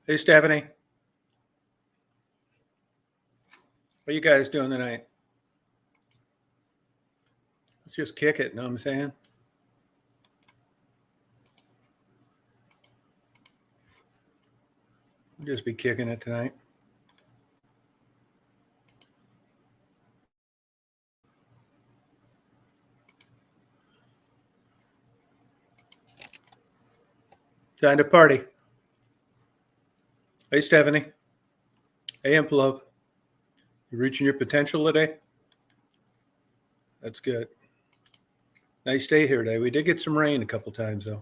Hey, Stephanie. What you guys doing tonight? Let's just kick it, know what I'm saying? We'll just be kicking it tonight. Time to party. Hey, Stephanie. Hey, Love. You reaching your potential today? That's good. Nice day here today. We did get some rain a couple times, though.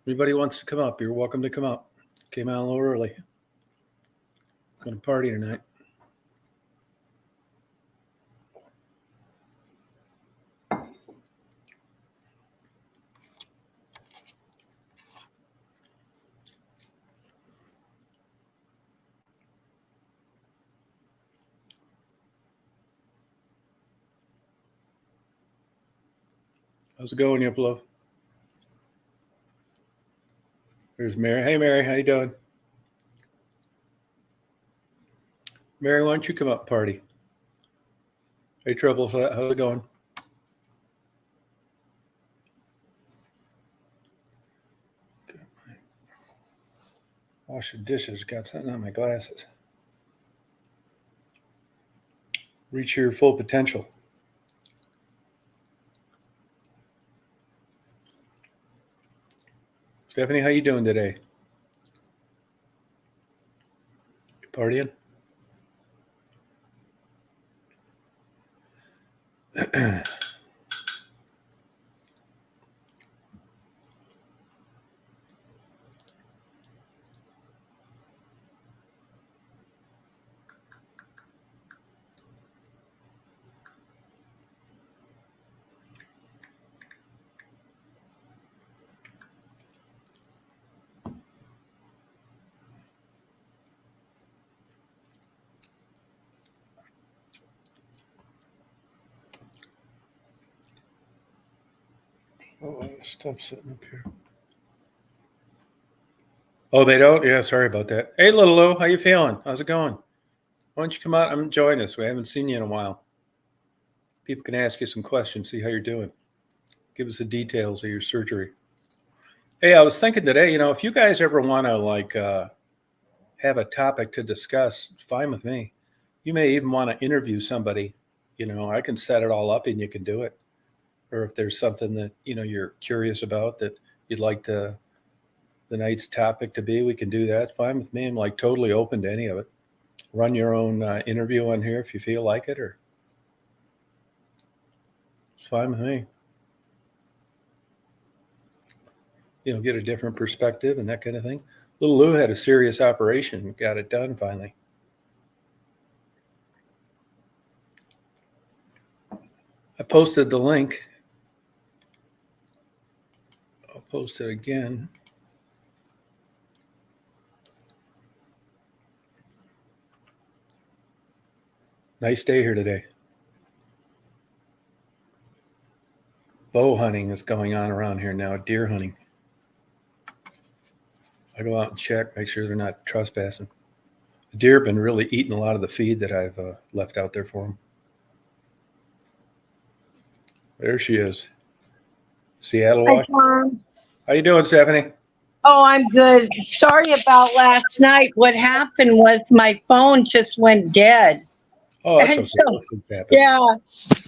Anybody wants to come up, you're welcome to come up. Came out a little early. Going to party tonight. How's it going, Love? There's Mary. Hey, Mary, how you doing? Mary, why don't you come up and party? Hey, Trouble, how's it going? Wash the dishes. Got something on my glasses. Reach your full potential. Stephanie, how you doing today? You partying? Oh, stuff sitting up here. Oh, they don't? Yeah, sorry about that. Hey, Little Lou, how you feeling? How's it going? Why don't you come out and join us? We haven't seen you in a while. People can ask you some questions, see how you're doing. Give us the details of your surgery. Hey, I was thinking today, if you guys ever want to have a topic to discuss, fine with me. You may even want to interview somebody. I can set it all up and you can do it. Or if there's something that, you're curious about that you'd like the night's topic to be, we can do that. Fine with me. I'm totally open to any of it. Run your own interview on here if you feel like it, or it's fine with me. Get a different perspective and that kind of thing. Little Lou had a serious operation, got it done finally. I posted the link. I'll post it again. Nice day here today. Bow hunting is going on around here now, deer hunting. I go out and check, make sure they're not trespassing. The deer have been really eating a lot of the feed that I've left out there for them. There she is. Seattle, Washington. How you doing, Stephanie? Oh, I'm good. Sorry about last night. What happened was my phone just went dead. Oh, that's okay. Yeah.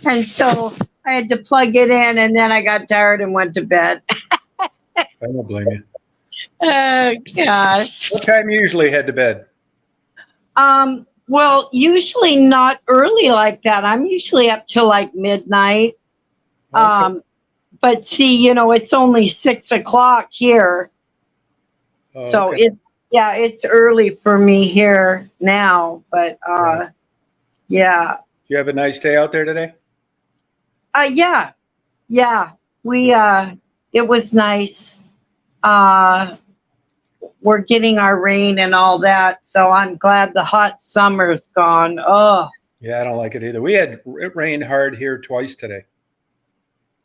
And so I had to plug it in, and then I got tired and went to bed. I don't blame you. Oh, gosh. What time you usually head to bed? Well, usually not early like that. I'm usually up till midnight. Okay. But see, it's only 6 o'clock here. Oh, so okay. It's early for me here now, but right. Yeah. You have a nice day out there today? Yeah. We it was nice. We're getting our rain and all that, so I'm glad the hot summer's gone. Oh. Yeah, I don't like it either. It rained hard here twice today.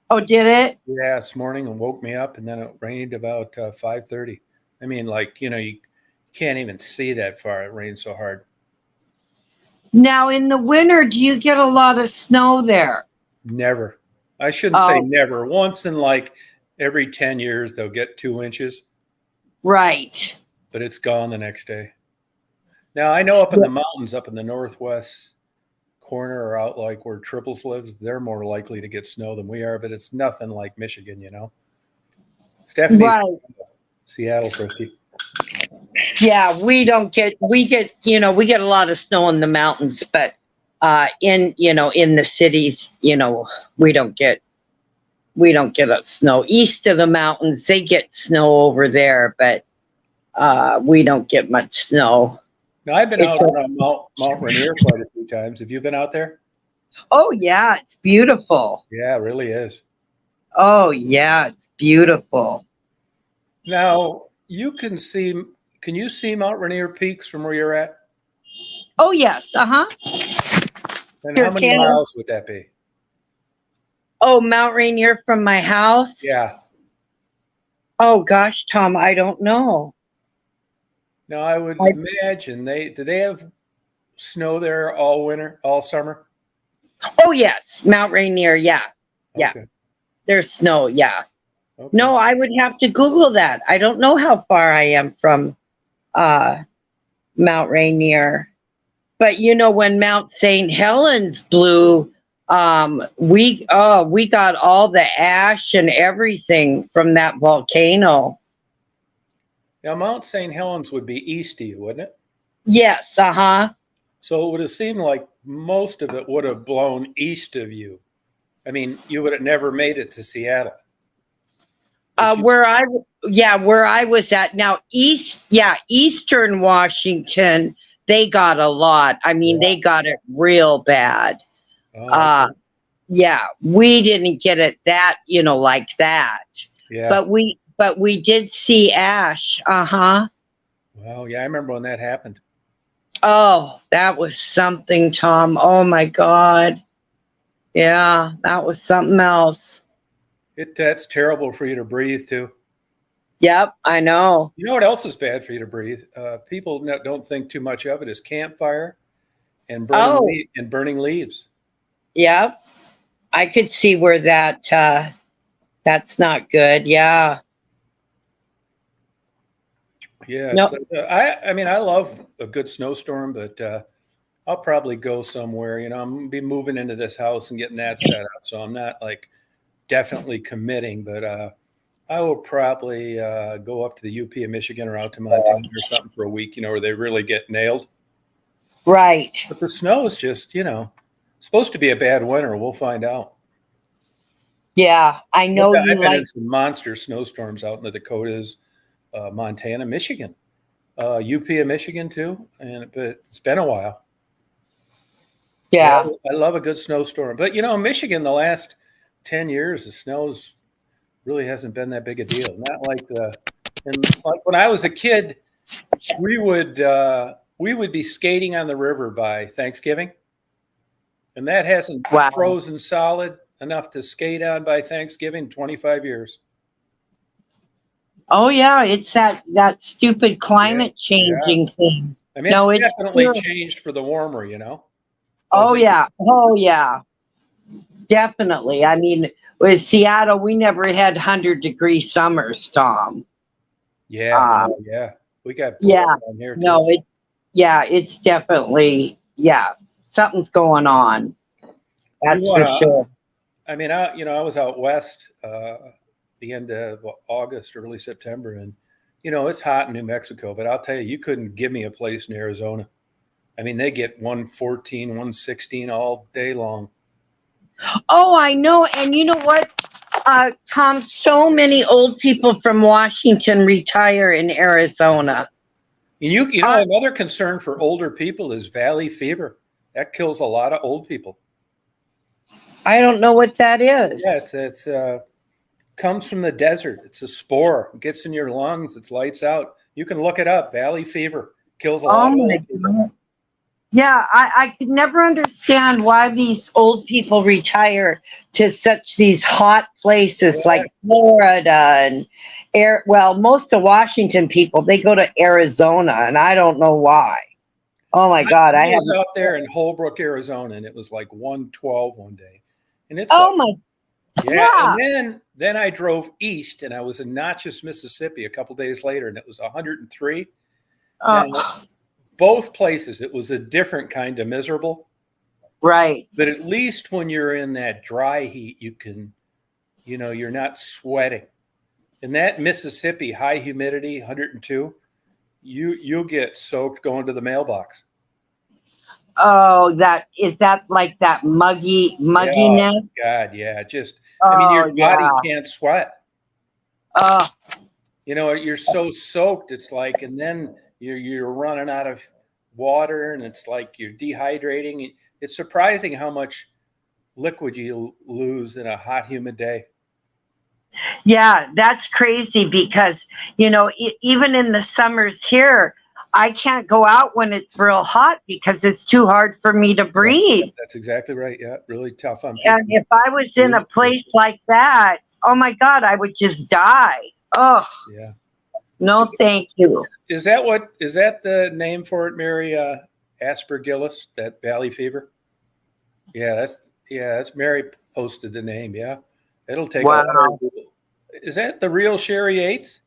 Oh, did it? Yeah, this morning and woke me up, and then it rained about 5:30. I mean, you can't even see that far. It rains so hard. Now, in the winter, do you get a lot of snow there? Never. I shouldn't say Oh, never. Once in like every 10 years, they'll get 2 inches, right. but it's gone the next day. Now, I know up in the mountains, up in the northwest corner or out like where Triples lives, they're more likely to get snow than we are, but it's nothing like Michigan, you know. Stephanie's Right. Seattle, Frisky. Yeah, we get we get a lot of snow in the mountains, but in the cities, we don't get a snow. East of the mountains, they get snow over there, but we don't get much snow. Now, I've been out on Mount Rainier quite a few times. Have you been out there? Oh yeah, it's beautiful. Yeah, it really is. Oh yeah, it's beautiful. Now, can you see Mount Rainier peaks from where you're at? Oh yes, uh-huh. And Sure how many can. miles would that be? Oh, Mount Rainier from my house? Yeah. Oh gosh, Tom, I don't know. Now, I would imagine do they have snow there all winter, all summer? Oh yes, Mount Rainier, yeah. Yeah. Okay. There's snow, yeah. Okay. No, I would have to Google that. I don't know how far I am from Mount Rainier. But when Mount St. Helens blew, we got all the ash and everything from that volcano. Now, Mount St. Helens would be east of you, wouldn't it? Yes, uh-huh. So it would have seemed like most of it would have blown east of you. I mean, you would have never made it to Seattle. Where I was at now, Eastern Washington, they got a lot. I mean, they got it real bad. Oh, okay. Yeah, we didn't get it that, like that. Yeah. But we did see ash. Uh-huh. Well, yeah, I remember when that happened. Oh, that was something, Tom. Oh my God. Yeah, that was something else. That's terrible for you to breathe too. Yep, I know. You know what else is bad for you to breathe? People don't think too much of it is campfire and burning leaves. Yep. I could see where that's not good. Yeah. Yeah. No. I mean, I love a good snowstorm, but I'll probably go somewhere. I'm going to be moving into this house and getting that set up. So I'm not like definitely committing, but I will probably go up to the UP of Michigan or out to Montana or something for a week, where they really get nailed. Right. But the snow is just, supposed to be a bad winter. We'll find out. Yeah, I know I've you been like. in some monster snowstorms out in the Dakotas, Montana, Michigan, UP of Michigan too. But it's been a while. Yeah. I love a good snowstorm. But, Michigan, the last 10 years, the snows really hasn't been that big a deal. Not like like when I was a kid, we would be skating on the river by Thanksgiving, and that hasn't frozen solid enough to skate on by Thanksgiving in 25 years. Oh yeah, it's that stupid climate changing thing. I mean, it's definitely changed for the warmer, Oh yeah. Oh yeah. Definitely. I mean, with Seattle, we never had 100-degree summers, Tom. Yeah. Yeah. We got down here too. No, it's definitely something's going on. That's for sure. I mean, I was out west the end of August, early September, and it's hot in New Mexico, but I'll tell you couldn't give me a place in Arizona. I mean, they get 114, 116 all day long. Oh, I know. And you know what, Tom, so many old people from Washington retire in Arizona. And another concern for older people is valley fever. That kills a lot of old people. I don't know what that is. Yeah, it's comes from the desert. It's a spore. It gets in your lungs. It's lights out. You can look it up. Valley fever kills a lot of old people. Yeah, I could never understand why these old people retire to such these hot places Yeah. like Florida and well, most of Washington people, they go to Arizona and I don't know why. Oh my God, I I was haven't. out there in Holbrook, Arizona, and it was like 112 one day. And it's like, Oh my, yeah. yeah. And then I drove east and I was in Natchez, Mississippi a couple days later, and it was 103. Now, Uh, both places, it was a different kind of miserable. right. But at least when you're in that dry heat, you can, you're not sweating. In that Mississippi high humidity, 102, you'll get soaked going to the mailbox. Oh, is that like that Yeah, mugginess? God, yeah. Just, I mean, your Oh body yeah. can't sweat. Oh You're so soaked. It's like, and then you're running out of water, and it's like you're dehydrating. It's surprising how much liquid you lose in a hot, humid day. yeah, that's crazy because even in the summers here, I can't go out when it's real hot because it's too hard for me to breathe. That's exactly right. Yeah, really tough on people. And if I was in a place like that, oh my God, I would just die. Oh, Yeah. no, thank you. Is that the name for it, Mary? Aspergillus, that valley fever? Yeah, that's Mary posted the name. Yeah. It'll take a lot Wow. of. Is that the real Sherry Yates?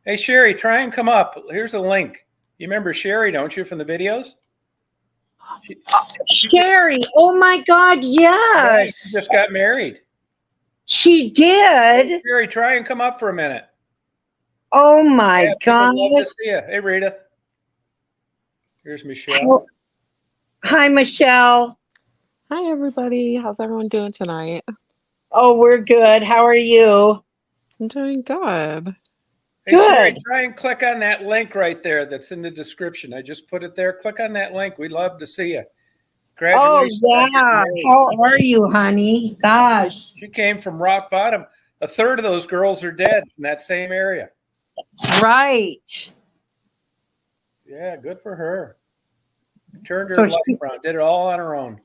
Hey Sherry, try and come up. Here's a link. You remember Sherry, don't you, from the videos? Sherry, oh my God, Yeah, she yes. just got married. She Hey, did. Sherry, try and come up for a minute. Oh my Yeah, God. people love to see you. Hey Rita. Here's Michelle. Oh, hi, Michelle. Hi, everybody. How's everyone doing tonight? Oh, we're good. How are you? I'm doing good. Hey Sherry, Good. try and click on that link right there that's in the description. I just put it there. Click on that link. We'd love to see you. Oh, Congratulations on getting yeah. married. How are you, honey? Gosh. She came from rock bottom. A third of those girls are dead in that same area. Right. Yeah, good for her. Turned her So life around. Did it all on her own.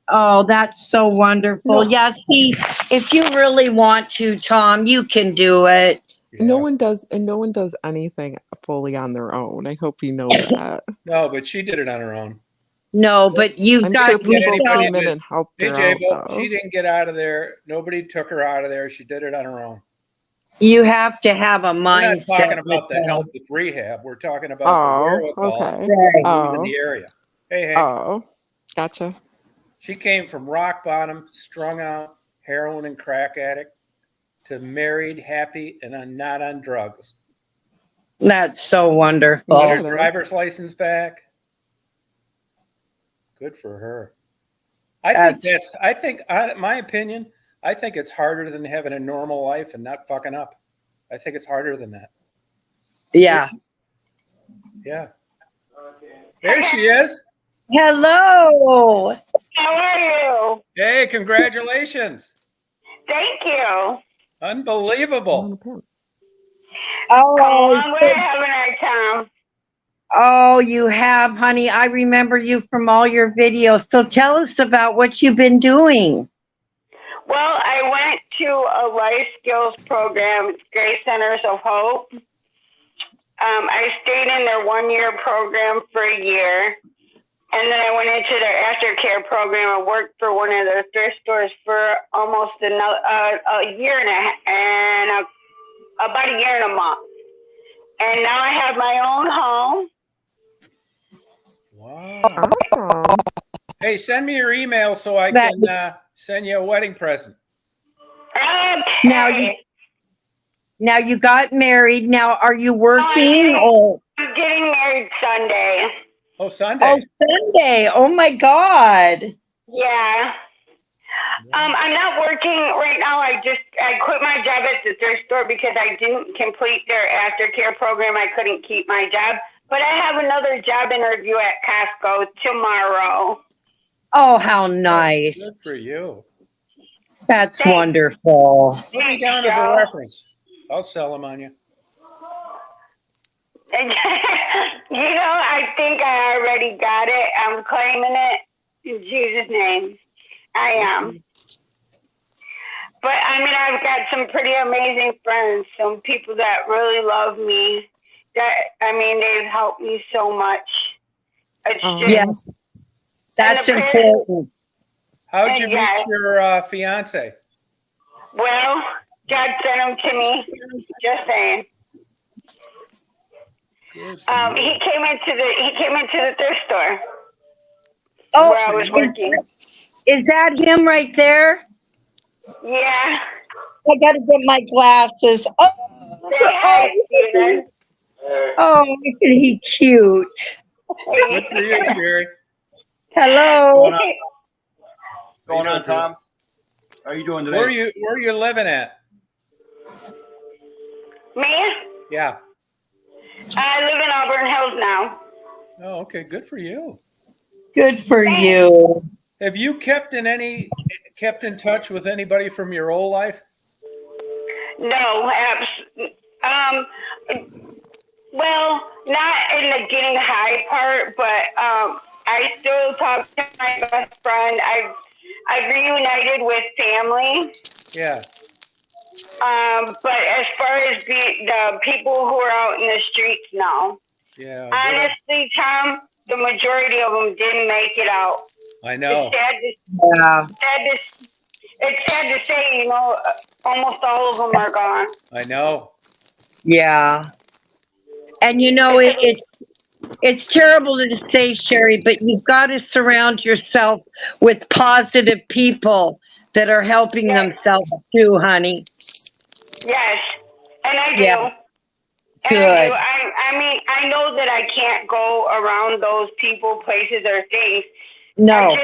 Oh, that's so wonderful. No, Yeah, see, if you really want to, Tom, you can do it. no Yeah. one does, and no one does anything fully on their own. I hope you know that. No, but she did it on her own. No, but you've I'm got sure Didn't get people anybody came in to. and helped Hey, her out, Jabo, she though. didn't get out of there. Nobody took her out of there. She did it on her own. you have to have a We're not mindset. talking about the help with rehab. We're talking about the Oh, wherewithal okay. to Right. live in Oh, the area. Hey, Hank. oh, gotcha. She came from rock bottom, strung out, heroin and crack addict, to married, happy, and not on drugs. That's so Got wonderful. Yeah, her it is. driver's license back. Good for her. I think my opinion, I think it's harder than having a normal life and not fucking up. I think it's harder than that. Yeah. Yeah. There she is. Hello. How are you? Hey, congratulations. Thank you. Unbelievable. Pimp. Oh, We're having our time. oh, you have, honey. I remember you from all your videos. So tell us about what you've been doing. Well, I went to a life skills program, Grace Centers of Hope. I stayed in their 1-year program for a year. And then I went into their aftercare program and worked for one of their thrift stores for almost a year and about a year and a month. And now I have my own home. Wow. Awesome. Hey, send me your email so I That- can send you a wedding present. Okay. Now you got married. Now are you working or? I'm getting married Sunday. Oh, Sunday. Oh, Sunday. Oh my God. Yeah. I'm not working right now. I quit my job at the thrift store because I didn't complete their aftercare program. I couldn't keep my job. But I have another job interview at Costco tomorrow. Oh, how nice. Good for you. That's Thanks. wonderful. Put me down as a reference. I'll sell them on you. Yeah, I think I already got it. I'm claiming it in Jesus' name. I am. But I mean, I've got some pretty amazing friends, some people that really love me. They've helped me so much. It's just, Yeah, that's and the prayer- important. How'd you meet Yeah. your fiance? Well, God sent him to me. Just saying. Good. He came into the thrift store Oh, where I was working. is that him right there? Yeah. I gotta get my glasses. Oh, Say hi, Steven. oh, isn't he cute? Good for you, Sherry. Hello. Going on, Tom? How are you doing today? Where are you living at? Me? Yeah. I live in Auburn Hills now. Oh, okay. Good for you. Good for you. Have you kept in touch with anybody from your old life? No, well, not in the getting high part, but I still talk to my best friend. I've reunited with family. Yeah. But as far as the people who are out in the streets now, Yeah. honestly, Tom, the majority of them didn't make it out. I know. Yeah. It's sad to say, almost all of them are gone. I know. Yeah. And it's terrible to say, Sherry, but you've got to surround yourself with positive people that are helping Yes. themselves too, honey. Yes, and I do. Yeah. And Good. I do. I mean, I know that I can't go around those people, places, or things. No.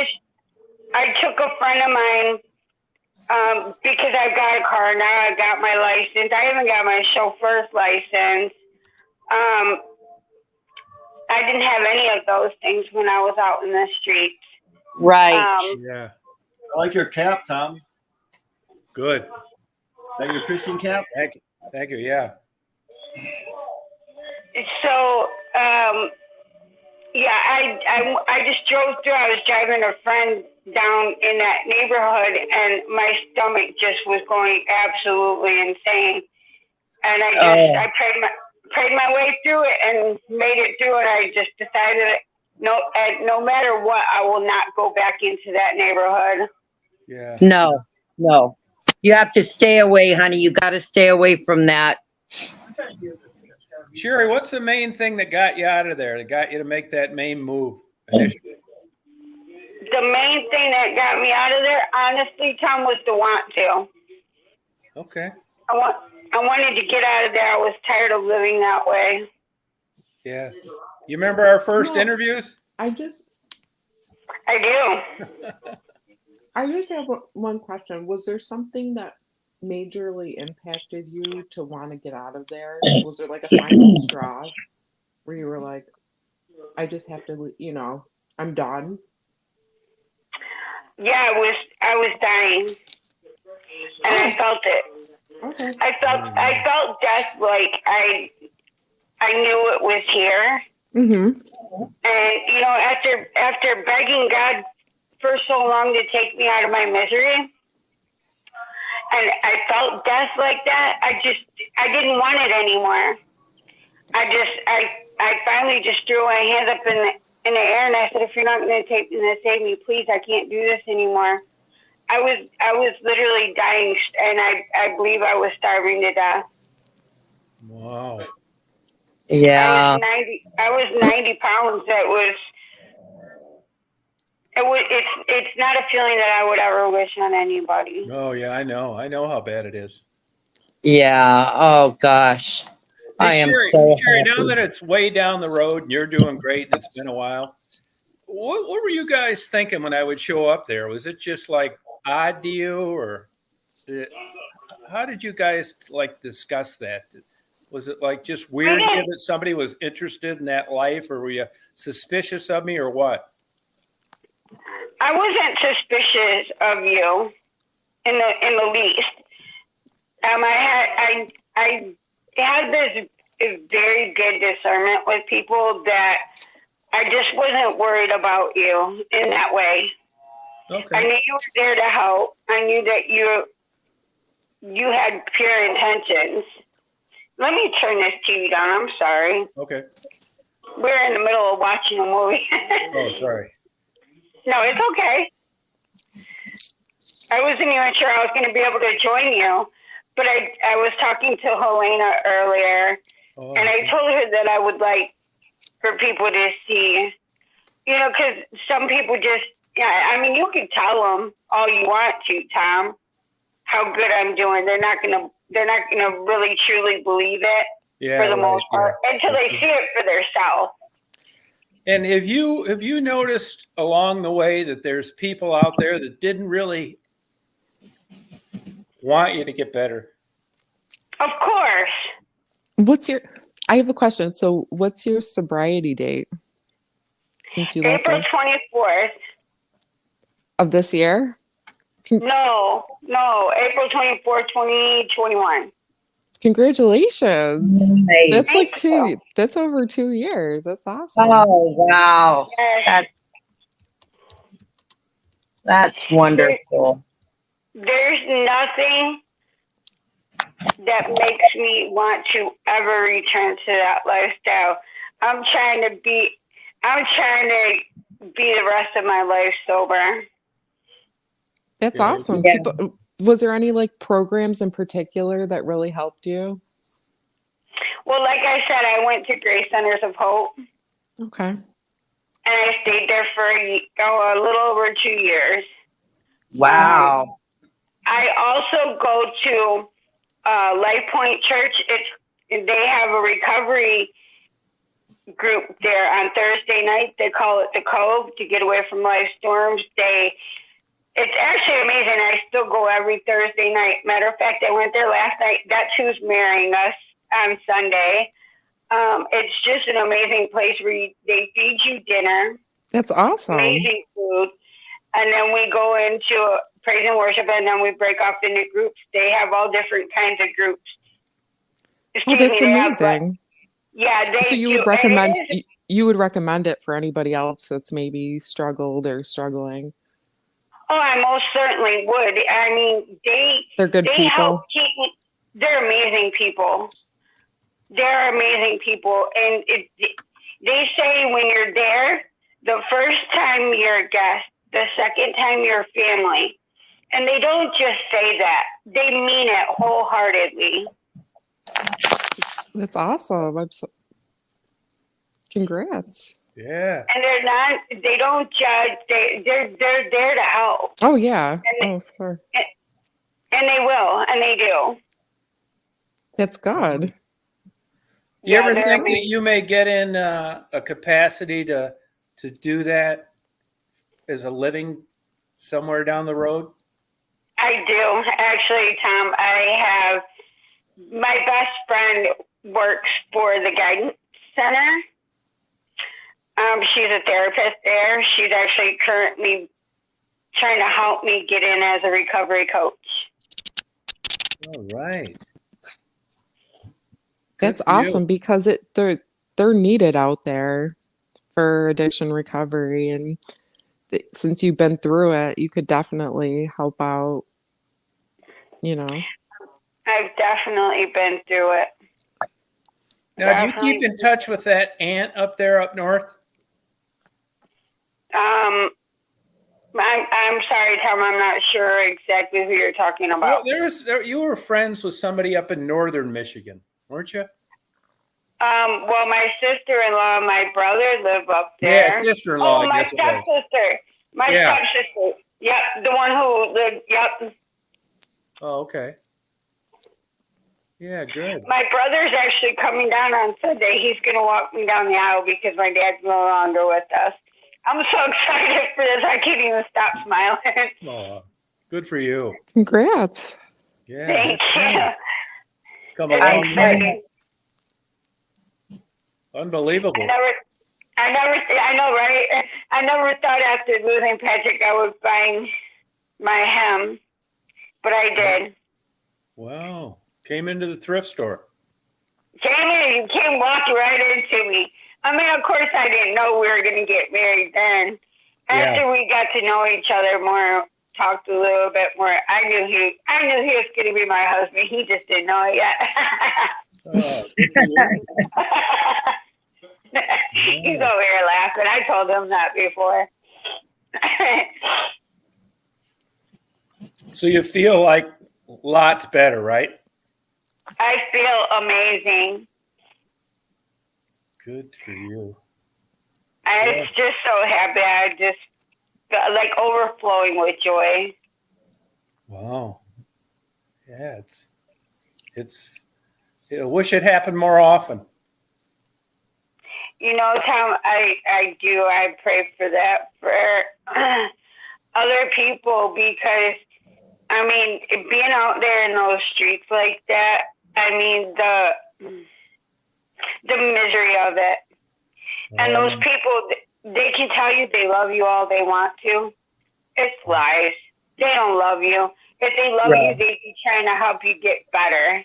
I took a friend of mine because I've got a car now. I got my license. I haven't got my chauffeur's license. I didn't have any of those things when I was out in the streets. Right. Yeah. I like your cap, Tom. Good. Is that your fishing cap? Thank you. Thank you. Yeah. So, yeah, I just drove through. I was driving a friend down in that neighborhood, and my stomach just was going absolutely insane. And I prayed my way through it and made it through it. I just decided no matter what, I will not go back into that neighborhood. Yeah. No. You have to stay away, honey. You got to stay away from that. Sherry, what's the main thing that got you out of there? That got you to make that main move initially? The main thing that got me out of there, honestly, Tom, was the want to. Okay. I wanted to get out of there. I was tired of living that way. Yeah. You remember our first interviews? I do. I just have one question. Was there something that majorly impacted you to want to get out of there? Was there like a final straw where you were like, I just have to, I'm done? Yeah, I was dying, and I felt it. Okay. I felt death like I knew it was here. Mm-hmm. And after begging God for so long to take me out of my misery, and I felt death like that, I didn't want it anymore. I finally just threw my hands up in the air, and I said, if you're not going to save me, please, I can't do this anymore. I was literally dying, and I believe I was starving to death. Wow. Yeah. I was 90 pounds. It's not a feeling that I would ever wish on anybody. Oh yeah, I know. I know how bad it is. Yeah. Oh gosh. I am Sherry, so Sherry, now happy. that it's way down the road and you're doing great and it's been a while, what were you guys thinking when I would show up there? Was it just like odd to you, or how did you guys like discuss that? Was it like just weird to you that somebody was interested in that life, or were you suspicious of me, or what? I wasn't suspicious of you in the least. I had this very good discernment with people that I just wasn't worried about you in that way. I Okay. knew you were there to help. I knew that you had pure intentions. Let me turn this TV down. I'm sorry. Okay. We're in the middle of watching a movie. Oh, sorry. No, it's okay. I wasn't even sure I was going to be able to join you, but I was talking to Helena earlier, Oh, and I told her that I would like for people to see, you know, because some people just, yeah, I mean, you can tell them all you want to, Tom, how good I'm doing. They're not gonna really truly believe it yeah. for the right, most part yeah. until they see it for themselves. And have you noticed along the way that there's people out there that didn't really want you to get better? Of course. I have a question. So what's your sobriety date since you left April there? 24th. Of this year? No, April 24th, 2021. Congratulations. Nice. That's like Thank you. that's over 2 years. That's awesome. Oh, wow. Yes. That's wonderful. There's nothing that makes me want to ever return to that lifestyle. I'm trying to be the rest of my life sober. That's Yeah. awesome. Yeah. Was there any like programs in particular that really helped you? Well, like I said, I went to Grace Centers of Hope, Okay. and I stayed there for a little over 2 years. Wow. I also go to Life Point Church. They have a recovery group there on Thursday night. They call it the Cove, to get away from life storms. It's actually amazing. I still go every Thursday night. Matter of fact, I went there last night. That's who's marrying us on Sunday. It's just an amazing place where they feed you dinner, That's awesome. amazing food, and then we go into praise and worship, and then we break off into groups. They have all different kinds of groups. Oh, that's they have, amazing. yeah, they So you do. would recommend And it is- you would recommend it for anybody else that's maybe struggled or struggling. Oh, I most certainly would. I mean, They're good they help people. keep me. They're amazing people. They're amazing people, and they say when you're there, the first time you're a guest, the second time you're family, and they don't just say that; they mean it wholeheartedly. That's awesome. Congrats. Yeah. And they don't judge. They're there to help, Oh yeah. And- Oh, sure. and they will, and they do. That's good. You ever they're think that amazing. you may get in a capacity to do that as a living somewhere down the road? I do. Actually, Tom, I have my best friend works for the Guidance Center. She's a therapist there. She's actually currently trying to help me get in as a recovery coach. All right. That's Good for you. awesome because they're needed out there for addiction recovery, and since you've been through it, you could definitely help out. You know. I've definitely been through it. Now, do you keep in touch with that aunt up there up north? I'm sorry, Tom. I'm not sure exactly who you're talking about. Well, you were friends with somebody up in northern Michigan, weren't you? Well, my sister-in-law and my brother live up there. Yeah, sister-in-law. Oh, I my guess it was. stepsister. My Yeah. stepsister. Yep, the one who lived. Yep. Oh, okay. Yeah, good. My brother's actually coming down on Sunday. He's going to walk me down the aisle because my dad's no longer with us. I'm so excited for this. I can't even stop smiling. Oh, good for you. Congrats. Yeah. Thank you. Come a It's long way. exciting. Unbelievable. I know, right? I never thought after losing Patrick I would find my hem, but I did. Wow. Came into the thrift store. came in, you came walking right into me. I mean, of course, I didn't know we were going to get married then. After we got to know each other more, talked a little bit more, I knew he was going to be my husband. He just didn't know it yet. Oh, good for you. He's over here laughing. I told him that before. So you feel like lots better, right? I feel amazing. Good for you. I'm just so happy. I just felt like overflowing with joy. Wow. Yeah, I wish it happened more often. You know, Tom, I do. I pray for that for other people because, I mean, being out there in those streets like that, I mean, the misery of it. And those people, they can tell you they love you all they want to. It's lies. They don't love you. If they love you, they'd be trying to help you get better.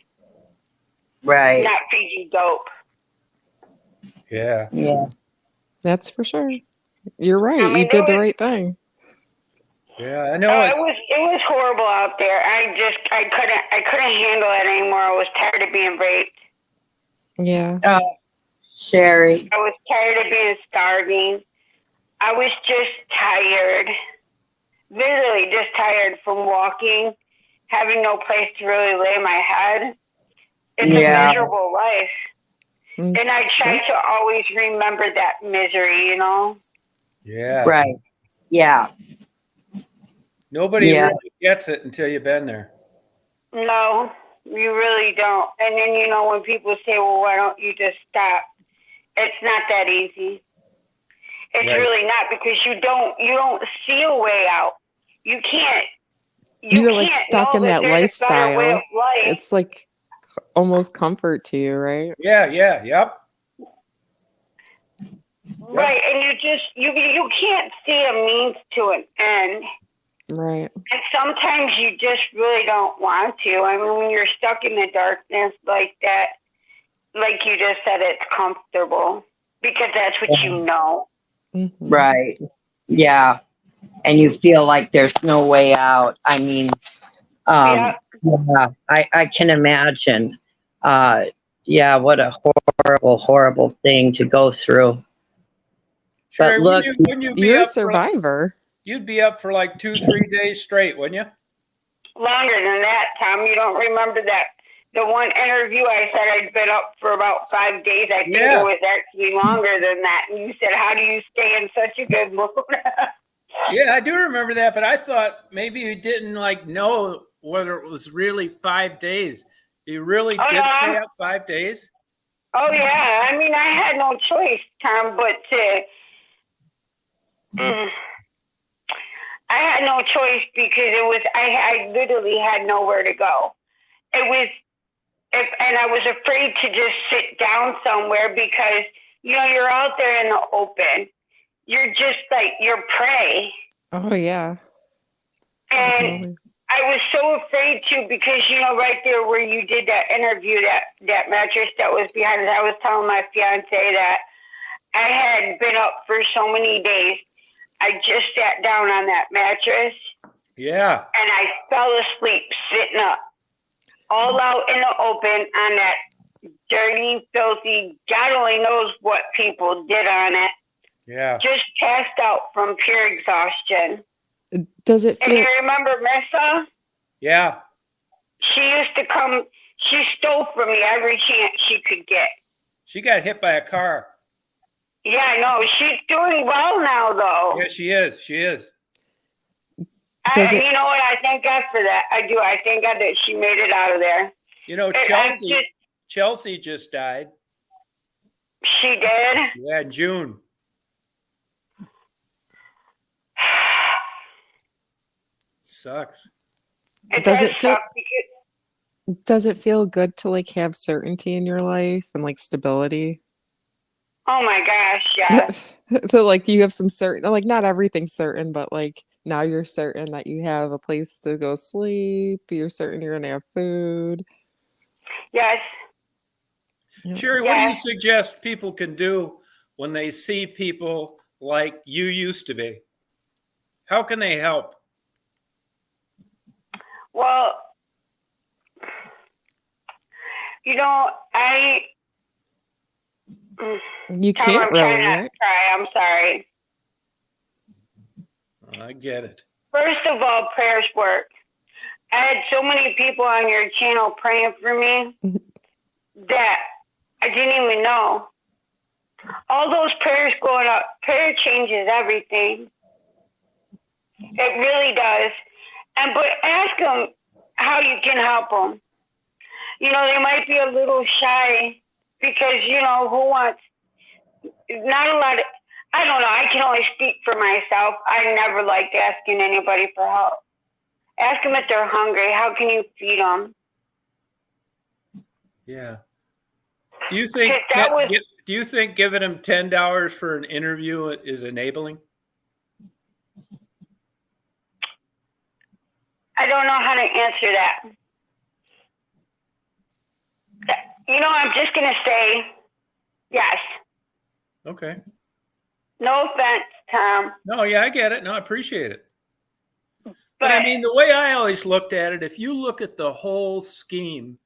Right. Not feed you dope. Yeah. Yeah. That's for sure. You're right. I mean, You did the right thing. Yeah, I know. It was horrible out there. I couldn't handle it anymore. I was tired of being raped. Yeah. Oh, Sherry. I was tired of being starving. I was just tired. Literally just tired from walking, having no place to really lay my head. It's a miserable life. And I try to always remember that misery, you know? Yeah. Right. Yeah. Nobody really gets it until you've been there. No, you really don't. And then, you know, when people say, well, why don't you just stop? It's not that easy. It's really not, because you don't see a way out. You can't. You're like can't stuck know in that there's a better way lifestyle. of life. It's like almost comfort to you, right? Yeah, yep. Right, and you can't see a means to an end. Right. And sometimes you just really don't want to. I mean, when you're stuck in the darkness like that, like you just said, it's comfortable because that's what you know. Mm-hmm. Right. Yeah. And you feel like there's no way out. I mean, yeah, I can imagine. Yeah, what a horrible thing to go through. Sure, But look, wouldn't you be You're a up survivor. You'd be up for like 2-3 days straight, wouldn't you? Longer than that, Tom. You don't remember that? The one interview I said I'd been up for about 5 days. I think it was actually longer than that. And you said, how do you stay in such a good mood? Yeah, I do remember that, but I thought maybe you didn't know whether it was really 5 days. You really did stay up 5 days? Oh, yeah. I mean, I had no choice, Tom, but I had no choice because I literally had nowhere to go. And I was afraid to just sit down somewhere because, you know, you're out there in the open. You're just you're prey. Oh, yeah. And I was so afraid to because, you know, right there where you did that interview, that mattress that was behind us, I was telling my fiance that I had been up for so many days. I just sat down on that mattress. Yeah. And I fell asleep sitting up, all out in the open on that dirty, filthy, God only knows what people did on it. Yeah. Just passed out from pure exhaustion. Does it feel... And you remember Messa? Yeah. She used to come, she stole from me every chance she could get. She got hit by a car. Yeah, I know. She's doing well now, though. Yeah, she is. She is. You know what? I thank God for that. I do. I thank God that she made it out of there. You know, Chelsea just died. She did? Yeah, in June. Sucks. Does it feel good to have certainty in your life and stability? Oh my gosh, yeah. So you have some certain, not everything's certain, but now you're certain that you have a place to go sleep. You're certain you're gonna have food. Yes. Sherry, what do you suggest people can do when they see people like you used to be? How can they help? Well, you know, You Tom, can't I'm trying really, not right? to cry. I'm sorry. I get it. First of all, prayers work. I had so many people on your channel praying for me that I didn't even know. All those prayers going up, prayer changes everything. It really does. But ask them how you can help them. You know, they might be a little shy because, you know, who wants, not a lot of, I don't know, I can only speak for myself. I never liked asking anybody for help. Ask them if they're hungry. How can you feed them? Yeah. Do you think giving them $10 for an interview is enabling? I don't know how to answer that. You know, I'm just going to say yes. Okay. No offense, Tom. No, yeah, I get it. No, I appreciate it. But I mean, the way I always looked at it, if you look at the whole scheme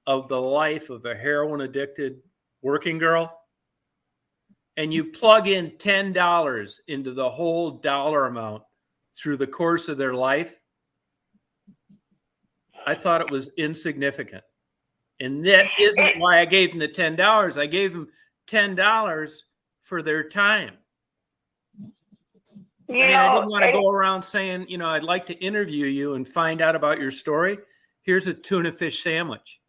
of the life of a heroin addicted working girl, and you plug in $10 into the whole dollar amount through the course of their life, I thought it was insignificant. And that isn't why I gave them the $10. I gave them $10 for their time. I didn't want to go around saying, you know, I'd like to interview you and find out about your story. Here's a tuna fish sandwich.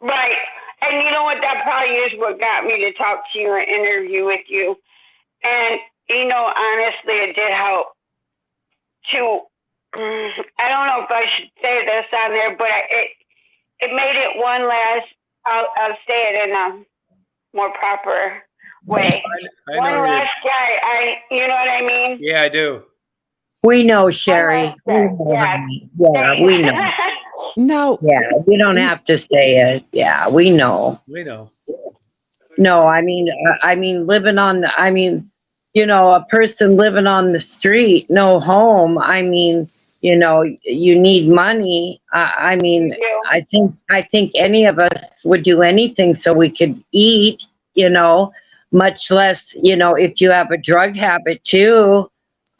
Right. And you know what? That probably is what got me to talk to you and interview with you. And, you know, honestly, it did help to, I don't know if I should say this on there, but it made it one last, I'll say it in a more proper way. I One know last guy, you know what I mean? Yeah, I do. We know, Sherry. Yeah. Yeah, we know. No. Yeah, we don't have to say it. Yeah, we know. We know. No, I mean, living on the, you know, a person living on the street, no home. I mean, you know, you need money. I mean, I think any of us would do anything so we could eat, you know, much less, you know, if you have a drug habit too.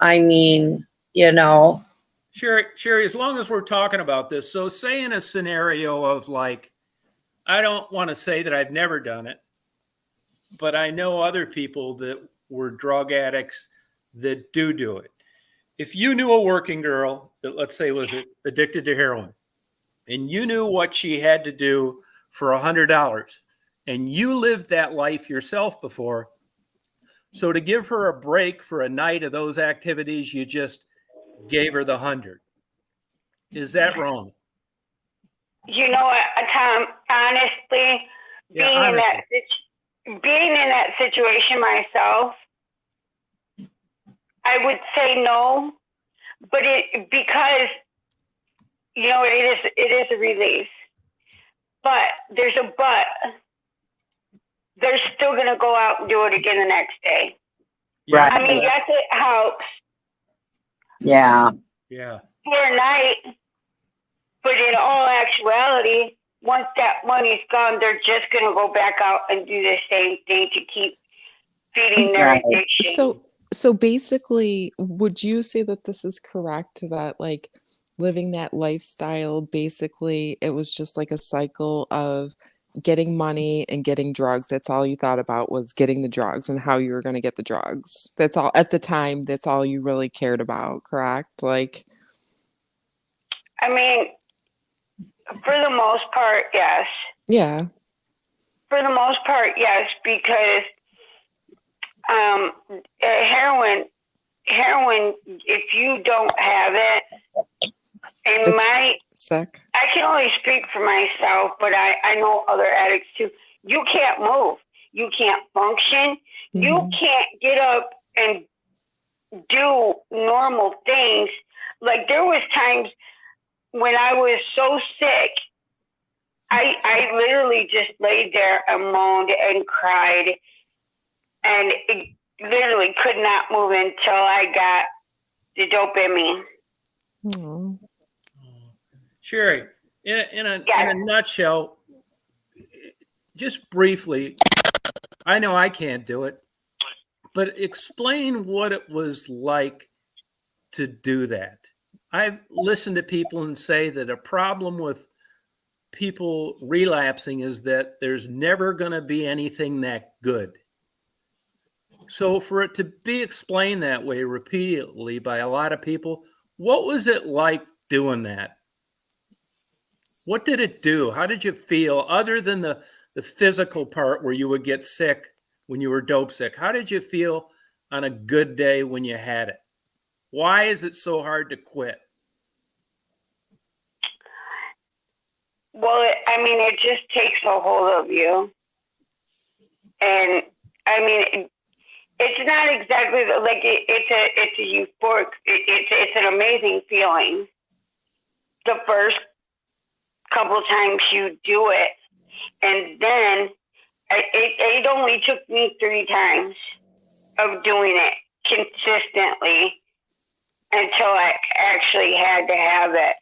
I mean, you know. Sherry, as long as we're talking about this, so say in a scenario of like, I don't want to say that I've never done it, but I know other people that were drug addicts that do it. If you knew a working girl that, let's say, was addicted to heroin, and you knew what she had to do for $100, and you lived that life yourself before, so to give her a break for a night of those activities, you just gave her the 100. Is that wrong? You know what, Tom, honestly, being in that situation myself, I would say no, but because, you know, it is a release. But there's a but. They're still going to go out and do it again the next day. Yeah. I mean, yes, it helps. Yeah. Yeah. For a night, but in all actuality, once that money's gone, they're just going to go back out and do the same thing to keep feeding their addiction. So basically, would you say that this is correct, that like living that lifestyle, basically it was just like a cycle of getting money and getting drugs? That's all you thought about, was getting the drugs and how you were going to get the drugs. That's all at the time. That's all you really cared about, correct? Like, I mean, for the most part, yes. Yeah. For the most part, yes, because heroin, if you don't have it, sick. I can only speak for myself, but I know other addicts too. You can't move. You can't function. Mm-hmm. You can't get up and do normal things. Like there was times when I was so sick I literally just laid there and moaned and cried, and it literally could not move until I got the dope in me. Aw. Sherry, in a Yes. nutshell, just briefly, I know I can't do it, but explain what it was like to do that. I've listened to people and say that a problem with people relapsing is that there's never going to be anything that good. So for it to be explained that way repeatedly by a lot of people, what was it like doing that? What did it do? How did you feel other than the physical part where you would get sick when you were dope sick? How did you feel on a good day when you had it? Why is it so hard to quit? Well, it just takes a hold of you. And it's not exactly like it's a euphoric, it's an amazing feeling. The first couple times you do it, and then it only took me 3 times of doing it consistently until I actually had to have it.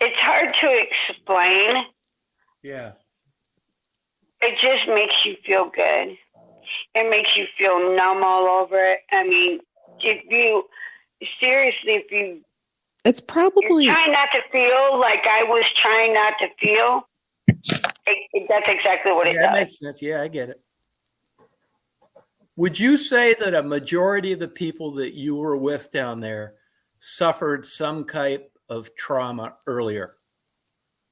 It's hard to explain. Yeah. It just makes you feel good. It makes you feel numb all over it. It's probably You're trying not to feel like I was trying not to feel, that's exactly what it Yeah, that does. makes sense. Yeah, I get it. Would you say that a majority of the people that you were with down there suffered some type of trauma earlier?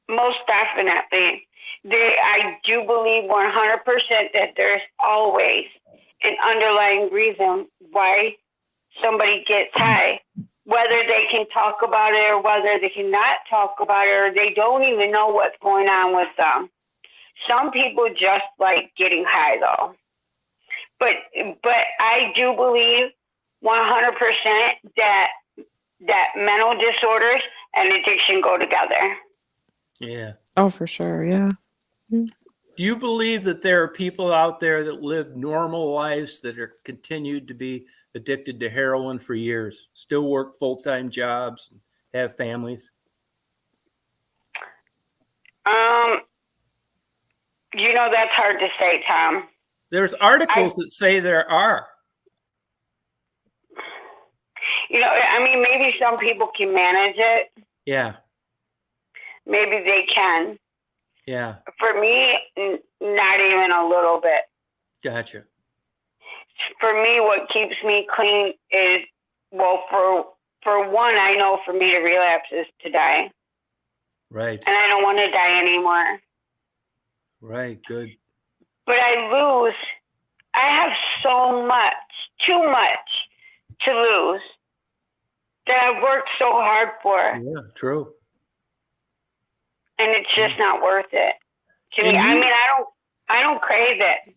Most definitely. I do believe 100% that there's always an underlying reason why somebody gets high, whether they can talk about it or whether they cannot talk about it, or they don't even know what's going on with them. Some people just like getting high though. But I do believe 100% that mental disorders and addiction go together. Yeah. oh for sure, yeah. Do you believe that there are people out there that live normal lives that are continued to be addicted to heroin for years, still work full-time jobs, and have families? That's hard to say, Tom. There's articles that say there are. Maybe some people can manage it. Yeah. Maybe they can. Yeah. For me, not even a little bit. Gotcha. For me, what keeps me clean is, well, for one, I know for me to relapse is to die. Right. And I don't want to die anymore. Right. Good. But I have so much, too much to lose that I've worked so hard for. Yeah, true. And it's just not worth it to me. And I don't crave it.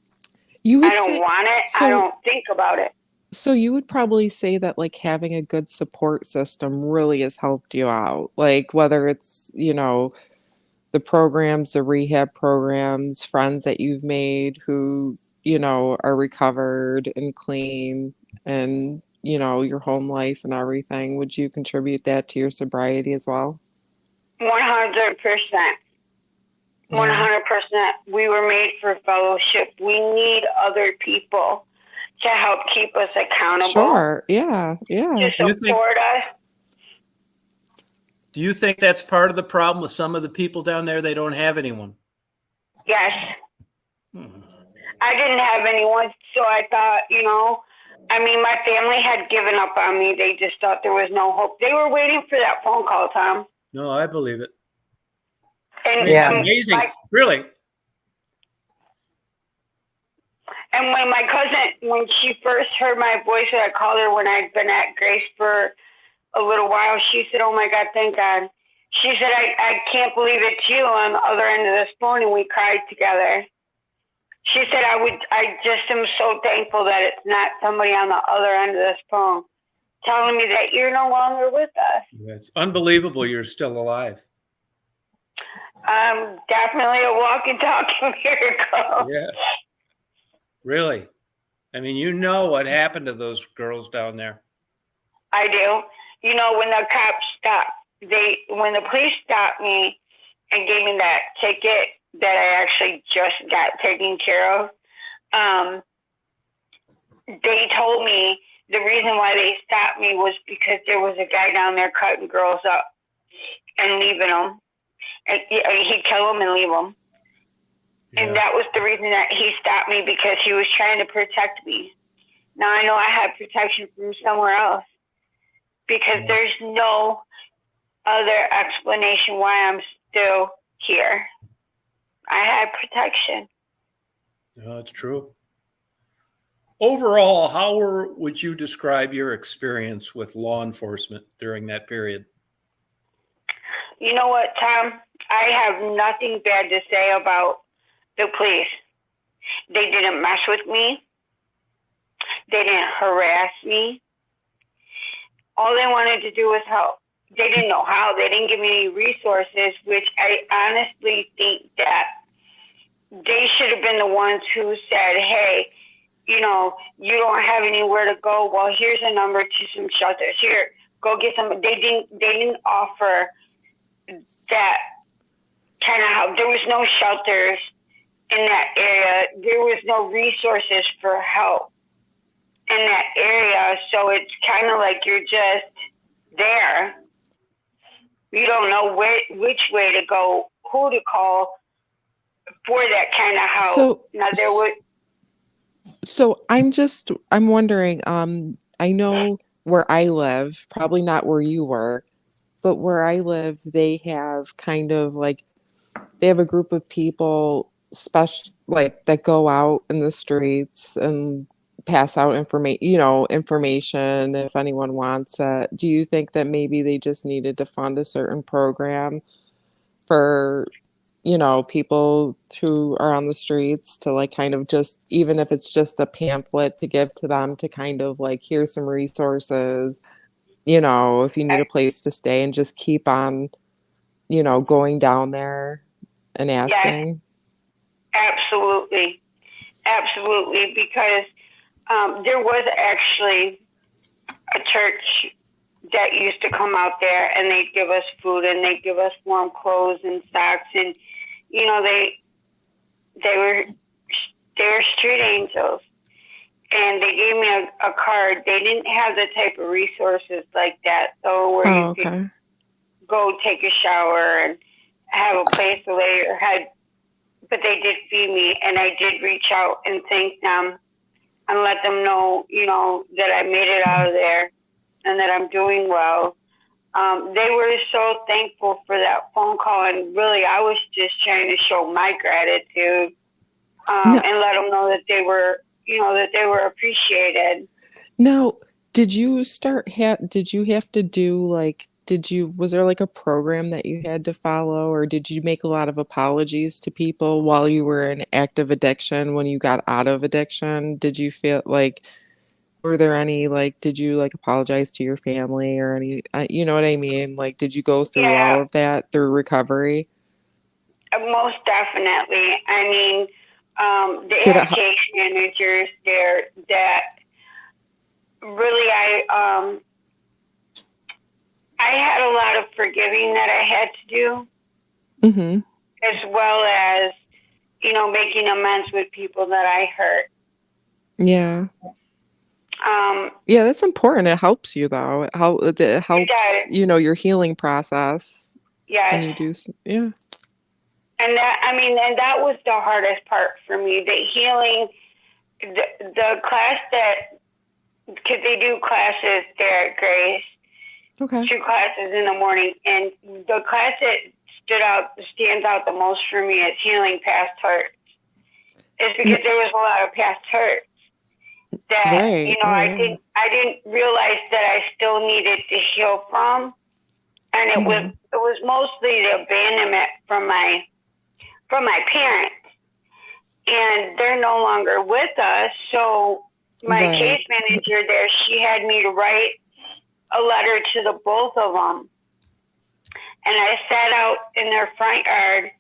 You would I don't say, want it. so- I don't think about it. so you would probably say that like having a good support system really has helped you out. Like whether it's, the programs, the rehab programs, friends that you've made who, are recovered and clean and, your home life and everything. Would you contribute that to your sobriety as well? 100%. 100%. We were made for fellowship. We need other people to help keep us accountable. Sure. Yeah. To Yeah. support us. Do you think that's part of the problem with some of the people down there? They don't have anyone. Yes. I didn't have anyone, so I thought, my family had given up on me. They just thought there was no hope. They were waiting for that phone call, Tom. No, I believe it. And It's amazing. Really. And when my cousin, when she first heard my voice, I called her when I'd been at Grace for a little while. She said, "Oh my God, thank God." She said, I can't believe it's you on the other end of this phone, and we cried together. She said, I just am so thankful that it's not somebody on the other end of this phone telling me that you're no longer with us. It's unbelievable you're still alive. I'm definitely a walking, talking miracle. Yeah. Really? I mean, you know what happened to those girls down there. I do. You know, when the cops stopped, when the police stopped me and gave me that ticket that I actually just got taken care of, they told me the reason why they stopped me was because there was a guy down there cutting girls up and leaving them. And he'd kill them and leave them. Yeah. And that was the reason that he stopped me, because he was trying to protect me. Now I know I had protection from somewhere else, because there's no other explanation why I'm still here. I had protection. No, it's true. Overall, how would you describe your experience with law enforcement during that period? You know what, Tom? I have nothing bad to say about the police. They didn't mess with me. They didn't harass me. All they wanted to do was help. They didn't know how. They didn't give me any resources, which I honestly think that they should have been the ones who said, hey, you know, you don't have anywhere to go. Well, here's a number to some shelters. Here, go get some. They didn't offer that kind of help. There was no shelters in that area. There was no resources for help in that area. So it's kind of like you're just there. You don't know which way to go, who to call for that kind of help. So, Now there was. So I'm wondering, I know where I live, probably not where you were, but where I live, they have kind of like, they have a group of people like that go out in the streets and pass out information if anyone wants it. Do you think that maybe they just needed to fund a certain program for, people who are on the streets to like kind of just, even if it's just a pamphlet to give to them to kind of like, here's some resources, if you need a place to stay, and just keep on, going down there and asking? Yes, absolutely, because there was actually a church that used to come out there, and they'd give us food, and they'd give us warm clothes and socks, and they were street angels, and they gave me a card. They didn't have the type of resources like that, so where you could go take a shower and have a place to lay your head. But they did feed me, and I did reach out and thank them and let them know, that I made it out of there and that I'm doing well. They were so thankful for that phone call, and really, I was just trying to show my gratitude and let them know that they were, that they were appreciated. Now, did you have to do like, was there like a program that you had to follow, or did you make a lot of apologies to people while you were in active addiction? When you got out of addiction, did you feel like, were there any, like, did you like apologize to your family or any, you know what I mean? Like, did you go through all of that through recovery? Most definitely. I mean, the case managers there that really I had a lot of forgiving that I had to do, as well as, making amends with people that I hurt. Yeah. Yeah, that's important. It helps you though. It helps, your healing process. Yes. And you do, yeah. And that was the hardest part for me. The healing, the class because they do classes there at Grace. Okay. 2 classes in the morning, and the class that stands out the most for me is healing past hurts. It's because there was a lot of past hurts that I didn't realize that I still needed to heal from, and it was mostly the abandonment from my parents, and they're no longer with us. So my case manager there, she had me to write a letter to the both of them. And I sat out in their front yard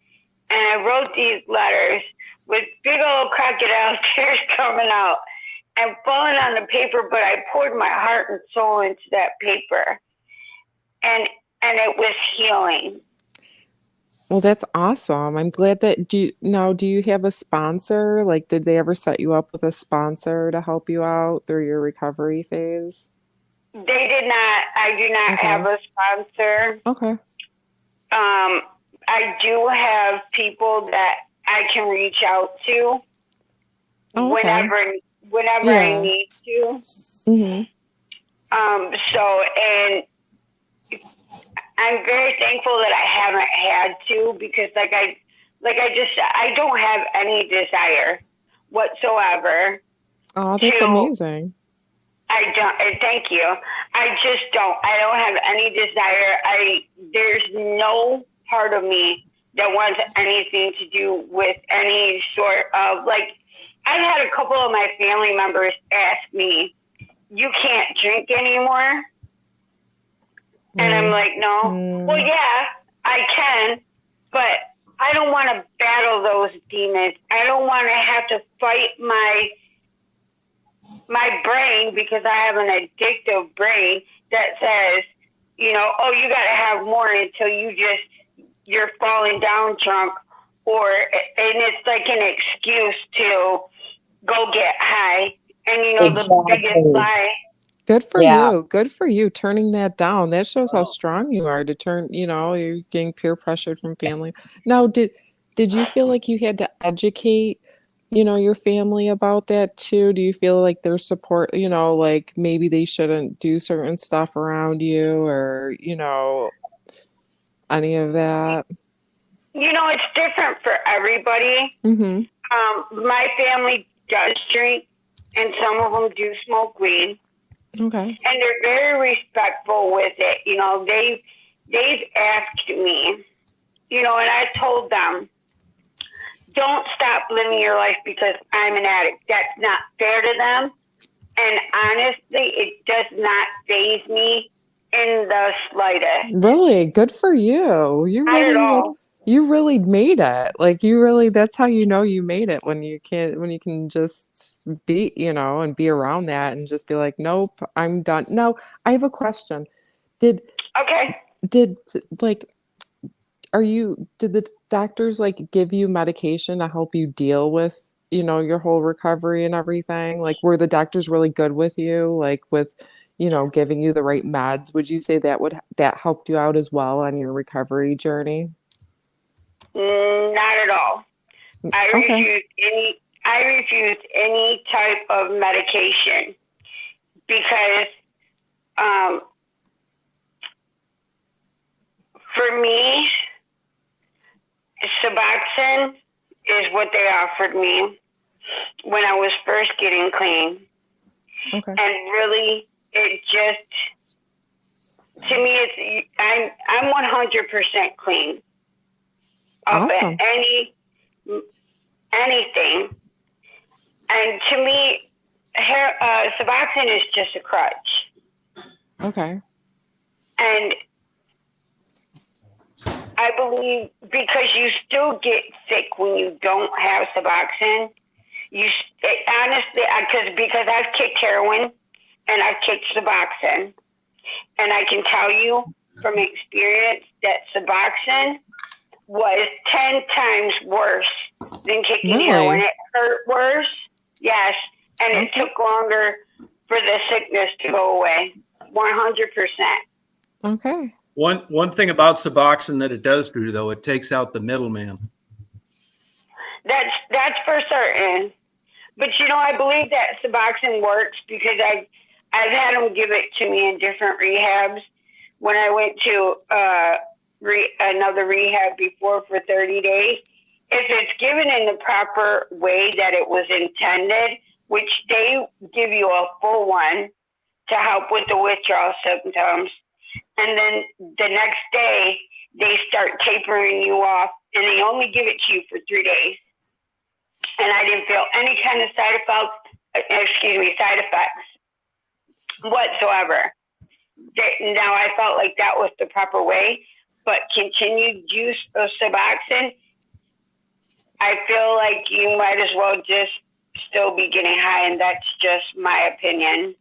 and I wrote these letters with big old crocodile tears coming out and falling on the paper, but I poured my heart and soul into that paper. And it was healing. Well, that's awesome. I'm glad that do you have a sponsor? Like, did they ever set you up with a sponsor to help you out through your recovery phase? They did not. I do not Okay. have a sponsor. Okay. I do have people that I can reach out to Oh, okay. whenever Yeah. I need to. Mm-hmm. So, and I'm very thankful that I haven't had to, because I don't have any desire whatsoever. Oh, that's amazing. I don't. Thank you. I just don't. I don't have any desire. There's no part of me that wants anything to do with any sort of, like, I've had a couple of my family members ask me, "You can't drink anymore?" And I'm like, no. Well, yeah, I can, but I don't want to battle those demons. I don't want to have to fight my brain, because I have an addictive brain that says, oh, you got to have more until you're falling down drunk, and it's like an excuse to go get high. And the biggest lie. Good for Yeah. you. Good for you turning that down. That shows how strong you are to turn, you're getting peer pressured from family. Now, did you feel like you had to educate, your family about that too? Do you feel like their support, like maybe they shouldn't do certain stuff around you, or, any of that? It's different for everybody. Mm-hmm. My family does drink, and some of them do smoke weed. Okay. And they're very respectful with it. They've asked me, and I told them, don't stop living your life because I'm an addict. That's not fair to them. And honestly, it does not faze me in the slightest. Really? Good for you. You Not at really all. you really made it. Like that's how you know you made it, when you can just be, and be around that and just be like, nope, I'm done. Now, I have a question. Did Okay. like did the doctors like give you medication to help you deal with, your whole recovery and everything? Like, were the doctors really good with you, like with, giving you the right meds? Would you say that helped you out as well on your recovery journey? Not at all. I Okay. refused any type of medication, because for me, Suboxone is what they offered me when I was first getting clean. Okay. And really, it just, to me, I'm 100% clean. Awesome. Anything. And to me, Suboxone is just a crutch. Okay. And I believe, because you still get sick when you don't have Suboxone. Honestly, because I've kicked heroin and I've kicked Suboxone, and I can tell you from experience that Suboxone was 10 times worse than kicking Really? heroin. It hurt worse, yes, and it took longer for the sickness to go away. 100%. Okay. One thing about Suboxone that it does do, though, it takes out the middleman. That's for certain. But I believe that Suboxone works, because I've had them give it to me in different rehabs. When I went to another rehab before for 30 days, if it's given in the proper way that it was intended, which they give you a full one to help with the withdrawal symptoms, and then the next day they start tapering you off, and they only give it to you for 3 days. And I didn't feel any kind of side effects whatsoever. now I felt like that was the proper way, but continued use of Suboxone, I feel like you might as well just still be getting high, and that's just my opinion.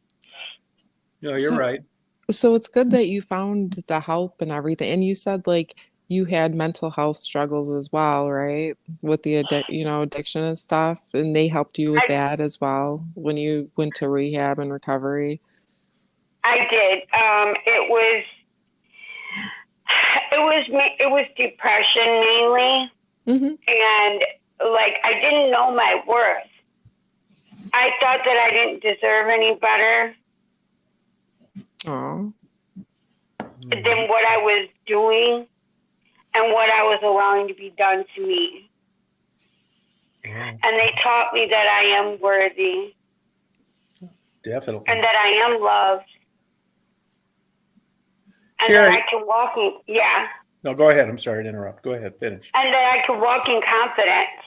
No, you're So- right. So it's good that you found the help and everything. And you said like you had mental health struggles as well, right? With the addiction and stuff, and they helped you with that as well when you went to rehab and recovery. I did. It was depression mainly, Mm-hmm. and like I didn't know my worth. I thought that I didn't deserve any better Oh, than what I was doing and what I was allowing to be done to me. Wow. And they taught me that I am worthy Definitely. and that I am loved. And Sherry. that I can walk in, yeah. No, go ahead. I'm sorry to interrupt. Go ahead. Finish. And that I can walk in confidence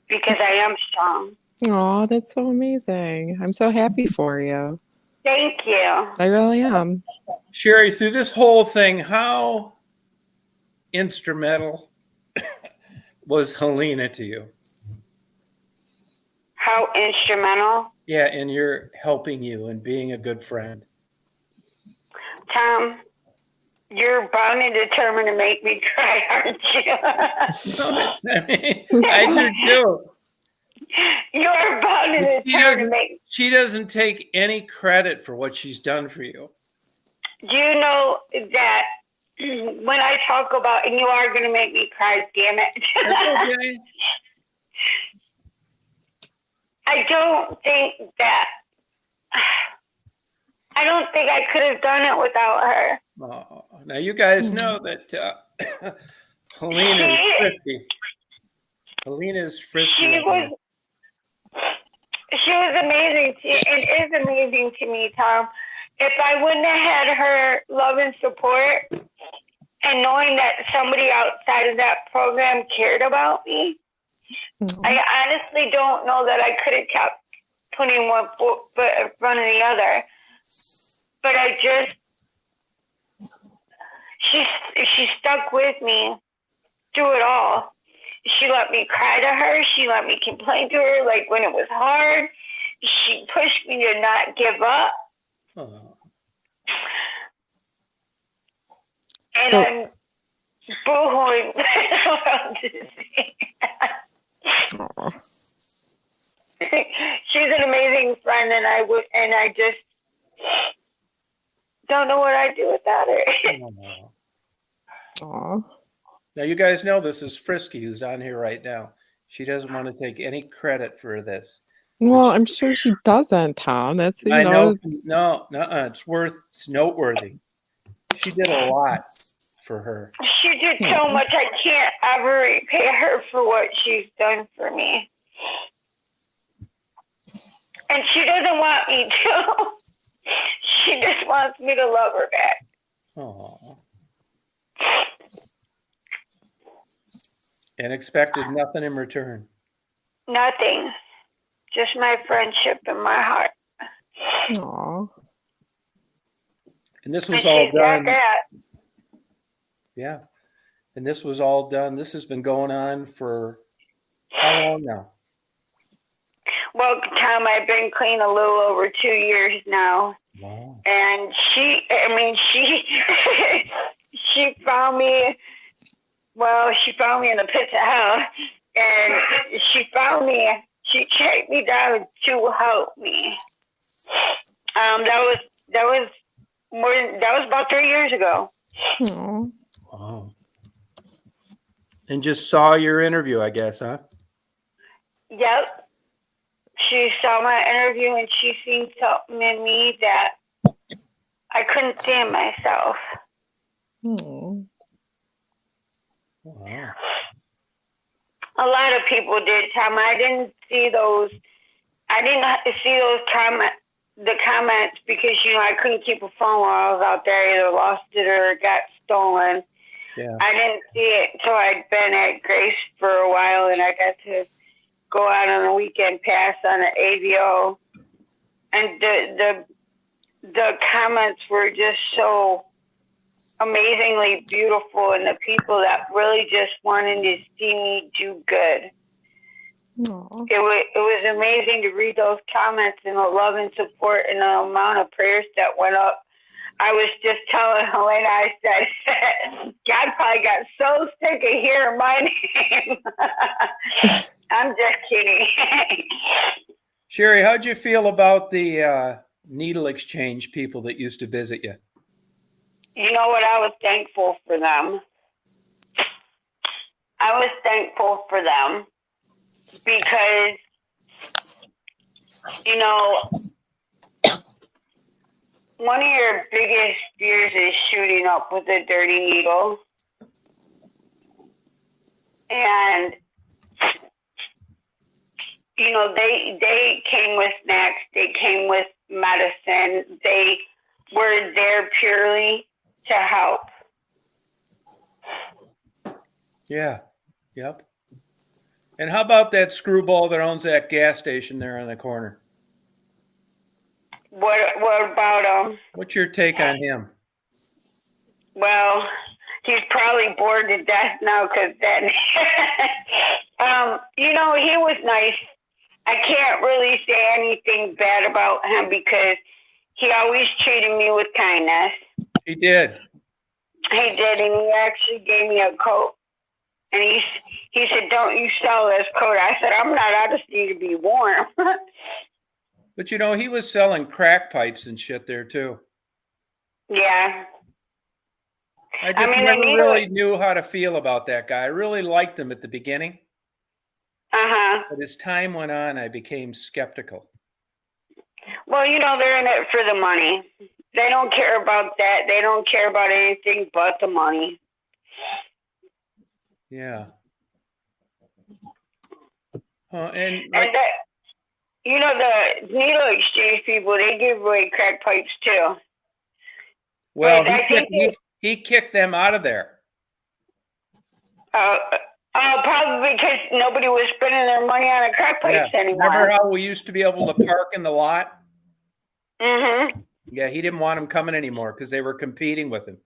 because I am strong. oh, that's so amazing. I'm so happy for you. Thank you. I really am. Sherry, through this whole thing, how instrumental was Helena to you? How instrumental. Yeah, in your helping you and being a good friend. Tom, you're bound and determined to make me cry, aren't you? I do too. You're bound and determined to make. She doesn't take any credit for what she's done for you. Do you know that when I talk about, and you are going to make me cry, damn it. That's okay. I don't think I could have done it without her. Oh, now you guys know that Helena is frisky. Helena is frisky. She was amazing and is amazing to me, Tom. If I wouldn't have had her love and support and knowing that somebody outside of that program cared about me, I honestly don't know that I could have kept putting one foot in front of the other. But she stuck with me through it all. She let me cry to her. She let me complain to her, like when it was hard. She pushed me to not give up. Oh. And I'm boohooing. She's an amazing friend, and I just don't know what I'd do without her. Aw. Now you guys know this is Frisky who's on here right now. She doesn't want to take any credit for this. Well, I'm sure she doesn't, Tom. That's I know. No, it's noteworthy. She did a lot for her. She did so much. I can't ever repay her for what she's done for me. And she doesn't want me to. She just wants me to love her back. Oh. And expected nothing in return. Nothing. Just my friendship and my heart. Aw. And this was And all she's got done. that. Yeah. And this was all done. This has been going on for how long now? Well, Tom, I've been clean a little over 2 years now. Wow. And she found me, she found me in the pits of hell. And she tracked me down to help me. That was about 3 years ago. Aw. Wow. And just saw your interview, I guess, huh? Yep. She saw my interview and she seen something in me that I couldn't see in myself. Aw. Wow. A lot of people did, Tom. I didn't see those the comments because, I couldn't keep a phone while I was out there. I either lost it or got stolen. Yeah. I didn't see it until I'd been at Grace for a while and I got to go out on a weekend pass on an AVO. And the the comments were just so amazingly beautiful, and the people that really just wanted to see me do good. Aw. It was amazing to read those comments and the love and support and the amount of prayers that went up. I was just telling Helena, I said, God probably got so sick of hearing my name. I'm just kidding. Sherry, how'd you feel about the needle exchange people that used to visit you? You know what? I was thankful for them. I was thankful for them because, you know, one of your biggest fears is shooting up with a dirty needle. And, you know, they came with snacks. They came with medicine. They were there purely to help. Yeah. Yep. And how about that screwball that owns that gas station there on the corner? What about him? What's your take on him? Well, he's probably bored to death now because then, you know, he was nice. I can't really say anything bad about him because he always treated me with kindness. He did. He did, and he actually gave me a coat. And he said, "Don't you sell this coat?" I said, "I'm not. I just need to be warm." But you know, he was selling crack pipes and shit there too. Yeah. I just I mean, never the needle- really knew how to feel about that guy. I really liked him at the beginning, Uh-huh. but as time went on, I became skeptical. Well, you know, they're in it for the money. They don't care about that. They don't care about anything but the money. Yeah. And like, And that, you know, the needle exchange people, they give away crack pipes too. well, I think he kicked them out of there. Probably because nobody was spending their money on a crack pipes Remember anymore. how we used to be able to park in the lot? Mm-hmm. Yeah, he didn't want them coming anymore because they were competing with him.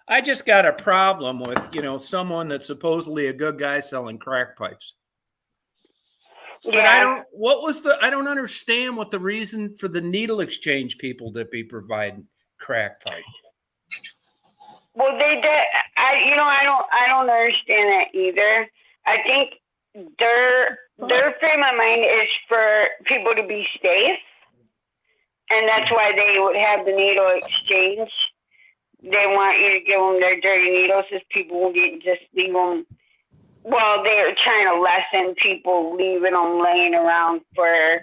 I just got a problem with, you know, someone that's supposedly a good guy selling crack pipes. But Yeah. I don't understand what the reason for the needle exchange people to be providing crack pipe. Well, they did. I don't understand that either. I think their frame of mind is for people to be safe, and that's why they would have the needle exchange. They want you to give them their dirty needles, so people will just leave them. Well, they're trying to lessen people leaving them laying around for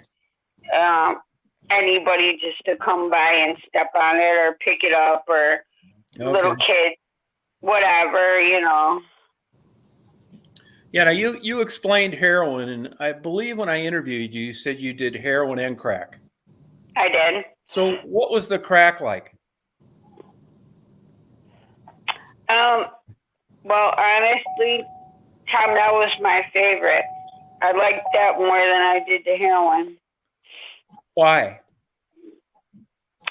anybody just to come by and step on it or pick it up, or little kids, whatever, you know. Yeah, now you explained heroin, and I believe when I interviewed you, you said you did heroin and crack. I did. So what was the crack like? Well, honestly, Tom, that was my favorite. I liked that more than I did the heroin. Why?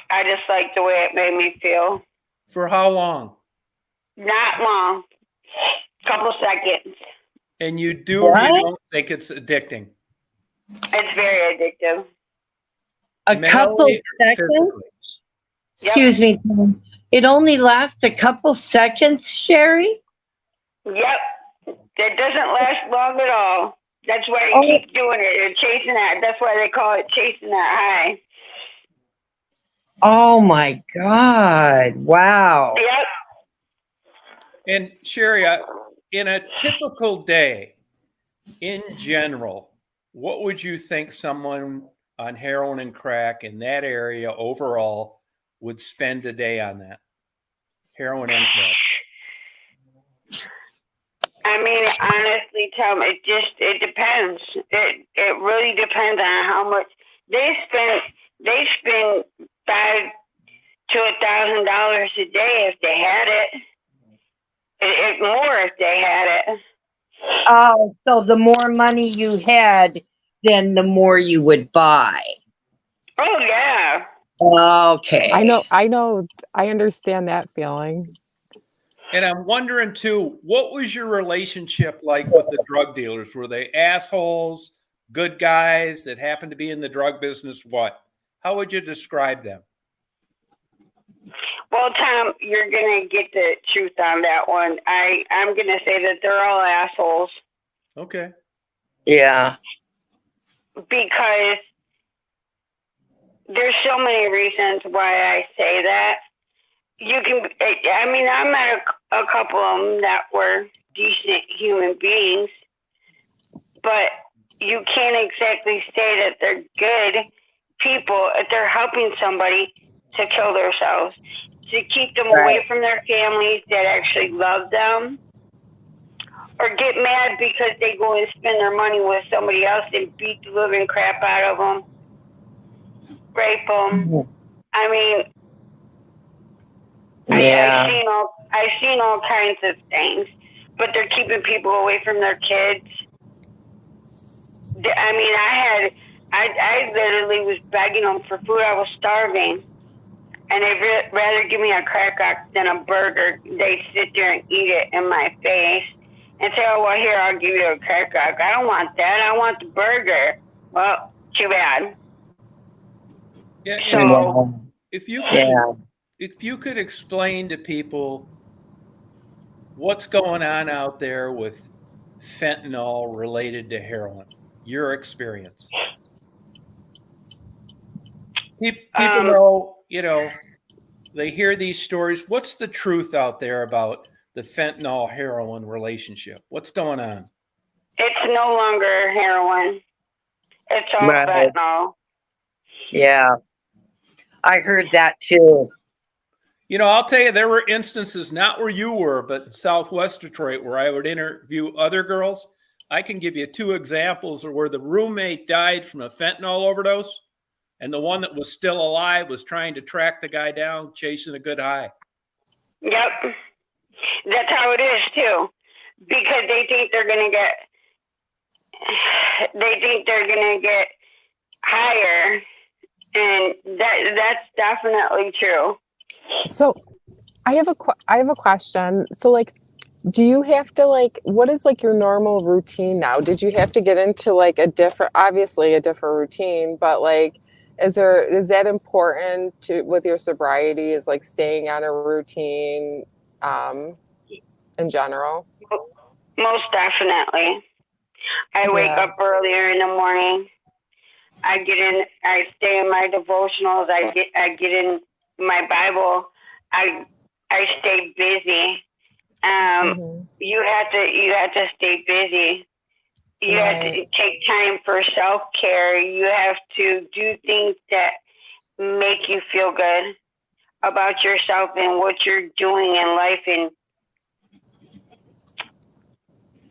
I just liked the way it made me feel. For how long? Not long. Couple seconds. And you do or you don't think it's addicting? It's very addictive. A couple Mentally or seconds. physically? Yep. Excuse me, Tom. It only lasts a couple seconds, Sherry? Yep. It doesn't last long at all. That's why they keep doing it. They're chasing that. That's why they call it chasing that high. Oh my God. Wow. Yep. And Sherry, in a typical day, in general, what would you think someone on heroin and crack in that area overall would spend a day on that? Heroin and crack. I mean, honestly, Tom, it depends. It really depends on how much they spend. They spend $500 to $1,000 a day if they had it. It more if they had it. Oh, so the more money you had, then the more you would buy. Oh yeah. Okay. I know, I understand that feeling. And I'm wondering too, what was your relationship like with the drug dealers? Were they assholes, good guys that happened to be in the drug business? What? How would you describe them? Well, Tom, you're gonna get the truth on that one. I'm gonna say that they're all assholes Okay. Yeah. because there's so many reasons why I say that. You can, I mean, I met a couple of them that were decent human beings, but you can't exactly say that they're good people if they're helping somebody to kill themselves, to keep them away from their families that actually love them, or get mad because they go and spend their money with somebody else and beat the living crap out of them, rape them. I mean, Yeah. I've seen all kinds of things, but they're keeping people away from their kids. I mean, I literally was begging them for food. I was starving, and they'd rather give me a crack rock than a burger. They'd sit there and eat it in my face and say, "Oh well, here, I'll give you a crack rock." I don't want that. I want the burger. Well, too bad. Yeah. So If you could explain to people what's going on out there with fentanyl related to heroin, your experience. People know, they hear these stories. What's the truth out there about the fentanyl heroin relationship? What's going on? it's no longer heroin. It's all fentanyl. Yeah. I heard that too. I'll tell you, there were instances, not where you were, but Southwest Detroit, where I would interview other girls. I can give you 2 examples of where the roommate died from a fentanyl overdose, and the one that was still alive was trying to track the guy down, chasing a good high. Yep. That's how it is too. Because they think they're gonna get higher, and that's definitely true. So I have a question. So like, do you have to what is your normal routine now? Did you have to get into obviously a different routine, but is that important with your sobriety, is staying on a routine in general? Most definitely. I wake up earlier in the morning. I stay in my devotionals. I get in my Bible. I stay busy. You have to stay busy. You have to take time for self-care. You have to do things that make you feel good about yourself and what you're doing in life. And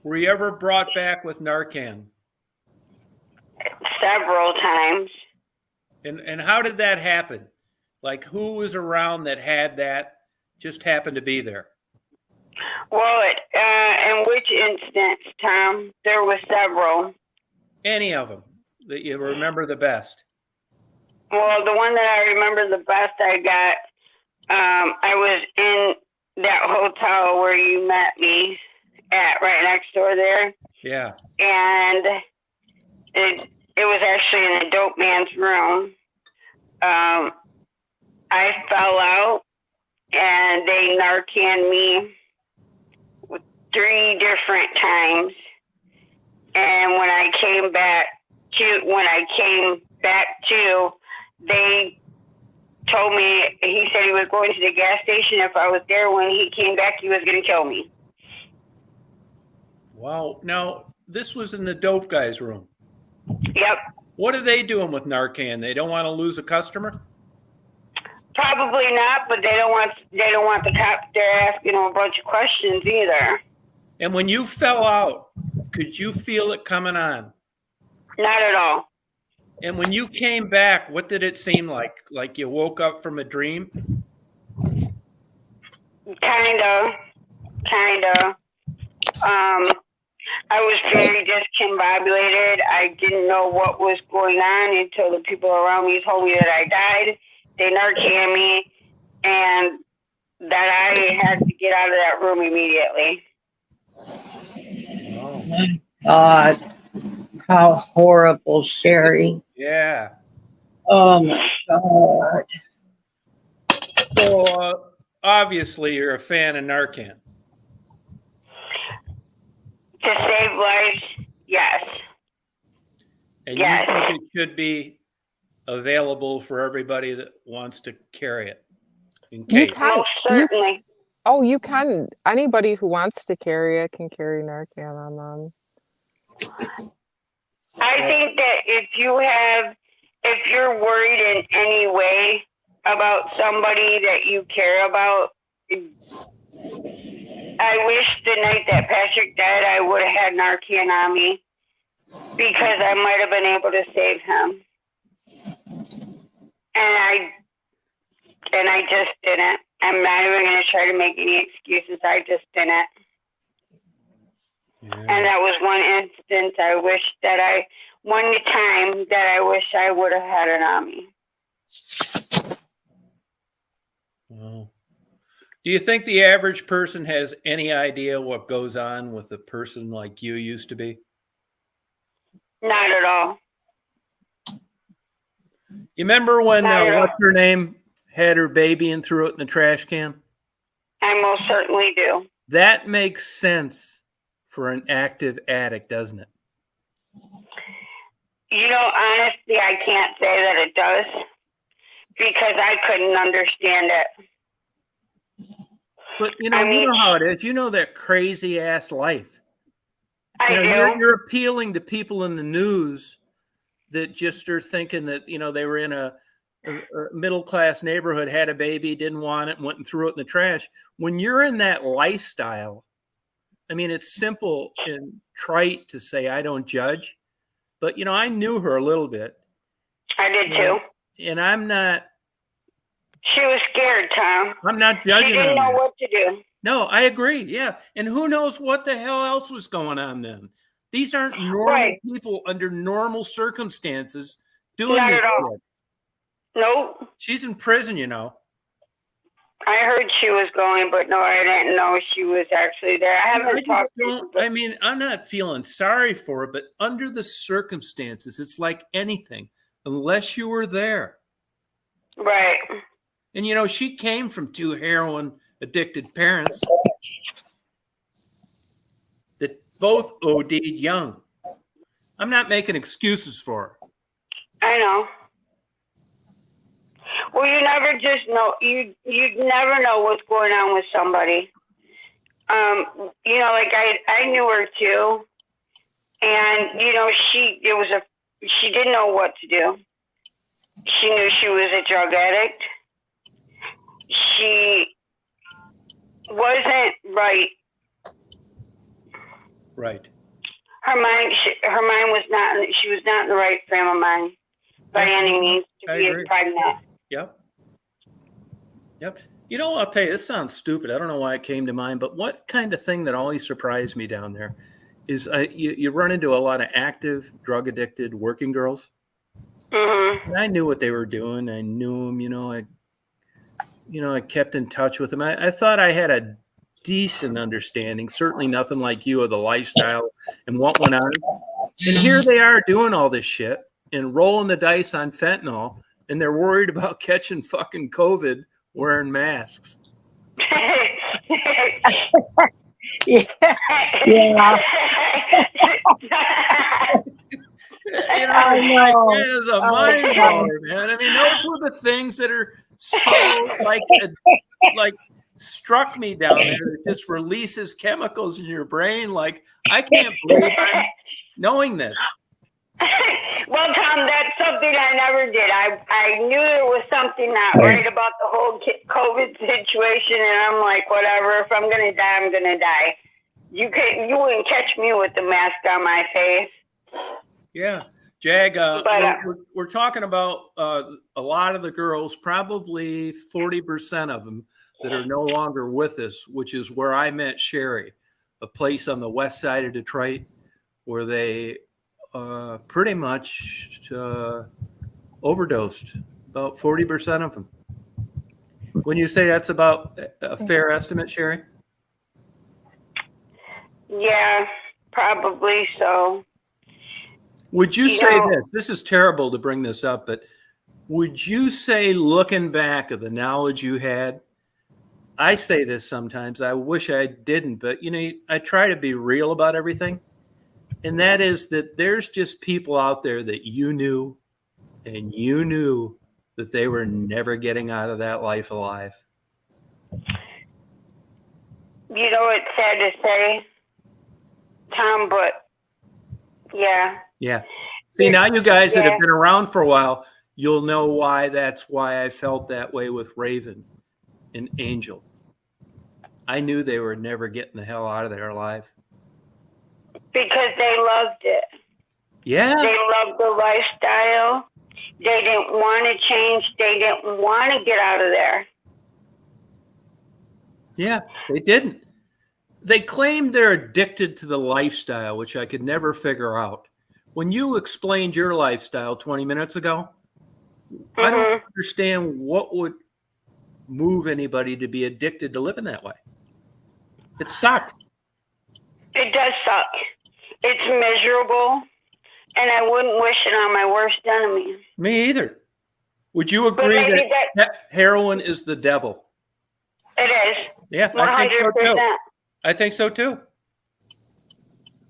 were you ever brought back with Narcan? Several times. And how did that happen? Who was around that had that, just happened to be there? Well, in which instance, Tom? There were several. Any of them that you remember the best? Well, the one that I remember the best I got, I was in that hotel where you met me at, right next door there. Yeah. And it was actually in a dope man's room. I fell out, and they Narcan me 3 different times. And when I came back to, they told me, he said he was going to the gas station. If I was there when he came back, he was going to kill me. Wow. Now, this was in the dope guy's room. Yep. What are they doing with Narcan? They don't want to lose a customer? Probably not, but they don't want the cops there asking them a bunch of questions either. And when you fell out, could you feel it coming on? Not at all. And when you came back, what did it seem like? Like you woke up from a dream? Kinda. I was very discombobulated. I didn't know what was going on until the people around me told me that I died. They Narcan me, and that I had to get out of that room immediately. Oh, God, how horrible, Sherry. yeah. Oh my God. So obviously you're a fan of Narcan. To save lives, yes. And Yes. you think it should be available for everybody that wants to carry it in You case. can. Most certainly. You can. Anybody who wants to carry it can carry Narcan on them. I think that if you're worried in any way about somebody that you care about, I wish the night that Patrick died, I would have had Narcan on me because I might have been able to save him. And I just didn't. I'm not even going to try to make any excuses. I just didn't. Yeah. And that was one instance one time that I wish I would have had it on me. Wow. Do you think the average person has any idea what goes on with a person like you used to be? Not at all. You remember when Not at all. what's her name had her baby and threw it in the trash can? I most certainly do. That makes sense for an active addict, doesn't it? Honestly, I can't say that it does because I couldn't understand it. But you I mean- know how it is. You know that crazy ass life. I do. You're appealing to people in the news that just are thinking that they were in a middle class neighborhood, had a baby, didn't want it, and went and threw it in the trash. When you're in that lifestyle, I mean, it's simple and trite to say I don't judge, but I knew her a little bit, I did too. and I'm not She was scared, Tom. judging She didn't her. know what to do. No, I agree. Yeah. And who knows what the hell else was going on then? These aren't normal Right. people under normal circumstances doing Not this at all. shit. Nope. She's in prison, I heard she was going, but no, I didn't know she was actually there. I haven't talked to her. I mean, I'm not feeling sorry for her, but under the circumstances, it's like anything, unless you were there. Right. And she came from 2 heroin addicted parents that both OD'd young. I'm not making excuses for her. I know. Well, you never just know. You never know what's going on with somebody. Like I knew her too, and she didn't know what to do. She knew she was a drug addict. She wasn't right. Right. Her mind was not. She was not in the right frame of mind by any means to I be agree. pregnant. Yep. I'll tell you, this sounds stupid. I don't know why it came to mind, but what kind of thing that always surprised me down there is you run into a lot of active, drug addicted working girls. Mm-hmm. And I knew what they were doing. I knew them, I kept in touch with them. I thought I had a decent understanding, certainly nothing like you of the lifestyle and what went on. And here they are doing all this shit and rolling the dice on fentanyl, and they're worried about catching fucking COVID wearing masks. Yeah. I'm like, man, it's a mind blower, man. I mean, those were the things that are so like struck me down there. It just releases chemicals in your brain. Like, I can't believe I'm knowing this. Well, Tom, that's something I never did. I knew there was something not right about the whole COVID situation, and I'm like, whatever. If I'm gonna die, I'm gonna die. You wouldn't catch me with the mask on my face. Yeah, Jag. We're talking about a lot of the girls, probably 40% of them that are no longer with us, which is where I met Sherry, a place on the west side of Detroit where they pretty much overdosed about 40% of them. When you say that's about a fair estimate, Sherry? Yeah, probably so. Would you You say know- this? This is terrible to bring this up, but would you say, looking back of the knowledge you had, I say this sometimes, I wish I didn't, but you know, I try to be real about everything. And that is that there's just people out there that you knew and you knew that they were never getting out of that life alive. You know, it's sad to say, Tom, but yeah. Yeah. See, now you guys that Yeah. have been around for a while, you'll know why that's why I felt that way with Raven and Angel. I knew they were never getting the hell out of there alive. Because they loved it. Yeah. They loved the lifestyle. They didn't want to change. They didn't want to get out of there. Yeah, they didn't. They claim they're addicted to the lifestyle, which I could never figure out. When you explained your lifestyle 20 minutes ago, I don't understand what would move anybody to be addicted to living that way. It sucks. It does suck. It's miserable, and I wouldn't wish it on my worst enemy. Me either. Would you agree maybe that heroin is the devil? It is. Yeah, I think so too. 100%. I think so too.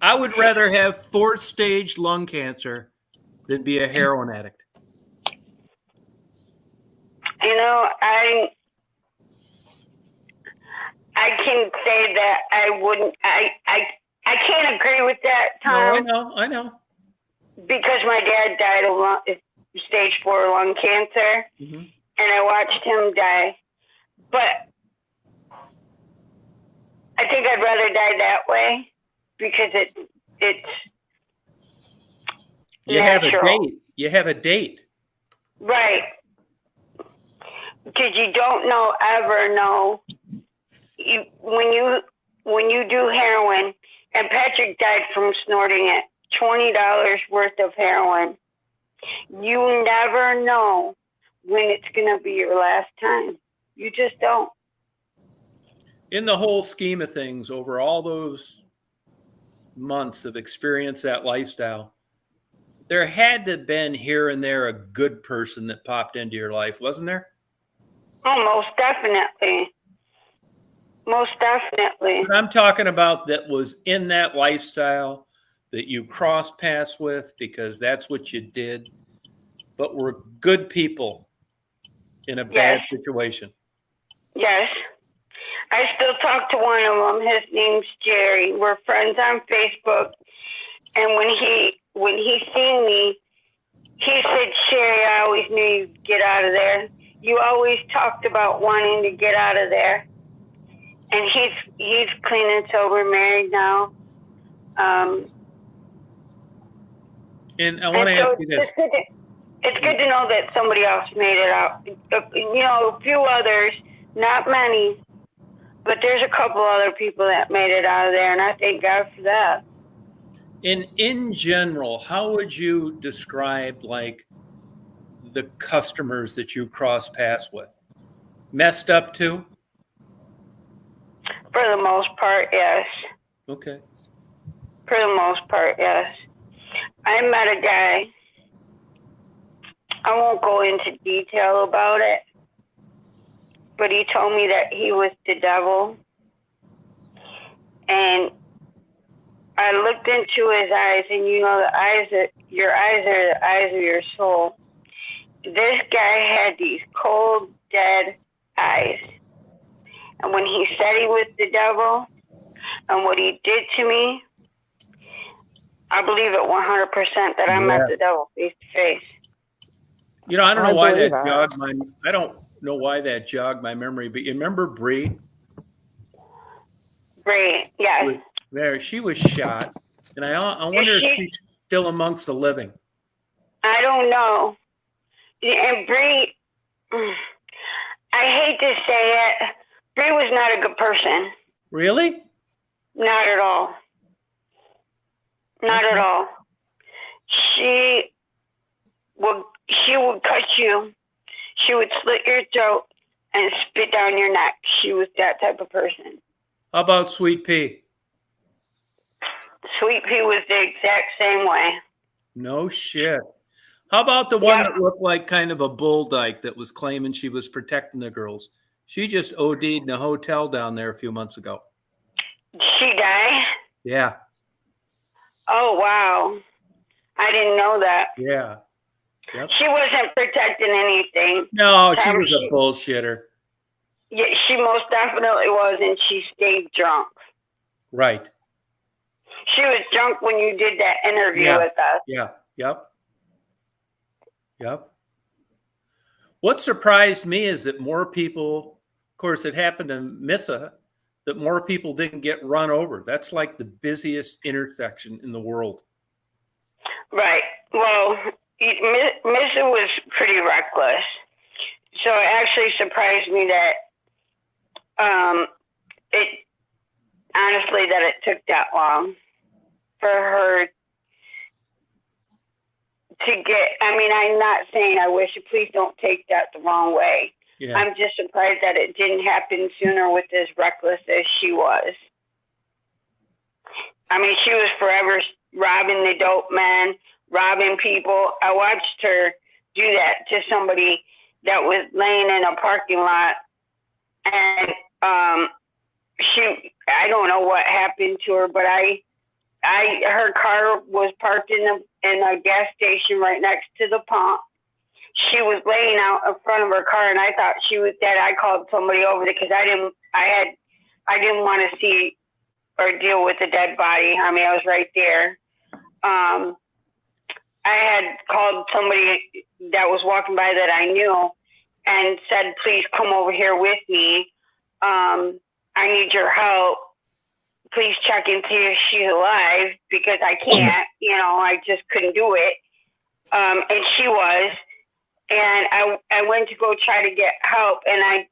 I would rather have 4th stage lung cancer than be a heroin addict. You know, I can say that I wouldn't. I can't agree with that, Tom. No, I know. Because my dad died of stage 4 lung cancer, Mm-hmm. and I watched him die. But I think I'd rather die that way because it's You have a natural. date. You have a date. Right. Because you don't ever know. When you do heroin, and Patrick died from snorting it, $20 worth of heroin. You never know when it's going to be your last time. You just don't. In the whole scheme of things, over all those months of experience, that lifestyle, there had to have been here and there a good person that popped into your life, wasn't there? Oh, most definitely. Most definitely. But I'm talking about that was in that lifestyle that you crossed paths with because that's what you did, but were good people in a bad Yes. situation. Yes. I still talk to one of them. His name's Jerry. We're friends on Facebook. And when he seen me, he said, "Sherry, I always knew you'd get out of there. You always talked about wanting to get out of there." And he's clean and sober, married now. And I want to ask you this. It's good to know that somebody else made it out. You know, a few others, not many, but there's a couple other people that made it out of there, and I thank God for that. In general, how would you describe like the customers that you cross paths with? Messed up too? For the most part, yes. Okay. For the most part, yes. I met a guy. I won't go into detail about it, but he told me that he was the devil. And I looked into his eyes, and you know, your eyes are the eyes of your soul. This guy had these cold, dead eyes. And when he said he was the devil and what he did to me, I believe it 100% that I met the devil face to face. You know, I don't I know why believe that that. jogged my. I don't know why that jogged my memory, but you remember Bree? Great, yes. There, she was shot, and I wonder if she's still amongst the living. I don't know. And Bree, I hate to say it, Bree was not a good person. Really? Not at all. Not at all. She would cut you She would slit your throat and spit down your neck. She was that type of person. How about Sweet Pea? Sweet Pea was the exact same way. No shit. How about the one Yeah. that looked like kind of a bull dyke that was claiming she was protecting the girls? She just OD'd in a hotel down there a few months ago. Did she die? Yeah. Oh, wow. I didn't know that. Yeah. Yep. She wasn't protecting anything. No, she Tom, was a bullshitter. Yeah, she most definitely was, and she stayed drunk. Right. She was drunk when you did that interview Yeah. with us. Yeah. Yep. Yep. What surprised me is that more people, of course, it happened in Missa, that more people didn't get run over. That's like the busiest intersection in the world. Right. Well, Missa was pretty reckless. So it actually surprised me that it took that long for her to get. I mean, I'm not saying I wish, please don't take that the wrong way. Yeah. I'm just surprised that it didn't happen sooner with as reckless as she was. I mean, she was forever robbing the dope men, robbing people. I watched her do that to somebody that was laying in a parking lot, and I don't know what happened to her, but her car was parked in a gas station right next to the pump. She was laying out in front of her car, and I thought she was dead. I called somebody over because I didn't want to see or deal with a dead body. I mean, I was right there. I had called somebody that was walking by that I knew and said, please come over here with me. I need your help. Please check and see if she's alive because I can't, I just couldn't do it. And she was. And I went to go try to get help, and I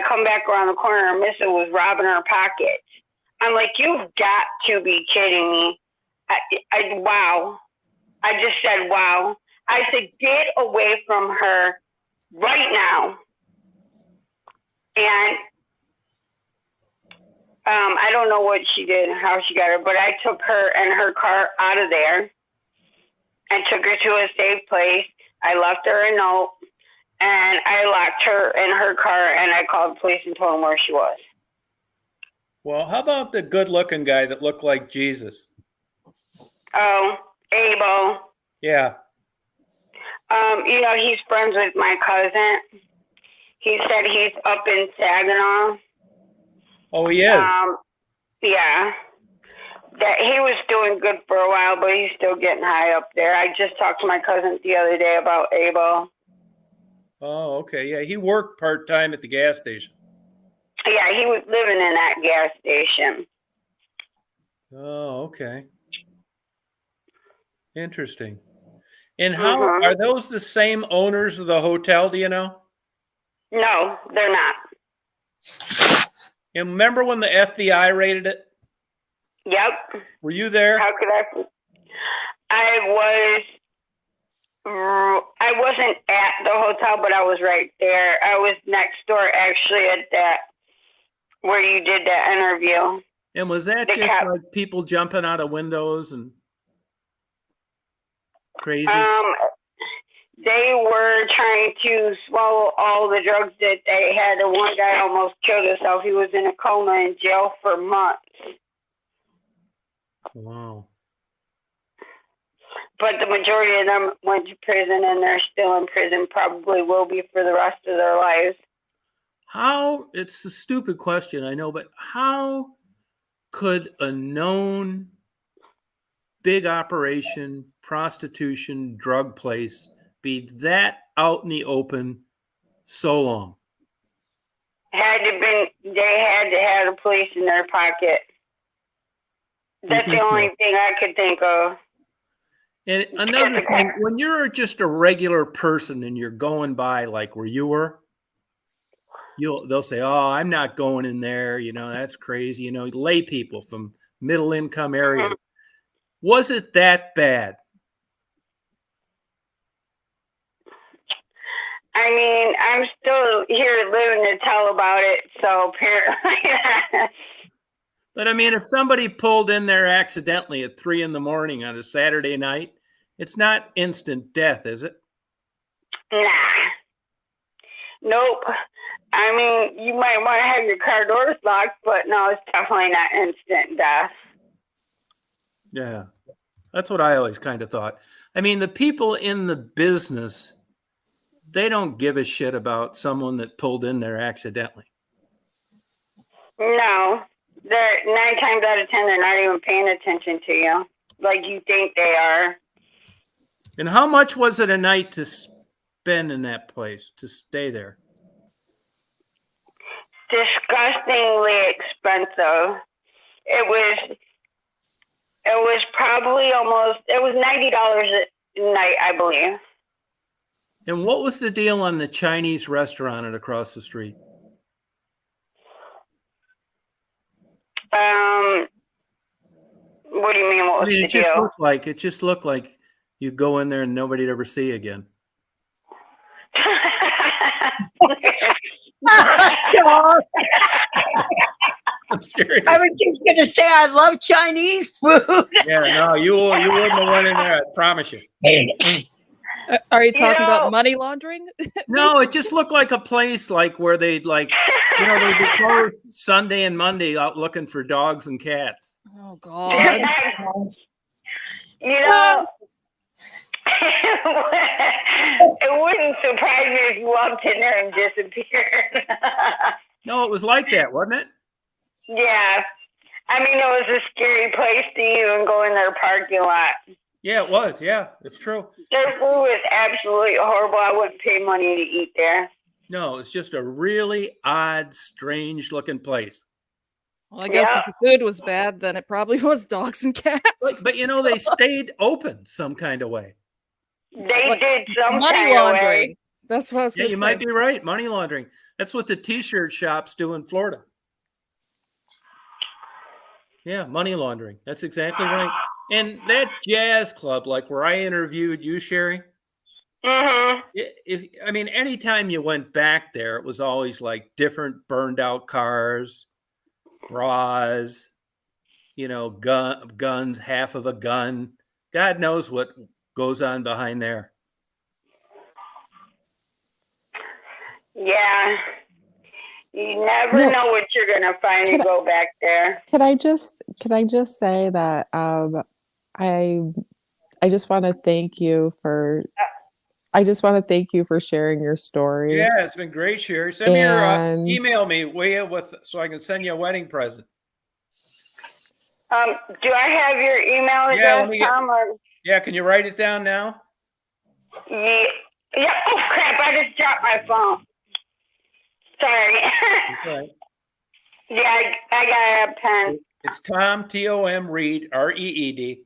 come back around the corner, and Missa was robbing her pockets. I'm like, you've got to be kidding me. Wow. I just said, wow. I said, get away from her right now. And I don't know what she did, how she got her, but I took her and her car out of there and took her to a safe place. I left her a note, and I locked her in her car, and I called the police and told them where she was. Well, how about the good-looking guy that looked like Jesus? Oh, Abel. Yeah. He's friends with my cousin. He said he's up in Saginaw. Oh, he is? Yeah. That he was doing good for a while, but he's still getting high up there. I just talked to my cousin the other day about Abel. Oh, okay. Yeah, he worked part-time at the gas station. Yeah, he was living in that gas station. Oh, okay. Interesting. And how are those the same owners of the hotel, do you know? No, they're not. And remember when the FBI raided it? Yep. Were you there? How could I wasn't at the hotel, but I was right there. I was next door actually at that where you did that interview. And was that just like people jumping out of windows and crazy? They were trying to swallow all the drugs that they had, and one guy almost killed himself. He was in a coma in jail for months. Wow. But the majority of them went to prison, and they're still in prison, probably will be for the rest of their lives. It's a stupid question, I know, but how could a known big operation, prostitution, drug place be that out in the open so long? They had to have the police in their pocket. That's the only thing I could think of. And another thing, when you're just a regular person and you're going by like where you were, they'll say, oh, I'm not going in there. That's crazy. Lay people from middle income areas. Was it that bad? I mean, I'm still here living to tell about it, so apparently. But I mean, if somebody pulled in there accidentally at 3 a.m. on a Saturday night, it's not instant death, is it? Nah. Nope. I mean, you might want to have your car doors locked, but no, it's definitely not instant death. Yeah. That's what I always kind of thought. I mean, the people in the business, they don't give a shit about someone that pulled in there accidentally. No. They're 9 times out of 10, they're not even paying attention to you like you think they are. And how much was it a night to spend in that place, to stay there? Disgustingly expensive. It was probably it was $90 a night, I believe. And what was the deal on the Chinese restaurant across the street? What do you mean? What was the deal? It just looked like you go in there and nobody'd ever see you again. God, I'm serious. I was just gonna say I love Chinese food. Yeah, no, you wouldn't have went in there. I promise you. Are you talking know- about money laundering? No, it just looked like a place like where they'd they'd be closed Sunday and Monday out looking for dogs and cats. Oh God. You know, it wouldn't surprise me if you walked in there and disappeared. No, it was like that, wasn't it? Yeah. I mean, it was a scary place to even go in their parking lot. Yeah, it was. Yeah, it's true. Their food was absolutely horrible. I wouldn't pay money to eat there. No, it's just a really odd, strange looking place. Well, I guess Yeah. if the food was bad, then it probably was dogs and cats. But they stayed open some kind of way. They Like did some money kind of way. laundering. That's what I was Yeah, going to you say. might be right. Money laundering. That's what the t-shirt shops do in Florida. Yeah, money laundering. That's exactly right. And that jazz club, like where I interviewed you, Sherry, anytime you went back there, it was always like different burned out cars, bras, guns, half of a gun. God knows what goes on behind there. Yeah. You never know what you're gonna find and go back there. Can I just say that I just want to thank you for sharing your story. Yeah, it's been great, Sherry. Send me your And- email me, will you, so I can send you a wedding present. Do I have your email Yeah, address, Tom? Or Yeah, can you write it down now? yeah. Oh crap! I just dropped my phone. Sorry. Okay. Yeah, I got a pen. It's Tom, Tom Reed, Reed,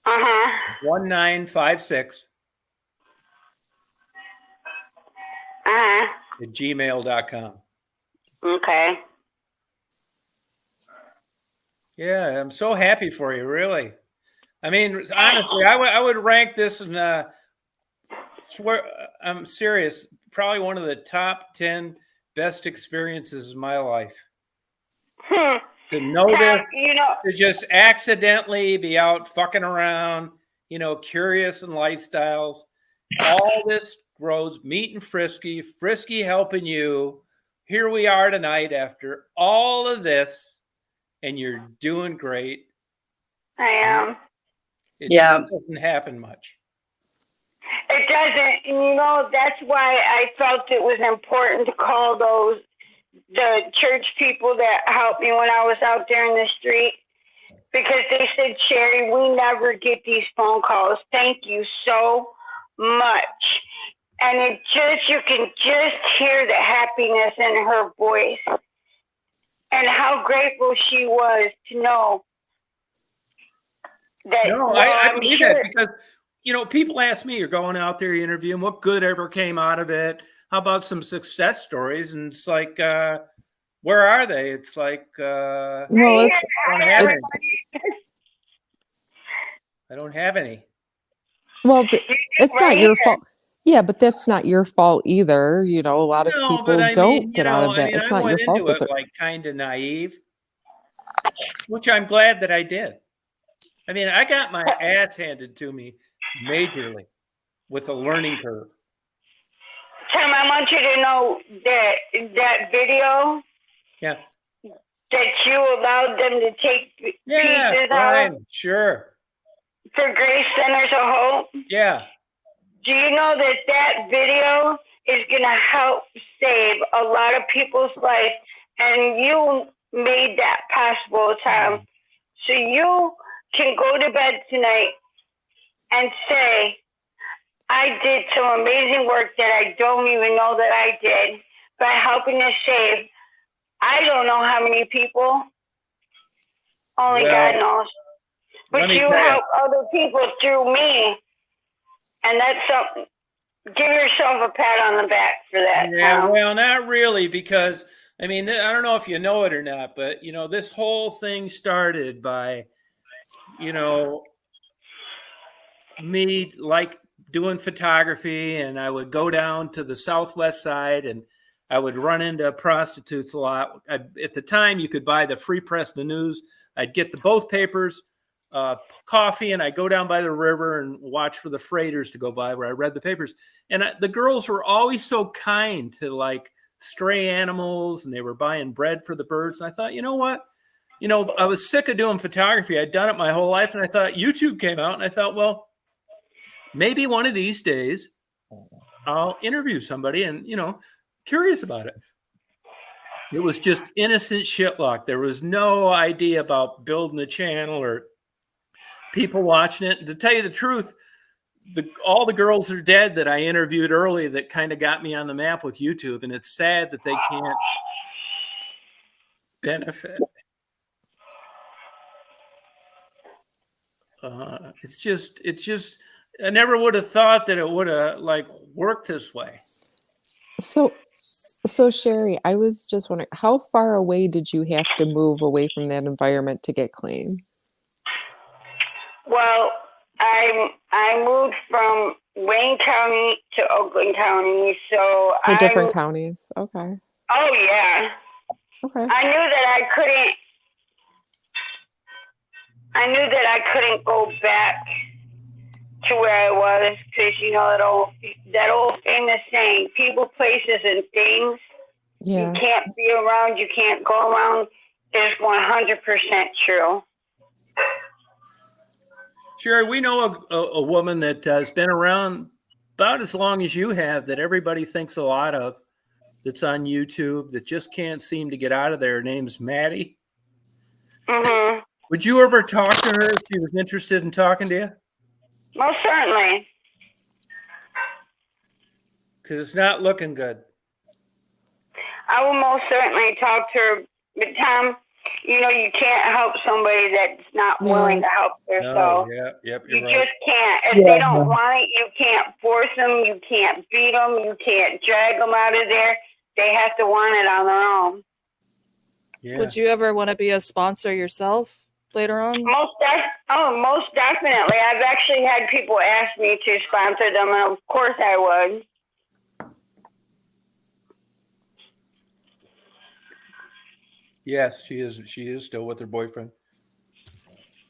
1956 at gmail.com. Okay. Yeah, I'm so happy for you, really. I mean, honestly, I would rank this, and swear, I'm serious, probably one of the top 10 best experiences of my life. To know that, to just accidentally be out fucking around, curious and lifestyles, all this grows, meeting Frisky helping you. Here we are tonight after all of this, and you're doing great. I am. It just doesn't happen much. It doesn't. That's why I felt it was important to call the church people that helped me when I was out there in the street, because they said, Sherry, we never get these phone calls. Thank you so much. And you can just hear the happiness in her voice and how grateful she was to know that. No, I believe that, because, people ask me, you're going out there, you interviewing, what good ever came out of it? How about some success stories? And it's like, where are they? It's like, Well, I don't have any. Well, it's not right your here. fault. Yeah, but that's not your fault either. You know, a lot of No, but people I don't mean, get out of it. It's I not your went fault into that it they're. like kind of naive, which I'm glad that I did. I mean, I got my ass handed to me majorly with a learning curve. Tim, I want you to know that that video Yeah. that you allowed them to take Yeah, pieces of fine. Sure. for Grace Centers of Hope. Yeah. Do you know that that video is going to help save a lot of people's life? And you made that possible, Tom. So you can go to bed tonight and say, I did some amazing work that I don't even know that I did by helping to save, I don't know how many people. Only Well, God knows. let But me you tell you. help other people through me. And that's something. Give yourself a pat on the back for that. Yeah, Tom. well, not really, because I mean, I don't know if you know it or not, but this whole thing started by, me like doing photography, and I would go down to the Southwest side, and I would run into prostitutes a lot. At the time, you could buy the Free Press News. I'd get both papers, coffee, and I'd go down by the river and watch for the freighters to go by where I read the papers. And the girls were always so kind to like stray animals, and they were buying bread for the birds. And I thought, you know what? I was sick of doing photography. I'd done it my whole life, and I thought YouTube came out, and I thought, well, maybe one of these days I'll interview somebody and, curious about it. It was just innocent shitluck. There was no idea about building a channel or people watching it. And to tell you the truth, all the girls are dead that I interviewed early that kind of got me on the map with YouTube. And it's sad that they can't benefit. It's just, I never would have thought that it would have like worked this way. So Sherry, I was just wondering, how far away did you have to move away from that environment to get clean? Well, I moved from Wayne County to Oakland County, so So different counties. Okay. Oh yeah. Okay. I knew that I couldn't go back to where I was because that old famous saying, people, places, and things Yeah. you can't be around, you can't go around, is 100% true. Sure, we know a woman that has been around about as long as you have, that everybody thinks a lot of, that's on YouTube, that just can't seem to get out of there. Her name's Maddie. Mm-hmm. Would you ever talk to her if she was interested in talking to you? Most certainly. Because it's not looking good. I will most certainly talk to her. But Tom, you can't help somebody that's not willing to help themselves. No, yep, You you're right. just can't. If they don't want it, you can't force them. You can't beat them. You can't drag them out of there. They have to want it on their own. Yeah. Would you ever want to be a sponsor yourself later on? Most definitely. I've actually had people ask me to sponsor them, and of course I would. Yes, she is. She is still with her boyfriend.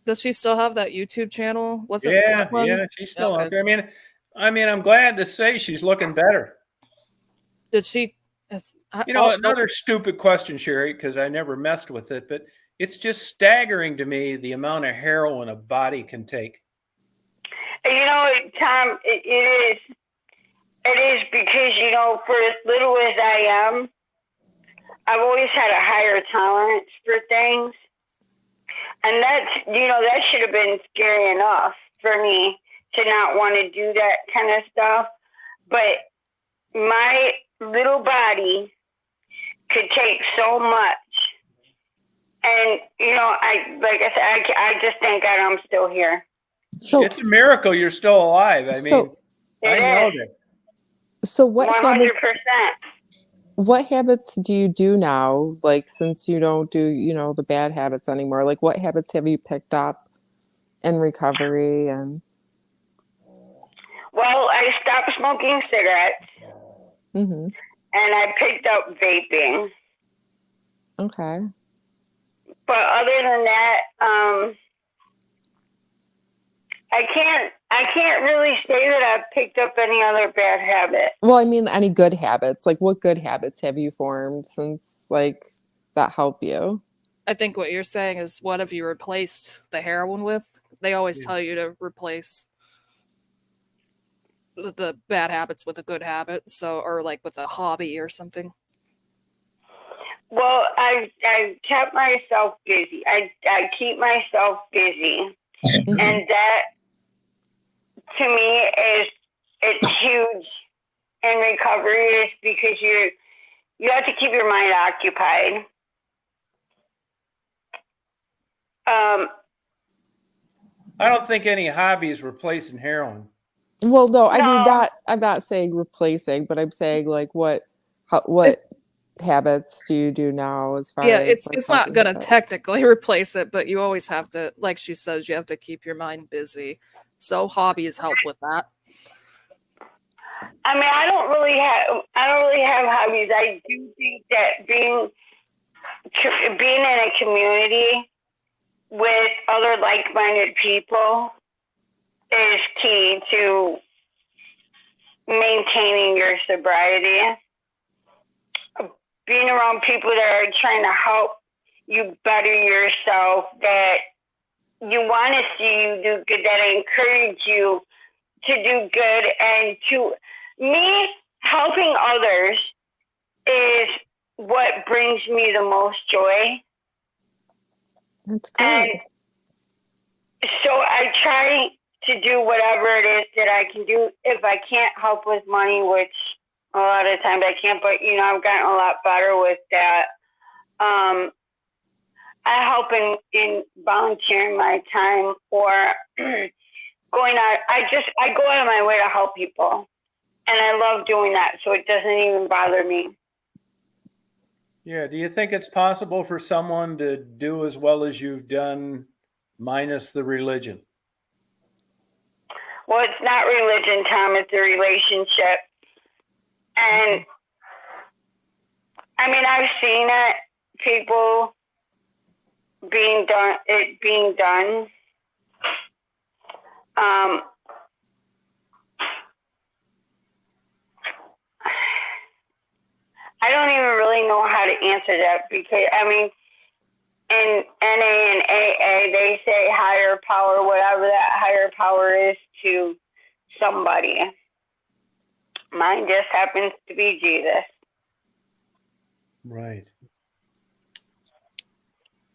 Does she still have that YouTube channel? Was it Yeah, that one? yeah, she's still Okay. out there. I mean, I'm glad to say she's looking better. Did she? Another stupid question, Sherry, because I never messed with it, but it's just staggering to me the amount of heroin a body can take. Tom, it is. It is because, for as little as I am, I've always had a higher tolerance for things. And that should have been scary enough for me to not want to do that kind of stuff. But my little body could take so much. And, I just thank God I'm still here. So It's a miracle you're still alive. I So- mean, I know that. so what 100%. habits do you do now? Like, since you don't do, the bad habits anymore, like what habits have you picked up in recovery? And Well, I stopped smoking cigarettes Mm-hmm. and I picked up vaping. Okay. But other than that, I can't really say that I've picked up any other bad habit. Well, I mean, any good habits? Like, what good habits have you formed since, like, that help you? I think what you're saying is, what have you replaced the heroin with? They always Yeah. tell you to replace the bad habits with a good habit, so, or like with a hobby or something. Well, I kept myself busy. I keep myself busy, Mhm. and that to me it's huge in recovery. Is because you have to keep your mind occupied. I don't think any hobby is replacing heroin. Well, no, I mean, No. I'm not saying replacing, but I'm saying, like, what habits do you do now as far Yeah, as, like, it's not healthy gonna habits? technically replace it, but you always have to, like she says, you have to keep your mind busy. So hobbies help with that. I mean, I don't really have hobbies. I do think that being in a community with other like-minded people is key to maintaining your sobriety. Being around people that are trying to help you better yourself, that you want to see you do good, that encourage you to do good, and to me, helping others is what brings me the most joy. That's And great. so I try to do whatever it is that I can do. If I can't help with money, which a lot of times I can't, but I've gotten a lot better with that. I help in volunteering my time or going out. I go out of my way to help people, and I love doing that. So it doesn't even bother me. Yeah. Do you think it's possible for someone to do as well as you've done, minus the religion? Well, it's not religion, Tom. It's a relationship. And I mean, I've seen it, people being done. I don't even really know how to answer that because, I mean, in NA and AA, they say higher power, whatever that higher power is to somebody. Mine just happens to be Jesus. Right.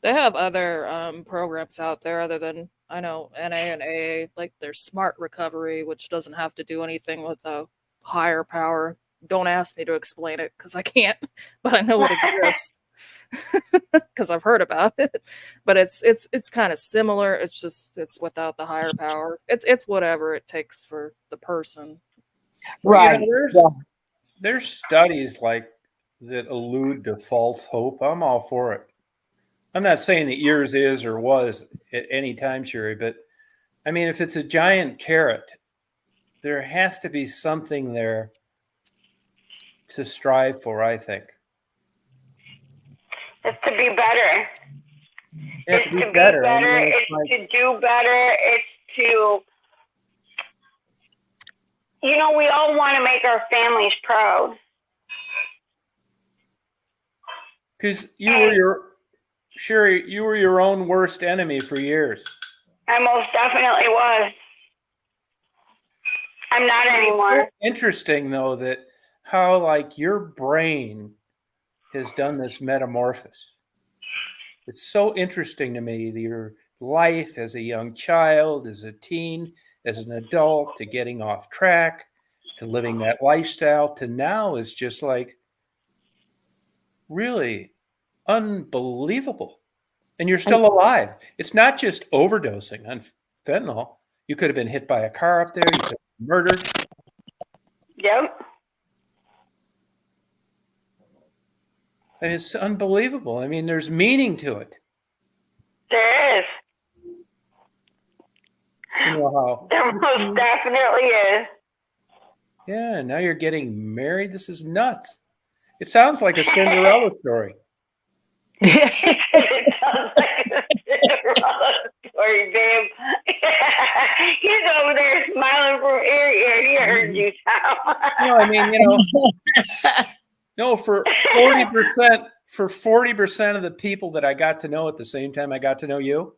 They have other programs out there other than, I know, NA and AA, like there's Smart Recovery, which doesn't have to do anything with a higher power. Don't ask me to explain it because I can't, but I know it exists because I've heard about it. But it's kind of similar. It's just it's without the higher power. It's whatever it takes for the person. Well, there's studies like that allude to false hope. I'm all for it. I'm not saying that yours is or was at any time, Sherry, but I mean, if it's a giant carrot, there has to be something there to strive for, I think. It's to be better. It's to be better. It's like, to do better. It's to, we all want to make our families proud. because you were your own worst enemy for years. I most definitely was. I'm not anymore. Interesting though that how like your brain has done this metamorphosis. It's so interesting to me, your life as a young child, as a teen, as an adult, to getting off track, to living that lifestyle, to now is just like really unbelievable. And you're still alive. It's not just overdosing on fentanyl. You could have been hit by a car up there. You could have been murdered. Yep. And it's unbelievable. I mean, there's meaning to it. There is. You know how There most definitely is. Yeah, now you're getting married. This is nuts. It sounds like a Cinderella story. It sounds like a Cinderella story, babe. He's over there smiling from ear to ear. He heard you, Tom. No, I mean, no, for 40% of the people that I got to know at the same time I got to know you,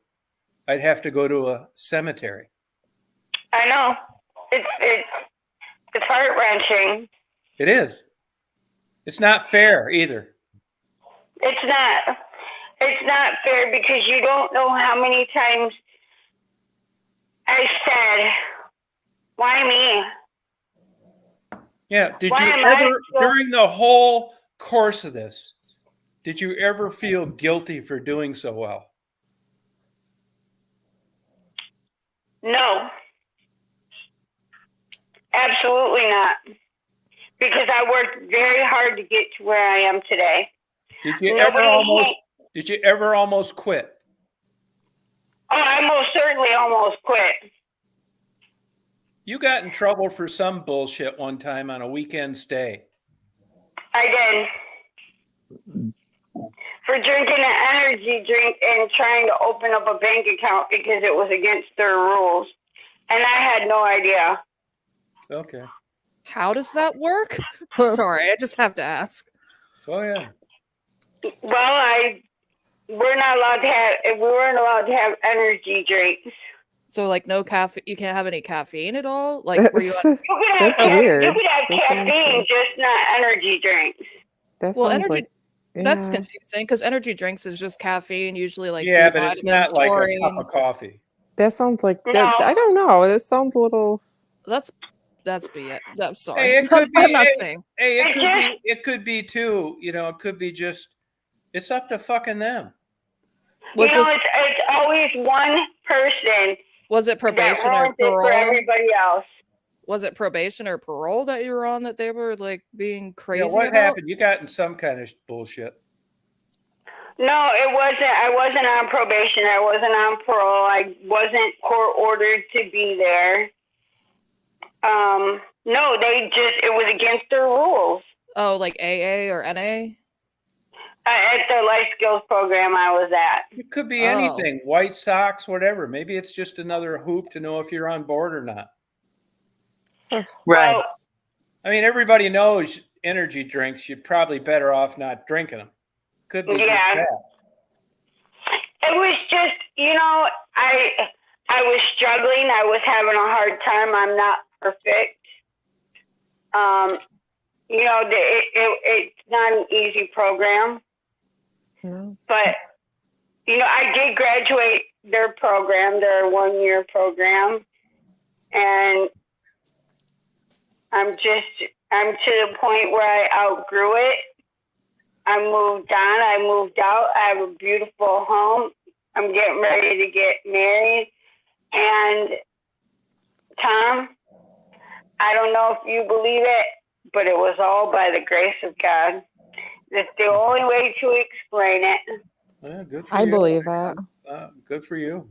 I'd have to go to a cemetery. I know. It's heart wrenching. It is. It's not fair either. It's not. It's not fair because you don't know how many times I said, "Why me?" Yeah. Did Why you am I ever, so- during the whole course of this, did you ever feel guilty for doing so well? No. Absolutely not. Because I worked very hard to get to where I am today. Did you Nobody ever almost quit? Oh, I most certainly almost quit. You got in trouble for some bullshit one time on a weekend stay. I did. For drinking an energy drink and trying to open up a bank account because it was against their rules. And I had no idea. Okay. How does that work? Sorry, I just have to ask. Oh yeah. Well, we weren't allowed to have energy drinks. So like no caffeine, you can't have any caffeine at all? Like were you You could have, That's weird. You could have That sounds caffeine, like- just not energy drinks. That Well, sounds energy- like That's yeah. confusing because energy drinks is just caffeine, usually like Yeah, B but it's vitamins, not like a taurine. cup of coffee. That sounds like No. that, I don't know. This sounds a little. That's BS. I'm sorry. Hey, it could be. I'm not saying. Hey, It's just- it could be too. It could be just. It's up to fucking them. Was this It's always one person was it that probation or ruins it for parole? everybody else. Was it probation or parole that you were on that they were like being crazy What about? happened? You got in some kind of bullshit. No, it wasn't. I wasn't on probation. I wasn't on parole. I wasn't court ordered to be there. No, it was against their rules. Oh, like AA or NA? At the life skills program I was at. It could be Oh. anything. White Sox, whatever. Maybe it's just another hoop to know if you're on board or not. Right. Well, I mean, everybody knows energy drinks. You're probably better off not drinking them. Could be. just Yeah. that. it was just, I was struggling. I was having a hard time. I'm not perfect. It's not an easy program. No. But, I did graduate their program, their 1-year program. And I'm to the point where I outgrew it. I moved on. I moved out. I have a beautiful home. I'm getting ready to get married. And Tom, I don't know if you believe it, but it was all by the grace of God. That's the only way to explain it. Well, good for I you. believe that. Good for you.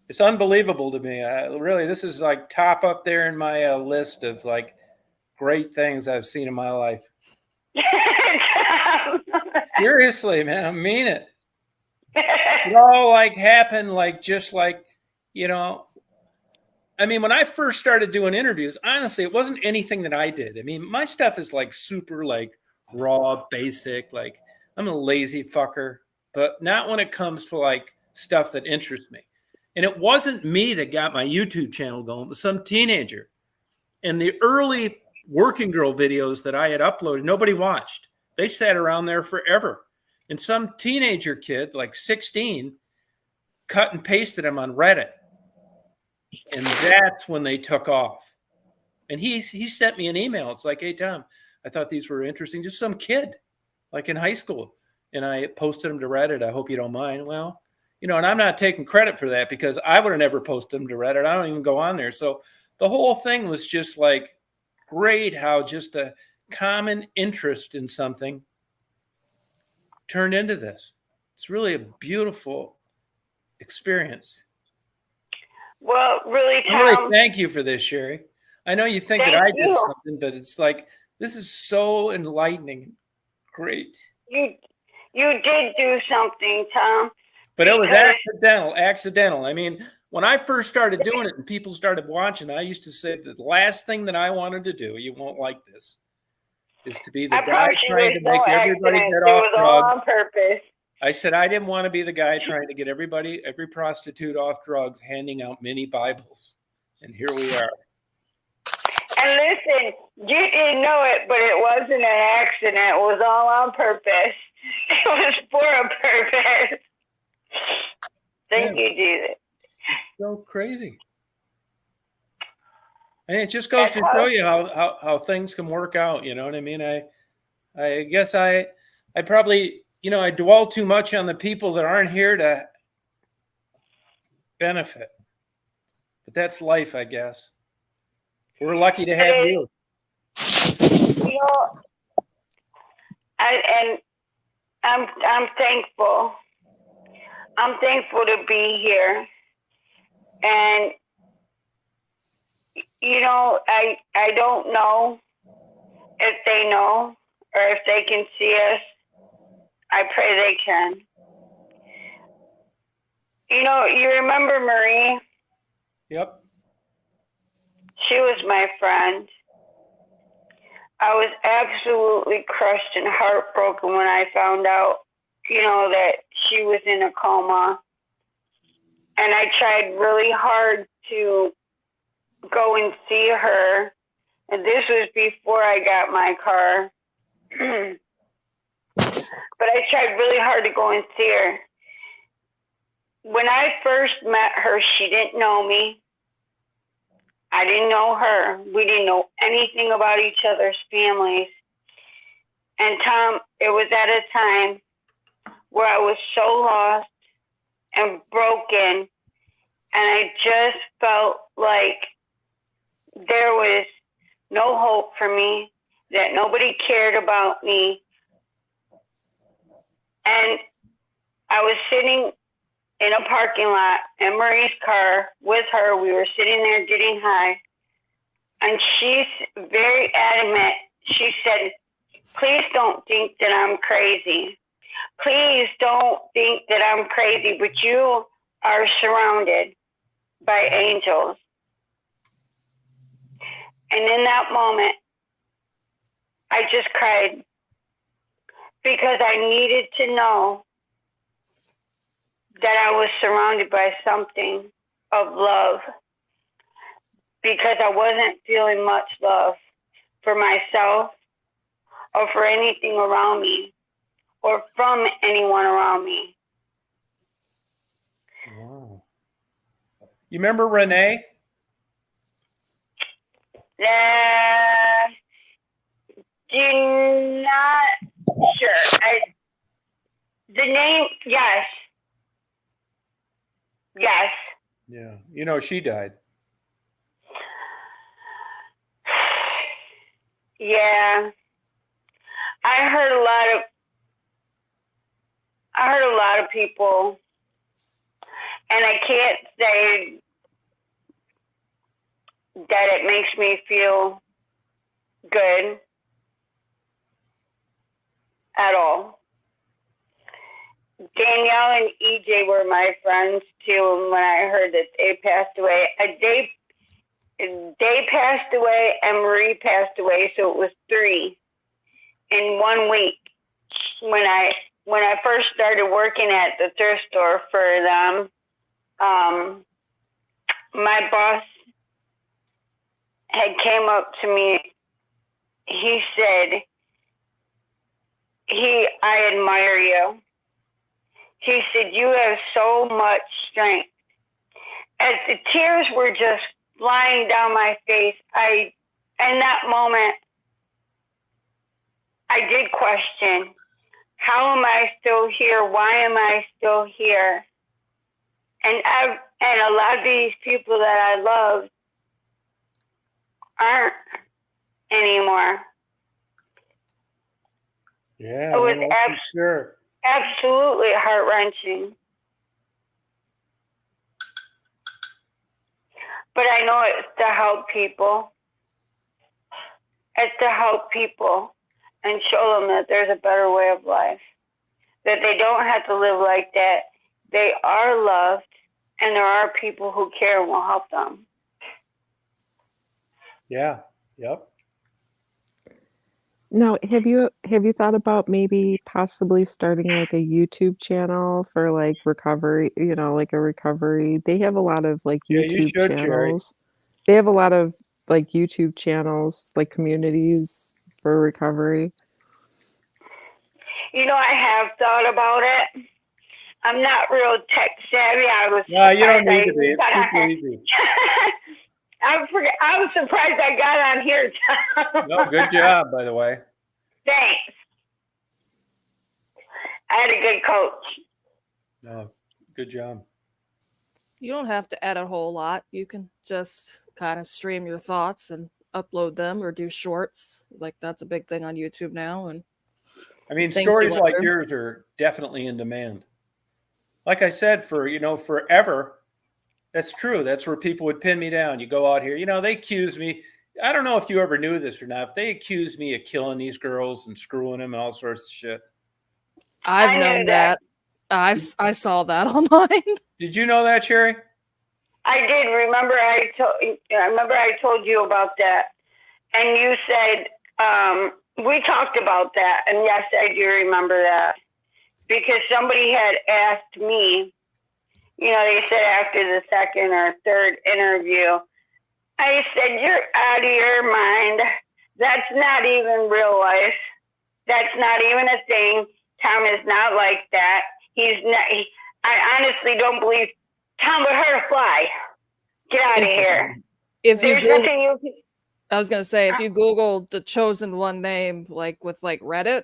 It's unbelievable to me. Really, this is like top up there in my list of like great things I've seen in my life. Seriously, man, I mean it. It all like happened like just like, I mean, when I first started doing interviews, honestly, it wasn't anything that I did. I mean, my stuff is like super like raw, basic, like I'm a lazy fucker, but not when it comes to like stuff that interests me. And it wasn't me that got my YouTube channel going, it was some teenager. And the early working girl videos that I had uploaded, nobody watched. They sat around there forever. And some teenager kid, like 16, cut and pasted them on Reddit. And that's when they took off. And he sent me an email. It's like, hey, Tom, I thought these were interesting. Just some kid, like in high school. And I posted them to Reddit. I hope you don't mind. Well, and I'm not taking credit for that because I would have never posted them to Reddit. I don't even go on there. So the whole thing was just like great how just a common interest in something turned into this. It's really a beautiful experience. Well, really, I really Tom, thank you for this, Sherry. I know you think that Thank I did you. something, but it's like, this is so enlightening. Great. You did do something, Tom. But it was Because- accidental. I mean, when I first started doing it and people started watching, I used to say the last thing that I wanted to do, you won't like this, is to be the I guy promise you trying there's to make no everybody accident. get It off was all drugs. on purpose. I said I didn't want to be the guy trying to get every prostitute off drugs, handing out mini Bibles. And here we are. And listen, you didn't know it, but it wasn't an accident. It was all on purpose. It was for a purpose. Thank you, Jesus. It's so crazy. And it just goes to show you how things can work out. You know what I mean? I guess I probably, I dwell too much on the people that aren't here to benefit. But that's life, I guess. We're lucky to have you. You know, I'm thankful. I'm thankful to be here. And I don't know if they know or if they can see us. I pray they can. You remember Marie? Yep. She was my friend. I was absolutely crushed and heartbroken when I found out, that she was in a coma. And I tried really hard to go and see her. And this was before I got my car. But I tried really hard to go and see her. When I first met her, she didn't know me. I didn't know her. We didn't know anything about each other's families. And Tom, it was at a time where I was so lost and broken, and I just felt like there was no hope for me, that nobody cared about me. And I was sitting in a parking lot in Marie's car with her. We were sitting there getting high. And she's very adamant. She said, please don't think that I'm crazy. Please don't think that I'm crazy, but you are surrounded by angels. And in that moment, I just cried because I needed to know that I was surrounded by something of love, because I wasn't feeling much love for myself or for anything around me or from anyone around me. Wow. You remember Renee? Do not sure. The name, yes. Yes. Yeah. She died. Yeah. I heard a lot of people, and I can't say that it makes me feel good at all. Danielle and EJ were my friends too, and when I heard that they passed away, they passed away and Marie passed away, so it was 3 in 1 week. When I first started working at the thrift store for them, my boss had came up to me. He said, I admire you. He said, you have so much strength. As the tears were just flying down my face, in that moment, I did question, how am I still here? Why am I still here? And a lot of these people that I loved aren't anymore. Yeah. It was for sure. absolutely heart-wrenching. But I know it's to help people. is to help people and show them that there's a better way of life, that they don't have to live like that. They are loved, and there are people who care and will help them. Yeah. Yep. Now, have you thought about maybe possibly starting like a YouTube channel for like recovery, like a recovery? They have a lot of like Yeah, you YouTube should, Jerry. channels. They have a lot of like YouTube channels, like communities for recovery. You know, I have thought about it. I'm not real tech savvy. No, you don't surprised need I to be. It's got super on- easy. I was surprised I got on here, Tom. No, good job, by the way. Thanks. I had a good coach. No, good job. You don't have to add a whole lot. You can just kind of stream your thoughts and upload them or do shorts. Like that's a big thing on YouTube now. And I mean, Thank you, stories like Heather. yours are definitely in demand. Like I said, forever, that's true. That's where people would pin me down. You go out here, they accuse me. I don't know if you ever knew this or not. But they accuse me of killing these girls and screwing them and all sorts of shit. I've I knew known that. that. I saw that online. Did you know that, Sherry? I did. Remember, I told you about that, and you said we talked about that. And yes, I do remember that because somebody had asked me. They said after the second or third interview, I said, "You're out of your mind. That's not even real life. That's not even a thing. Tom is not like that. He's not. I honestly don't believe Tom would hurt a fly. Get out of here. If you There's Google, nothing you can." I was gonna say if you Google the chosen one name, like with like Reddit,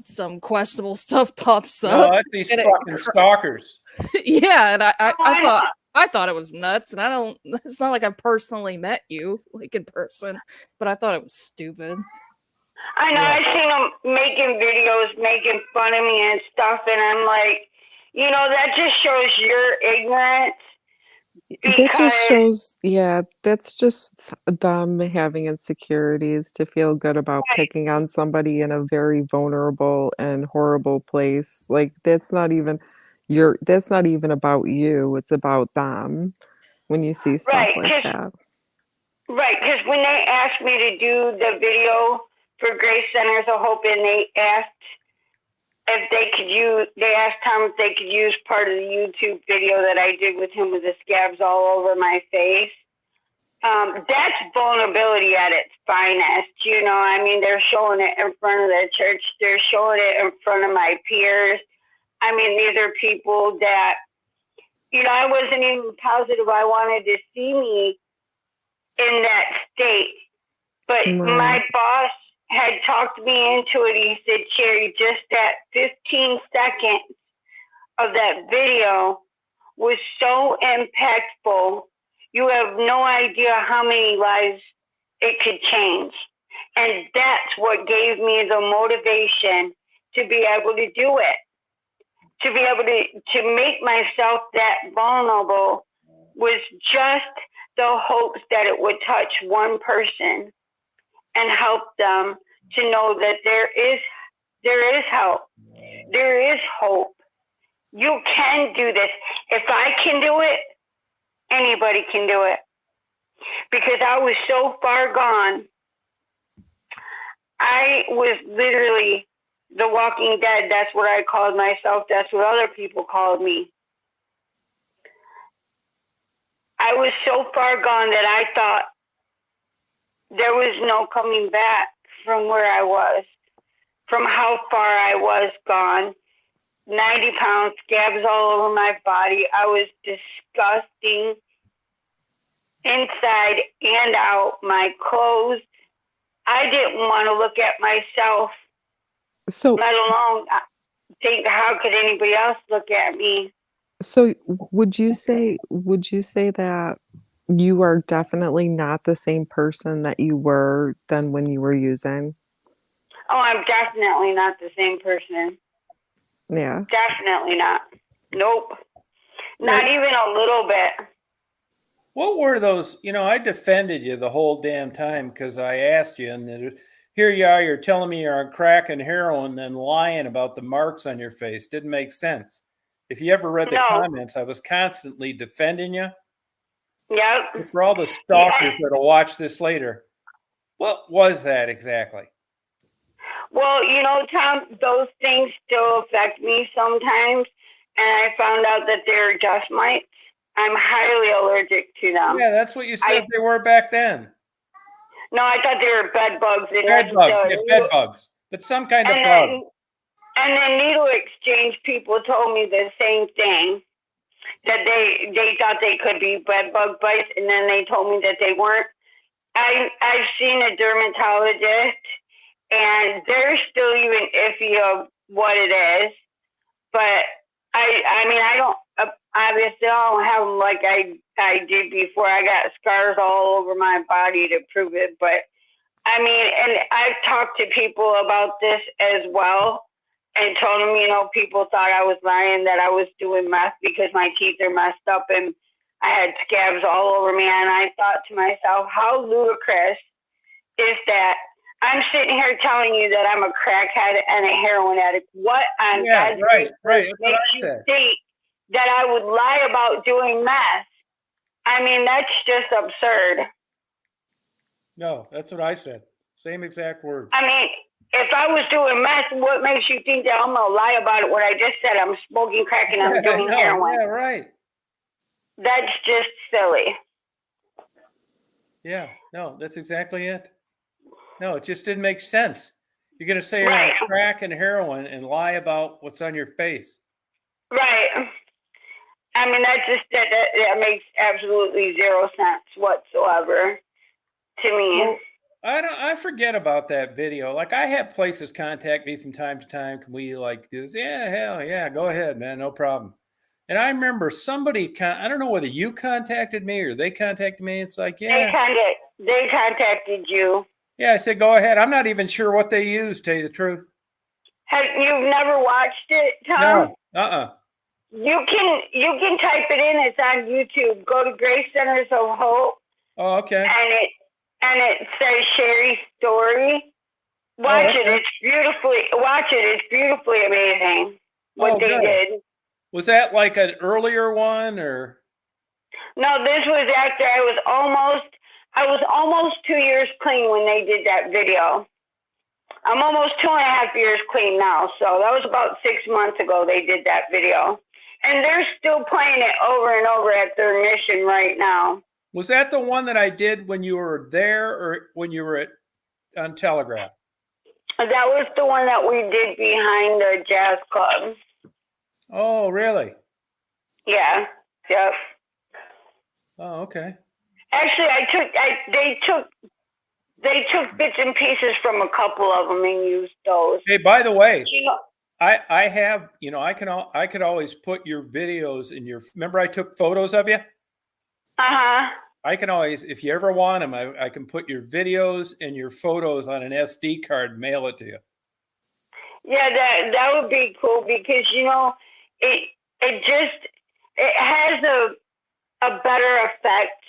some questionable stuff pops No, up. that's these and it fucking stalkers. Yeah, and I I- thought it was nuts, and it's not like I personally met you like in person, but I thought it was stupid. I know. Yeah. I've seen them making videos, making fun of me and stuff, and I'm like, that just shows your ignorance. That just Because- shows, yeah, that's just them having insecurities to feel good about picking on somebody in a very vulnerable and horrible place. Like that's not even about you. It's about them when you see stuff Right, like that. Right, because when they asked me to do the video for Grace Centers of Hope, and they asked they asked Tom if they could use part of the YouTube video that I did with him with the scabs all over my face. That's vulnerability at its finest. I mean, they're showing it in front of the church. They're showing it in front of my peers. I mean, these are people that, I wasn't even positive I wanted to see me in that state. But my boss had talked me into it. He said, "Cherry, just that 15 seconds of that video was so impactful. You have no idea how many lives it could change." And that's what gave me the motivation to be able to do it, to be able to make myself that vulnerable, was just the hopes that it would touch one person and help them to know that there is help. There is hope. You can do this. If I can do it, anybody can do it. Because I was so far gone. I was literally the Walking Dead. That's what I called myself. That's what other people called me. I was so far gone that I thought there was no coming back from where I was, from how far I was gone. 90 pounds, scabs all over my body. I was disgusting inside and out. My clothes. I didn't want to look at myself, So let alone think how could anybody else look at me. So would you say that you are definitely not the same person that you were than when you were using? Oh, I'm definitely not the same person. Yeah. Definitely not. Nope. Not even a little bit. What were those? You know, I defended you the whole damn time because I asked you, and then here you are. You're telling me you're on crack and heroin, then lying about the marks on your face. Didn't make sense. If you ever read the No. comments, I was constantly defending you. Yep. For all the stalkers that'll watch this later, what was that exactly? Well, you know, Tom, those things still affect me sometimes, and I found out that they're dust mites. I'm highly allergic to them. Yeah, that's what you said they were back then. No, I thought they were bed bugs. And Bed that's bugs, the yeah, needle- bed bugs, but some kind of and bug. then, and then needle exchange people told me the same thing, that they thought they could be bed bug bites, and then they told me that they weren't. I've seen a dermatologist, and they're still even iffy of what it is. But I mean, I don't obviously I don't have them like I did before. I got scars all over my body to prove it. But I mean, and I've talked to people about this as well, and told them, you know, people thought I was lying, that I was doing meth because my teeth are messed up and I had scabs all over me. And I thought to myself, how ludicrous is that? I'm sitting here telling you that I'm a crackhead and a heroin addict. What on Yeah, God's right. green That's what makes I you said. think that I would lie about doing meth? I mean, that's just absurd. No, that's what I said. Same exact words. I mean, if I was doing meth, what makes you think that I'm gonna lie about it when I just said I'm smoking crack and I'm doing No, heroin? yeah, right. That's just silly. Yeah, no, that's exactly it. No, it just didn't make sense. You're going to say you're on Right. crack and heroin and lie about what's on your face. Right. I mean, that makes absolutely zero sense whatsoever to me. Well, I forget about that video. Like, I have places contact me from time to time. Can we like do this? Yeah, hell yeah, go ahead, man, no problem. And I remember somebody, I don't know whether you contacted me or they contacted me. It's like, yeah, They contacted you. yeah. I said, go ahead. I'm not even sure what they used, tell you the truth. You've never watched it, Tom? No, You can type it in. It's on YouTube. Go to Grace Centers of Hope, Oh, okay. and it says Sherry's story. Watch it. okay. It's beautifully amazing what they good. did. Was that like an earlier one or? No, this was after I was almost 2 years clean when they did that video. I'm almost 2.5 years clean now. So that was about 6 months ago they did that video. And they're still playing it over and over at their mission right now. Was that the one that I did when you were there or when you were on Telegraph? That was the one that we did behind the jazz club. Oh, really? Yeah. Yep. Oh, okay. Actually, they took bits and pieces from a couple of them and used those. Hey, by the way, You know, I have, you know, I could always put your videos in your, remember I took photos of you? I can always, if you ever want them, I can put your videos and your photos on an SD card, mail it to you. Yeah, that would be cool because, you know, it has a better effect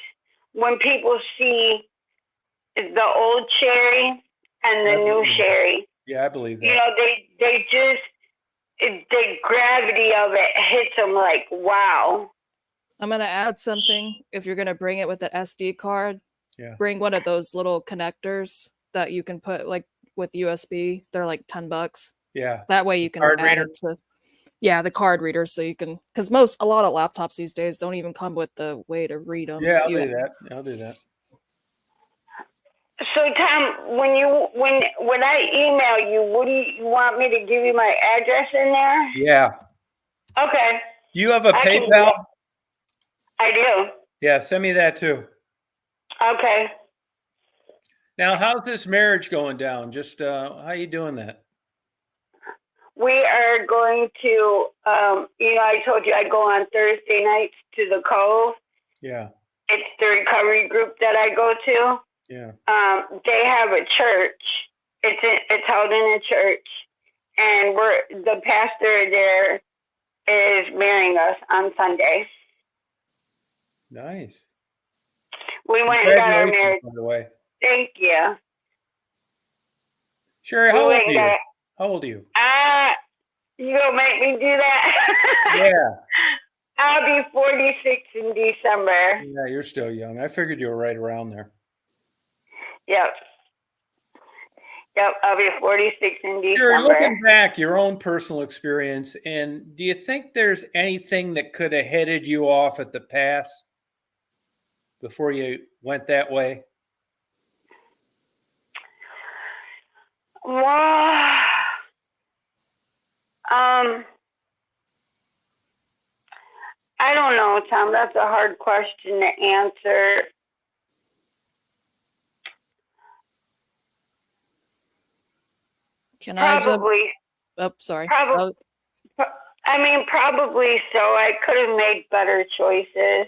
when people see the old Sherry and the new Sherry. Yeah, I believe that. You know, the gravity of it hits them like, wow. I'm gonna add something. If you're gonna bring it with an SD card, Yeah. bring one of those little connectors that you can put like with USB. They're like $10. Yeah. That way you can Card add reader? it to, yeah, the card reader. So you can, because a lot of laptops these days don't even come with the way to read them. Yeah, I'll do that. I'll do that. So Tom, when I email you, what do you want me to give you my address in there? Yeah. Okay, You have a I can do PayPal? that. I do. Yeah, send me that too. Okay. Now, how's this marriage going down? Just how you doing that? We are going to, you know, I told you I go on Thursday nights to the Cove. Yeah. It's the recovery group that I go to. Yeah. They have a church. It's held in a church, and the pastor there is marrying us on Sunday. Nice. We went and got our Congratulations, marriage. by the way. Thank you. Sherry, We how old went are and you? got. How old are you? You gonna make me do that? Yeah. I'll be 46 in December. Yeah, you're still young. I figured you were right around there. Yep. Yep, I'll be 46 in Sherry, December. looking back, your own personal experience, and do you think there's anything that could have headed you off at the pass before you went that way? Well, I don't know, Tom. That's a hard question to answer. Can I jump? Probably, Oh, sorry. probably. I mean, probably so. I could have made better choices.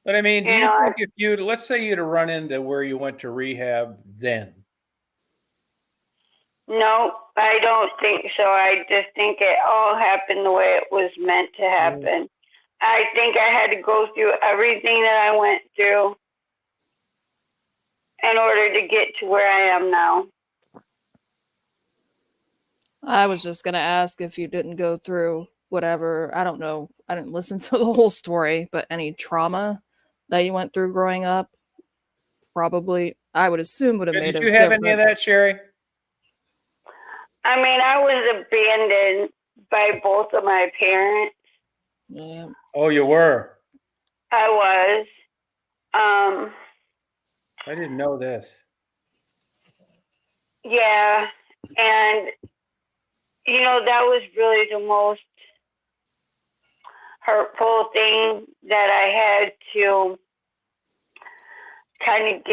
But I mean, do You you know, think if you'd, let's say you'd have run into where you went to rehab then? No, I don't think so. I just think it all happened the way it was meant to happen. I think I had to go through everything that I went through in order to get to where I am now. I was just gonna ask if you didn't go through whatever, I don't know, I didn't listen to the whole story, but any trauma that you went through growing up, probably, I would assume would have made Did a you have difference. any of that, Sherry? I mean, I was abandoned by both of my parents. Yeah. Oh, you were? I was. I didn't know this. Yeah. And, you know, that was really the most hurtful thing that I had to kind of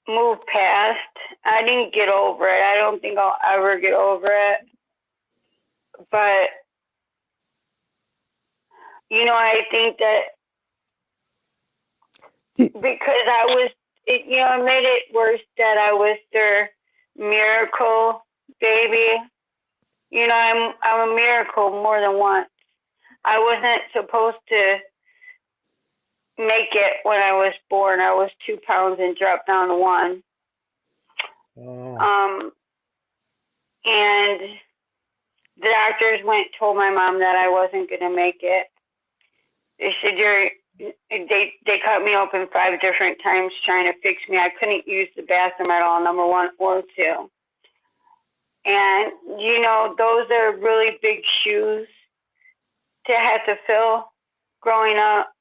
move past. I didn't get over it. I don't think I'll ever get over it. But, you know, I think that because I was, you know, it made it worse that I was their miracle baby. You know, I'm a miracle more than once. I wasn't supposed to make it when I was born. I was 2 pounds and dropped down to 1. Oh. And the doctors told my mom that I wasn't going to make it. They said, they cut me open 5 different times trying to fix me. I couldn't use the bathroom at all, number 1 or 2. And, you know, those are really big shoes to have to fill growing up.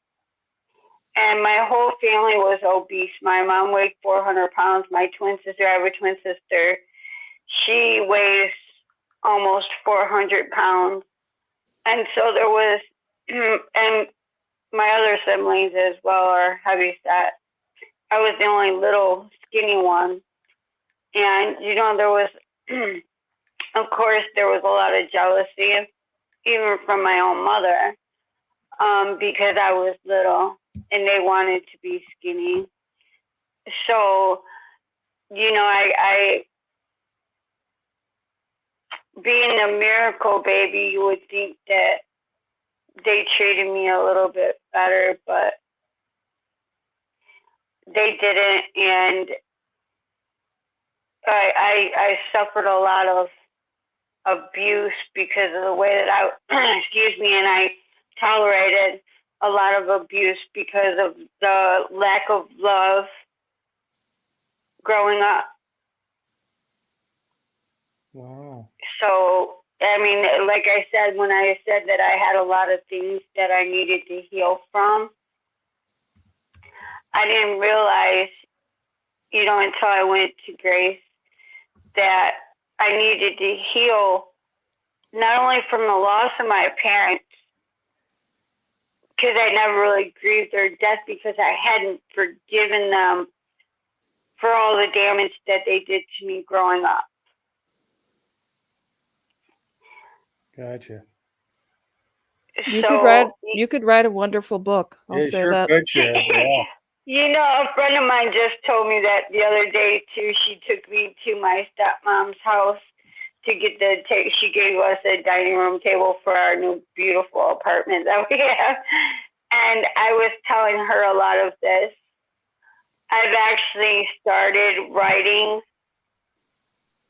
And my whole family was obese. My mom weighed 400 pounds. My twin sister, I have a twin sister, she weighs almost 400 pounds. And so there was, and my other siblings as well are heavy set. I was the only little skinny one. And, you know, there was, of course, there was a lot of jealousy, even from my own mother, because I was little and they wanted to be skinny. So, you know, I being a miracle baby, you would think that they treated me a little bit better, but they didn't. And I suffered a lot of abuse because of the way that I, excuse me, and I tolerated a lot of abuse because of the lack of love growing up. Wow. So, I mean, like I said, when I said that I had a lot of things that I needed to heal from, I didn't realize, you know, until I went to Grace, that I needed to heal not only from the loss of my parents, because I never really grieved their death because I hadn't forgiven them for all the damage that they did to me growing up. Gotcha. You So, could write a wonderful book. I'll Yeah, say sure that. could, Sherry. Yeah. you know, a friend of mine just told me that the other day too. She took me to my stepmom's house to get she gave us a dining room table for our new beautiful apartment that we have. And I was telling her a lot of this. I've actually started writing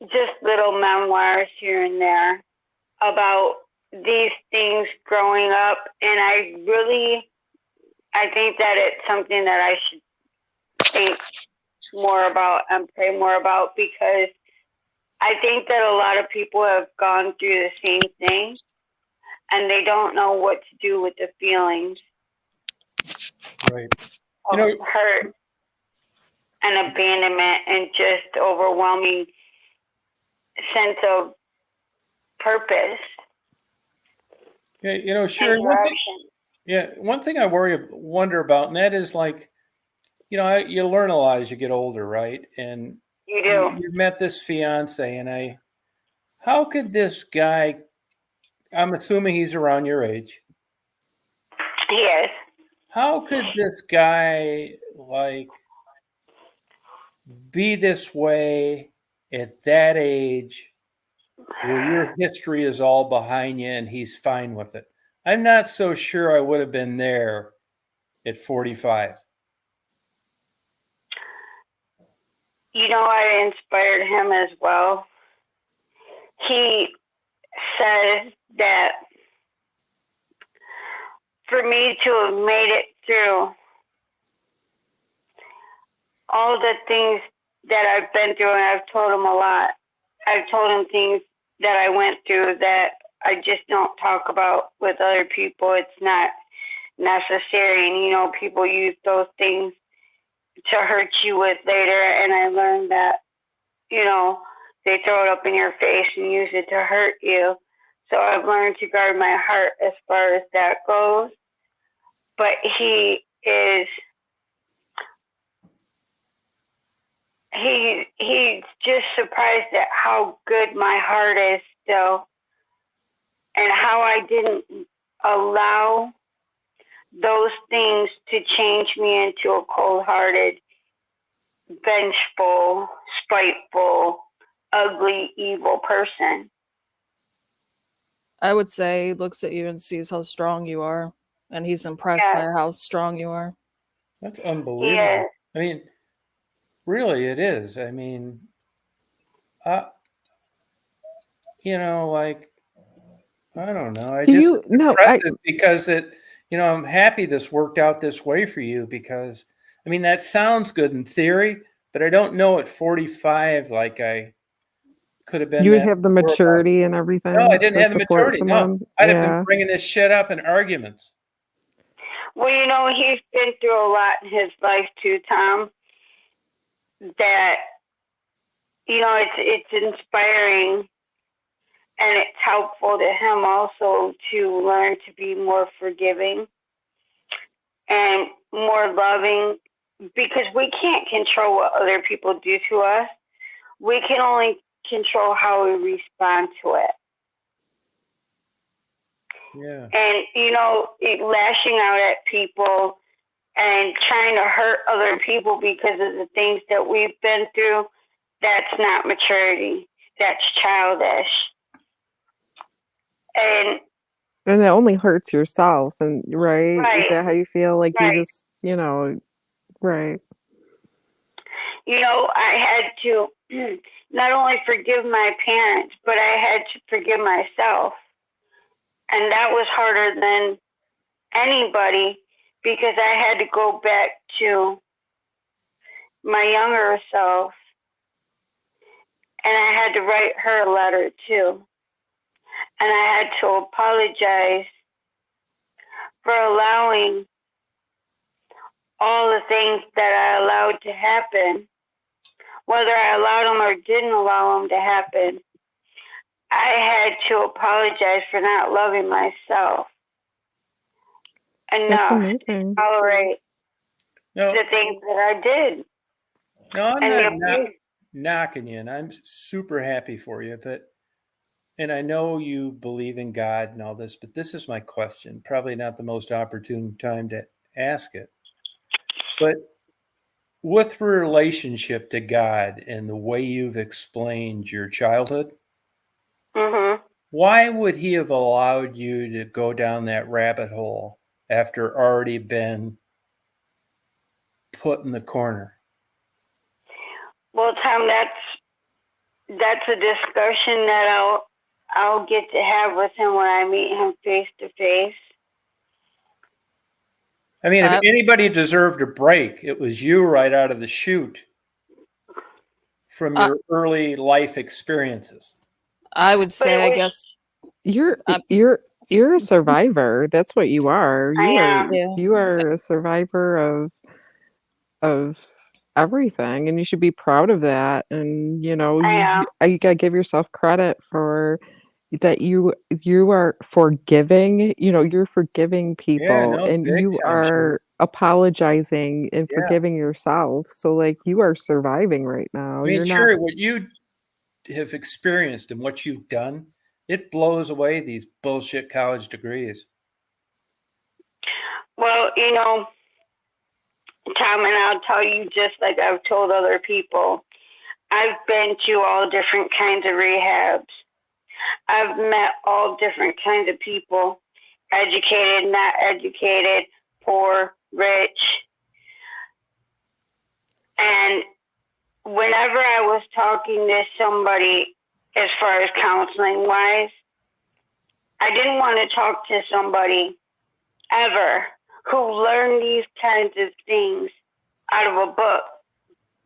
just little memoirs here and there about these things growing up, and I think that it's something that I should think more about and pray more about, because I think that a lot of people have gone through the same thing and they don't know what to do with the feelings Right. of hurt and abandonment and just overwhelming sense of purpose Yeah, and Sherry, one thing I wonder about, and that is like, you learn a lot as you get older, right? And You do. you've met this fiance, and how could this guy, I'm assuming he's around your age, He is. how could this guy like be this way at that age where your history is all behind you and he's fine with it? I'm not so sure I would have been there at 45. I inspired him as well. He says that for me to have made it through all the things that I've been through, and I've told him a lot. I've told him things that I went through that I just don't talk about with other people. It's not necessary. And, people use those things to hurt you with later. And I learned that, they throw it up in your face and use it to hurt you. So I've learned to guard my heart as far as that goes. But he's just surprised at how good my heart is still, and how I didn't allow those things to change me into a cold-hearted, vengeful, spiteful, ugly, evil person. I would say he looks at you and sees how strong you are, and he's impressed by how strong you are. That's unbelievable. Yeah. I mean, really, it is. I mean, like, I don't know. Because I'm happy this worked out this way for you, because, I mean, that sounds good in theory, but I don't know at 45, like I could have been. You would have the maturity and everything. No, I didn't to have the support maturity. someone. No, I'd have been bringing this shit up in arguments. Well, he's been through a lot in his life too, Tom. That, it's inspiring, and it's helpful to him also to learn to be more forgiving and more loving, because we can't control what other people do to us. We can only control how we respond to it. Yeah. And, lashing out at people and trying to hurt other people because of the things that we've been through, that's not maturity. That's childish. And it only hurts yourself, and right? Is that how you feel? Like right. you just, right. I had to not only forgive my parents, but I had to forgive myself. And that was harder than anybody, because I had to go back to my younger self, and I had to write her a letter too. And I had to apologize for allowing all the things that I allowed to happen, whether I allowed them or didn't allow them to happen. I had to apologize for not loving myself enough to tolerate the things that I did. No, I'm not knocking you, and I'm super happy for you. And I know you believe in God and all this, but this is my question. Probably not the most opportune time to ask it. But with relationship to God and the way you've explained your childhood, why would he have allowed you to go down that rabbit hole after already been put in the corner? Well, Tom, that's a discussion that I'll get to have with him when I meet him face to face. I mean, if anybody deserved a break, it was you right out of the chute from your early life experiences. I would say, I was- guess, You're Um, you're a survivor. That's what you are. I am. Yeah. You are a survivor of everything, and you should be proud of that. And you know, I am. you gotta give yourself credit for that. You are forgiving. You know, you're forgiving people, no, and big you time, are apologizing and Yeah. forgiving yourself. So, like, you are surviving right now. I mean, You're not. Sherry, what you have experienced and what you've done, it blows away these bullshit college degrees. Well, you know, Tom, and I'll tell you just like I've told other people, I've been to all different kinds of rehabs. I've met all different kinds of people, educated, not educated, poor, rich. And whenever I was talking to somebody as far as counseling wise, I didn't want to talk to somebody ever who learned these kinds of things out of a book,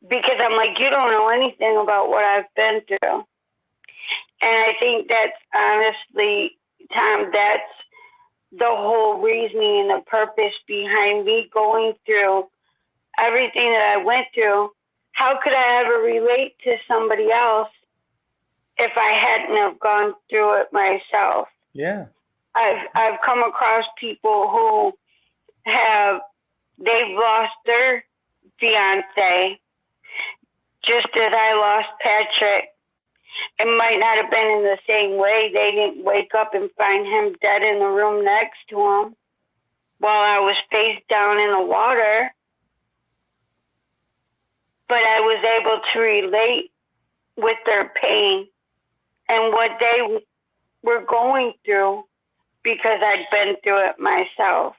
because I'm like, you don't know anything about what I've been through. And I think that's honestly, Tom, that's the whole reasoning and the purpose behind me going through everything that I went through. How could I ever relate to somebody else if I hadn't have gone through it myself? Yeah. I've come across people who they've lost their fiance, just as I lost Patrick. It might not have been in the same way. They didn't wake up and find him dead in the room next to him while I was face down in the water. But I was able to relate with their pain and what they were going through because I'd been through it myself.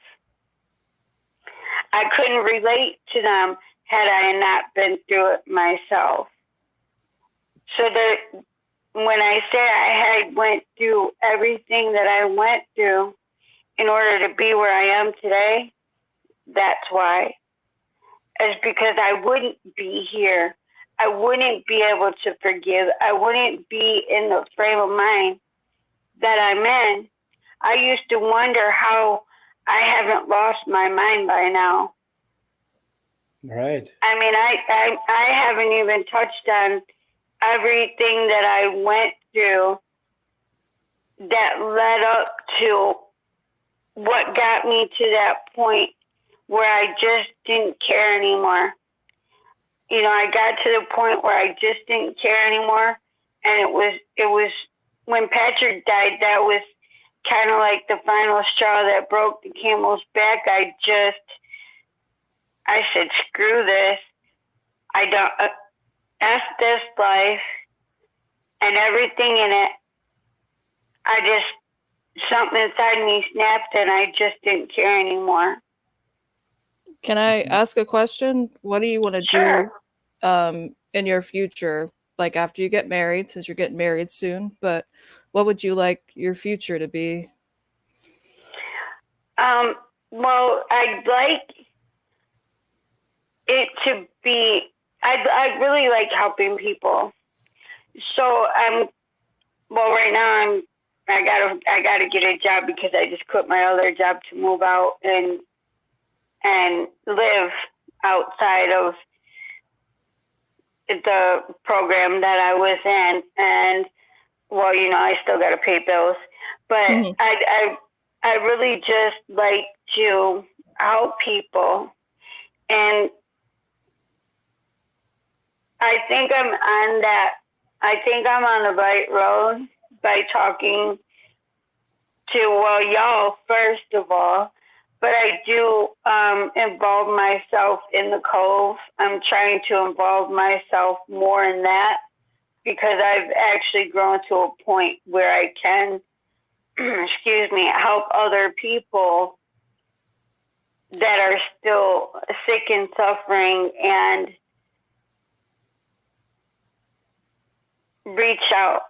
I couldn't relate to them had I not been through it myself. So that when I say I had went through everything that I went through in order to be where I am today, that's why. It's because I wouldn't be here. I wouldn't be able to forgive. I wouldn't be in the frame of mind that I'm in. I used to wonder how I haven't lost my mind by now. Right. I mean, I haven't even touched on everything that I went through that led up to what got me to that point where I just didn't care anymore. You know, I got to the point where I just didn't care anymore. And it was when Patrick died, that was kind of like the final straw that broke the camel's back. I said, screw this. I don't, F this life and everything in it. Something inside me snapped and I just didn't care anymore. Can I ask a question? What do you want to Sure. do in your future? Like after you get married, since you're getting married soon, but what would you like your future to be? Well, I'd like it to be, I really like helping people. So right now I gotta get a job because I just quit my other job to move out and live outside of the program that I was in. And well, you know, I still gotta pay bills, but Mhm. I really just like to help people. And I think I'm on that. I think I'm on the right road by talking to, well, y'all, first of all, but I do involve myself in the Cove. I'm trying to involve myself more in that because I've actually grown to a point where I can, help other people that are still sick and suffering and reach out.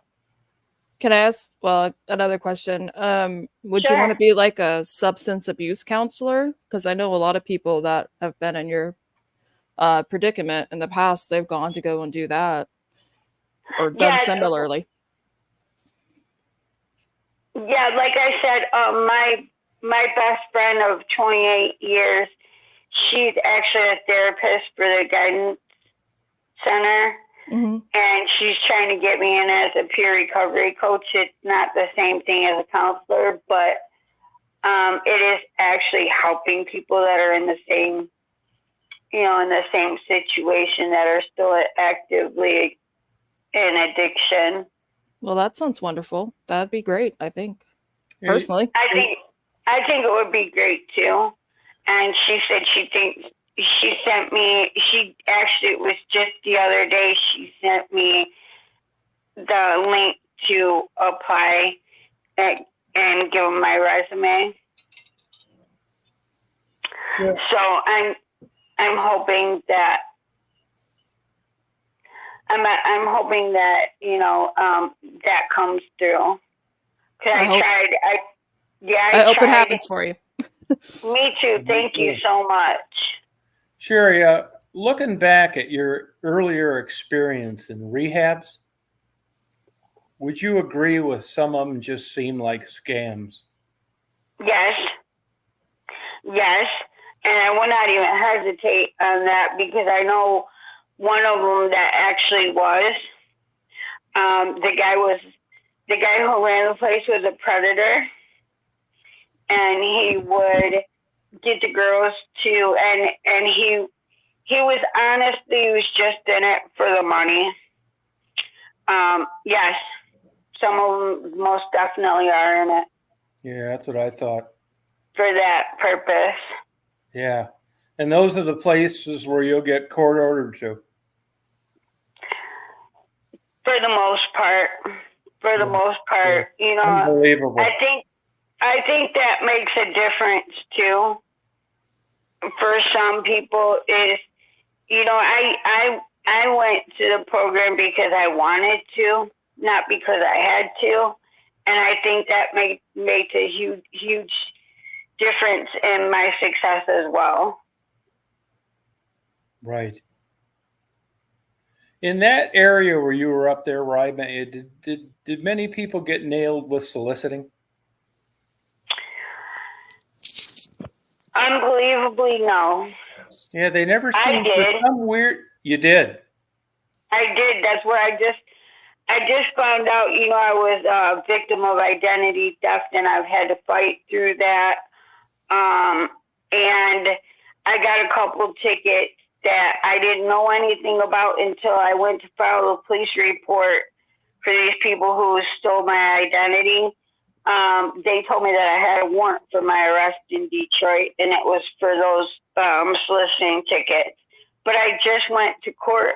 Can I ask, well, another question? Would you want to Sure. be like a substance abuse counselor? Because I know a lot of people that have been in your predicament in the past, they've gone to go and do that or done Yeah, similarly. yeah. Like I said, my best friend of 28 years, she's actually a therapist for the guidance center, Hmm. and she's trying to get me in as a peer recovery coach. It's not the same thing as a counselor, but it is actually helping people that are in the same, in the same situation, that are still actively in addiction. Well, that sounds wonderful. That'd be great, I think, Hey, personally. I think it would be great too. And she said she thinks she sent me. She actually, it was just the other day, she sent me the link to apply and give them my resume. Yeah. So I'm hoping that I'm hoping that that comes through. Cause I hope- tried. I hope it tried. happens for you. Me too. Thank you so much. Sherry, looking back at your earlier experience in rehabs, would you agree with some of them just seem like scams? Yes. Yes. And I will not even hesitate on that, because I know one of them that actually was. The guy who ran the place was a predator, and he would get the girls to, and he was honest. He was just in it for the money. Yes, some of them most definitely are in it Yeah, that's what I thought. for that purpose. Yeah. And those are the places where you'll get court ordered to. For the most part, Unbelievable. I think that makes a difference too. For some people, is I went to the program because I wanted to, not because I had to, and I think that makes a huge difference in my success as well. Right. In that area where you were up there, Ryman, did many people get nailed with soliciting? Unbelievably, no. Yeah, they never I seemed for did. some weird. You did. I did. That's where I just found out, I was a victim of identity theft, and I've had to fight through that. And I got a couple tickets that I didn't know anything about until I went to file a police report for these people who stole my identity. They told me that I had a warrant for my arrest in Detroit, and it was for those soliciting tickets. But I just went to court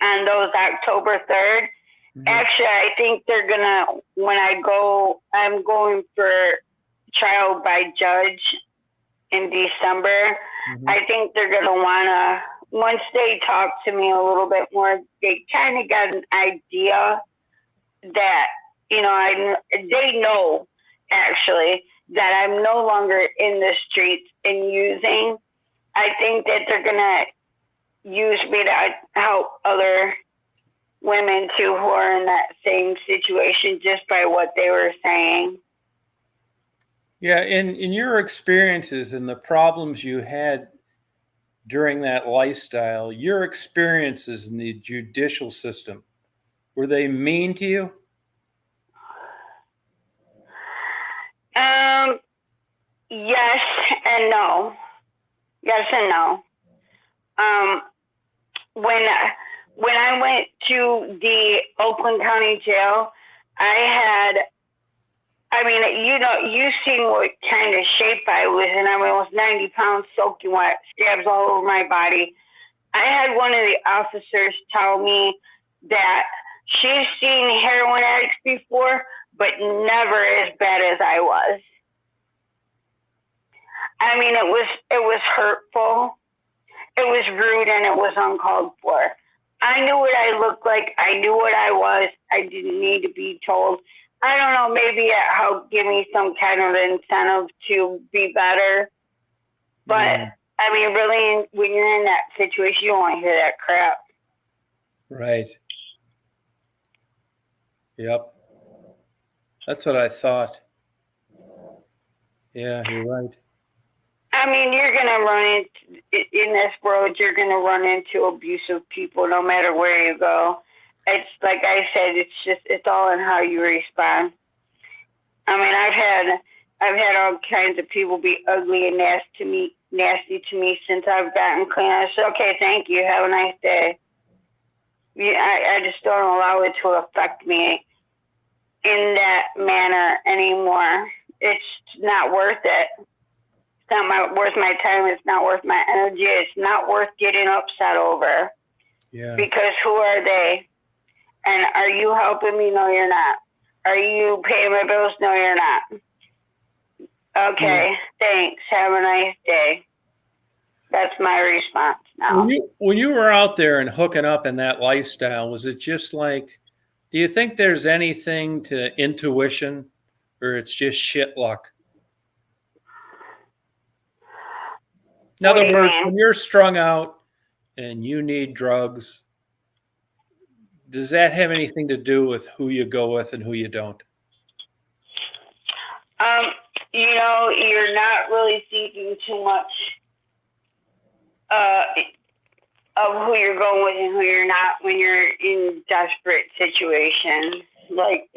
on those October 3rd. Mhm. Actually, I think they're gonna, when I go, I'm going for trial by judge in December. Mhm. I think they're gonna wanna, once they talk to me a little bit more, they kind of got an idea that, they know actually that I'm no longer in the streets and using. I think that they're gonna use me to help other women too who are in that same situation, just by what they were saying. Yeah, in your experiences and the problems you had during that lifestyle, your experiences in the judicial system, were they mean to you? Yes and no. Yes and no. When I went to the Oakland County Jail, you've seen what kind of shape I was in. I was 90 pounds soaking wet, scabs all over my body. I had one of the officers tell me that she's seen heroin addicts before, but never as bad as I was. I mean, it was hurtful, it was rude, and it was uncalled for. I knew what I looked like. I knew what I was. I didn't need to be told. I don't know, maybe it helped give me some kind of incentive to be better. But, I mean, really, when you're in that situation, you don't want to hear that crap. Right. Yep. That's what I thought. Yeah, you're right. I mean, you're going to run into, in this world, you're going to run into abusive people no matter where you go. It's like I said, it's all in how you respond. I mean, I've had all kinds of people be ugly and nasty to me since I've gotten clean. I said, okay, thank you. Have a nice day. Yeah, I just don't allow it to affect me in that manner anymore. It's not worth it. It's not worth my time. It's not worth my energy. It's not worth getting upset over. Yeah. Because who are they? And are you helping me? No, you're not. Are you paying my bills? No, you're not. Okay, thanks. Have a nice day. That's my response now. When you were out there and hooking up in that lifestyle, was it just like, do you think there's anything to intuition, or it's just shit luck? In other words, when you're strung out and you need drugs, does that have anything to do with who you go with and who you don't? You know, you're not really thinking too much of who you're going with and who you're not when you're in desperate situations, like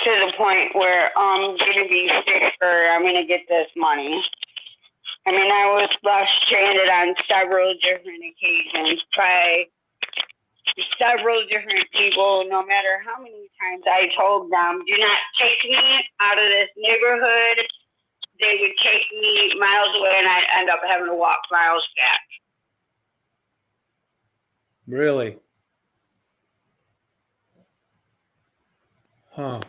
to the point where I'm gonna be sick or I'm gonna get this money. I mean, I was left stranded on several different occasions by several different people. No matter how many times I told them, do not take me out of this neighborhood, they would take me miles away and I'd end up having to walk miles back. Really? Huh.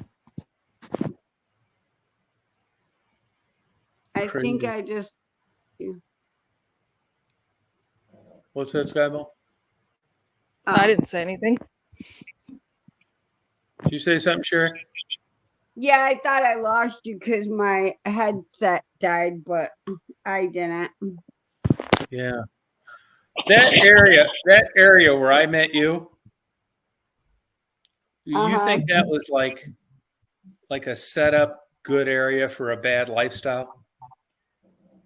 I think Crazy. I just, What's that, Skybo? I didn't say anything. Did you say something, Sherry? yeah, I thought I lost you because my headset died, but I didn't. Yeah. That area where I met you, you think that was like a set up good area for a bad lifestyle?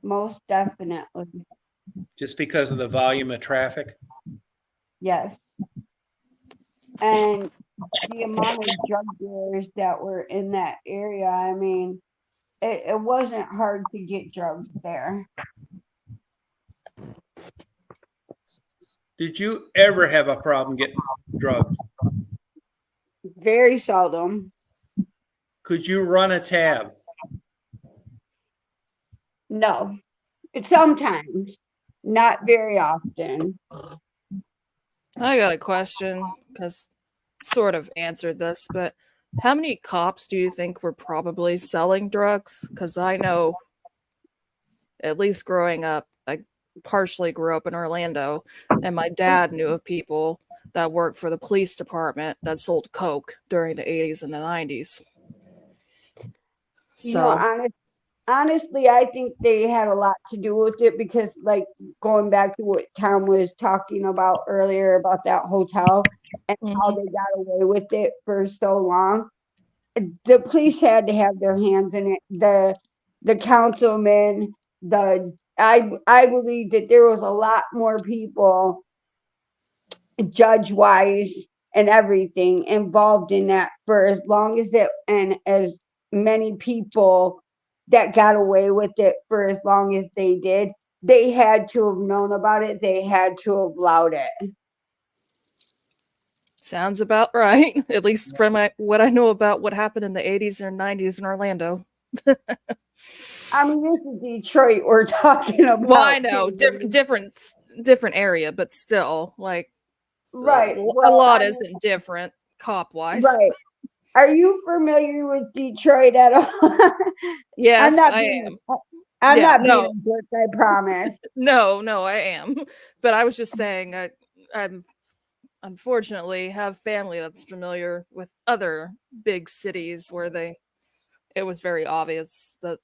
Most definitely. Just because of the volume of traffic? Yes. And the amount of drug dealers that were in that area, I mean, it wasn't hard to get drugs there. Did you ever have a problem getting drugs? Very seldom. Could you run a tab? No. Sometimes. Not very often. I got a question because sort of answered this, but how many cops do you think were probably selling drugs? Because I know, at least growing up, I partially grew up in Orlando, and my dad knew of people that worked for the police department that sold coke during the 80s and the 90s. You know, honestly, I think they had a lot to do with it because, like, going back to what Tom was talking about earlier about that hotel and how they got away with it for so long, the police had to have their hands in it. The councilmen, I believe that there was a lot more people, judge-wise and everything, involved in that for as long as it, and as many people that got away with it for as long as they did, they had to have known about it. They had to have allowed it. Sounds about right, at least from what I know about what happened in the 80s and 90s in Orlando. I mean, this is Detroit we're talking about. Well, I know, different area, but still, like, right. A lot isn't different cop-wise. Right. Are you familiar with Detroit at all? Yes, I am. I'm Yeah, not being no. a jerk, I promise. No, I am. But I was just saying, I'm unfortunately have family that's familiar with other big cities where it was very obvious that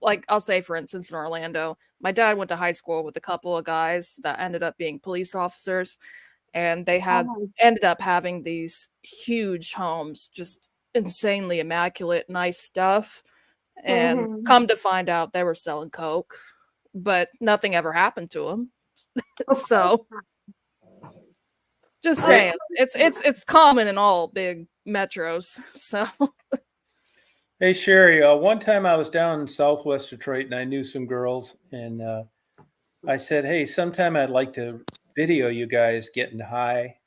like I'll say for instance in Orlando, my dad went to high school with a couple of guys that ended up being police officers, and they had Uh-huh. ended up having these huge homes, just insanely immaculate, nice stuff. And Mhm. come to find out they were selling coke, but nothing ever happened to them. So just I- saying, it's common in all big metros. So Hey Sherry, one time I was down in Southwest Detroit and I knew some girls, and I said, "Hey, sometime I'd like to video you guys getting high."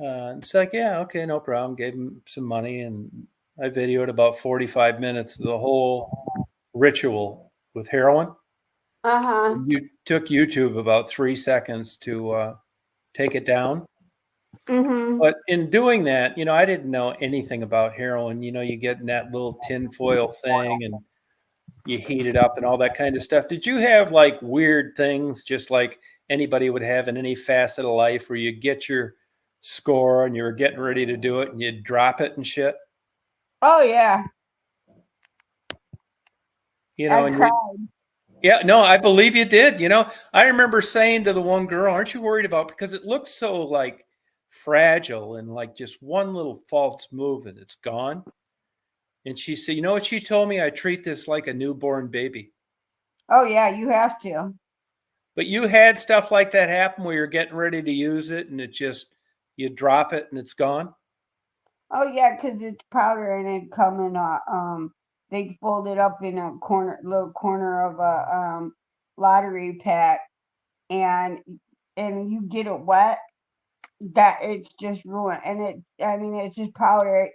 It's like, "Yeah, okay, no problem." Gave them some money, and I videoed about 45 minutes of the whole ritual with heroin. Uh-huh. You took YouTube about 3 seconds to take it down. Mhm. But in doing that, I didn't know anything about heroin. You get in that little tin foil thing and you heat it up and all that kind of stuff. Did you have like weird things just like anybody would have in any facet of life where you get your score and you were getting ready to do it and you drop it and shit? Oh yeah. I And cried. yeah, no, I believe you did. I remember saying to the one girl, "Aren't you worried about?" Because it looks so like fragile and like just one little false move and it's gone. And she said, "You know what she told me? I treat this like a newborn baby." Oh yeah, you have to. But you had stuff like that happen where you're getting ready to use it and you drop it and it's gone. Oh yeah, 'cause it's powder and it come in a they fold it up in a little corner of a lottery pack, and you get it wet, that it's just ruined. And I mean, it's just powder,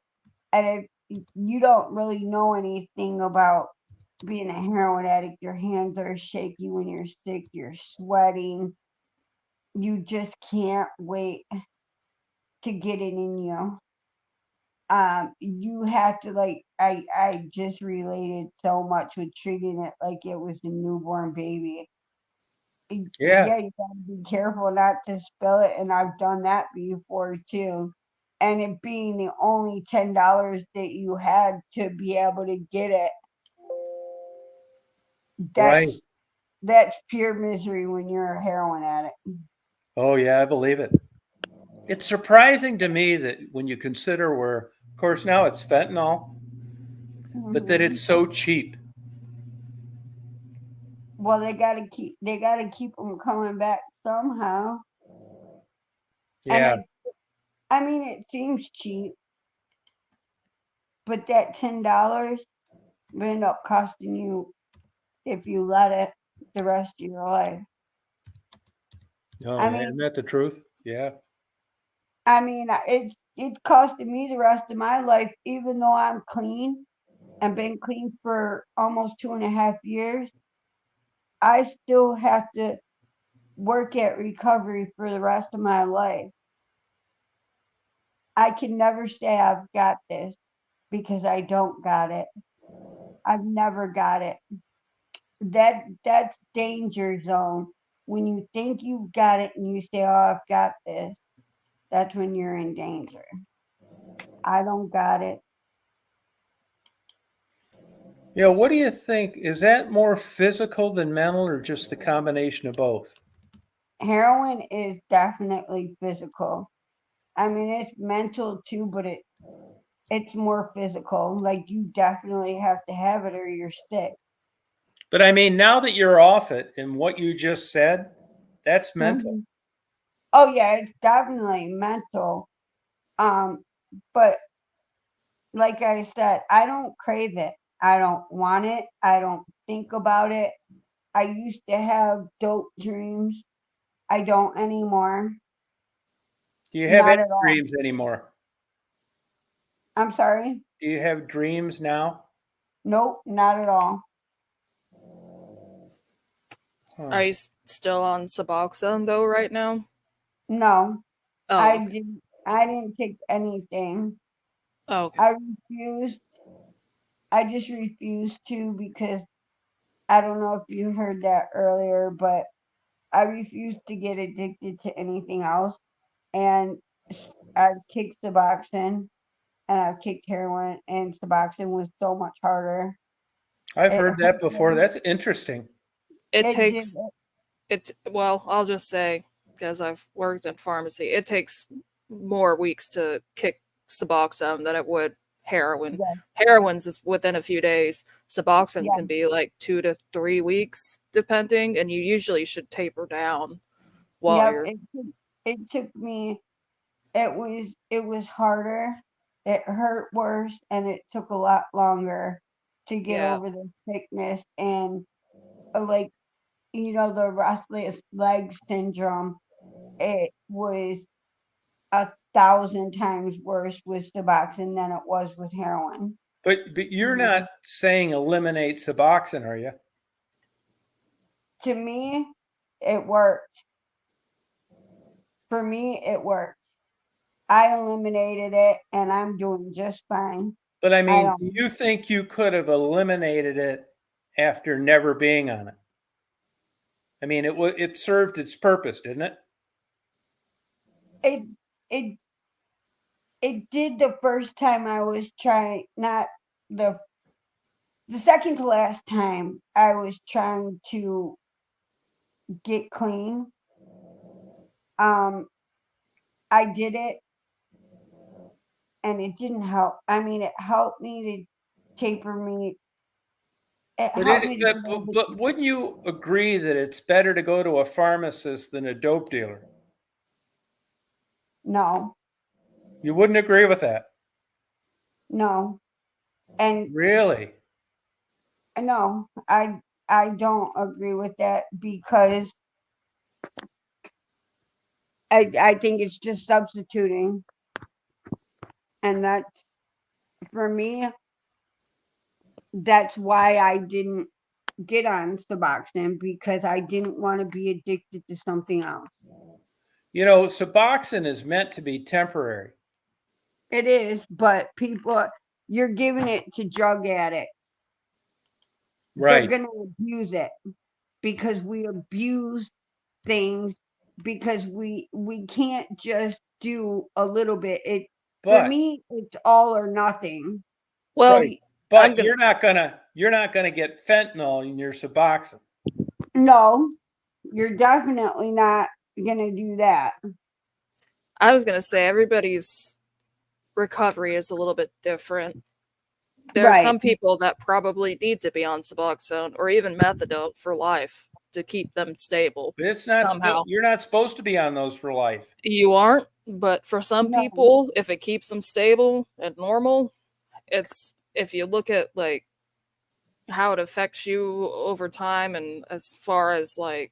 and you don't really know anything about being a heroin addict. Your hands are shaky when you're sick. You're sweating. You just can't wait to get it in you. You have to, like, I just related so much with treating it like it was a newborn baby. Yeah, Yeah, you gotta be careful not to spill it, and I've done that before too. And it being the only $10 that you had to be able to get it, right. that's pure misery when you're a heroin addict. Oh, yeah, I believe it. It's surprising to me that when you consider where, of course, now it's fentanyl, but that Mhm. it's so cheap. Well, they gotta keep them coming back somehow. And Yeah, I mean, it seems cheap, but that $10 will end up costing you, if you let it, the rest of your life. no, I yeah, mean, isn't that the truth? Yeah. it's costing me the rest of my life, even though I'm clean and been clean for almost 2.5 years. I still have to work at recovery for the rest of my life. I can never say I've got this because I don't got it. I've never got it. That's danger zone. When you think you've got it and you say, "Oh, I've got this," that's when you're in danger. I don't got it. Yeah, what do you think? Is that more physical than mental or just the combination of both? Heroin is definitely physical. I mean, it's mental too, but it's more physical. Like, you definitely have to have it or you're sick. But I mean, now that you're off it and what you just said, that's mental. Mhm. Oh yeah, it's definitely mental. Um, but like I said, I don't crave it. I don't want it. I don't think about it. I used to have dope dreams. I don't anymore. Do you have Not any at all. dreams anymore? I'm sorry. Do you have dreams now? Nope, not at all. Huh. are you still on Suboxone though right now? No, Oh, okay. I didn't take anything. Oh, okay. I refused. I just refuse to because I don't know if you heard that earlier, but I refuse to get addicted to anything else. And I've kicked Suboxone and I've kicked heroin, and Suboxone was so much harder. I've It heard that hurt before. me. That's interesting. It It did. takes well, I'll just say, because I've worked in pharmacy, it takes more weeks to kick Suboxone than it would heroin. Yeah, Heroin's is within a few days. Suboxone yeah, can be like 2 to 3 weeks, depending, and you usually should taper down while yep. you're. It took me. It was harder. It hurt worse, and it took a lot longer to get Yeah. over the sickness and like the restless leg syndrome. It was 1,000 times worse with Suboxone than it was with heroin. But you're not saying eliminate Suboxone, are you? To me, it worked. For me, it worked. I eliminated it, and I'm doing just fine. But I mean, don't- do you think you could have eliminated it after never being on it? I mean, it served its purpose, didn't it? It it it did the first time I was trying, not the second to last time I was trying to get clean. I did it, and it didn't help. I mean, it helped me to taper me. It But, helped me to get over. but wouldn't you agree that it's better to go to a pharmacist than a dope dealer? No, You wouldn't agree with that? no, and Really? no, I don't agree with that because I think it's just substituting, and that's for me. That's why I didn't get on Suboxone, because I didn't want to be addicted to something else. You know, Suboxone is meant to be temporary. It is, but you're giving it to drug addicts. Right. They're going to abuse it because we abuse things because we can't just do a little bit. For But me, it's all or nothing. Well, right. But I'm gonna- you're not gonna get fentanyl in your Suboxone. No, you're definitely not going to do that. I was gonna say everybody's recovery is a little bit different. There are Right. some people that probably need to be on Suboxone or even methadone for life to keep them stable. But it's not Somehow. you're not supposed to be on those for life. You aren't, but for some No. people, if it keeps them stable and normal, it's if you look at like how it affects you over time and as far as like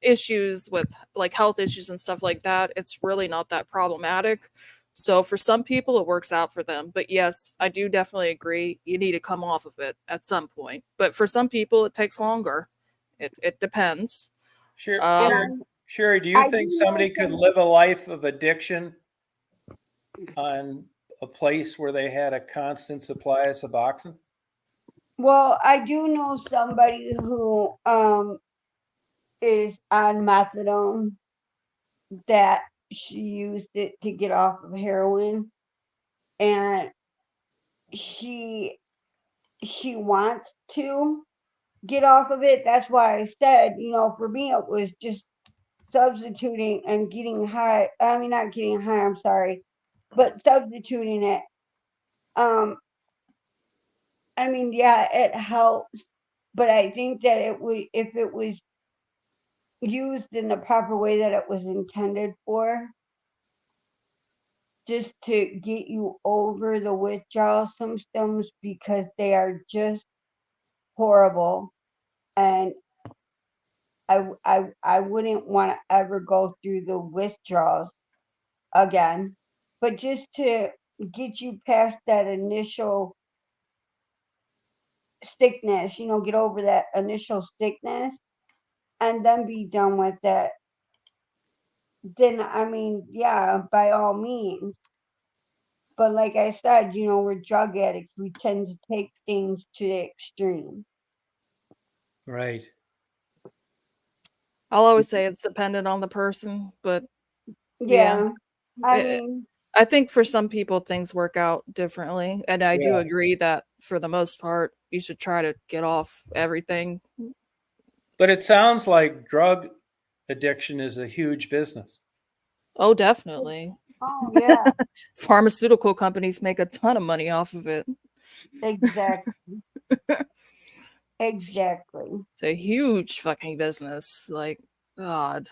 issues with like health issues and stuff like that, it's really not that problematic. So for some people, it works out for them. But yes, I do definitely agree. You need to come off of it at some point. But for some people, it takes longer. It depends. Sure, Um, Sherry, do you I think do know somebody could live a life of addiction on a place where they had a constant supply of Suboxone? Well, I do know somebody who is on methadone that she used it to get off of heroin, and she wants to get off of it. That's why I said, for me it was just substituting and getting high. I mean, not getting high, I'm sorry, but substituting it. I mean, yeah, it helps, but I think that it would, if it was used in the proper way that it was intended for, just to get you over the withdrawal symptoms, because they are just horrible, and I wouldn't want to ever go through the withdrawals again, but just to get you past that initial sickness, get over that initial sickness and then be done with it, then I mean, yeah, by all means. But like I said, you know, we're drug addicts. We tend to take things to the extreme. Right. I'll always say it's dependent on the person, but Yeah. I eh, mean, I think for some people things work out differently, and I do Yeah. agree that for the most part you should try to get off everything. But it sounds like drug addiction is a huge business. Oh, definitely. oh yeah, Pharmaceutical companies make a ton of money off of it. exactly. Exactly. It's a huge fucking business. Like, God.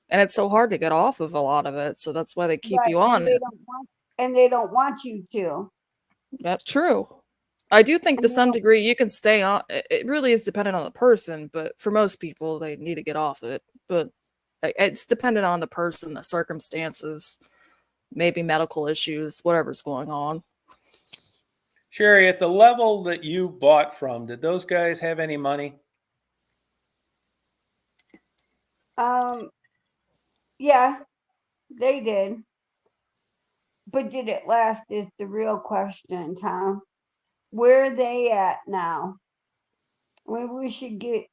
And it's so hard to get off of a lot of it, so that's why they keep Right. you on it. And they don't want you to. That's true. I do think And to they some don't- degree you can stay on. It really is dependent on the person, but for most people, they need to get off it. But it's dependent on the person, the circumstances, maybe medical issues, whatever's going on. Sherry, at the level that you bought from, did those guys have any money? Yeah, they did. But did it last is the real question, Tom. Where are they at now? Maybe we should get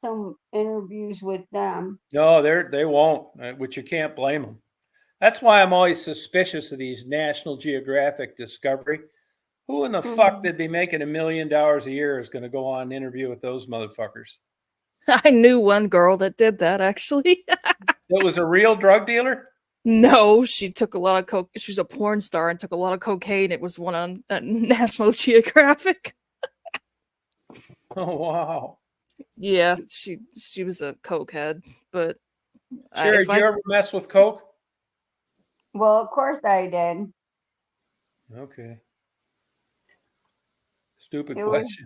some interviews with them. No, they won't, which you can't blame them. That's why I'm always suspicious of these National Geographic Discovery. Who in the fuck Mhm. that'd be making $1 million a year is going to go on an interview with those motherfuckers? I knew one girl that did that actually. That was a real drug dealer? No, she took a lot of coke. She was a porn star and took a lot of cocaine. It was one on National Geographic. Oh, wow. Yeah, she was a cokehead, but Sherry, if did you ever mess with coke? Well, of course I did. Okay. Stupid It was- question.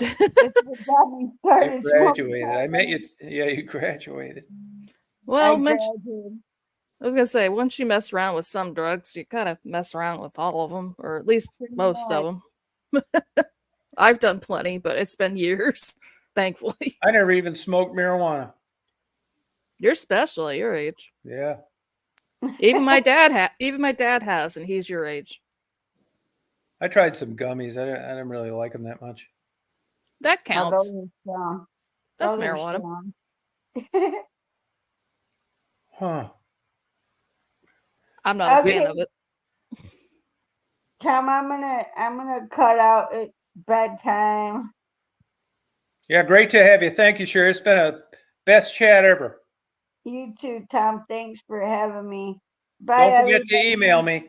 It's what got me I started graduated. smoking I met pot. you. Yeah, you graduated. well, I Mitch, graduated. I was gonna say once you mess around with some drugs, you kind of mess around with all of them, or at least Pretty most of much. them. I've done plenty, but it's been years, thankfully. I never even smoked marijuana. You're special at your age. Yeah. Even my dad has, and he's your age. I tried some gummies. I didn't really like them that much. That Oh, counts. those are strong. That's Those are marijuana. strong. Huh. I'm not a Okay. fan of it. Tom, I'm gonna cut out. It's bedtime. Yeah, great to have you. Thank you, Sherry. It's been a best chat ever. You too, Tom. Thanks for having me. Bye. Don't forget to everybody. email me.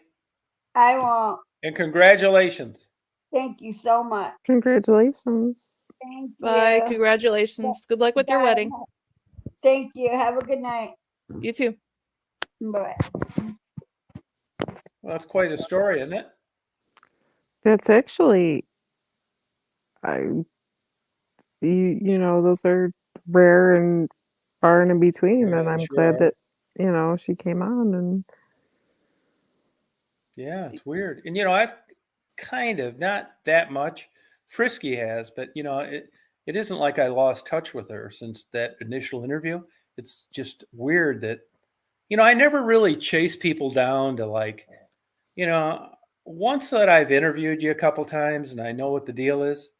I won't. And congratulations. Thank you so much. Congratulations. Thank Bye. you. Congratulations. Good luck with your Bye. wedding. Thank you. Have a good night. You too. Bye. Well, that's quite a story, isn't it? That's actually, you know, those are rare and far and in between, Yeah, and I'm sure glad are. that, you know, she came on and Yeah, it's weird. And, I've kind of, not that much. Frisky has, but, it isn't like I lost touch with her since that initial interview. It's just weird that, I never really chase people down to like, once that I've interviewed you a couple times and I know what the deal is,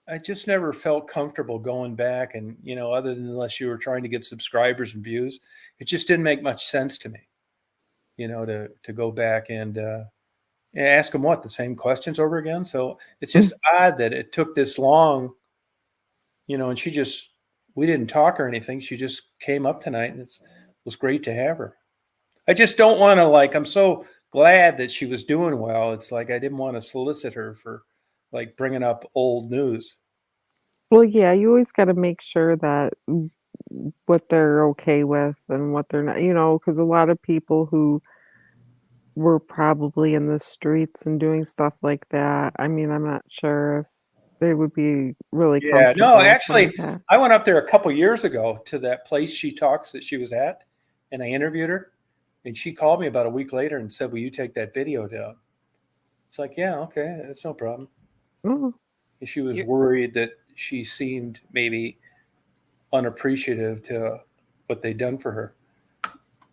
I just never felt comfortable going back and, other than unless you were trying to get subscribers and views, it just didn't make much sense to me, to go back and ask them the same questions over again. So it's just odd that it took this long, and we didn't talk or anything. She just came up tonight and it was great to have her. I just don't want to I'm so glad that she was doing well. It's like, I didn't want to solicit her for bringing up old news. well, yeah, you always got to make sure that what they're okay with and what they're not, because a lot of people who were probably in the streets and doing stuff like that, I mean, I'm not sure if they would be really Yeah, comfortable no, with actually, that. I went up there a couple years ago to that place she talks that she was at, and I interviewed her, and she called me about a week later and said, "Will you take that video down?" It's like, yeah, okay, that's no problem. Oh, And she was You're- worried that she seemed maybe unappreciative to what they'd done for her.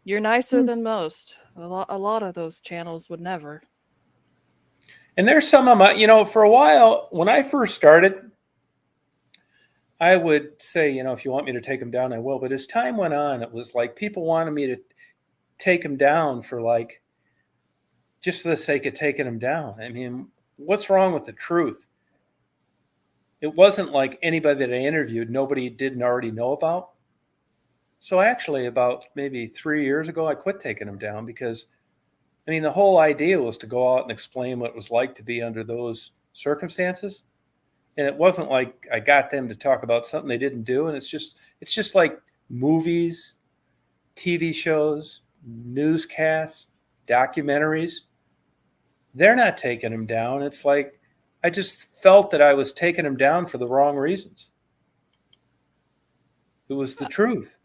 You're nicer than most. A lot of those channels would never. And there's some of my, for a while when I first started, I would say, if you want me to take them down, I will. But as time went on, it was like people wanted me to take them down for like, just for the sake of taking them down. I mean, what's wrong with the truth? It wasn't like anybody that I interviewed, nobody didn't already know about. So actually about maybe 3 years ago, I quit taking them down because, I mean, the whole idea was to go out and explain what it was like to be under those circumstances. And it wasn't like I got them to talk about something they didn't do. And it's just like movies, TV shows, newscasts, documentaries. They're not taking them down. It's like, I just felt that I was taking them down for the wrong reasons. It was the truth.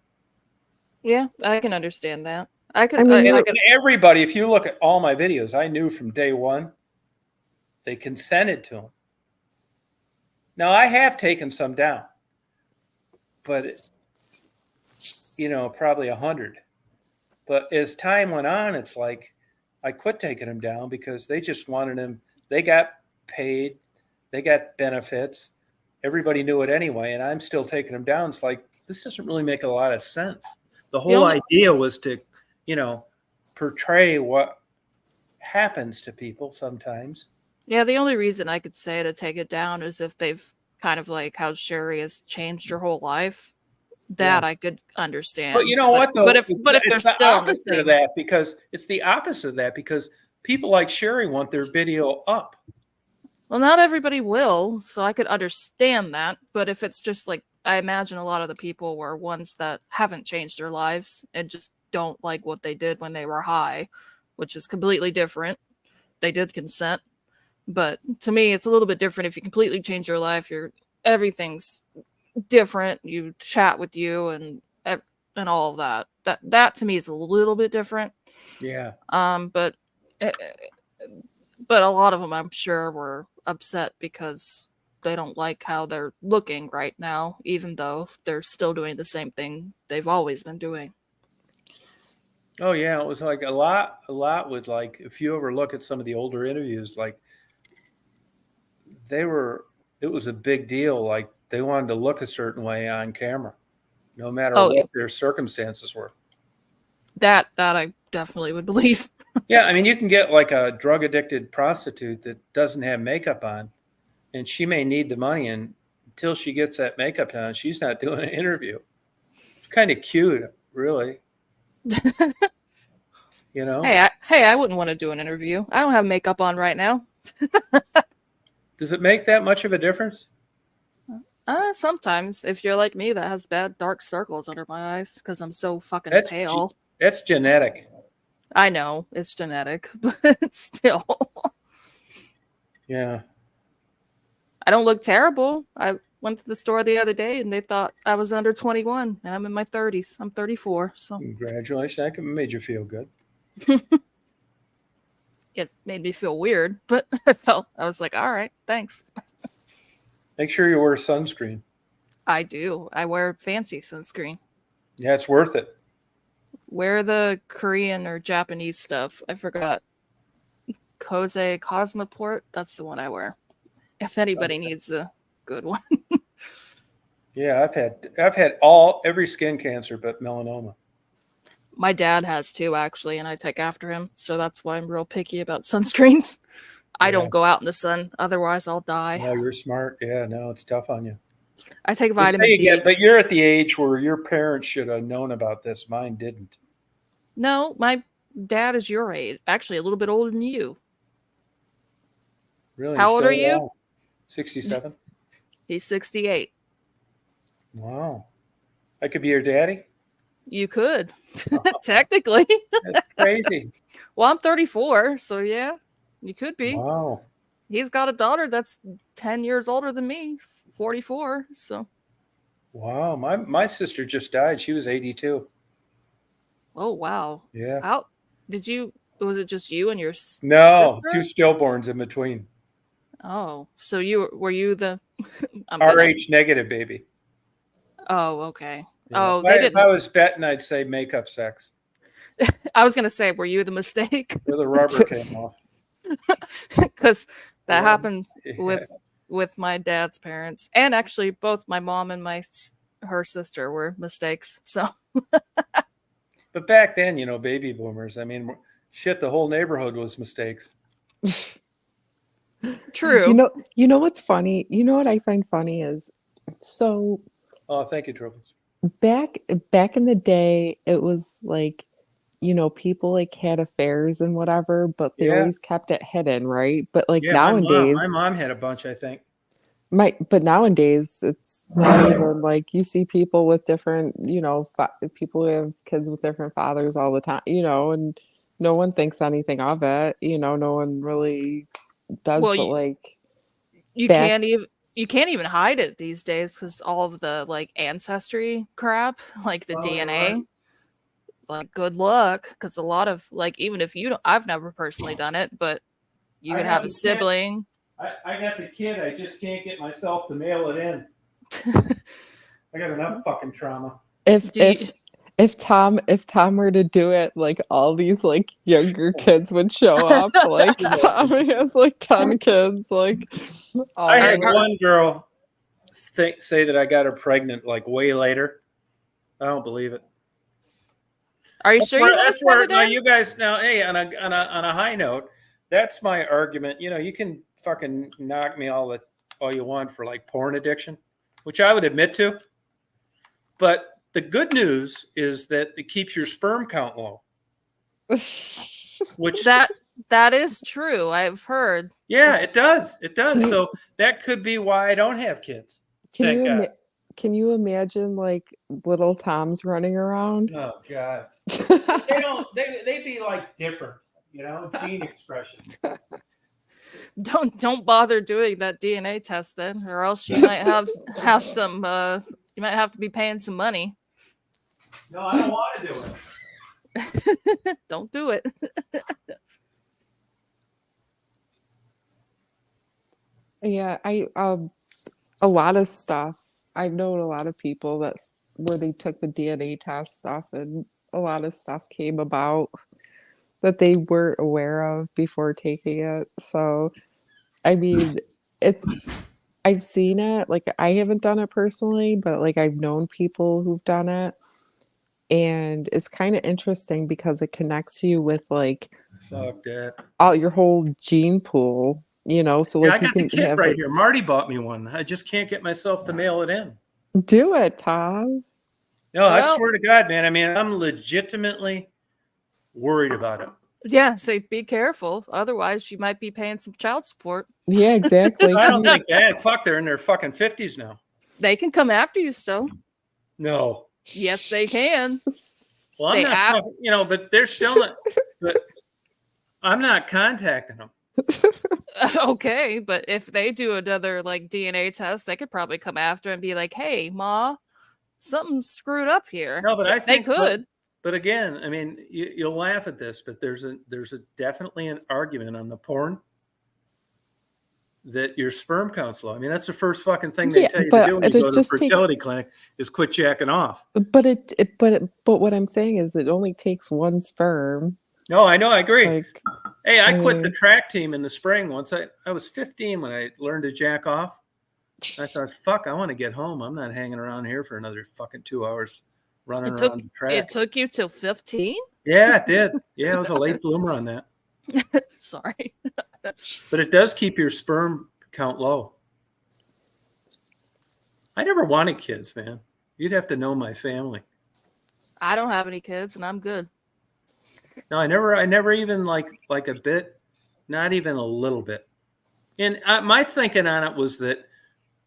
Yeah, I can understand that. I mean, And everybody, if you look at all my videos, I knew from day one, they consented to them. Now, I have taken some down, but, probably 100. But as time went on, it's like I quit taking them down because they just wanted them. They got paid. They got benefits. Everybody knew it anyway, and I'm still taking them down. It's like, this doesn't really make a lot of sense. The whole idea was to, portray what happens to people sometimes. Yeah, the only reason I could say to take it down is if they've kind of like how Sherry has changed her whole life. That I could understand. But you know what, though? But if they're still in the opposite of same, that, because it's the opposite of that, because people like Sherry want their video up. well, not everybody will, so I could understand that. But if it's just like, I imagine a lot of the people were ones that haven't changed their lives and just don't like what they did when they were high, which is completely different. They did consent, but to me, it's a little bit different. If you completely change your life, everything's different. You chat with you and all of that. That to me is a little bit different. Yeah. But a lot of them, I'm sure, were upset because they don't like how they're looking right now, even though they're still doing the same thing they've always been doing. Oh yeah, it was like a lot with, like, if you ever look at some of the older interviews, like it was a big deal. Like they wanted to look a certain way on camera, no matter what their circumstances were. That I definitely would believe. Yeah, I mean, you can get like a drug addicted prostitute that doesn't have makeup on, and she may need the money, and until she gets that makeup on, she's not doing an interview. It's kind of cute, really. Hey, I wouldn't want to do an interview. I don't have makeup on right now. Does it make that much of a difference? Sometimes if you're like me that has bad dark circles under my eyes because I'm so fucking pale. That's genetic. I know it's genetic, but still. Yeah. I don't look terrible. I went to the store the other day and they thought I was under 21 and I'm in my 30s. I'm 34. So Congratulations. That made you feel good. it made me feel weird, but I was like, all right, thanks. Make sure you wear sunscreen. I do. I wear fancy sunscreen. Yeah, it's worth it. Wear the Korean or Japanese stuff. I forgot. Kose Cosmoport. That's the one I wear. If anybody needs a good one. Yeah, I've had every skin cancer but melanoma. My dad has too, actually, and I take after him. So that's why I'm real picky about sunscreens. I don't go out in the sun. Otherwise, I'll die. No, you're smart. Yeah, no, it's tough on you. I take vitamin D. But you're at the age where your parents should have known about this. Mine didn't. No, my dad is your age. Actually, a little bit older than you. Really? How old are you? 67. He's 68. Wow. I could be your daddy? You could. Technically. That's crazy. Well, I'm 34, so yeah, you could be. Wow. He's got a daughter that's 10 years older than me, 44, so. Wow. My sister just died. She was 82. Oh, wow. Yeah. How was it just you and your No, sister? 2 stillborns in between. Oh, so were you the RH negative baby. Oh, okay. Yeah. Oh, they didn't. If I was betting, I'd say makeup sex. I was gonna say, were you the mistake? Where the rubber came off. Because that Yeah. happened Yeah. with my dad's parents, and actually both my mom and her sister were mistakes. So But back then, you know, baby boomers, I mean, shit, the whole neighborhood was mistakes. true. You know what's funny? You know what I find funny is, so Oh, thank you, Troubles. back in the day, it was like, you know, people like had affairs and whatever, but they Yeah. always kept it hidden, right? But like Yeah, nowadays, my mom had a bunch, I think. but nowadays it's not even like you see people with different, you know, people who have kids with different fathers all the time, you know, and no one thinks anything of it, you know, no one really does, Well, but like you back- you can't even hide it these days because all of the like ancestry crap, like the Oh, DNA. right. Like, good luck, because a lot of like, even if you don't, I've never personally done it, but you I could have a haven't yet. sibling. I got the kid. I just can't get myself to mail it in. I got enough fucking trauma. if Tom were to do it, like all these like younger kids would show up. Like Tom has like 10 kids. Like I had Are- one girl say that I got her pregnant like way later. I don't believe it. Are you sure you want to That's send where it now in? you guys now. Hey, on a high note, that's my argument. You know, you can fucking knock me all you want for like porn addiction, which I would admit to. But the good news is that it keeps your sperm count low. Which That is true. I've heard. yeah, it does. It does. So that could be why I don't have kids. Thank God. Can you imagine like little Toms running around? Oh God. They don't. They be like different. You know, gene expression. Don't bother doing that DNA test then, or else you might have some. You might have to be paying some money. No, I don't want to do it. Don't do it. Yeah, a lot of stuff. I've known a lot of people that's where they took the DNA test stuff and a lot of stuff came about that they weren't aware of before taking it. So, I mean, I've seen it. Like I haven't done it personally, but like I've known people who've done it. And it's kind of interesting because it connects you with like Fuck that. all your whole gene pool, you know, so Yeah, like I you got the can kit have right it. here. Marty bought me one. I just can't get myself to mail it in. Do it, Tom. No, I Well- swear to God, man. I mean, I'm legitimately worried about it. Yeah, so be careful. Otherwise, you might be paying some child support. Yeah, exactly. I don't think that. Fuck, they're in their fucking 50s now. They can come after you still. No. Yes, they can. Well, I'm They not, ab- fucking- you know, but they're still not. But I'm not contacting them. Okay, but if they do another like DNA test, they could probably come after and be like, "Hey, Ma, something's screwed up here." No, but I they think could. But again, I mean, you'll laugh at this, but there's a definitely an argument on the porn that your sperm count's low. I mean, that's the first fucking thing they Yeah, tell you but to do when it you go to the just takes- fertility clinic is quit jacking off. But but what I'm saying is it only takes one sperm. No, I know, I agree. Like Hey, I I quit the mean- track team in the spring once. I was 15 when I learned to jack off. I thought, fuck, I want to get home. I'm not hanging around here for another fucking 2 hours running It around the track. It took you till 15? Yeah, it did. Yeah, I was a late bloomer on that. Sorry. But it does keep your sperm count low. I never wanted kids, man. You'd have to know my family. I don't have any kids and I'm good. No, I never even like a bit, not even a little bit. And my thinking on it was that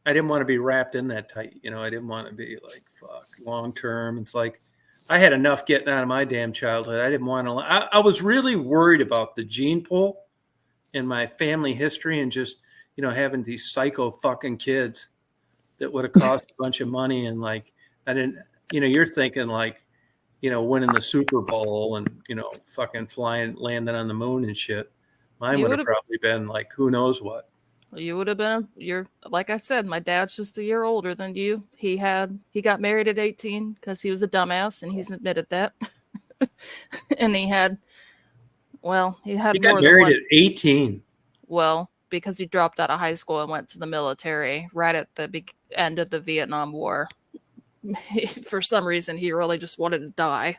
I didn't want to be wrapped in that tight. You know, I didn't want to be like, fuck, long term. It's like I had enough getting out of my damn childhood. I didn't want to. I was really worried about the gene pool in my family history and just, you know, having these psycho fucking kids that would have cost a bunch of money. And like, I didn't, you know, you're thinking like, you know, winning the Super Bowl and, you know, fucking flying, landing on the moon and shit. Mine You would have would've- probably been like, who knows what. You would have been like I said, my dad's just a year older than you. He got married at 18 because he was a dumbass and he's admitted that. And he had He more got than married one. at 18. Well, because he dropped out of high school and went to the military right at the end of the Vietnam War. For some reason, he really just wanted to die.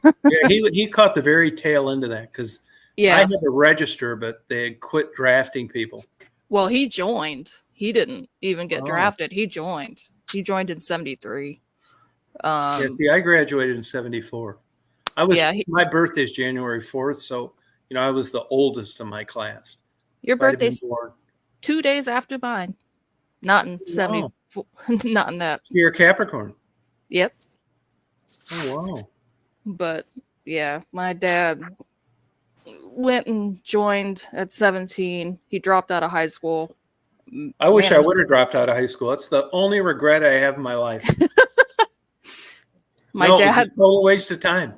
Yeah, he caught the very tail end of that because I Yeah. had to register, but they had quit drafting people. Well, he joined. He didn't even get Oh. drafted. He joined. He joined in 73. Yeah, see, I graduated in 74. Yeah, My birthday's January 4th, so I was the oldest of my class. your If I'd have been birthday's born. 2 days after mine. Not in 74. Not in that. You're a Capricorn. Yep. Oh wow. But yeah, my dad went and joined at 17. He dropped out of high school. I wish I managed- would have dropped out of high school. That's the only regret I have in my life. My No, it was dad a total waste of time.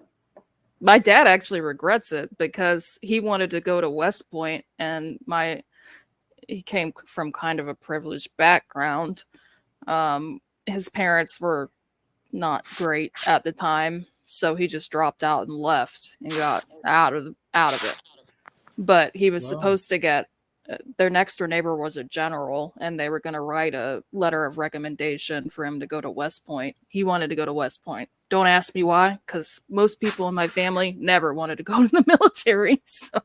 my dad actually regrets it because he wanted to go to West Point, and he came from kind of a privileged background. His parents were not great at the time, so he just dropped out and left and got out of it. But he was Wow. supposed to get their next door neighbor was a general, and they were going to write a letter of recommendation for him to go to West Point. He wanted to go to West Point. Don't ask me why, because most people in my family never wanted to go to the military. So,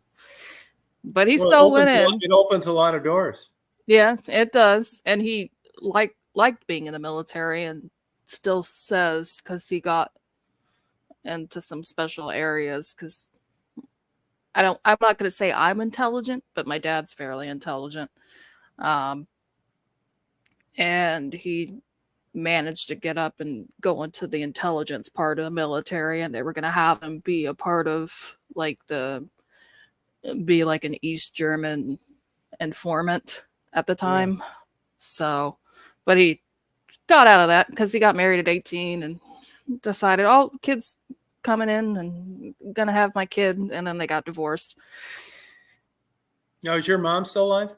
but he Well, still went in. It opens a lot of doors. Yeah, it does. And he liked being in the military, and still says, because he got into some special areas, because I'm not going to say I'm intelligent, but my dad's fairly intelligent. And he managed to get up and go into the intelligence part of the military, and they were going to have him be a part of be like an East German informant at the time. So, but he got out of that because he got married at 18 and decided, oh, kid's coming in and gonna have my kid, and then they got divorced. Now, is your mom still alive?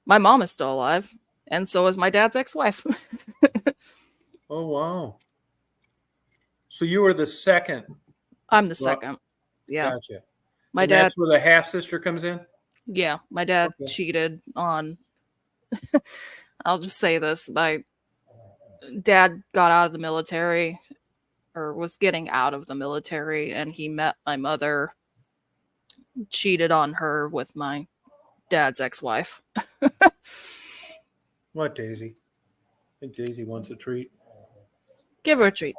My mom is still alive, and so is my dad's ex-wife. Oh wow. So you were the second. I'm the second. Yeah. Gotcha. My And dad, that's where the half sister comes in? yeah, my dad Okay. cheated on I'll just say this. My dad got out of the military, or was getting out of the military, and he met my mother, cheated on her with my dad's ex-wife. What, Daisy? I think Daisy wants a treat. Give her a treat.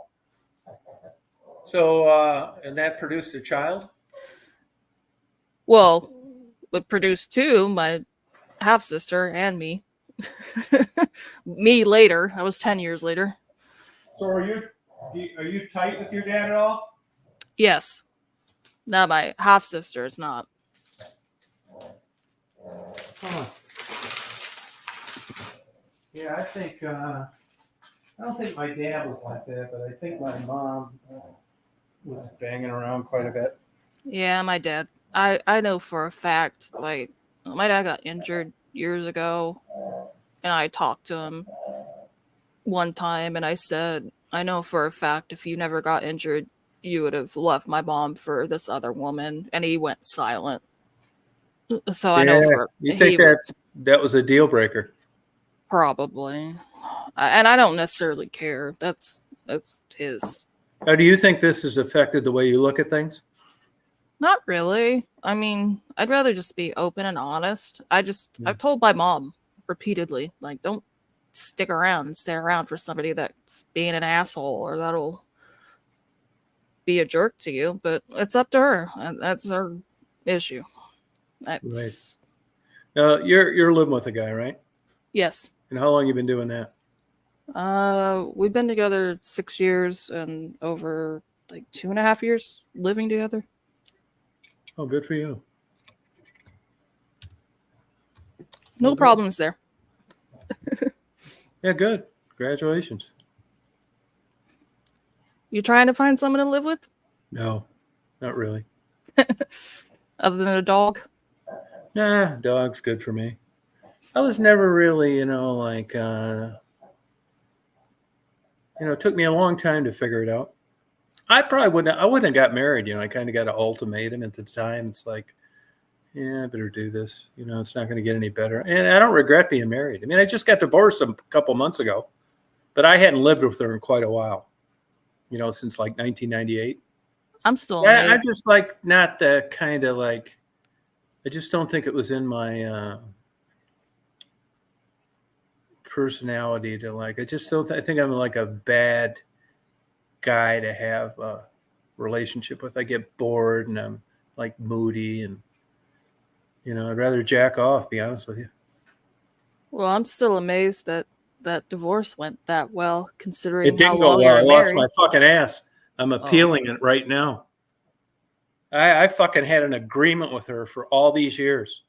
So, and that produced a child? Well, it produced two, my half sister and me. Me later. I was 10 years later. So are you tight with your dad at all? Yes. Now my half sister is not. Huh. Yeah, I think I don't think my dad was like that, but I think my mom was banging around quite a bit. Yeah, my dad. I know for a fact, like, my dad got injured years ago, and I talked to him one time, and I said, I know for a fact if you never got injured, you would have left my mom for this other woman, and he went silent. So I know for You think he was that was a deal breaker? probably, and I don't necessarily care. That's his. Now, do you think this has affected the way you look at things? Not really. I mean, I'd rather just be open and honest. I've told my mom repeatedly, like, don't stick around and stay around for somebody that's being an asshole or that'll be a jerk to you. But it's up to her. And that's her issue. That's, You're living with a guy, right? yes. And how long you been doing that? We've been together 6 years and over like 2.5 years living together. Oh, good for you. No problems there. Yeah, good. Congratulations. You trying to find someone to live with No, not really. other than a dog? Nah, dog's good for me. I was never really, it took me a long time to figure it out. I probably wouldn't. I wouldn't have got married. I kind of got an ultimatum at the time. It's like, yeah, I better do this. It's not going to get any better. And I don't regret being married. I mean, I just got divorced a couple months ago, but I hadn't lived with her in quite a while. Since like 1998. I'm still I amazed. just like not the kind of like. I just don't think it was in my personality to like. I just don't. I think I'm like a bad guy to have a relationship with. I get bored and I'm like moody and I'd rather jack off, be honest with you. Well, I'm still amazed that that divorce went that well, considering It how didn't go long well. I you're lost married. my fucking ass. I'm appealing it right now. I fucking had an agreement with her for all these years,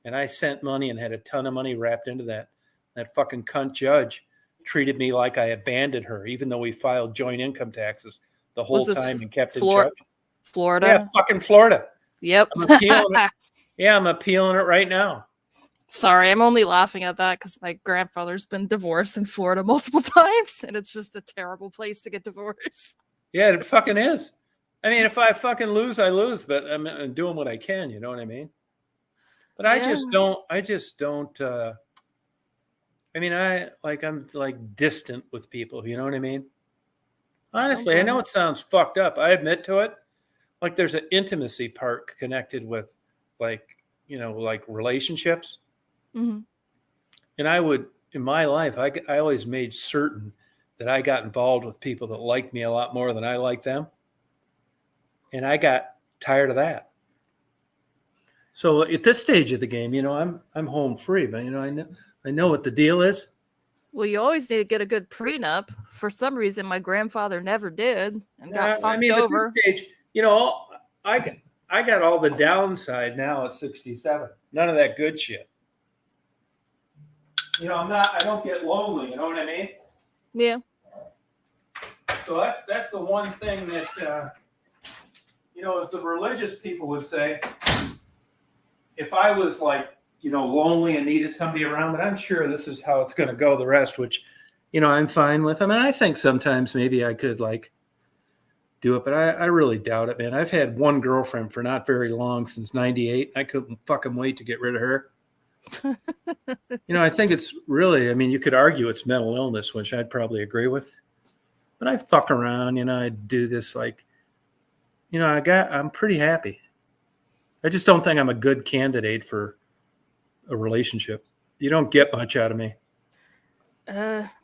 and I sent money and had a ton of money wrapped into that. That fucking cunt judge treated me like I abandoned her, even though we filed joint income taxes the whole Was this time and kept in Flor- touch. Florida? Yeah, fucking Florida. Yep. I'm appealing it. Yeah, I'm appealing it right now. Sorry, I'm only laughing at that because my grandfather's been divorced in Florida multiple times, and it's just a terrible place to get divorced. Yeah, it fucking is. I mean, if I fucking lose, I lose, but I'm doing what I can. You know what I mean? But I Yeah. just don't. I mean, I'm like distant with people. You know what I mean? Honestly, I know it sounds fucked up. I admit to it. Like there's an intimacy part connected with like relationships. Mhm. And I would, in my life, I always made certain that I got involved with people that liked me a lot more than I liked them. And I got tired of that. So at this stage of the game, I'm home free, but I know what the deal is. Well, you always need to get a good prenup. For some reason, my grandfather never did and got fucked over. At this stage, I got all the downside now at 67. None of that good shit. I don't get lonely. You know what I mean? Yeah. So that's the one thing that, as the religious people would say, if I was like, lonely and needed somebody around, but I'm sure this is how it's going to go the rest, which, I'm fine with. I mean, I think sometimes maybe I could like do it, but I really doubt it, man. I've had one girlfriend for not very long, since 98. I couldn't fucking wait to get rid of her. I think it's really, I mean, you could argue it's mental illness, which I'd probably agree with, but I fuck around, I do this like, I'm pretty happy. I just don't think I'm a good candidate for a relationship. You don't get much out of me.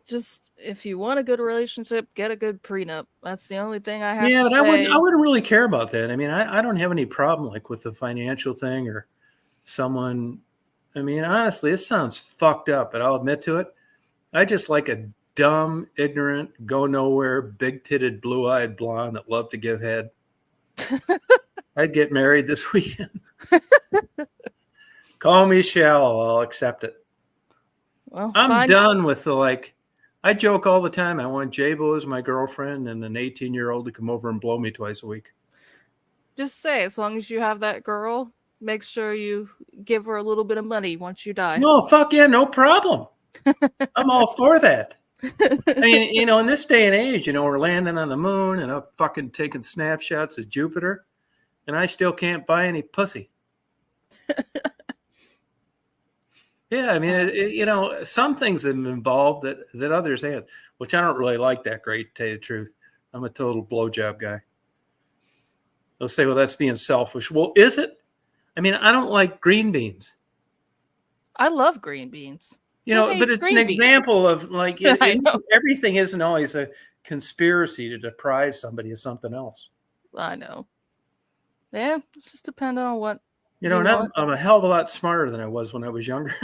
Just if you want a good relationship, get a good prenup. That's the only thing I have Yeah, to but say. I wouldn't really care about that. I mean, I don't have any problem like with the financial thing or someone. I mean, honestly, it sounds fucked up, but I'll admit to it. I just like a dumb, ignorant, go nowhere, big-titted, blue-eyed blonde that loved to give head. I'd get married this weekend. Call me shallow. I'll accept it. Well, I'm done with the like. I joke all the time. I want J-Bo as my girlfriend and an 18-year-old to come over and blow me twice a week. Just say, as long as you have that girl, make sure you give her a little bit of money once you die. No, fuck yeah, no problem. I'm all for that. I mean, in this day and age, we're landing on the moon and I'm fucking taking snapshots of Jupiter, and I still can't buy any pussy. Yeah, I mean, some things have been involved that others had, which I don't really like that great, to tell you the truth. I'm a total blowjob guy. They'll say, well, that's being selfish. Well, is it? I mean, I don't like green beans. I love green beans. But it's an example of like everything isn't always a conspiracy to deprive somebody of something else. I know. Yeah, it's just dependent on what. And I'm a hell of a lot smarter than I was when I was younger.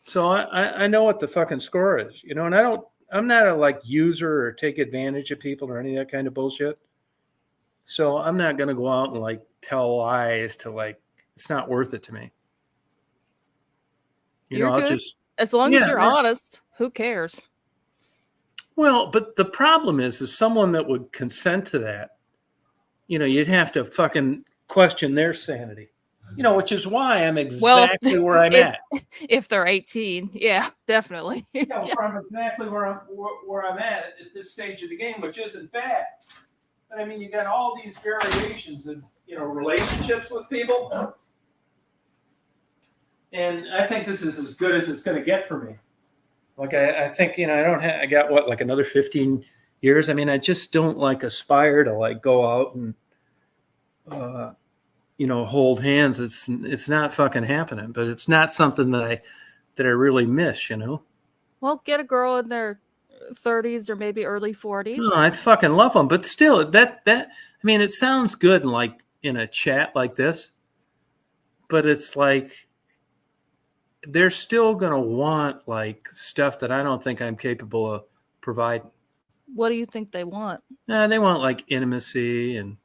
So I know what the fucking score is, and I'm not a like user or take advantage of people or any of that kind of bullshit. So I'm not going to go out and like tell lies to like, it's not worth it to me. I'll good. As long as you're honest, who cares? Well, but the problem is someone that would consent to that, you'd have to fucking question their sanity. Which is why I'm exactly where I'm at. If they're 18, yeah, definitely. I'm exactly where I'm at this stage of the game, which isn't bad. But I mean, you got all these variations of, relationships with people. And I think this is as good as it's going to get for me. Like, I think, I got like another 15 years. I mean, I just don't aspire to go out and, hold hands. It's not fucking happening, but it's not something that I really miss, Well, get a girl in their 30s or maybe early 40s. No, I fucking love them, but still, I mean, it sounds good in a chat like this, but it's they're still gonna want stuff that I don't think I'm capable of providing. What do you think they want? They want intimacy and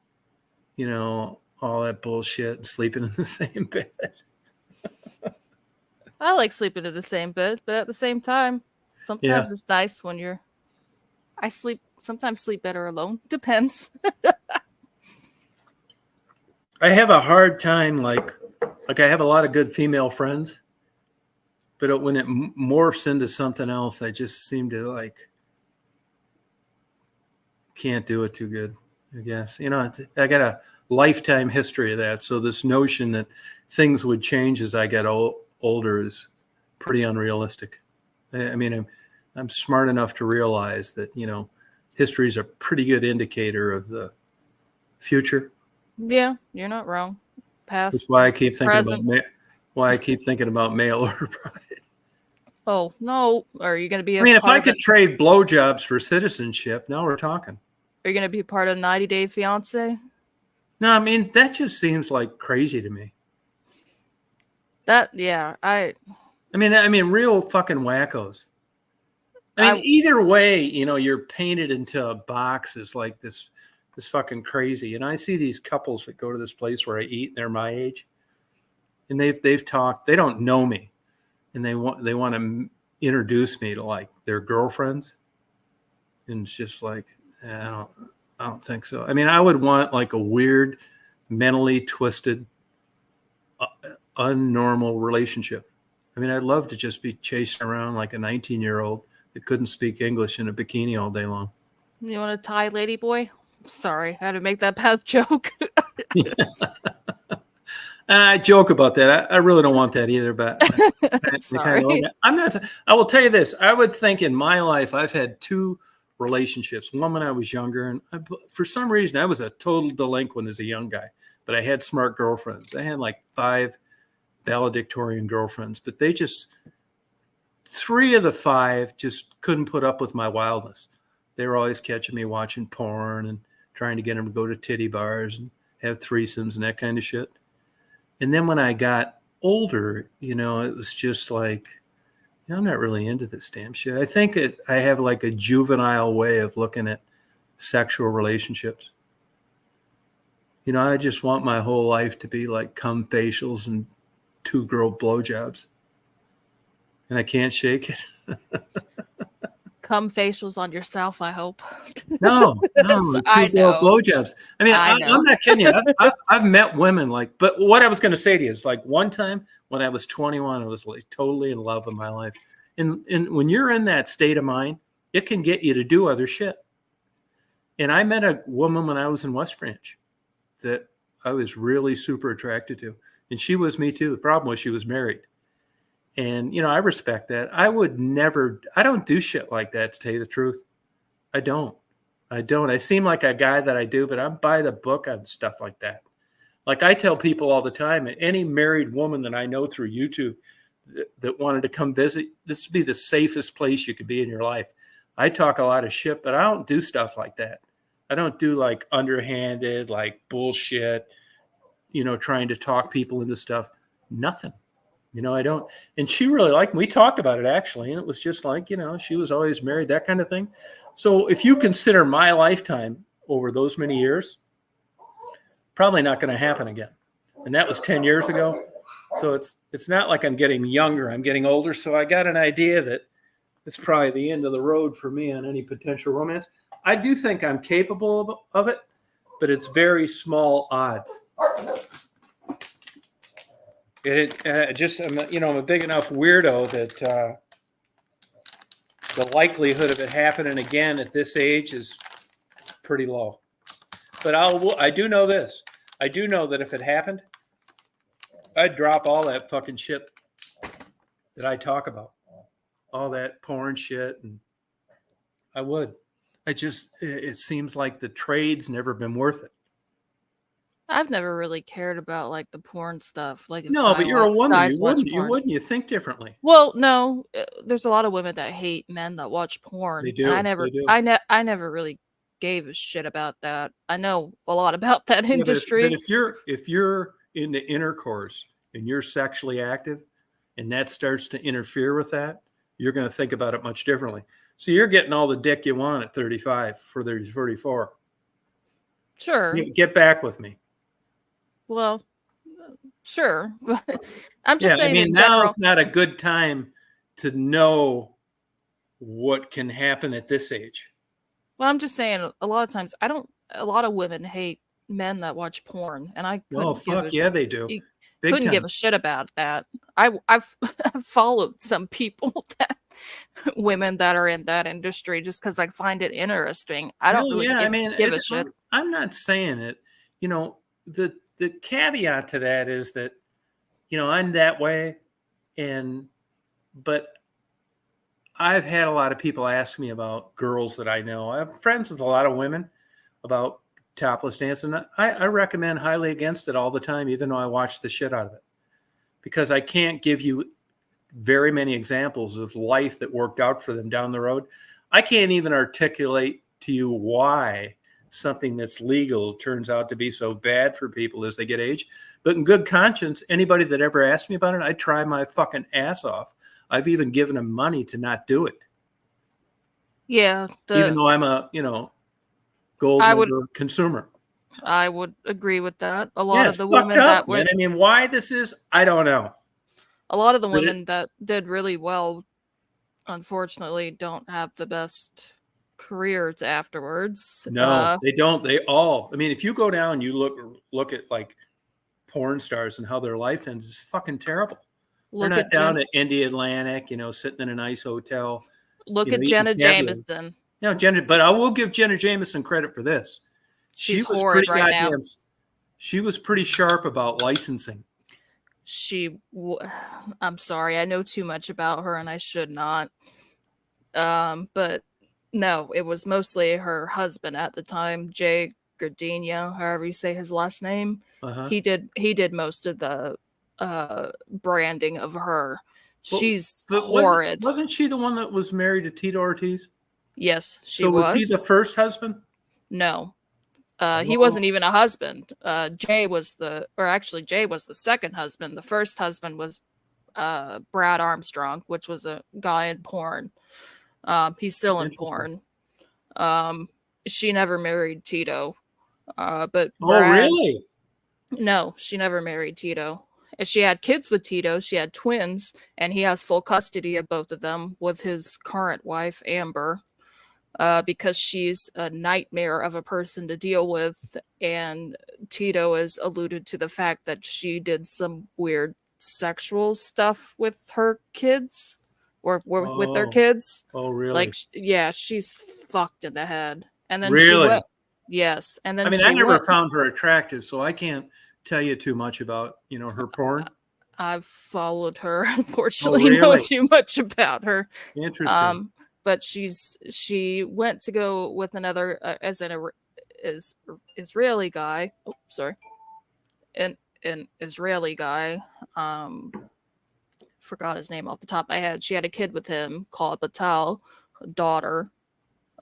all that bullshit and sleeping in the same bed. I like sleeping in the same bed, but at the same time, sometimes it's nice when sometimes sleep better alone. Depends. I have a hard time, I have a lot of good female friends, but when it morphs into something else, I just seem to can't do it too good, I guess. I got a lifetime history of that. So this notion that things would change as I get older is pretty unrealistic. I mean, I'm smart enough to realize that, history is a pretty good indicator of the future. Yeah, you're not wrong. Past. That's why I keep thinking present. about mail order bride. Oh no! Are you going to be? If I could trade blowjobs for citizenship, now we're talking. Are you going to be part of 90 Day Fiance? No, I mean that just seems like crazy to me. I mean, real fucking wackos. I mean, either way, you're painted into a box as this fucking crazy. And I see these couples that go to this place where I eat, and they're my age, and they've talked. They don't know me, and they want to introduce me to their girlfriends, and it's just I don't think so. I mean, I would want a weird, mentally twisted, unnormal relationship. I mean, I'd love to just be chasing around like a 19-year-old that couldn't speak English in a bikini all day long. You want a Thai lady boy? Sorry, I had to make that bad joke. I joke about that. I really don't want that either, but Sorry. I'm not. I will tell you this. I would think in my life, I've had 2 relationships. One when I was younger, and for some reason, I was a total delinquent as a young guy, but I had smart girlfriends. I had 5 valedictorian girlfriends, but 3 of the 5 just couldn't put up with my wildness. They were always catching me watching porn and trying to get them to go to titty bars and have threesomes and that kind of shit. And then when I got older, it was just I'm not really into this damn shit. I think I have a juvenile way of looking at sexual relationships. I just want my whole life to be cum facials and 2 girl blowjobs. And I can't shake it. Cum facials on yourself, I hope. No, I know. Blowjobs. I mean, I know. I'm not kidding you. I've met women but what I was going to say to you is one time when I was 21, I was totally in love with my life. And when you're in that state of mind, it can get you to do other shit. And I met a woman when I was in West Branch that I was really super attracted to. And she was me too. The problem was she was married. And, I respect that. I don't do shit like that, to tell you the truth. I don't. I seem like a guy that I do, but I'm by the book on stuff like that. I tell people all the time, any married woman that I know through YouTube that wanted to come visit, this would be the safest place you could be in your life. I talk a lot of shit, but I don't do stuff like that. I don't do underhanded, bullshit, trying to talk people into stuff. Nothing. I don't. And she really liked me. We talked about it actually. And it was just she was always married, that kind of thing. So if you consider my lifetime over those many years, probably not going to happen again. And that was 10 years ago. So it's not like I'm getting younger. I'm getting older. So I got an idea that it's probably the end of the road for me on any potential romance. I do think I'm capable of it, but it's very small odds. I'm a big enough weirdo that the likelihood of it happening again at this age is pretty low. But I do know this. I do know that if it happened, I'd drop all that fucking shit that I talk about, all that porn shit, and I would. It seems like the trade's never been worth it. I've never really cared about like the porn stuff. Like if No, but you're a woman. guys You watch wouldn't. You porn. wouldn't. You think differently. Well, no, there's a lot of women that hate men that watch porn. They And do. I never, They do. I never really gave a shit about that. I know a lot about that Yeah, but industry. if you're into intercourse and you're sexually active, and that starts to interfere with that, you're going to think about it much differently. So you're getting all the dick you want at 35 for 34. Sure. Get back with me. Well, sure. But I'm just saying in now general. it's not a good time to know what can happen at this age. Well, I'm just saying a lot of times a lot of women hate men that watch porn, and I couldn't Oh, fuck yeah, they do. you Big couldn't give time. a shit about that. I've followed some people women that are in that industry just because I find it interesting. I don't really give a shit. I'm not saying it. You know, the caveat to that is that, you know, I'm that way, but I've had a lot of people ask me about girls that I know. I have friends with a lot of women about topless dance, and I recommend highly against it all the time, even though I watch the shit out of it, because I can't give you very many examples of life that worked out for them down the road. I can't even articulate to you why something that's legal turns out to be so bad for people as they get age. But in good conscience, anybody that ever asked me about it, I try my fucking ass off. I've even given them money to not do it. Yeah, Even though I'm a, gold member consumer. I would agree with that. A lot of the fucked women up, that man. would, I mean, why this is, I don't know. a lot of the But women that did really well, unfortunately, don't have the best careers afterwards. No, they don't. They all, I mean, if you go down, you look at like porn stars and how their life ends, it's fucking terrible. They're not down at Indy Atlantic, sitting in a nice hotel. Look at eating Jenna caviar. Jameson. Jenna, but I will give Jenna Jameson credit for this. She's horrid right now. She was pretty sharp about licensing. I'm sorry, I know too much about her and I should not. But no, it was mostly her husband at the time, Jay Gardenia, however you say his last name. Uh-huh. He did most of the branding of her. She's horrid. Wasn't she the one that was married to Tito Ortiz? Yes, she was. So was he the first husband? No. He wasn't even a husband. Jay was the second husband. The first husband was Brad Armstrong, which was a guy in porn. He's still in porn. She never married Tito. But Brad, really? No, she never married Tito. She had kids with Tito. She had twins, and he has full custody of both of them with his current wife, Amber. Because she's a nightmare of a person to deal with, and Tito has alluded to the fact that she did some weird sexual stuff with her kids, or with their kids. Oh, really? Like, yeah, she's fucked in the head. And then really? Yes, and then I never found her attractive, so I can't tell you too much about her porn. I've followed her. Unfortunately, know too much about her. Interesting. But she went to go with another Israeli guy. Oh, sorry, an Israeli guy. Forgot his name off the top of my head. She had a kid with him called Batal, a daughter.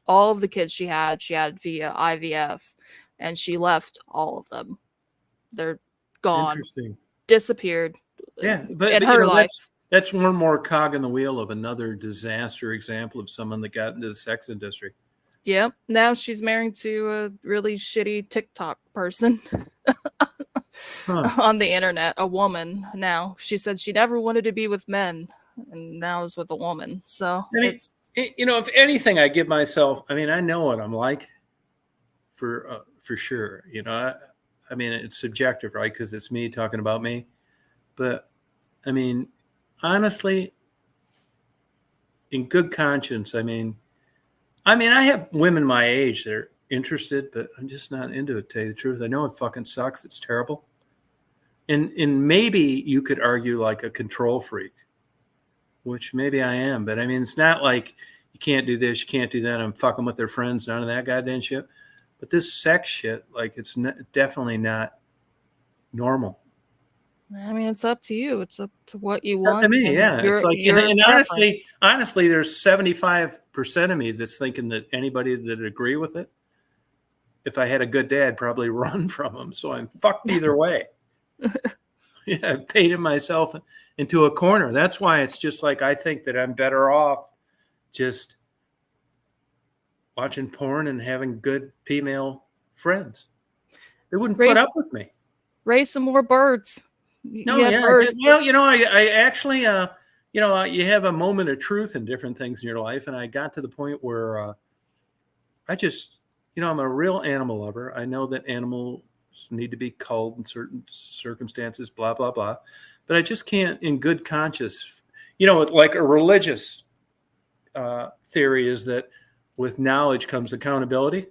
All of the kids she had via IVF, and she left all of them. They're gone. Interesting. Disappeared. Yeah, but in her life. That's one more cog in the wheel of another disaster example of someone that got into the sex industry. Yep. Now she's married to a really shitty TikTok person on the internet, a woman now. She said she never wanted to be with men, and now is with a woman. So if anything, I give myself, I know what I'm like for sure. It's subjective, right? Because it's me talking about me. But, honestly, in good conscience, I have women my age that are interested, but I'm just not into it, to tell you the truth. I know it fucking sucks. It's terrible. And maybe you could argue like a control freak, which maybe I am, but I mean, it's not like you can't do this, you can't do that. I'm fucking with their friends, none of that goddamn shit. But this sex shit, like, it's definitely not normal. I mean, it's up to you. It's up to what you It's up want. to me, and yeah. It's your- like, your and preference. honestly, there's 75% of me that's thinking that anybody that agree with it, if I had a good day, I'd probably run from them. So I'm fucked either way. Yeah, I painted myself into a corner. That's why it's just like, I think that I'm better off just watching porn and having good female friends. They wouldn't put up with me. Raise some more birds. No, You had yeah. birds. Well, I actually, you have a moment of truth in different things in your life. And I got to the point where I just, I'm a real animal lover. I know that animals need to be culled in certain circumstances, blah, blah, blah. But I just can't, in good conscience, like a religious theory is that with knowledge comes accountability.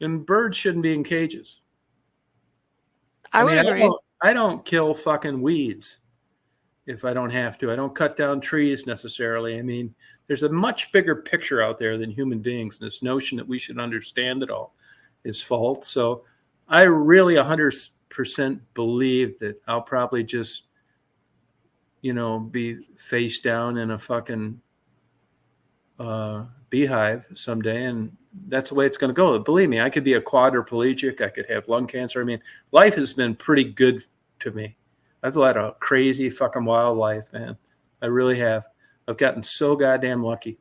And birds shouldn't be in cages. I would agree. I don't kill fucking weeds if I don't have to. I don't cut down trees necessarily. I mean, there's a much bigger picture out there than human beings. This notion that we should understand it all is false. So I really 100% believe that I'll probably just, be face down in a fucking beehive someday. And that's the way it's going to go. Believe me, I could be a quadriplegic. I could have lung cancer. I mean, life has been pretty good to me. I've led a crazy fucking wild life, man. I really have. I've gotten so goddamn lucky.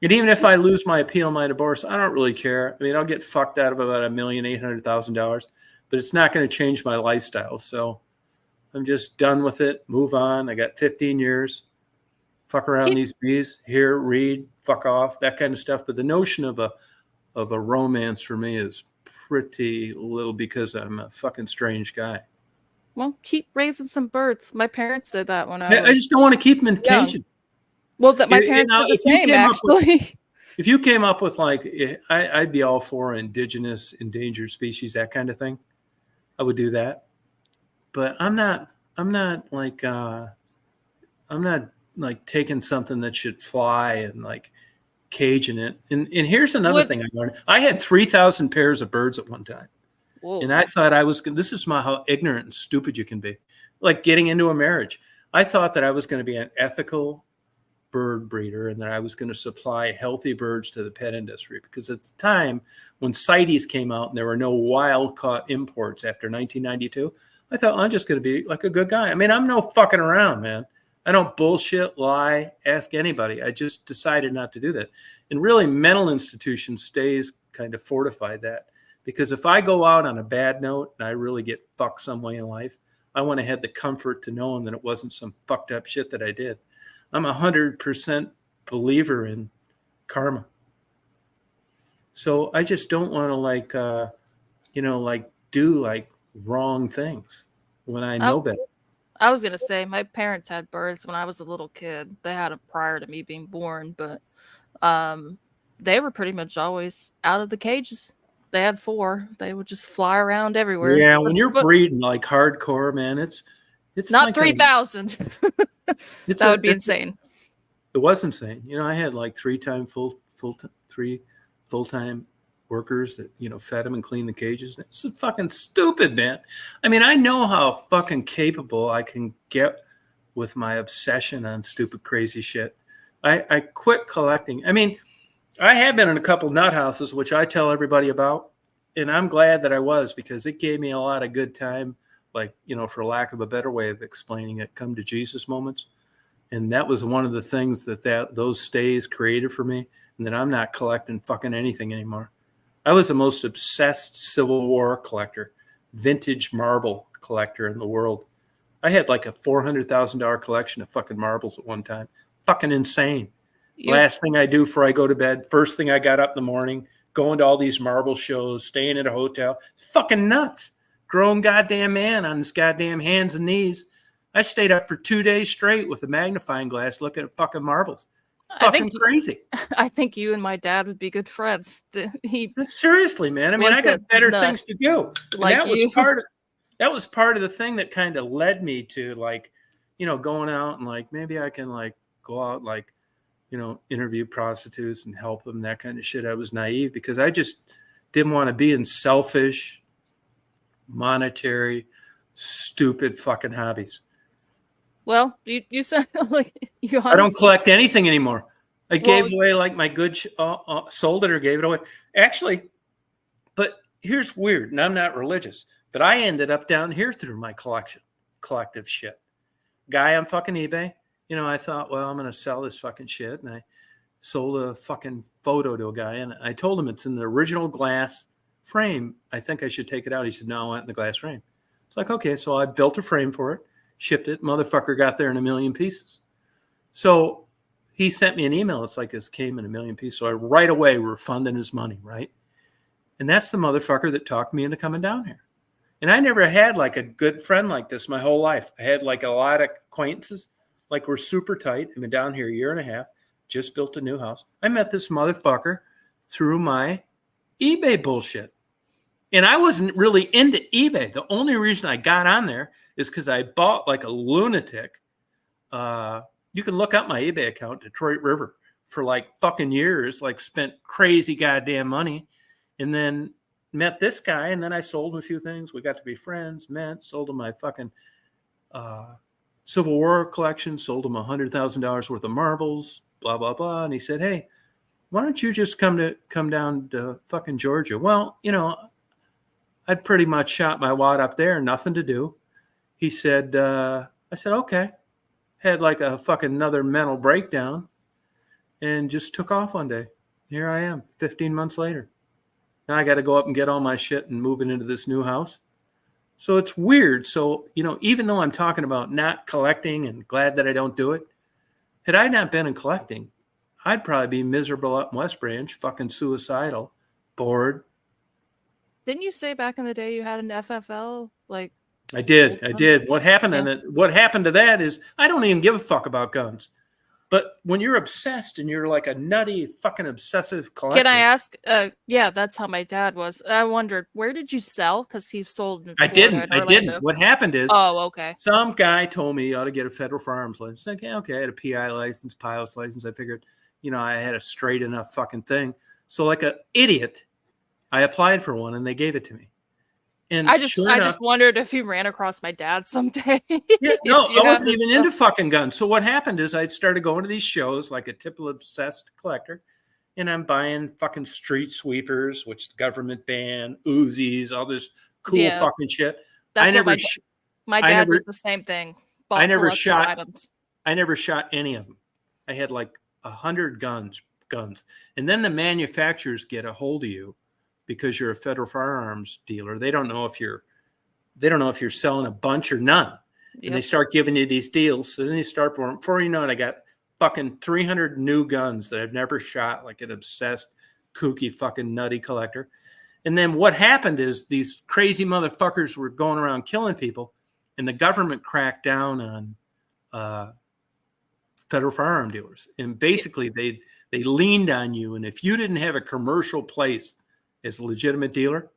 And even if I lose my appeal, my divorce, I don't really care. I mean, I'll get fucked out of about $1,800,000, but it's not going to change my lifestyle. So I'm just done with it. Move on. I got 15 years. Fuck around these bees. Hear, read, fuck off, that kind of stuff. But the notion of a romance for me is pretty little because I'm a fucking strange guy. Well, keep raising some birds. My parents did that when I just don't want to keep them in cages. Well, that my parents did the same, actually. If you came up with like, I'd be all for indigenous, endangered species, that kind of thing. I would do that. But I'm not like taking something that should fly and like caging it. And here's another thing I learned. I had 3,000 pairs of birds at one time. Whoa. And I thought this is how ignorant and stupid you can be. Like getting into a marriage. I thought that I was going to be an ethical bird breeder and that I was going to supply healthy birds to the pet industry. Because at the time when CITES came out and there were no wild caught imports after 1992, I thought, I'm just going to be like a good guy. I mean, I'm no fucking around, man. I don't bullshit, lie, ask anybody. I just decided not to do that. And really, mental institution stays kind of fortified that. Because if I go out on a bad note and I really get fucked some way in life, I want to have the comfort to knowing that it wasn't some fucked up shit that I did. I'm 100% believer in karma. So I just don't want to do wrong things when I know better. I was going to say my parents had birds when I was a little kid. They had them prior to me being born, but they were pretty much always out of the cages. They had 4. They would just fly around everywhere. Yeah, when you're breeding like hardcore, man, it's not like 3,000. That would be insane. It was insane. I had like 3 full-time workers that fed them and cleaned the cages. It's fucking stupid, man. I mean, I know how fucking capable I can get with my obsession on stupid, crazy shit. I quit collecting. I mean, I have been in a couple nut houses, which I tell everybody about, and I'm glad that I was because it gave me a lot of good time, like, for lack of a better way of explaining it, come to Jesus moments. And that was one of the things that those stays created for me, and that I'm not collecting fucking anything anymore. I was the most obsessed Civil War collector, vintage marble collector in the world. I had like a $400,000 collection of fucking marbles at one time. Fucking insane. Last thing I do before I go to bed, first thing I got up in the morning, going to all these marble shows, staying at a hotel. Fucking nuts. Grown goddamn man on his goddamn hands and knees. I stayed up for 2 days straight with a magnifying glass looking at fucking marbles. I fucking think crazy. I think you and my dad would be good friends. He Seriously, man. I mean, was I got a better nut things to do. And like that was you. part of the thing that kind of led me to like, going out and like maybe I can like go out like, interview prostitutes and help them, that kind of shit. I was naive because I just didn't want to be in selfish, monetary, stupid fucking hobbies. Well, you sound like you I don't honestly. collect anything anymore. I Well, gave away like my good, sold it or gave it away. Actually, but here's weird, and I'm not religious, but I ended up down here through my collective shit. Guy on fucking eBay, I thought, well, I'm going to sell this fucking shit. And I sold a fucking photo to a guy, and I told him it's in the original glass frame. I think I should take it out. He said, no, I want it in the glass frame. It's like, okay. So I built a frame for it, shipped it. Motherfucker got there in 1 million pieces. So he sent me an email. It's like this came in 1 million pieces. So I right away refunded his money, right? And that's the motherfucker that talked me into coming down here. And I never had like a good friend like this my whole life. I had like a lot of acquaintances, like we're super tight. I've been down here 1.5 years, just built a new house. I met this motherfucker through my eBay bullshit. And I wasn't really into eBay. The only reason I got on there is because I bought like a lunatic. You can look up my eBay account, Detroit River, for like fucking years, like spent crazy goddamn money. And then met this guy, and then I sold him a few things. We got to be friends, sold him my fucking Civil War collection, sold him $100,000 worth of marbles, blah, blah, blah. And he said, hey, why don't you just come down to fucking Georgia? Well, I'd pretty much shot my wad up there, nothing to do. He said, I said, okay. Had like a fucking another mental breakdown and just took off one day. Here I am 15 months later. Now I got to go up and get all my shit and move it into this new house. So it's weird. So, even though I'm talking about not collecting and glad that I don't do it, had I not been in collecting, I'd probably be miserable up in West Branch, fucking suicidal, bored. didn't you say back in the day you had an FFL? Like I did. What happened to that is I don't even give a fuck about guns. But when you're obsessed and you're like a nutty fucking obsessive collector. Can I ask? Yeah, that's how my dad was. I wondered, where did you sell? Because he sold in I Florida and didn't. Orlando. What happened is, okay. Some guy told me you ought to get a federal firearms license. Like, yeah, okay. I had a PI license, pilot's license. I figured, I had a straight enough fucking thing. So like an idiot, I applied for one and they gave it to me. And I just wondered if you ran across my dad someday. Yeah, no, I wasn't even into fucking guns. So what happened is I started going to these shows like a typical obsessed collector, and I'm buying fucking street sweepers, which the government banned, Uzis, all this cool fucking shit. That's my dad did the same thing. I never shot any of them. I had like 100 guns, and then the manufacturers get a hold of you. Because you're a federal firearms dealer, they don't know if you're selling a bunch or none, and they start giving you these deals. So then you start before you know it, I got fucking 300 new guns that I've never shot, like an obsessed, kooky, fucking nutty collector. And then what happened is these crazy motherfuckers were going around killing people, and the government cracked down on federal firearm dealers, and basically they leaned on you, and if you didn't have a commercial place as a legitimate dealer,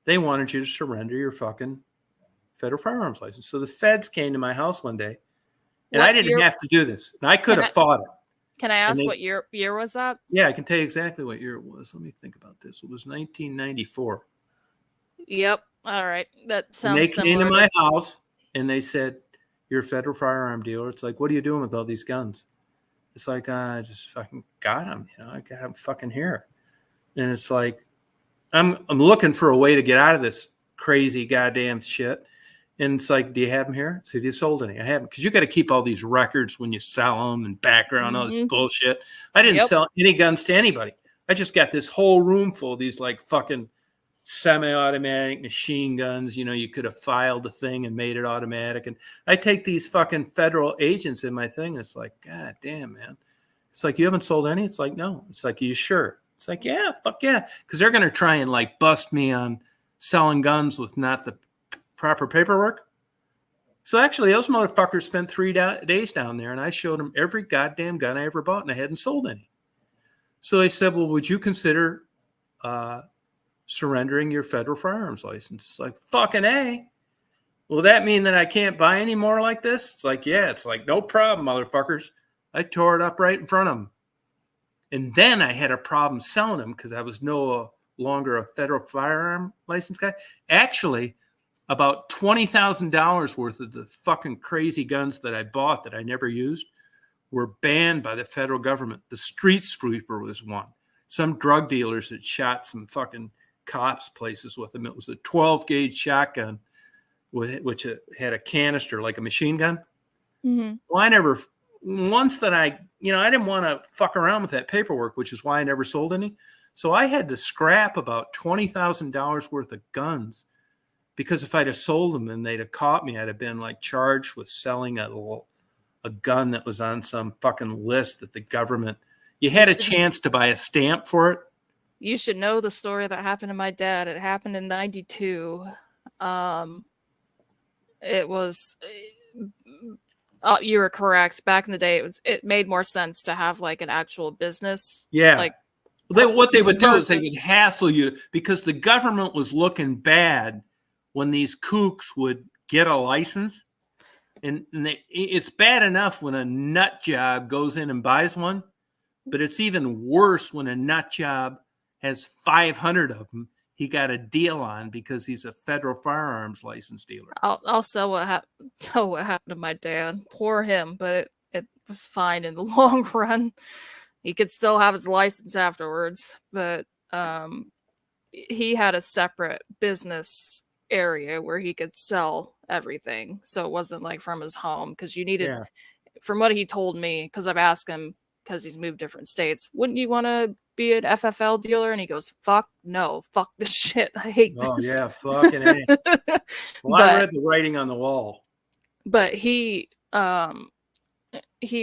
they wanted you to surrender your fucking federal firearms license. So the feds came to my house one day, and I didn't have to do this. And I could have fought it. Can I ask what year was that? Yeah, I can tell you exactly what year it was. Let me think about this. It was 1994. Yep. All right. That sounds and they similar. came to my house, and they said, you're a federal firearm dealer. It's like, what are you doing with all these guns? It's like, I just fucking got them. I got them fucking here. And it's like, I'm looking for a way to get out of this crazy goddamn shit. And it's like, do you have them here? See if you sold any. I haven't, because you got to keep all these records when you sell them and background, all this bullshit. I didn't sell any guns to anybody. I just got this whole room full of these like fucking semi-automatic machine guns. You could have filed a thing and made it automatic. And I take these fucking federal agents in my thing. And it's like, God damn, man. It's like, you haven't sold any? It's like, no. It's like, are you sure? It's like, yeah, fuck yeah. Because they're going to try and like bust me on selling guns with not the proper paperwork. So actually, those motherfuckers spent 3 days down there, and I showed them every goddamn gun I ever bought, and I hadn't sold any. So they said, well, would you consider surrendering your federal firearms license? It's like, fucking A. Will that mean that I can't buy any more like this? It's like, yeah. It's like, no problem, motherfuckers. I tore it up right in front of them. And then I had a problem selling them because I was no longer a federal firearm license guy. Actually, about $20,000 worth of the fucking crazy guns that I bought that I never used were banned by the federal government. The Street Sweeper was one. Some drug dealers that shot some fucking cops places with them. It was a 12-gauge shotgun, which had a canister like a machine gun. Mm-hmm. Well, I never, once that I didn't want to fuck around with that paperwork, which is why I never sold any. So I had to scrap about $20,000 worth of guns, because if I'd have sold them and they'd have caught me, I'd have been like charged with selling a gun that was on some fucking list that the government, you had a chance to buy a stamp for it. You should know the story that happened to my dad. It happened in 92. It was, you were correct. Back in the day, it made more sense to have like an actual business. Yeah. Like what they would do is they versus- would hassle you because the government was looking bad when these kooks would get a license. And it's bad enough when a nut job goes in and buys one, but it's even worse when a nut job has 500 of them he got a deal on because he's a federal firearms license dealer. I'll tell what happened to my dad. Poor him, but it was fine in the long run. He could still have his license afterwards, but he had a separate business area where he could sell everything, so it wasn't like from his home, because you needed, from what he told me, because I've asked him, because he's moved different states, wouldn't you want to be an FFL dealer? And he goes, fuck no, fuck this shit, I hate this. Oh yeah, fucking A. Well, I read the writing on the wall. But he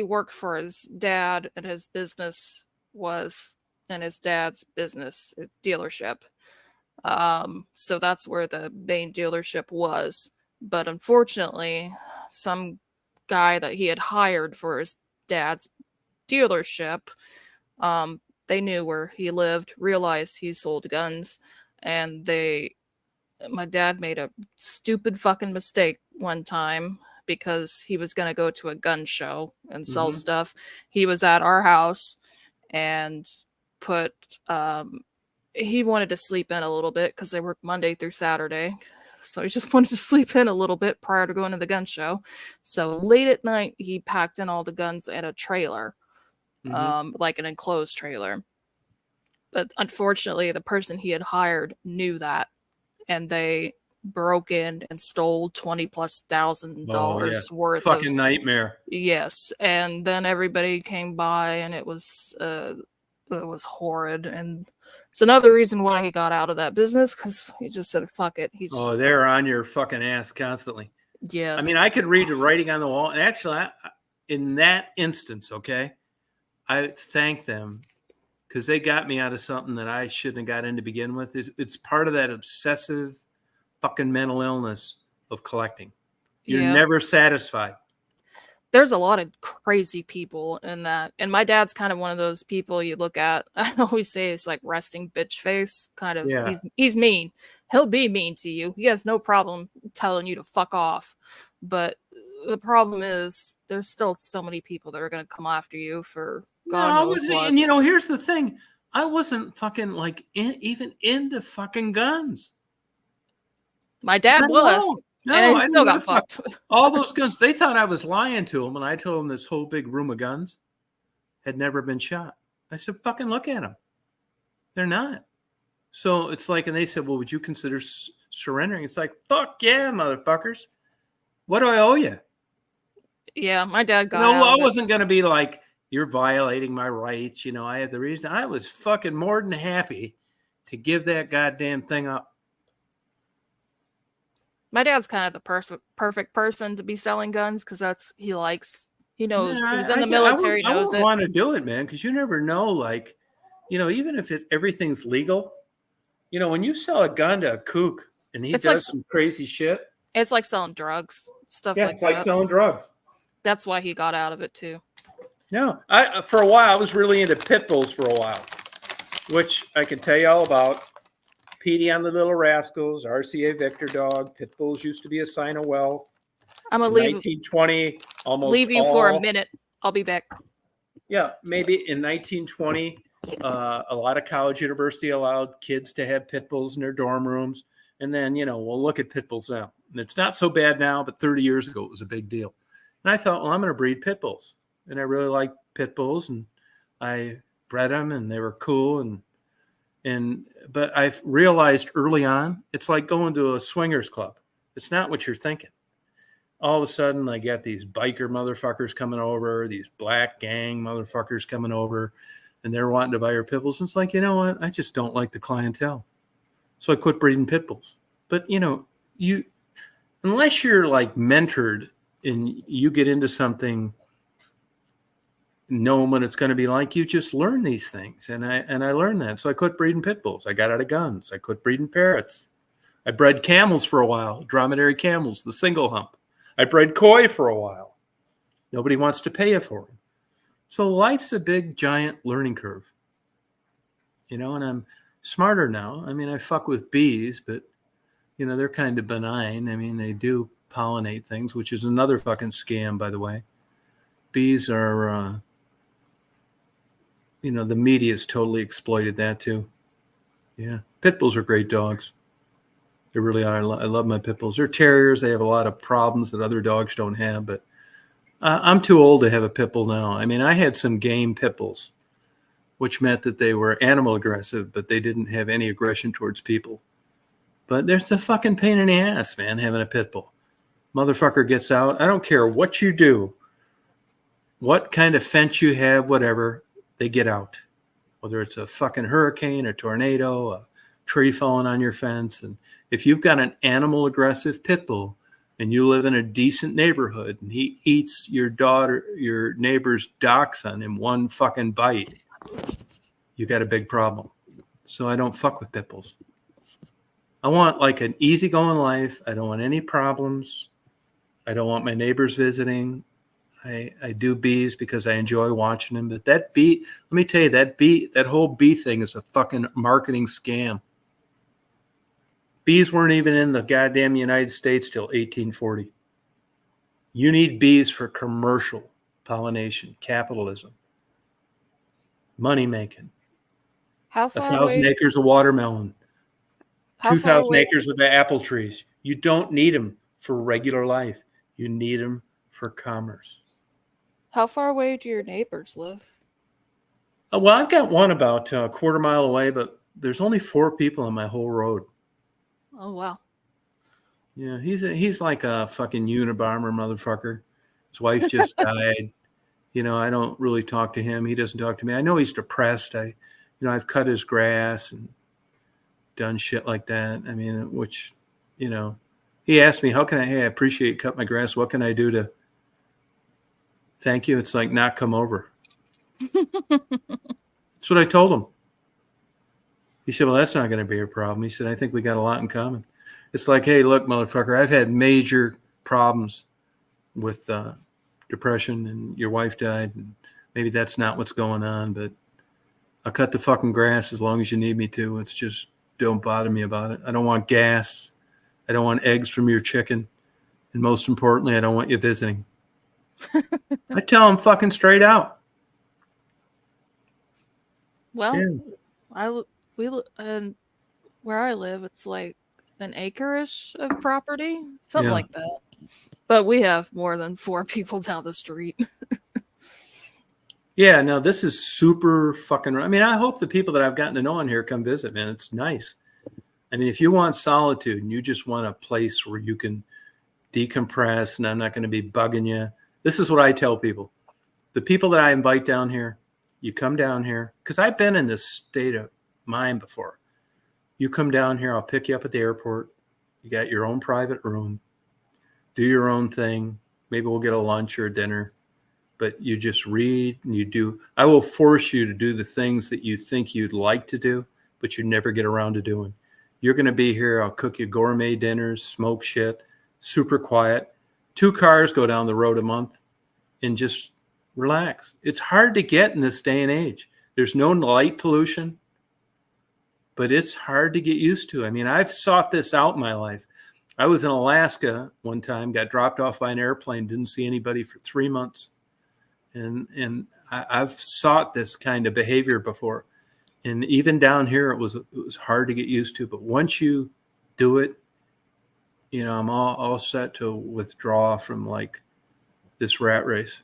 worked for his dad, and his business was in his dad's business dealership. So that's where the main dealership was. But unfortunately, some guy that he had hired for his dad's dealership, they knew where he lived, realized he sold guns, and my dad made a stupid fucking mistake one time because he was going to go to a gun show and sell stuff. He was at our house and he wanted to sleep in a little bit because they work Monday through Saturday. So he just wanted to sleep in a little bit prior to going to the gun show. So late at night, he packed in all the guns in a trailer, like an enclosed trailer. But unfortunately, the person he had hired knew that, and they broke in and stole $20,000+ worth fucking of nightmare. Yes, and then everybody came by, and it was horrid, and it's another reason why he got out of that business, because he just said, fuck it. They're on your fucking ass constantly. Yes. I mean, I could read the writing on the wall. And actually, in that instance, I thank them because they got me out of something that I shouldn't have got in to begin with. It's part of that obsessive fucking mental illness of collecting. You're never satisfied. There's a lot of crazy people in that. And my dad's kind of one of those people you look at. I always say it's like resting bitch face. Kind of. Yeah. He's mean. He'll be mean to you. He has no problem telling you to fuck off. But the problem is there's still so many people that are going to come after you for God knows what. And here's the thing. I wasn't fucking like even into fucking guns. My dad was. And he still got fucked. All those guns, they thought I was lying to them. And I told them this whole big room of guns had never been shot. I said, fucking look at them. They're not. So it's like, and they said, well, would you consider surrendering? It's like, fuck yeah, motherfuckers. What do I owe you? Yeah, my dad got I wasn't going to be like, you're violating my rights. I have the reason. I was fucking more than happy to give that goddamn thing up. My dad's kind of the perfect person to be selling guns because he knows he was in the military. I wouldn't want to do it, man, because you never know. Like, even if everything's legal, when you sell a gun to a kook and he does some crazy shit, it's like selling drugs. stuff Yeah, like it's like that. selling drugs. That's why he got out of it too. No, I for a while I was really into pit bulls for a while, which I can tell you all about. Petey on the Little Rascals, RCA Victor dog. Pit bulls used to be a sign of wealth. I'm gonna In leave 1920, almost leave you for a all- minute. I'll be back. Yeah, maybe in 1920, a lot of college university allowed kids to have pit bulls in their dorm rooms. And then, we'll look at pit bulls now. And it's not so bad now, but 30 years ago, it was a big deal. And I thought, well, I'm going to breed pit bulls. And I really liked pit bulls. And I bred them, and they were cool. But I've realized early on, it's like going to a swingers club. It's not what you're thinking. All of a sudden, I got these biker motherfuckers coming over, these black gang motherfuckers coming over, and they're wanting to buy your pit bulls. And it's like, you know what? I just don't like the clientele. So I quit breeding pit bulls. But, unless you're like mentored and you get into something knowing what it's going to be like, you just learn these things. And I learned that. So I quit breeding pit bulls. I got out of guns. I quit breeding parrots. I bred camels for a while, dromedary camels, the single hump. I bred koi for a while. Nobody wants to pay you for them. So life's a big, giant learning curve. And I'm smarter now. I mean, I fuck with bees, but, they're kind of benign. I mean, they do pollinate things, which is another fucking scam, by the way. Bees are, the media's totally exploited that too. Yeah. Pit bulls are great dogs. They really are. I love my pit bulls. They're terriers. They have a lot of problems that other dogs don't have, but I'm too old to have a pit bull now. I mean, I had some game pit bulls, which meant that they were animal aggressive, but they didn't have any aggression towards people. But there's a fucking pain in the ass, man, having a pit bull. Motherfucker gets out. I don't care what you do, what kind of fence you have, whatever, they get out. Whether it's a fucking hurricane, a tornado, a tree falling on your fence. And if you've got an animal aggressive pit bull and you live in a decent neighborhood and he eats your neighbor's dachshund in one fucking bite, you got a big problem. So I don't fuck with pit bulls. I want like an easygoing life. I don't want any problems. I don't want my neighbors visiting. I do bees because I enjoy watching them. But that bee, let me tell you, that whole bee thing is a fucking marketing scam. Bees weren't even in the goddamn United States till 1840. You need bees for commercial pollination, capitalism, money making. How far 1,000 away? acres of watermelon, How far 2,000 away? acres of apple trees. You don't need them for regular life. You need them for commerce. How far away do your neighbors live? Well, I've got one about a quarter mile away, but there's only 4 people on my whole road. Oh wow. Yeah, he's like a fucking Unabomber motherfucker. His wife just died. I don't really talk to him. He doesn't talk to me. I know he's depressed. I've cut his grass and done shit like that. I mean, which, he asked me, hey, I appreciate you cut my grass. What can I do to thank you? It's like, not come over. That's what I told him. He said, well, that's not going to be a problem. He said, I think we got a lot in common. It's like, hey, look, motherfucker, I've had major problems with depression and your wife died. And maybe that's not what's going on, but I'll cut the fucking grass as long as you need me to. It's just, don't bother me about it. I don't want gas. I don't want eggs from your chicken. And most importantly, I don't want you visiting. I tell him fucking straight out. Well, Yeah. and where I live, it's like an acre-ish of property, something Yeah. like that. But we have more than 4 people down the street. Yeah, no, this is super fucking. I mean, I hope the people that I've gotten to know on here come visit, man. It's nice. I mean, if you want solitude and you just want a place where you can decompress and I'm not going to be bugging you, this is what I tell people. The people that I invite down here, you come down here, because I've been in this state of mind before. You come down here, I'll pick you up at the airport. You got your own private room. Do your own thing. Maybe we'll get a lunch or a dinner. But you just read and you do. I will force you to do the things that you think you'd like to do, but you never get around to doing. You're going to be here. I'll cook you gourmet dinners, smoke shit, super quiet. 2 cars go down the road a month and just relax. It's hard to get in this day and age. There's no light pollution, but it's hard to get used to. I mean, I've sought this out in my life. I was in Alaska one time, got dropped off by an airplane, didn't see anybody for 3 months. And I've sought this kind of behavior before. And even down here, it was hard to get used to. But once you do it, you know, I'm all set to withdraw from like this rat race.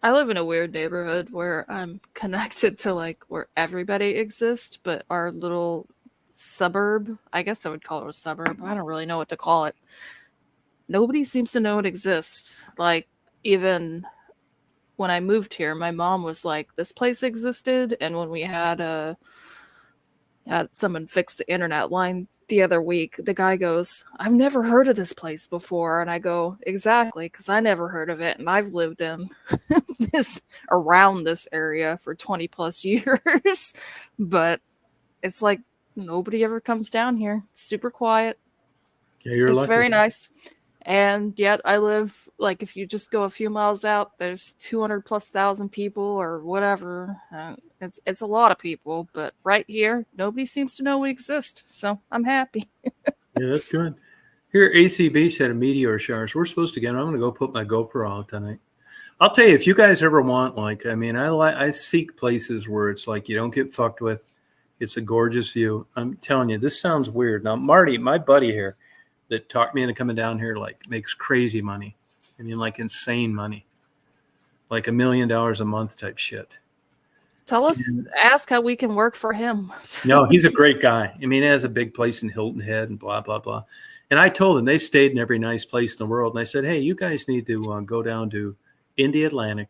I live in a weird neighborhood where I'm connected to like where everybody exists, but our little suburb, I guess I would call it a suburb. I don't really know what to call it. Nobody seems to know it exists. Like, even when I moved here, my mom was like, this place existed. And when we had someone fix the internet line the other week, the guy goes, I've never heard of this place before. And I go, exactly, because I never heard of it. And I've lived in around this area for 20 plus years. But it's like nobody ever comes down here. It's super quiet. Yeah, you're It's lucky. very nice. And yet I live, like, if you just go a few miles out, there's 200 plus thousand people or whatever. It's a lot of people, but right here, nobody seems to know we exist. So I'm happy. Yeah, that's good. Here, ACB said a meteor shower. So we're supposed to get. I'm going to go put my GoPro out tonight. I'll tell you, if you guys ever want, like, I mean, I seek places where it's like you don't get fucked with. It's a gorgeous view. I'm telling you, this sounds weird. Now, Marty, my buddy here, that talked me into coming down here, like, makes crazy money. I mean, like, insane money, like $1 million a month type shit. Tell us, ask how we can work for him. No, he's a great guy. I mean, he has a big place in Hilton Head and blah, blah, blah. And I told him they've stayed in every nice place in the world. And I said, hey, you guys need to go down to Indy Atlantic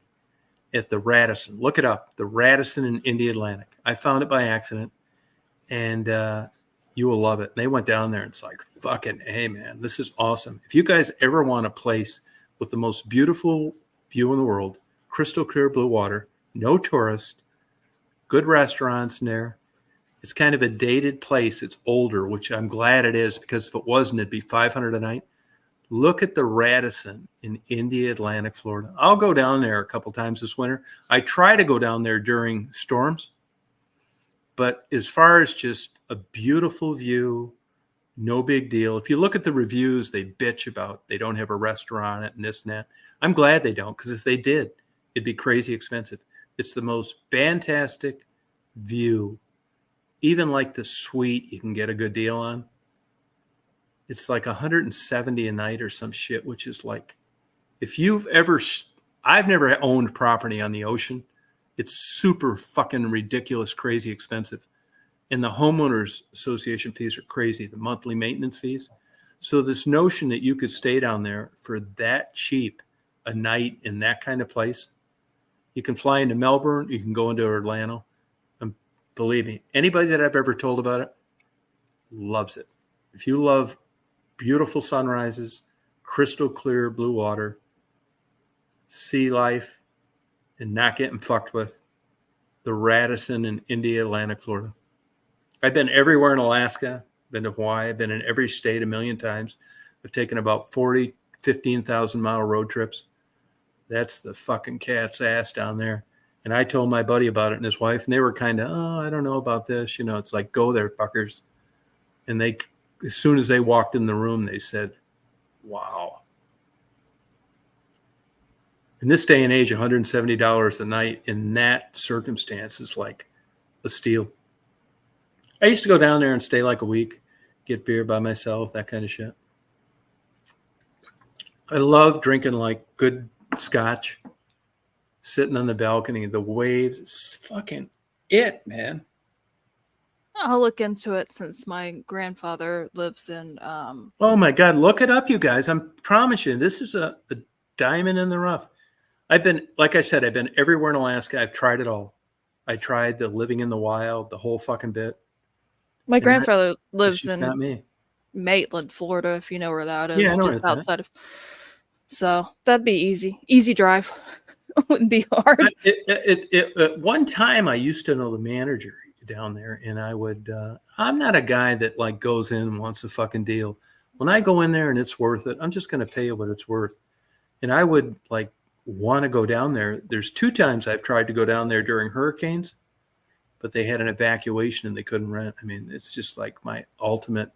at the Radisson. Look it up, the Radisson in Indy Atlantic. I found it by accident. And you will love it. And they went down there and it's like, fucking, hey, man, this is awesome. If you guys ever want a place with the most beautiful view in the world, crystal clear blue water, no tourists, good restaurants in there. It's kind of a dated place. It's older, which I'm glad it is, because if it wasn't, it'd be $500 a night. Look at the Radisson in Indy Atlantic, Florida. I'll go down there a couple times this winter. I try to go down there during storms. But as far as just a beautiful view, no big deal. If you look at the reviews, they bitch about they don't have a restaurant and this and that. I'm glad they don't, because if they did, it'd be crazy expensive. It's the most fantastic view. Even like the suite you can get a good deal on. It's like $170 a night or some shit, which is like, if you've ever, I've never owned property on the ocean. It's super fucking ridiculous, crazy expensive. And the homeowners association fees are crazy, the monthly maintenance fees. So this notion that you could stay down there for that cheap a night in that kind of place, you can fly into Melbourne, you can go into Orlando. And believe me, anybody that I've ever told about it loves it. If you love beautiful sunrises, crystal clear blue water, sea life, and not getting fucked with, the Radisson in Indy Atlantic, Florida. I've been everywhere in Alaska, been to Hawaii, I've been in every state a million times. I've taken about 15,000 mile road trips. That's the fucking cat's ass down there. And I told my buddy about it and his wife, and they were kind of, oh, I don't know about this. You know, it's like, go there, fuckers. And they, as soon as they walked in the room, they said, wow. In this day and age, $170 a night in that circumstance is like a steal. I used to go down there and stay like a week, get beer by myself, that kind of shit. I love drinking like good scotch, sitting on the balcony, the waves. It's fucking it, man. I'll look into it since my grandfather lives in. Oh my God, look it up, you guys. I promise you, this is a diamond in the rough. I've been, like I said, I've been everywhere in Alaska. I've tried it all. I tried the living in the wild, the whole fucking bit. My grandfather lives It's just not in me. Maitland, Florida, if you know where that is. Yeah, I know where just it's at. outside of. So that'd be easy. Easy drive. Wouldn't be hard. At one time, I used to know the manager down there, and I would. I'm not a guy that like goes in and wants a fucking deal. When I go in there and it's worth it, I'm just going to pay you what it's worth. And I would like want to go down there. There's 2 times I've tried to go down there during hurricanes, but they had an evacuation and they couldn't rent. I mean, it's just like my ultimate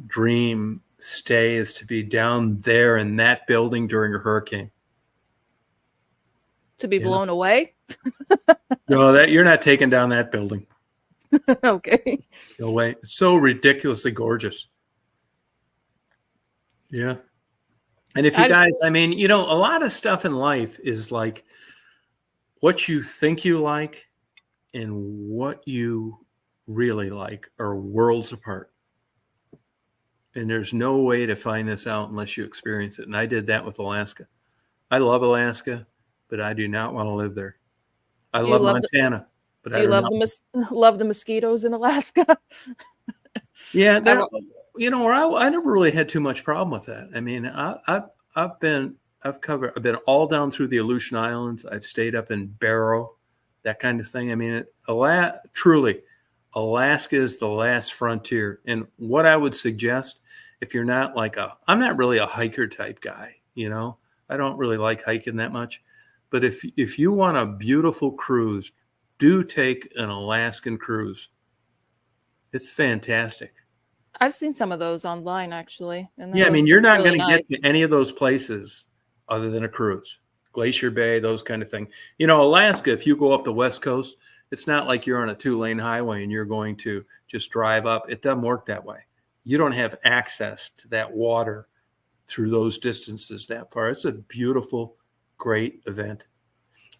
dream stay is to be down there in that building during a hurricane. To be Yeah. blown away? No, that you're not taking down that building. Okay. No way. It's so ridiculously gorgeous. Yeah. And if you I just- guys, I mean, you know, a lot of stuff in life is like what you think you like and what you really like are worlds apart. And there's no way to find this out unless you experience it. And I did that with Alaska. I love Alaska, but I do not want to live there. I Do you love love the- Montana, but Do I you do love not. love the mosquitoes in Alaska? Yeah, I wa- you know, where I never really had too much problem with that. I mean, I've been all down through the Aleutian Islands. I've stayed up in Barrow, that kind of thing. I mean, truly, Alaska is the last frontier. And what I would suggest, if you're not like I'm not really a hiker type guy, you know, I don't really like hiking that much. But if you want a beautiful cruise, do take an Alaskan cruise. It's fantastic. I've seen some of those online actually. And they Yeah, I look mean, you're not really going to get nice. to any of those places other than a cruise. Glacier Bay, those kind of thing. You know, Alaska, if you go up the West Coast, it's not like you're on a 2-lane highway and you're going to just drive up. It doesn't work that way. You don't have access to that water through those distances that far. It's a beautiful, great event.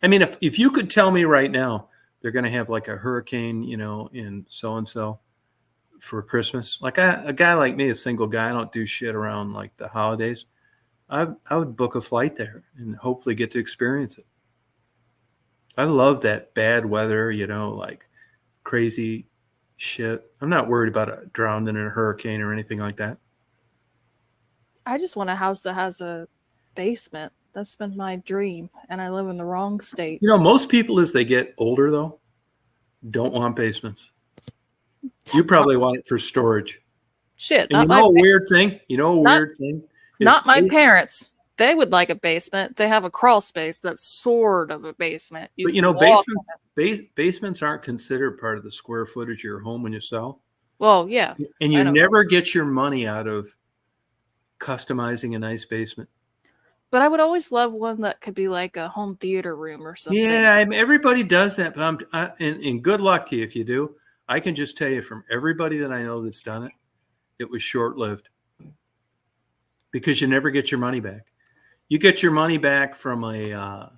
I mean, if you could tell me right now, they're going to have like a hurricane, you know, in so-and-so for Christmas. Like a guy like me, a single guy, I don't do shit around like the holidays. I would book a flight there and hopefully get to experience it. I love that bad weather, you know, like crazy shit. I'm not worried about drowning in a hurricane or anything like that. I just want a house that has a basement. That's been my dream, and I live in the wrong state. You know, most people as they get older, though, don't want basements. You probably want it for storage. Shit, And you know a weird thing? You know a weird thing? Is not my parents. They would like a basement. They have a crawl space that's sort of a basement. But you know, can walk- basements aren't considered part of the square footage of your home when you sell. Well, yeah. And I you know. never get your money out of customizing a nice basement. But I would always love one that could be like a home theater room or something. Yeah, I mean, everybody does that. But and good luck to you if you do. I can just tell you from everybody that I know that's done it, it was short-lived. Because you never get your money back. You get your money back from a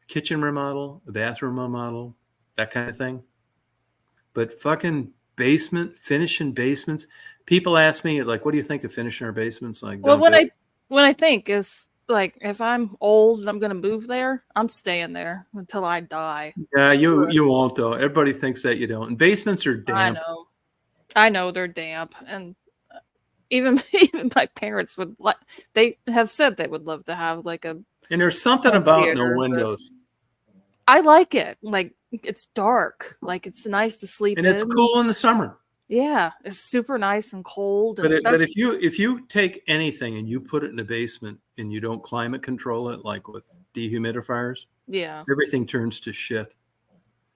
kitchen remodel, a bathroom remodel, that kind of thing. But fucking finishing basements. People ask me, like, what do you think of finishing our basements? Like, Well, don't do it. when I think is like if I'm old and I'm gonna move there, I'm staying there until I die. Yeah, Sure. you won't though. Everybody thinks that you don't. And basements are damp. I know they're damp, and even even my parents would like. They have said they would love to have like a. And there's something home about theater, no but windows. I like it. Like it's dark. Like it's nice to sleep And in. it's cool in the summer. Yeah, it's super nice and cold. And But if you take anything and you put it in the basement and you don't climate control it, like with dehumidifiers, yeah. everything turns to shit.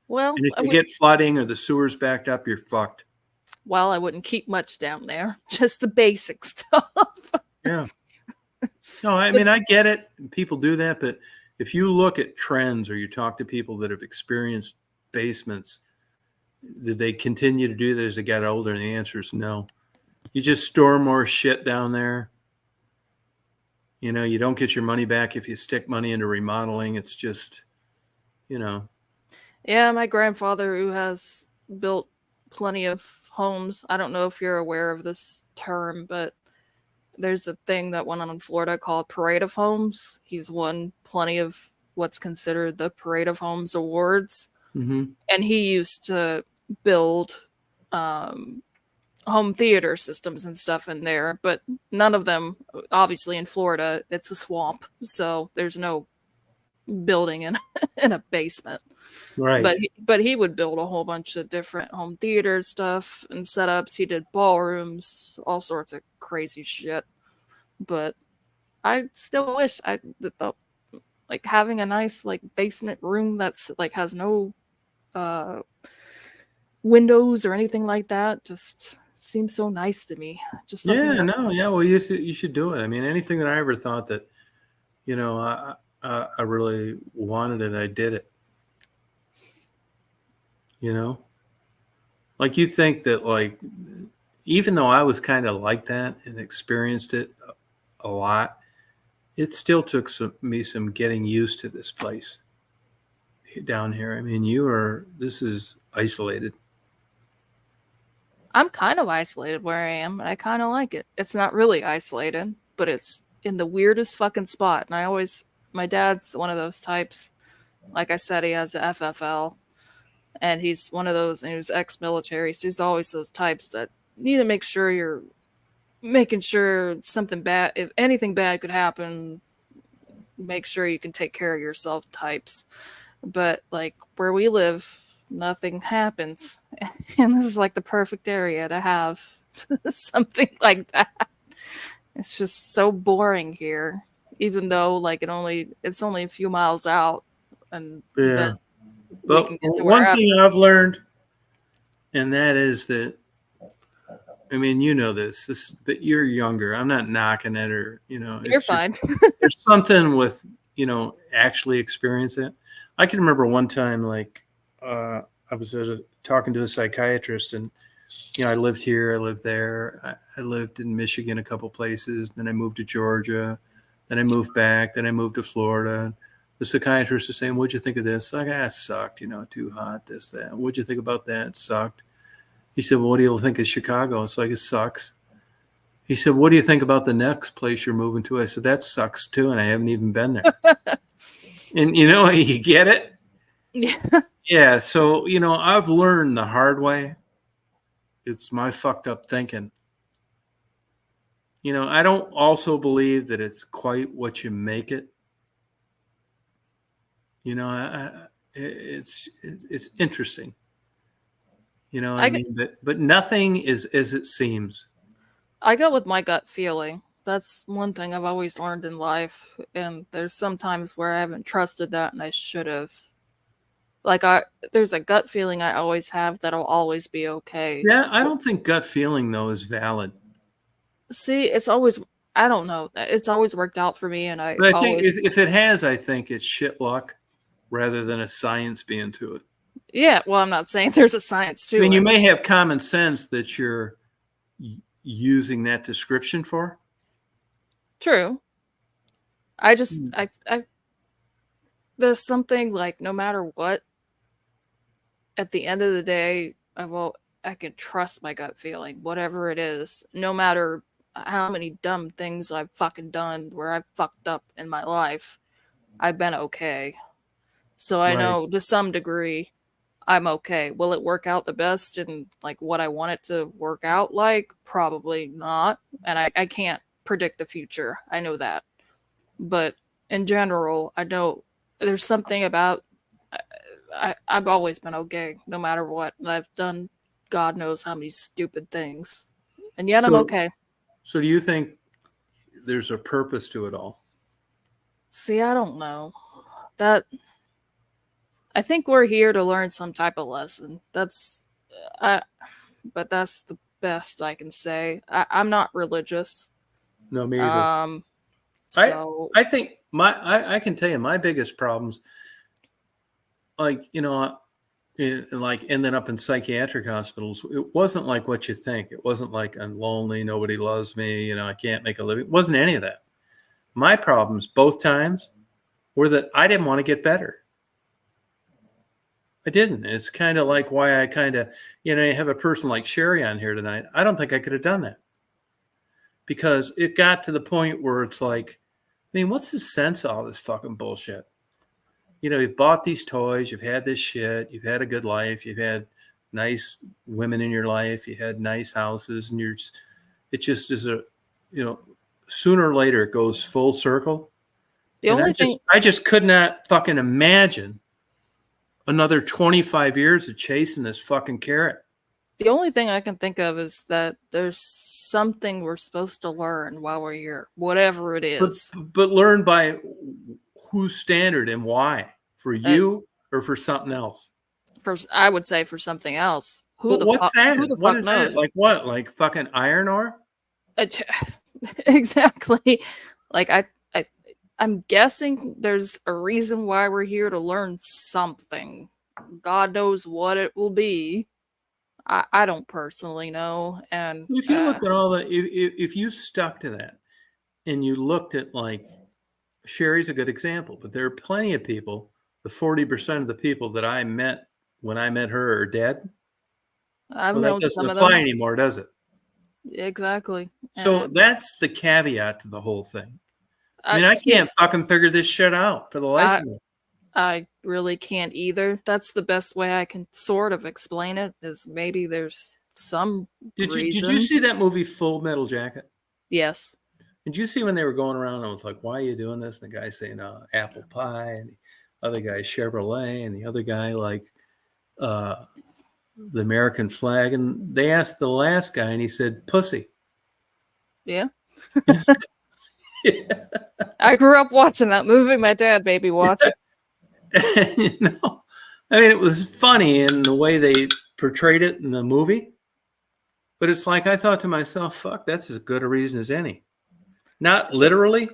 Well, And if you get flooding or the sewers backed up, you're fucked. I wouldn't keep much down there. Just the basic stuff. Yeah. No, I mean, I get it. People do that. But if you look at trends or you talk to people that have experienced basements, did they continue to do that as they got older? And the answer is no. You just store more shit down there. You know, you don't get your money back if you stick money into remodeling. It's just, you know. Yeah, my grandfather, who has built plenty of homes. I don't know if you're aware of this term, but there's a thing that went on in Florida called Parade of Homes. He's won plenty of what's considered the Parade of Homes awards. Mm-hmm. And he used to build home theater systems and stuff in there, but none of them, obviously in Florida, it's a swamp. So there's no building in in a basement. Right. But he would build a whole bunch of different home theater stuff and setups. He did ballrooms, all sorts of crazy shit. But I still wish like having a nice like basement room that's like has no windows or anything like that just seems so nice to me. Just something Yeah, that's- no, yeah. Well, you should do it. I mean, anything that I ever thought that, I really wanted it, I did it. Like you think that, like, even though I was kind of like that and experienced it a lot, it still took me some getting used to this place down here. I mean, this is isolated. I'm kind of isolated where I am, and I kind of like it. It's not really isolated, but it's in the weirdest fucking spot. And my dad's one of those types. Like I said, he has the FFL, and he's one of those, and he was ex-military, so he's always those types that need to make sure you're making sure something bad, if anything bad could happen, make sure you can take care of yourself types. But like where we live, nothing happens. And this is like the perfect area to have something like that. It's just so boring here, even though like it's only a few miles out, and Yeah. then we But can get to one wherever. thing I've learned, and that is that, I mean, you know this that you're younger. I'm not knocking it, or You're it's fine. there's something with actually experience it. I can remember one time, like, I was talking to a psychiatrist, and I lived here, I lived there, I lived in Michigan a couple places, then I moved to Georgia, then I moved back, then I moved to Florida. The psychiatrist is saying, "What'd you think of this?" Like, it sucked, too hot, this, that. What'd you think about that? It sucked. He said, "Well, what do you think of Chicago?" It's like, it sucks. He said, "What do you think about the next place you're moving to?" I said, "That sucks too, and I haven't even been there." And you get it? Yeah. Yeah. So, I've learned the hard way. It's my fucked up thinking. I don't also believe that it's quite what you make it. It's interesting. I mean, but nothing is as it seems. I go with my gut feeling. That's one thing I've always learned in life. And there's some times where I haven't trusted that and I should have. Like there's a gut feeling I always have that'll always be okay. Yeah, I don't think gut feeling though is valid. See, I don't know. It's always worked out for me, and But I think if it has, I think it's shit luck rather than a science being to it. Yeah, well, I'm not saying there's a science to it. I mean, you may have common sense that you're using that description for. True. I just, there's something like no matter what, at the end of the day, I can trust my gut feeling, whatever it is, no matter how many dumb things I've fucking done where I've fucked up in my life, I've been okay. So I know to some degree I'm okay. Will it work out the best and like what I want it to work out like? Probably not. And I can't predict the future. I know that. But in general, I know there's something about I've always been okay, no matter what. And I've done God knows how many stupid things. And yet I'm okay. So do you think there's a purpose to it all? See, I don't know. I think we're here to learn some type of lesson. But that's the best I can say. I'm not religious. No, me either. So I think I can tell you my biggest problems, like, like ending up in psychiatric hospitals, it wasn't like what you think. It wasn't like I'm lonely, nobody loves me, I can't make a living. It wasn't any of that. My problems both times were that I didn't want to get better. I didn't. It's kind of like why I kind of, you have a person like Sherry on here tonight. I don't think I could have done that because it got to the point where it's like, I mean, what's the sense of all this fucking bullshit? You've bought these toys, you've had this shit, you've had a good life, you've had nice women in your life, you had nice houses, and it just is sooner or later it goes full circle The And only thing I just could not fucking imagine another 25 years of chasing this fucking carrot. The only thing I can think of is that there's something we're supposed to learn while we're here, whatever it is. But learn by whose standard and why? For you or for something else? I would say for something else. But what's that? Who the What fuck is knows? that? Like what? Like fucking iron ore? Exactly. Like I'm guessing there's a reason why we're here to learn something. God knows what it will be. I don't personally know. And If you looked at all the, if you stuck to that and you looked at like, Sherry's a good example, but there are plenty of people, the 40% of the people that I met when I met her are dead. I've Well, that known doesn't some of apply them. anymore, does it? Exactly. So And that's the caveat to the whole thing. I mean, I can't fucking figure this shit out for the life of me. I really can't either. That's the best way I can sort of explain it, is maybe there's some Did reason. you see that movie Full Metal Jacket? Yes. Did you see when they were going around and it was like, why are you doing this? And the guy saying apple pie, and the other guy Chevrolet, and the other guy like the American flag. And they asked the last guy and he said, pussy. Yeah. I grew up watching that movie. My dad made me watch it. You know, I mean, it was funny in the way they portrayed it in the movie, but it's like I thought to myself, fuck, that's as good a reason as any. Not literally,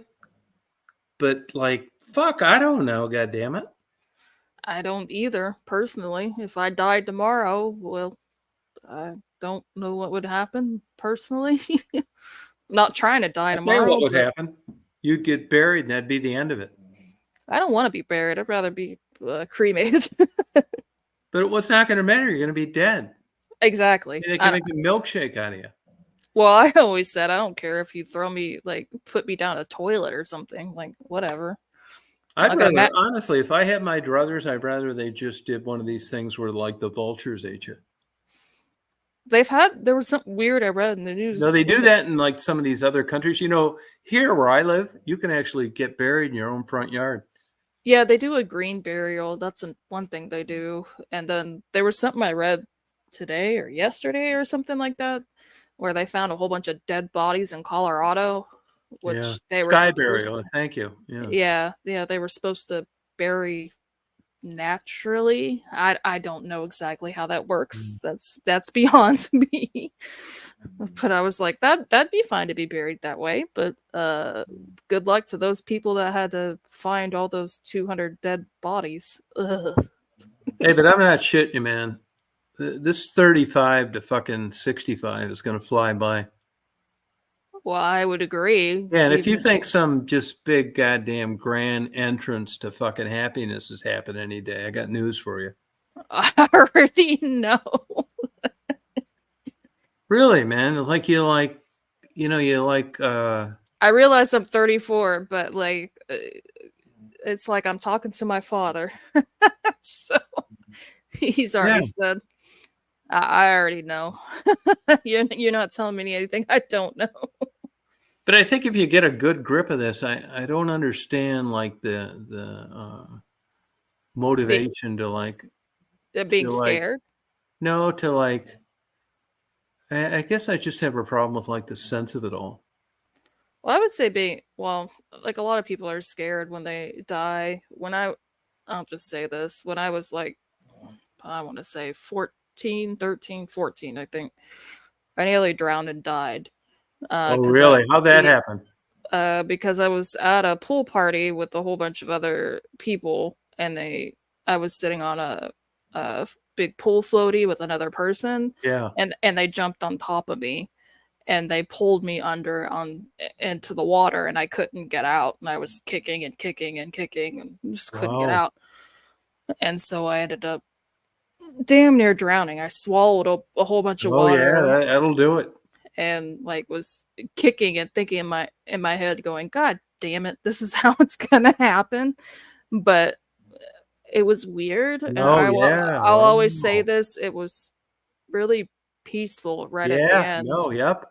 but like, fuck, I don't know, god damn it. I don't either, personally. If I died tomorrow, well, I don't know what would happen personally. I'm not trying to die I'll tell you tomorrow. what would but happen? You'd get buried, and that'd be the end of it. I don't want to be buried. I'd rather be cremated. But what's not going to matter? You're going to be dead. Exactly. They can make a milkshake out of you. Well, I always said I don't care if you throw me, like, put me down a toilet or something, like, whatever. I'd Like a rather, honestly, if I had my druthers, I'd rather they just did one of these things where like the vultures ate you. There was something weird I read in the news. No, they do Was it- that in like some of these other countries. You know, here where I live, you can actually get buried in your own front yard. Yeah, they do a green burial. That's one thing they do. And then there was something I read today or yesterday or something like that, where they found a whole bunch of dead bodies in Colorado, which Yeah. they were Sky supposed burial. Thank you. Yeah, they were supposed to bury naturally. I don't know exactly how that works. That's beyond me. But I was like, that'd be fine to be buried that way. But good luck to those people that had to find all those 200 dead bodies. Ugh. Hey, but I'm not shitting you, man. This 35 to fucking 65 is going to fly by. Well, I would agree. Yeah, and if you think some just big goddamn grand entrance to fucking happiness is happening any day, I got news for you. I already know. Really, man? Like you like, I realize I'm 34, but like, it's like I'm talking to my father. So he's already said, I already know. You're not telling me anything I don't know. But I think if you get a good grip of this, I don't understand like the motivation to like Being to, like, scared. no, to like. I guess I just have a problem with like the sense of it all. Well, I would say like a lot of people are scared when they die. I'll just say this, when I was like, I want to say 13, 14, I think, I nearly drowned and died. Oh, really? How'd that happen? Because I was at a pool party with a whole bunch of other people, and I was sitting on a big pool floaty with another person. Yeah. And they jumped on top of me, and they pulled me into the water, and I couldn't get out, and I was kicking and kicking and kicking and just couldn't get out. And so I ended up damn near drowning. I swallowed a whole bunch of water. Oh yeah, that'll do it. And like was kicking and thinking in my head, going, God damn it, this is how it's gonna happen. But it was weird. And I'll always say this, it was really peaceful right at the end. Yep.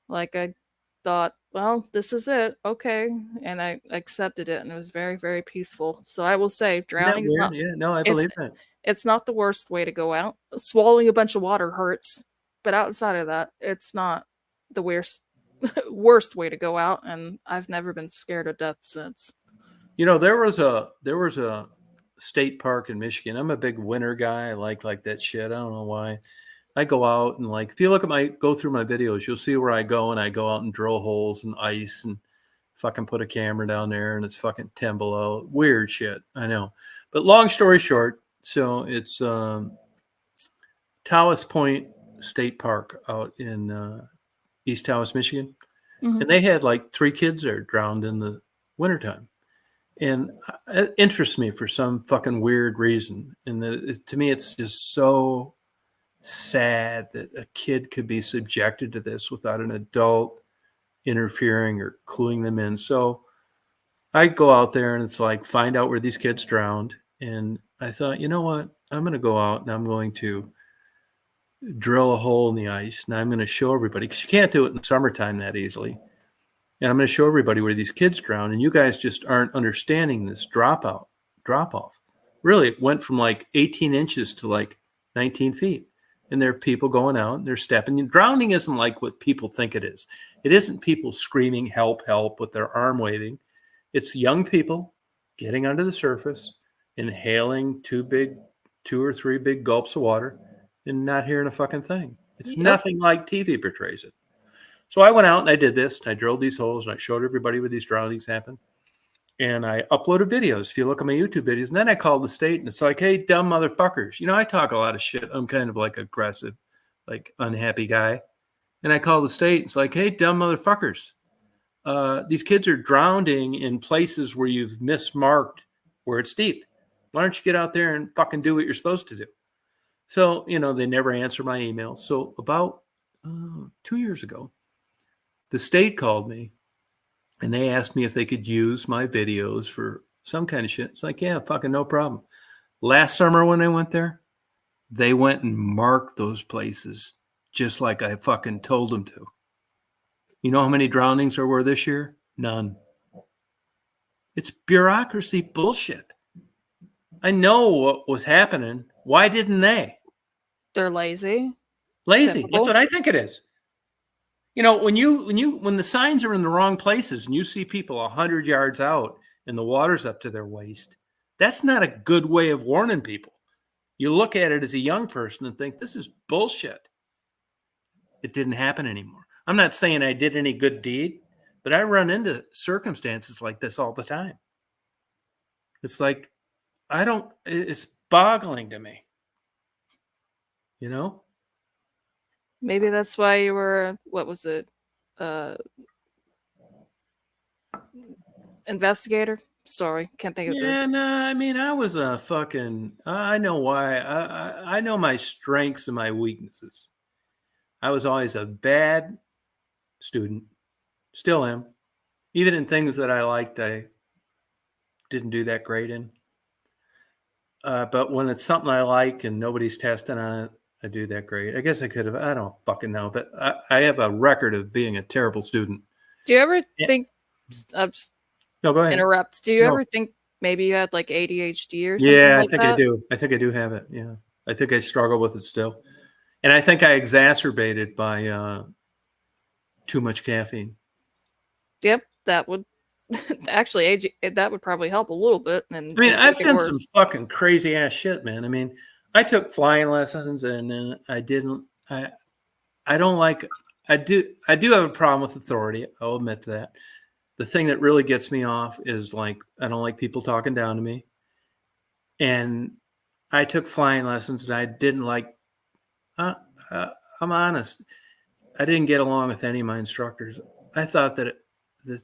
Like I thought, well, this is it. Okay. And I accepted it, and it was very, very peaceful. So I will say Isn't that drowning's weird? not Yeah, no, I it's believe that. it's not the worst way to go out. Swallowing a bunch of water hurts, but outside of that, it's not the worst worst way to go out, and I've never been scared to death since. You know, there was a state park in Michigan. I'm a big winter guy. I like that shit. I don't know why. I go out and like, if you look at go through my videos, you'll see where I go, and I go out and drill holes in ice and fucking put a camera down there, and it's fucking 10 below. Weird shit. I know. But long story short, so it's Tawas Point State Park out in East Tawas, Michigan. Mhm. And they had like 3 kids there drowned in the wintertime. And it interests me for some fucking weird reason. And to me, it's just so sad that a kid could be subjected to this without an adult interfering or cluing them in. So I go out there and it's like, find out where these kids drowned. And I thought, you know what? I'm going to go out and I'm going to drill a hole in the ice. And I'm going to show everybody, because you can't do it in the summertime that easily. And I'm going to show everybody where these kids drown. And you guys just aren't understanding this drop off. Really, it went from like 18 inches to like 19 feet. And there are people going out and they're stepping. Drowning isn't like what people think it is. It isn't people screaming, help, help, with their arm waving. It's young people getting under the surface, inhaling 2 or 3 big gulps of water and not hearing a fucking thing. It's Yep. nothing like TV portrays it. So I went out and I did this. And I drilled these holes and I showed everybody where these drownings happen. And I uploaded videos. If you look at my YouTube videos, and then I called the state and it's like, hey, dumb motherfuckers. You know, I talk a lot of shit. I'm kind of like aggressive, like unhappy guy. And I call the state. It's like, hey, dumb motherfuckers. These kids are drowning in places where you've mismarked where it's deep. Why don't you get out there and fucking do what you're supposed to do? So, you know, they never answer my emails. So about 2 years ago, the state called me and they asked me if they could use my videos for some kind of shit. It's like, yeah, fucking no problem. Last summer when I went there, they went and marked those places just like I fucking told them to. You know how many drownings there were this year? None. It's bureaucracy bullshit. I know what was happening. Why didn't they? They're lazy. Lazy. Typical. That's what I think it is. You know, when the signs are in the wrong places and you see people 100 yards out and the water's up to their waist, that's not a good way of warning people. You look at it as a young person and think, this is bullshit. It didn't happen anymore. I'm not saying I did any good deed, but I run into circumstances like this all the time. It's like, it's boggling to me. You know? Maybe that's why you were, what was it? Investigator? Sorry, can't think of the. Yeah, no, I mean, I was a fucking, I know why. I know my strengths and my weaknesses. I was always a bad student, still am. Even in things that I liked, I didn't do that great in. But when it's something I like and nobody's testing on it, I do that great. I guess I could have, I don't fucking know, but I have a record of being a terrible student. Do you ever Yeah. think, I'll just No, go ahead. interrupt, do you No. ever think maybe you had like ADHD or something Yeah, like I think that? I do. I think I do have it. Yeah. I think I struggle with it still. And I think I exacerbated by too much caffeine. Yep, that would actually that would probably help a little bit. And I mean, I've make it done some worse. fucking crazy ass shit, man. I mean, I took flying lessons and I don't like, I do have a problem with authority. I'll admit to that. The thing that really gets me off is like, I don't like people talking down to me. And I took flying lessons and I didn't like, I'm honest. I didn't get along with any of my instructors. I thought that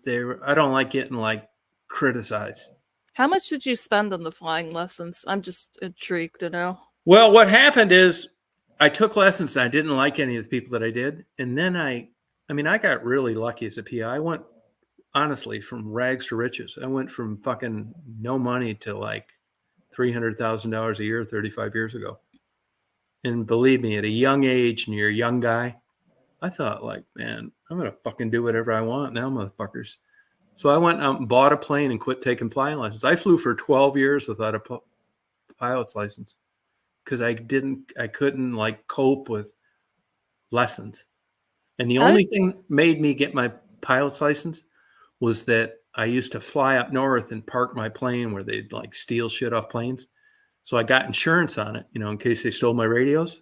they were, I don't like getting like criticized. How much did you spend on the flying lessons? I'm just intrigued to know. Well, what happened is I took lessons and I didn't like any of the people that I did. And then I got really lucky as a PI. I went honestly from rags to riches. I went from fucking no money to like $300,000 a year 35 years ago. And believe me, at a young age and you're a young guy, I thought, like, man, I'm going to fucking do whatever I want now, motherfuckers. So I went out and bought a plane and quit taking flying lessons. I flew for 12 years without a pilot's license because I couldn't like cope with lessons. And the only thing made me get my pilot's license was that I used to fly up north and park my plane where they'd like steal shit off planes. So I got insurance on it, in case they stole my radios.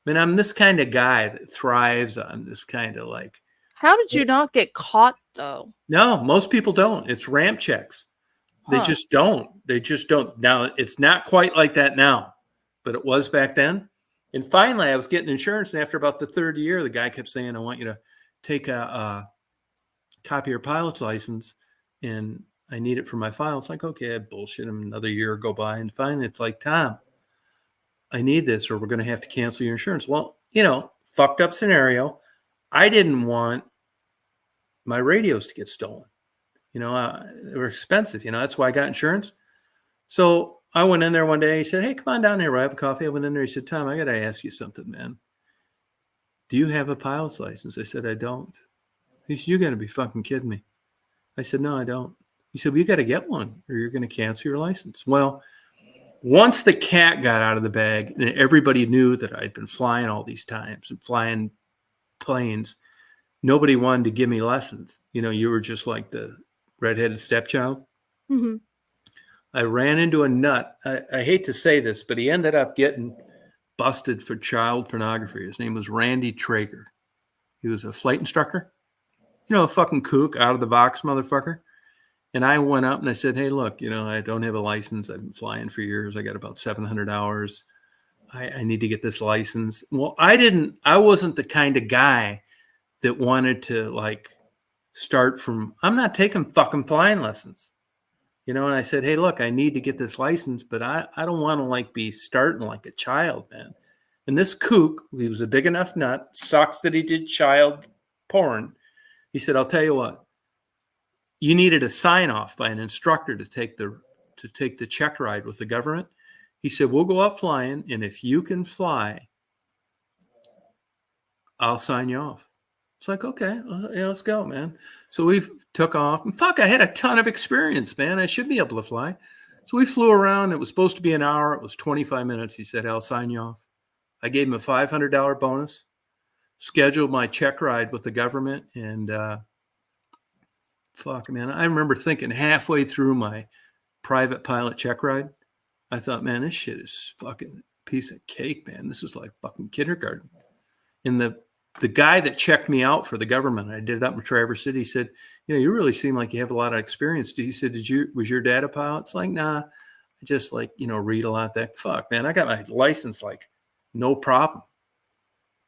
I mean, I'm this kind of guy that thrives on this kind of like. How did you not get caught though? No, most people don't. It's ramp checks. They Huh. just don't. They just don't. Now, it's not quite like that now, but it was back then. And finally, I was getting insurance. And after about the third year, the guy kept saying, I want you to take a copy of your pilot's license and I need it for my file. It's like, okay, I bullshit him. Another year go by. And finally, it's like, Tom, I need this or we're going to have to cancel your insurance. Well, fucked up scenario. I didn't want my radios to get stolen. They were expensive. That's why I got insurance. So I went in there one day. He said, hey, come on down here. We'll have a coffee. I went in there. He said, Tom, I got to ask you something, man. Do you have a pilot's license? I said, I don't. He said, you got to be fucking kidding me. I said, no, I don't. He said, well, you got to get one or you're going to cancel your license. Well, once the cat got out of the bag and everybody knew that I'd been flying all these times and flying planes, nobody wanted to give me lessons. You were just like the redheaded stepchild. Mm-hmm. I ran into a nut. I hate to say this, but he ended up getting busted for child pornography. His name was Randy Traeger. He was a flight instructor. A fucking kook, out of the box motherfucker. And I went up and I said, hey, look, I don't have a license. I've been flying for years. I got about 700 hours. I need to get this license. Well, I wasn't the kind of guy that wanted to like start from, I'm not taking fucking flying lessons. And I said, hey, look, I need to get this license, but I don't want to like be starting like a child, man. And this kook, he was a big enough nut, sucks that he did child porn. He said, I'll tell you what, you needed a sign off by an instructor to take the check ride with the government. He said, we'll go out flying. And if you can fly, I'll sign you off. It's like, okay, yeah, let's go, man. So we took off. And fuck, I had a ton of experience, man. I should be able to fly. So we flew around. It was supposed to be an hour. It was 25 minutes. He said, I'll sign you off. I gave him a $500 bonus, scheduled my check ride with the government. And fuck, man, I remember thinking halfway through my private pilot check ride, I thought, man, this shit is fucking piece of cake, man. This is like fucking kindergarten. And the guy that checked me out for the government, I did it up in Traverse City, he said, you really seem like you have a lot of experience. He said, was your dad a pilot? It's like, nah, I just like, read a lot. That fuck, man, I got my license, like no problem.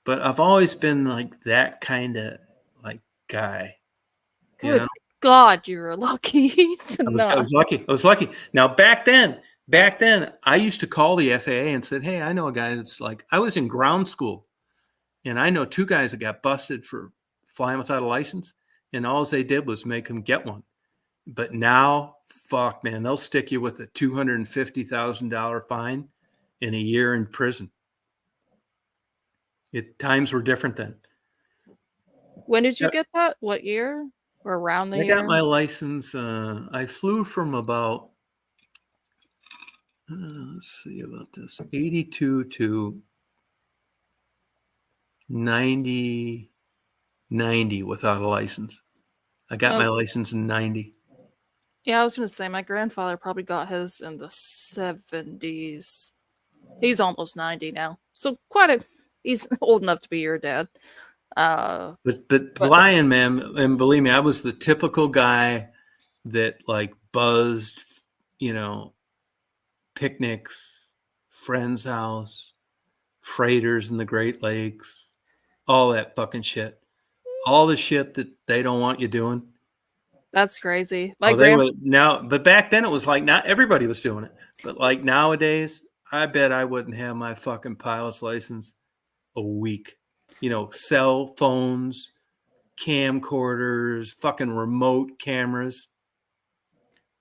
But I've always been like that kind of like guy. Good God, you're lucky to know. I was lucky. Now back then, I used to call the FAA and said, hey, I know a guy that's like, I was in ground school. And I know two guys that got busted for flying without a license, and all they did was make them get one. But now, fuck, man, they'll stick you with a $250,000 fine and a year in prison. Times were different then. When did you get that? What year? Or around the year? I got my license. I flew from about, let's see about this, 82 to 90 without a license. I got my license in 90. Yeah, I was going to say my grandfather probably got his in the 70s. He's almost 90 now. So he's old enough to be your dad. But flying, man, and believe me, I was the typical guy that like buzzed, picnics, friend's house, freighters in the Great Lakes, all that fucking shit. All the shit that they don't want you doing. That's crazy. But back then it was like not everybody was doing it. But like nowadays, I bet I wouldn't have my fucking pilot's license a week. Cell phones, camcorders, fucking remote cameras,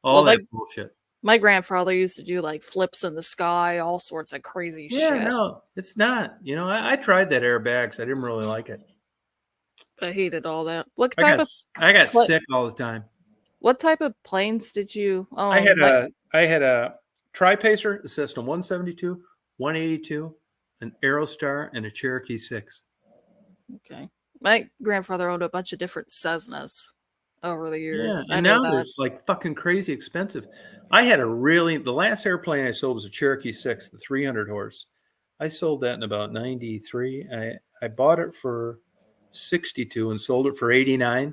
all that bullshit. My grandfather used to do like flips in the sky, all sorts of crazy shit. Yeah, no, it's not. I tried that airbags. I didn't really like it. I hated all that. What I type got of I got what sick all the time. what type of planes did you I own? had Like, a Tri-Pacer, a Cessna 172, 182, an Aerostar, and a Cherokee 6. okay. My grandfather owned a bunch of different Cessnas over the Yeah, years. I and know now that. it's like fucking crazy expensive. The last airplane I sold was a Cherokee 6, the 300 horse. I sold that in about 93. I bought it for 62 and sold it for 89.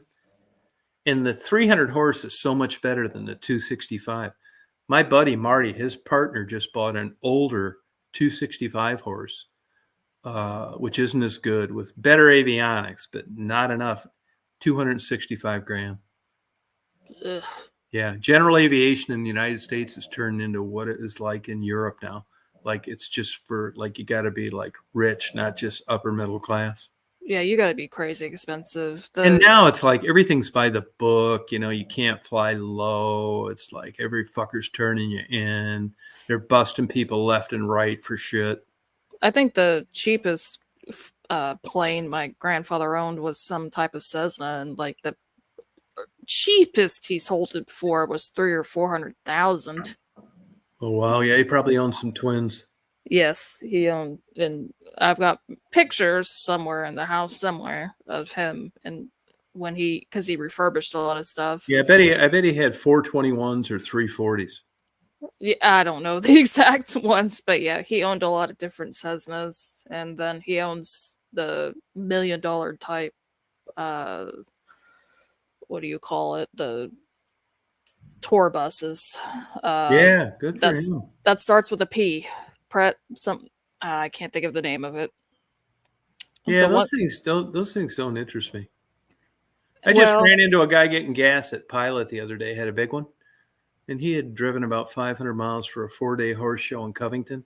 And the 300 horse is so much better than the 265. My buddy Marty, his partner, just bought an older 265 horse, which isn't as good, with better avionics, but not enough. 265 grand. Ugh. Yeah, general aviation in the United States has turned into what it is like in Europe now. Like it's just for like you got to be like rich, not just upper middle class. Yeah, you gotta be crazy expensive. And The now it's like everything's by the book. You know, you can't fly low. It's like every fucker's turning you in. They're busting people left and right for shit. I think the cheapest plane my grandfather owned was some type of Cessna, and like the cheapest he sold it for was 300,000 or 400,000. Oh wow, yeah, he probably owns some twins. Yes, he owned, and I've got pictures somewhere in the house somewhere of him, and because he refurbished a lot of stuff. Yeah, I bet he had 421s or 340s. Yeah, I don't know the exact ones, but yeah, he owned a lot of different Cessnas, and then he owns the $1 million type. What do you call it? The tour buses. Yeah, good for him. That starts with a P. I can't think of the name of it. Yeah, The one- those things don't interest me. I just well, ran into a guy getting gas at Pilot the other day. Had a big one, and he had driven about 500 miles for a 4-day horse show in Covington.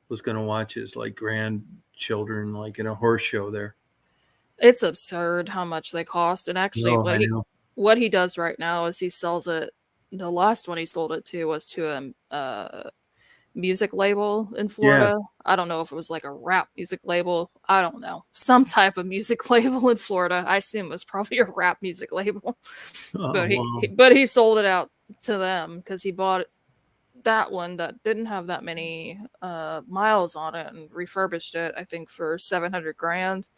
Was going to watch his like grandchildren like in a horse show there. it's absurd how much they cost. And actually, No, I know. what he does right now is he sells it. The last one he sold it to was to a music label in Florida. I don't know if it was like a rap music label. I don't know. Some type of music label in Florida. I assume it was probably a rap music label. Oh, But wow. but he sold it out to them because he bought that one that didn't have that many miles on it and refurbished it, I think, for 700 grand,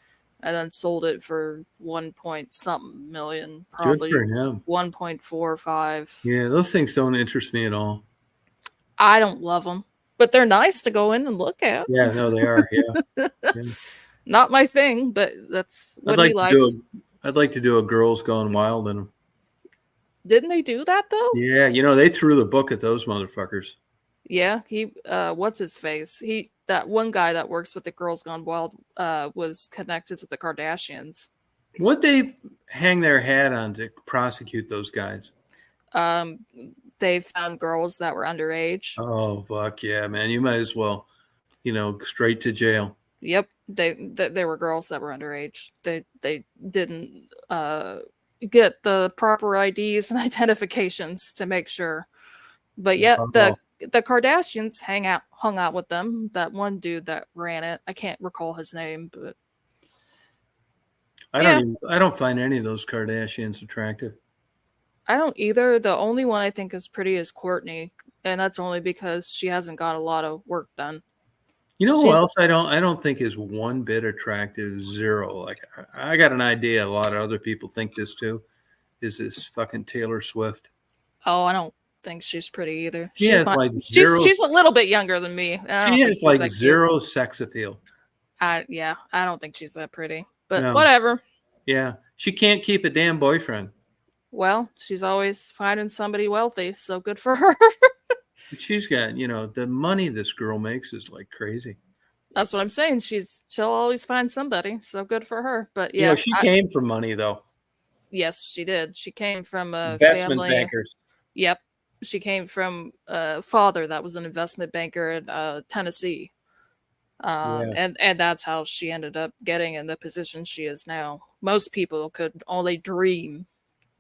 and then sold it for 1 point something million, Good probably for him. 1.45. Yeah, those things don't interest me at all. I don't love them, but they're nice to go in and look at. Yeah, no, they are. Yeah. Yeah. Not my thing, but that's what I'd he like to likes. I'd like to do a Girls Gone Wild in them. Didn't they do that though? Yeah, you know, they threw the book at those motherfuckers. Yeah, he what's his face? That one guy that works with the Girls Gone Wild was connected to the Kardashians. What'd they hang their hat on to prosecute those guys? They found girls that were underage. Oh, fuck yeah, man. You might as well, straight to jail. Yep, they were girls that were underage. They didn't get the proper IDs and identifications to make sure. But yeah, Uh-oh. the Kardashians hung out with them. That one dude that ran it, I can't recall his name, but I don't find any of those Kardashians attractive. I don't either. The only one I think is pretty is Courtney, and that's only because she hasn't got a lot of work done. You know who She's- else I don't think is one bit attractive? Zero. Like I got an idea. A lot of other people think this too. Is this fucking Taylor Swift? Oh, I don't think she's pretty either. She has like zero. She's a little bit younger than me. She has like zero sex appeal. I don't think she's that pretty. But No. whatever. Yeah, she can't keep a damn boyfriend. Well, she's always finding somebody wealthy, so good for her. But she's got, the money this girl makes is like crazy. That's what I'm saying. She'll always find somebody, so good for her. But yeah, She came from money though. yes, she did. She came from a Investment family. bankers. Yep, she came from a father that was an investment banker in Tennessee, and that's how she ended up getting in the position she is now. Most people could only dream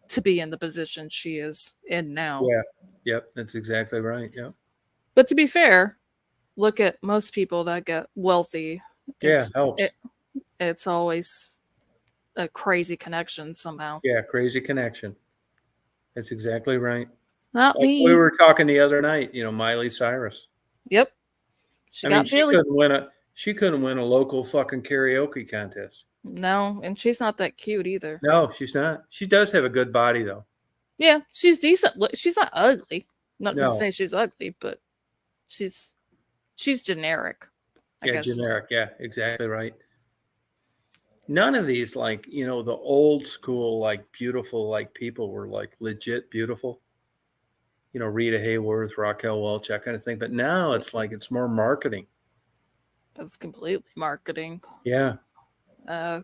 to be in the position she is in now. Yeah. Yep, that's exactly right. Yep. But to be fair, look at most people that get wealthy. Yeah, It's always a crazy connection somehow. Yeah, crazy connection. That's exactly right. Not Like me. we were talking the other night, Miley Cyrus. Yep. She I mean, got Billy. she couldn't win a local fucking karaoke contest. No, and she's not that cute either. No, she's not. She does have a good body though. Yeah, she's decent. She's not ugly. Not gonna No. say she's ugly, but she's generic. I Yeah, guess is- generic. Yeah, exactly right. None of these, like, the old school, like, beautiful, like, people were, like, legit beautiful. Rita Hayworth, Raquel Welch, that kind of thing. But now it's like it's more marketing. It's completely marketing. Yeah.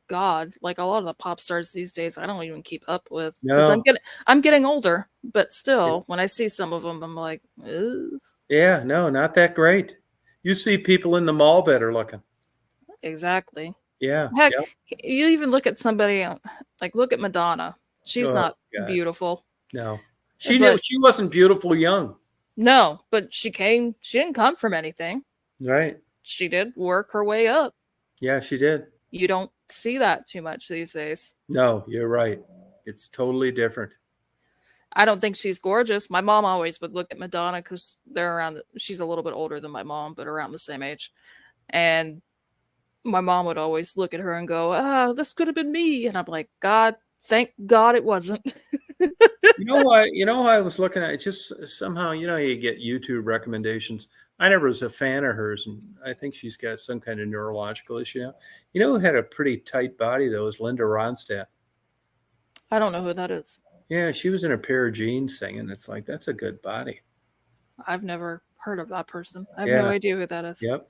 God, like a lot of the pop stars these days, I don't even keep up with because No. I'm getting older. But still, when I see some of them, I'm like, ugh. Yeah, no, not that great. You see people in the mall better looking. Exactly. Yeah. Heck, Yep. you even look at somebody like look at Madonna. She's Oh, not God. beautiful. No. She But- she wasn't beautiful young. No, but she didn't come from anything. Right. She did work her way up. Yeah, she did. You don't see that too much these days. No, you're right. It's totally different. I don't think she's gorgeous. My mom always would look at Madonna because they're around. She's a little bit older than my mom, but around the same age. And my mom would always look at her and go, "Ah, this could have been me." And I'm like, God, thank God it wasn't. You know what? I was looking at it, just somehow, you get YouTube recommendations. I never was a fan of hers, and I think she's got some kind of neurological issue now. Who had a pretty tight body though is Linda Ronstadt. I don't know who that is. Yeah, she was in a pair of jeans singing. It's like, that's a good body. I've never heard of that person. I have Yeah. no idea who that is. Yep.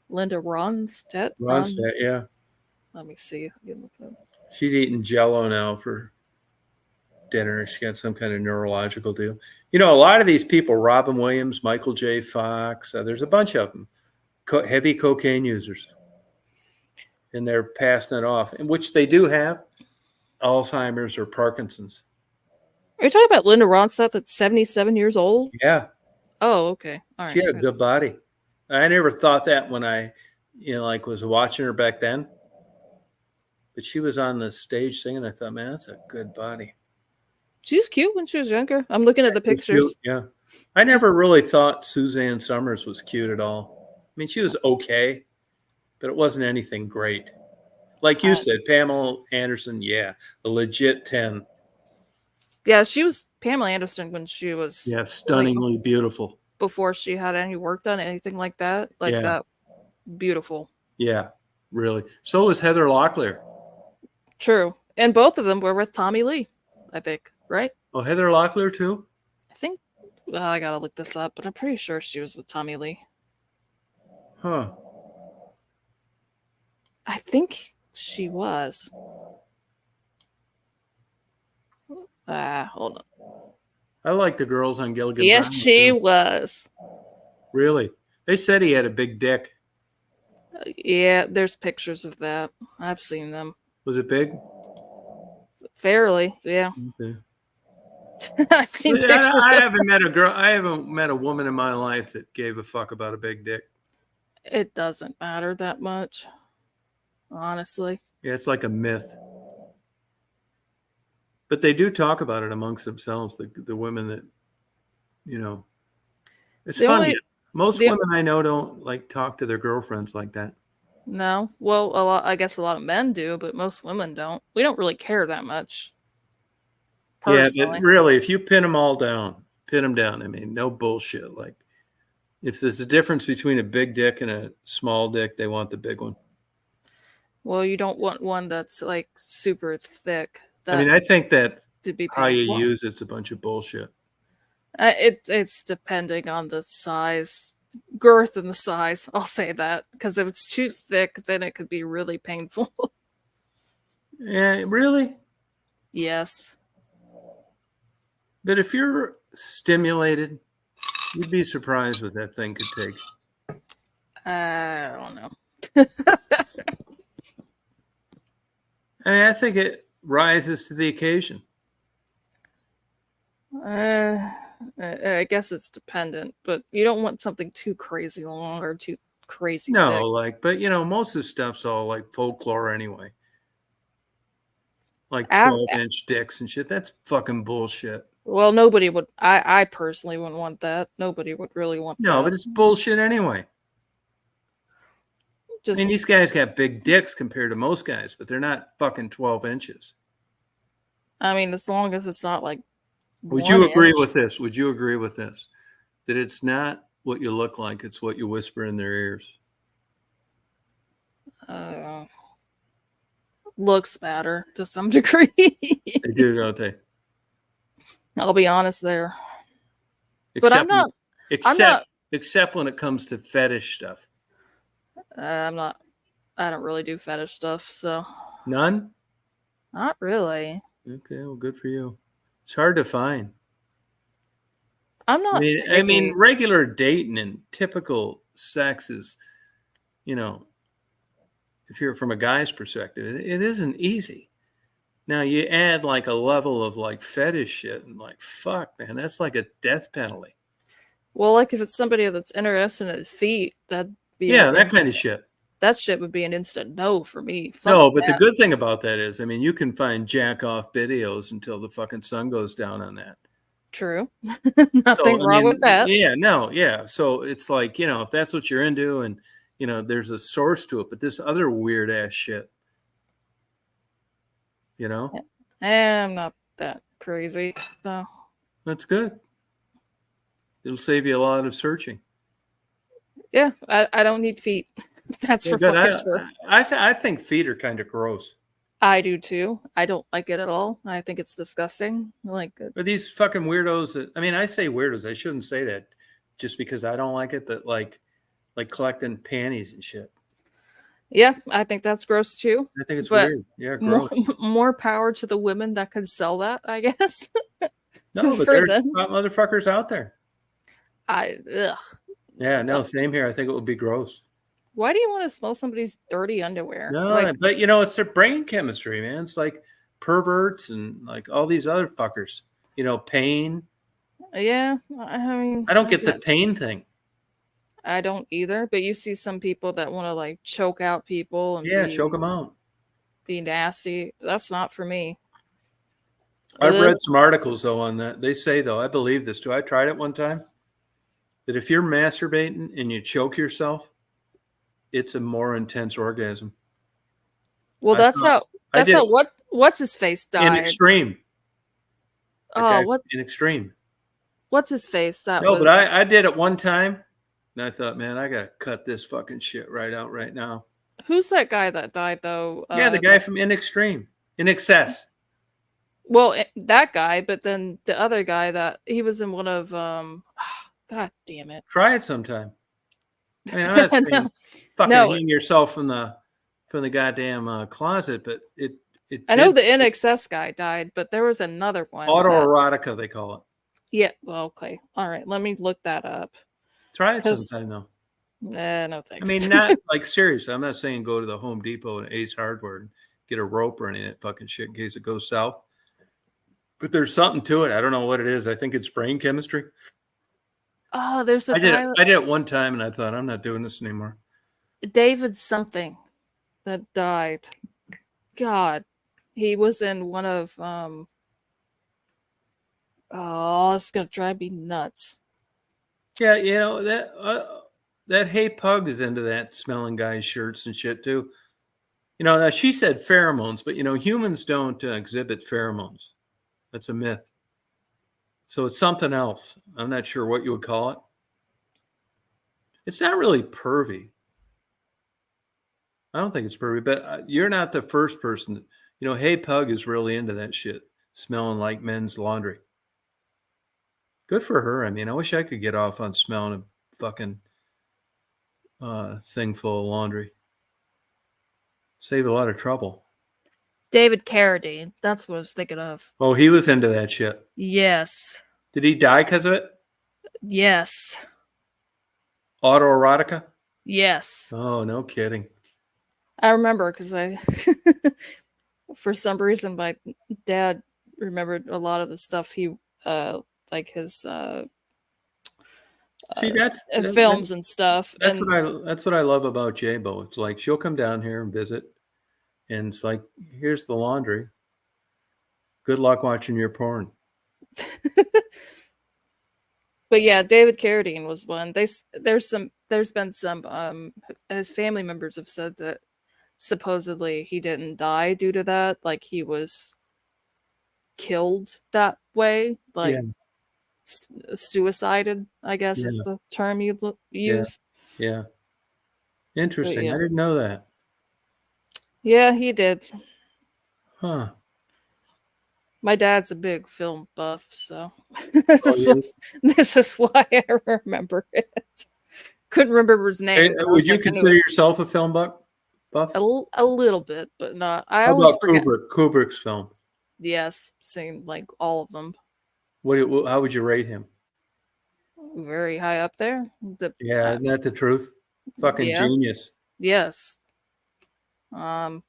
Linda Ronstadt. Ronstadt, yeah. Let me see. She's eating Jell-O now for dinner. She got some kind of neurological deal. A lot of these people, Robin Williams, Michael J. Fox, there's a bunch of them, heavy cocaine users. And they're passing it off, in which they do have Alzheimer's or Parkinson's. Are you talking about Linda Ronstadt that's 77 years old? Yeah, Oh, okay. All right. she had a good body. I never thought that when I, was watching her back then. But she was on the stage singing. I thought, man, that's a good body. She was cute when she was younger. I'm looking at the She's pictures. cute, yeah. I never really thought Suzanne Summers was cute at all. I mean, she was okay, but it wasn't anything great. Like you said, Pamela Anderson, yeah, a legit 10. Yeah, she was Pamela Anderson when she was Yeah, stunningly beautiful. before she had any work done, anything like that. Like Yeah. that. Beautiful. Yeah, really. So was Heather Locklear. True. And both of them were with Tommy Lee, I think, right? Oh, Heather Locklear too? I think I gotta look this up, but I'm pretty sure she was with Tommy Lee. Huh. I think she was. Hold on. I like the girls on Gilligan's Yes, Island, she too. was. Really? They said he had a big dick. Yeah, there's pictures of that. I've seen them. Was it big? Fairly, yeah. Okay. I've seen Yeah, pictures. I Of haven't met a woman in my life that gave a fuck about a big dick. it doesn't matter that much, honestly. Yeah, it's like a myth. But they do talk about it amongst themselves, the women that, it's The funny. only- Most the- women I know don't like talk to their girlfriends like that. No, well, I guess a lot of men do, but most women don't. We don't really care that much. Yeah, Personally. but really, if you pin them all down, pin them down. I mean, no bullshit. Like, if there's a difference between a big dick and a small dick, they want the big one. Well, you don't want one that's like super thick. I mean, I think that to be how you painful. use it's a bunch of bullshit. It's depending on the size, girth, and the size. I'll say that because if it's too thick, then it could be really painful. Yeah, really? Yes. But if you're stimulated, you'd be surprised what that thing could take. I don't know. I mean, I think it rises to the occasion. I guess it's dependent, but you don't want something too crazy long or too crazy thick. No, but most of the stuff's all like folklore anyway. like Av- 12-inch dicks and shit. That's fucking bullshit. Well, nobody would. I personally wouldn't want that. Nobody would really want No, that. but it's bullshit anyway. I Just mean, these guys got big dicks compared to most guys, but they're not fucking 12 inches. I mean, as long as it's not like. Would you 1 agree inch. with this? Would you agree with this? That it's not what you look like, it's what you whisper in their ears. Looks matter to some degree. They do, don't they? I'll be honest there. But I'm not. Except when it comes to fetish stuff. I'm not. I don't really do fetish stuff, so None? not really. Okay, well, good for you. It's hard to find. I'm not. I mean, regular dating and typical sex is, you know, if you're from a guy's perspective, it isn't easy. Now you add like a level of like fetish shit and like, fuck, man, that's like a death penalty. Well, like if it's somebody that's interested in his feet, that'd be Yeah, that kind of shit. That shit would be an instant no for me. Fuck No, but the that. good thing about that is, I mean, you can find jack off videos until the fucking sun goes down on that. True. So, Nothing I wrong mean, with that. Yeah, no, yeah. So it's like, you know, if that's what you're into and, you know, there's a source to it, but this other weird ass shit, you know, I'm not that crazy. So that's good. It'll save you a lot of searching. yeah, I don't need feet. That's for Good. fucking sure. I think feet are kind of gross. I do too. I don't like it at all. I think it's disgusting. Like Are these fucking weirdos that, I mean, I say weirdos. I shouldn't say that just because I don't like it, but like collecting panties and shit. yeah, I think that's gross too. I think it's But weird. Yeah, More, gross. more power to the women that can sell that, I guess. No, but for there's them. motherfuckers out there. Ugh. Yeah, no, same here. I think it would be gross. Why do you want to smell somebody's dirty underwear? No, Like, but you know, it's their brain chemistry, man. It's like perverts and like all these other fuckers. You know, pain. yeah, I mean, I don't get the pain thing. I don't either. But you see some people that want to like choke out people and Yeah, choke them out. be nasty. That's not for me. I've Ugh. read some articles though on that. They say though, I believe this too. I tried it one time. That if you're masturbating and you choke yourself, it's a more intense orgasm. Well, I that's thought- I how did it. what's his face In died. extreme. Oh, what In extreme. what's his face? That No, was but I did it one time and I thought, man, I gotta cut this fucking shit right out right now. who's that guy that died though? Yeah, the guy from In Extreme. In Excess. Well, that guy, but then the other guy that he was in one of God damn it. Try it sometime. I mean, I'm not saying No. fucking No. hang yourself from the goddamn closet, but it I know did- the NXS guy died, but there was another one. that- autoerotica they call it. yeah, well, okay. All right, let me look that up. Try it 'Cause- sometime though. No I thanks. mean, not like seriously. I'm not saying go to the Home Depot and Ace Hardware and get a rope or any of that fucking shit in case it goes south. But there's something to it. I don't know what it is. I think it's brain chemistry. Oh, there's a I did guy, it. I did it one time, and I thought I'm not doing this anymore. David something, that died. God, he was in one of oh, it's gonna drive me nuts. Yeah, you know that Hey Pug is into that smelling guys' shirts and shit too. You know, now she said pheromones, but you know humans don't exhibit pheromones. That's a myth. So it's something else. I'm not sure what you would call it. It's not really pervy. I don't think it's pervy, but you're not the first person. You know, Hey Pug is really into that shit, smelling like men's laundry. Good for her. I mean, I wish I could get off on smelling a fucking thing full of laundry. Save a lot of trouble. David Carradine, that's what I was thinking of. Oh, he was into that shit. Yes, Did he die because of it? yes, Autoerotica? yes. Oh, no kidding. I remember because I, for some reason, my dad remembered a lot of the stuff he, like his, See, that's films and stuff. That's and what I love about J-Bo. It's like she'll come down here and visit, and it's like, here's the laundry. Good luck watching your porn. But yeah, David Carradine was one. There's been some his family members have said that supposedly he didn't die due to that, like he was killed that way, like Yeah. suicided, I guess is Yeah. the term you use. Yeah. Interesting. yeah. I didn't know that. Yeah, he did. Huh. My dad's a big film buff, so Oh, this, yeah. this is why I remember it. Couldn't remember his name. Hey, 'cause I would was you like, I knew consider yourself a film buff? a little bit, but not. I How always about forget. Kubrick's film? Yes, seen like all of them. How would you rate him? Very high up there. Yeah, isn't that the truth? Fucking Yeah. genius. Yes. I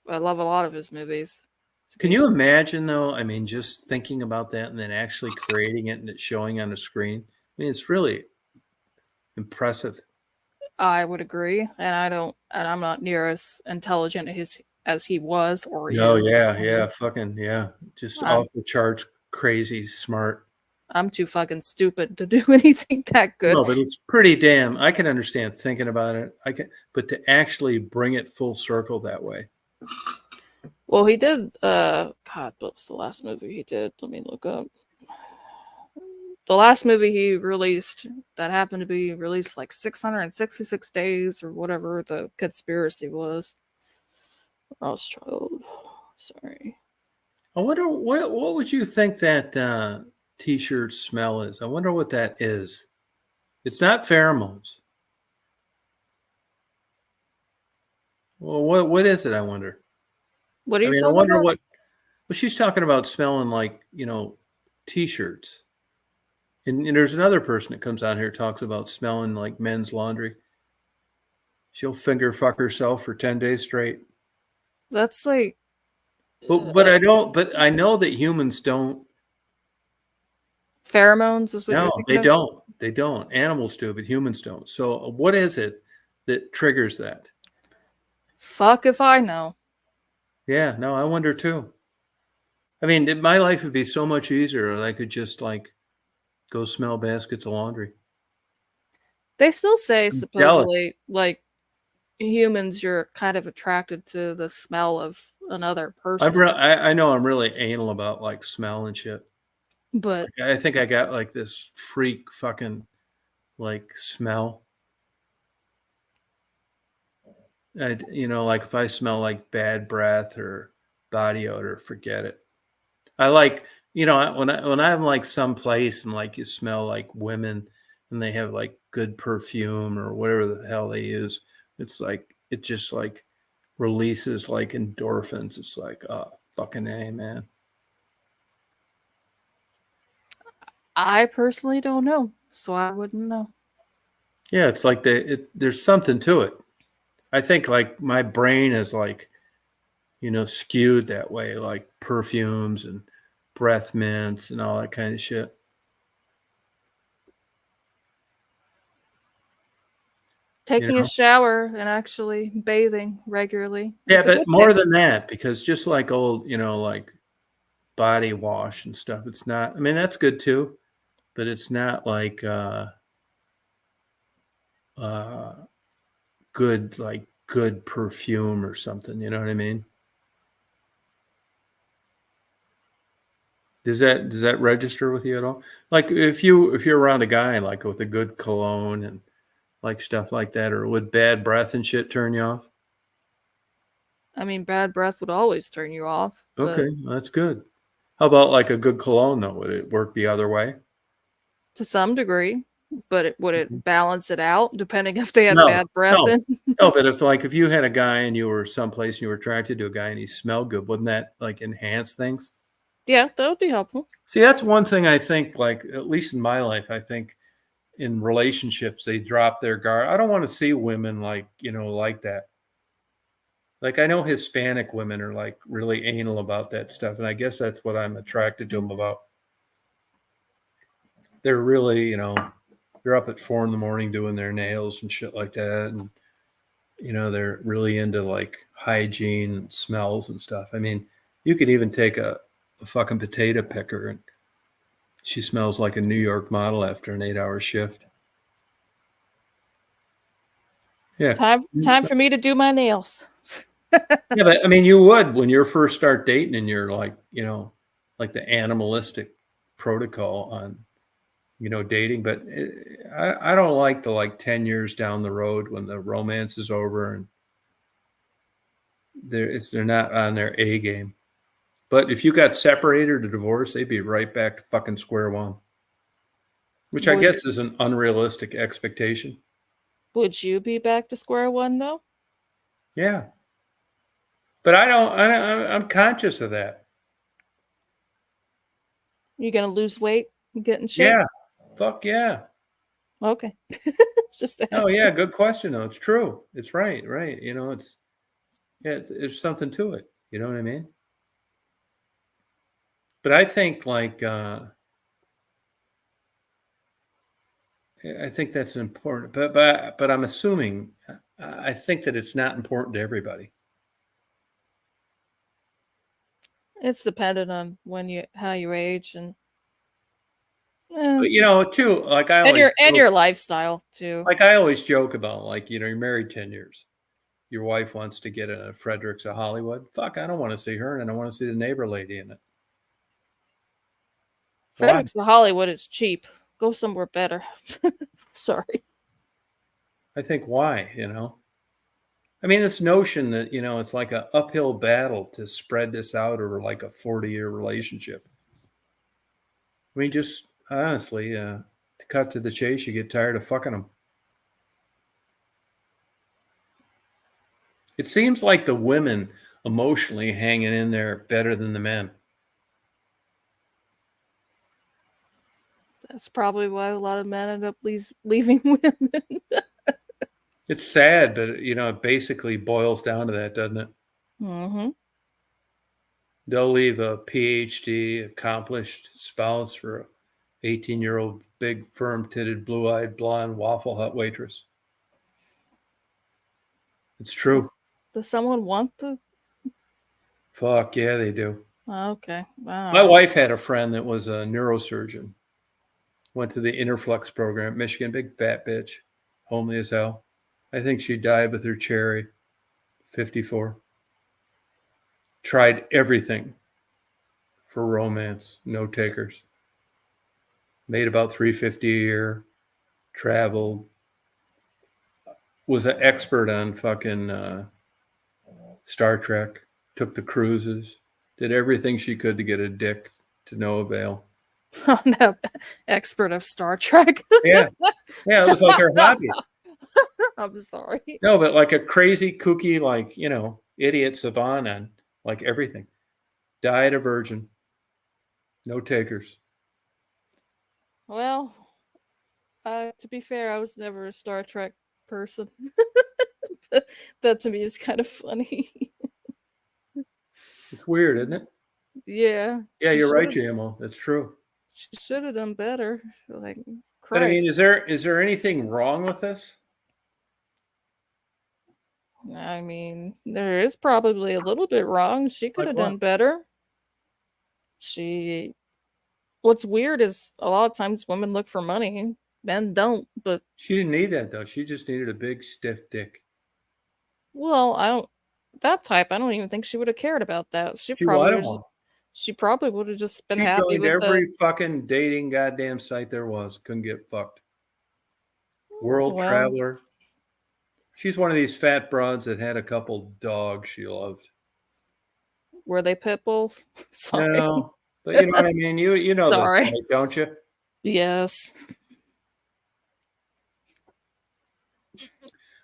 love a lot of his movies. Can you imagine though? I mean, just thinking about that and then actually creating it and it showing on the screen. I mean, it's really impressive. I would agree, and I'm not near as intelligent as he was or he Oh is. yeah, fucking yeah, just I'm- off the charts, crazy smart. I'm too fucking stupid to do anything that good. No, but it's pretty damn. I can understand thinking about it. But to actually bring it full circle that way. Well, he did. God, what was the last movie he did? Let me look up. The last movie he released that happened to be released like 666 days or whatever the conspiracy was. Rothschild. Sorry. I wonder what would you think that t-shirt smell is? I wonder what that is. It's not pheromones. Well, what is it? I wonder. What are I you mean, I talking wonder about? what. Well, she's talking about smelling like t-shirts. And there's another person that comes on here talks about smelling like men's laundry. She'll finger fuck herself for 10 days straight. That's like. But I don't. But I know that humans don't. Pheromones is what you're No, thinking they of? don't. They don't. Animals do, but humans don't. So what is it that triggers that? Fuck if I know. Yeah, no, I wonder too. I mean, my life would be so much easier if I could just like go smell baskets of laundry. They still say I'm jealous. supposedly like humans you're kind of attracted to the smell of another person. I know I'm really anal about like smell and shit. But I think I got like this freak fucking like smell. Like if I smell like bad breath or body odor, forget it. I like, when I'm like someplace and like you smell like women and they have like good perfume or whatever the hell they use, it's like it just like releases like endorphins. It's like, oh, fucking A, man. I personally don't know, so I wouldn't know. Yeah, it's like there's something to it. I think like my brain is like, skewed that way, like perfumes and breath mints and all that kind of shit. Taking a shower and actually bathing regularly. Yeah, is a but good more thing. than that, because just like old, like body wash and stuff, it's not, I mean, that's good too, but it's not like good perfume or something, you know what I mean? Does that register with you at all? Like if you're around a guy like with a good cologne and like stuff like that, or would bad breath and shit turn you off? I mean, bad breath would always turn you off. but Okay, that's good. How about like a good cologne though? Would it work the other way? To some degree. But would it balance it out depending if they had No, bad breath no. in? No, but if you had a guy and you were someplace and you were attracted to a guy and he smelled good, wouldn't that like enhance things? Yeah, that would be helpful. See, that's one thing I think, like, at least in my life, I think in relationships, they drop their guard. I don't want to see women like that. Like, I know Hispanic women are like really anal about that stuff. And I guess that's what I'm attracted to them about. They're really, they're up at 4 a.m. doing their nails and shit like that. And, they're really into like hygiene and smells and stuff. I mean, you could even take a a fucking potato picker, and she smells like a New York model after an 8-hour shift. Yeah. Time for me to do my nails. Yeah, but I mean, you would when you first start dating and you're like, like the animalistic protocol on, dating. But I don't like the 10 years down the road when the romance is over and they're not on their A game. But if you got separated or divorced, they'd be right back to fucking square one, which I guess is an unrealistic expectation. Would you be back to square one though? Yeah. But I'm conscious of that. You gonna lose weight and get in shape? Yeah. Fuck yeah. Okay. Just Oh yeah, good question though. It's true. It's right. There's something to it. You know what I mean? But I think I think that's important. But I'm assuming I think that it's not important to everybody. It's dependent on how you age and But too, like I always and your lifestyle too. Like I always joke about, you're married 10 years. Your wife wants to get a Fredericks of Hollywood. Fuck, I don't want to see her, and I want to see the neighbor lady in it. Fredericks of Hollywood is cheap. Go somewhere better. Sorry. I think why, I mean, this notion that, it's like an uphill battle to spread this out over like a 40-year relationship. I mean, just honestly, to cut to the chase, you get tired of fucking them. It seems like the women emotionally hanging in there better than the men. That's probably why a lot of men end up leaving women. It's sad, but it basically boils down to that, doesn't it? Mm-hmm. They'll leave a PhD accomplished spouse for an 18-year-old big firm-titted blue-eyed blonde Waffle Hut waitress. It's true. Does someone want to? Fuck yeah, they do. Okay. Wow. My wife had a friend that was a neurosurgeon. Went to the Interflux program at Michigan. Big fat bitch, homely as hell. I think she died with her cherry, 54. Tried everything for romance, no takers. Made about $350 a year. Traveled. Was an expert on fucking Star Trek. Took the cruises. Did everything she could to get a dick to no avail. I'm no expert of Star Trek. Yeah, it was like her hobby. I'm sorry. No, but like a crazy kooky, idiot savant on everything. Died a virgin. No takers. Well, to be fair, I was never a Star Trek person. That to me is kind of funny. It's weird, isn't it? Yeah. Yeah, you're right, JMO. That's true. She should have done better. Like, Christ. But I mean, is there anything wrong with this? I mean, there is probably a little bit wrong. She could have done better. What's weird is a lot of times women look for money, men don't, but she didn't need that though. She just needed a big stiff dick. Well, I don't even think she would have cared about that. She probably would have just been happy with every fucking dating goddamn site there was. Couldn't get fucked. World Traveler. She's one of these fat broads that had a couple dogs she loved. Were they pit bulls? Sorry. No, but you know what I mean. You know, Sorry. Thing, don't you? Yes.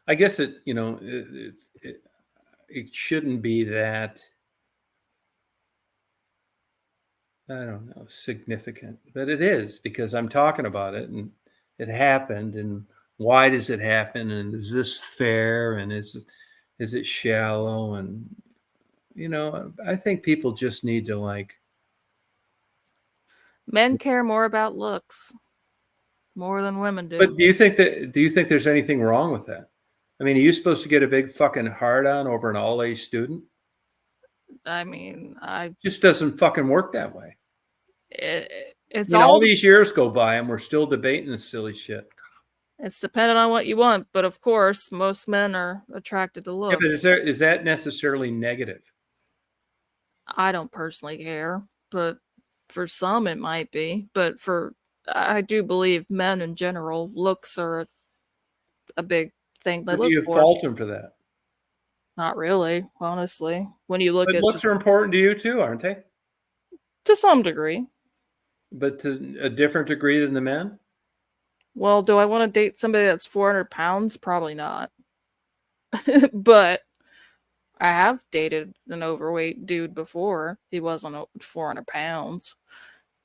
I guess it shouldn't be that. I don't know, significant, but it is because I'm talking about it and it happened. And why does it happen? And is this fair? And is it shallow? And I think people just need to men care more about looks more than women do. But do you think there's anything wrong with that? I mean, are you supposed to get a big fucking hard on over an all A student? I mean, Just doesn't fucking work that way. it's All all these years go by and we're still debating this silly shit. it's dependent on what you want, but of course, most men are attracted to Yeah, but looks. is that necessarily negative? I don't personally care, but for some it might be. But I do believe men in general, looks are a big thing they But do look you for. fault them for that? Not really, honestly. When you look But at looks are important to you too, aren't they? to some degree. But to a different degree than the men? Well, do I want to date somebody that's 400 pounds? Probably not. But I have dated an overweight dude before. He wasn't 400 pounds.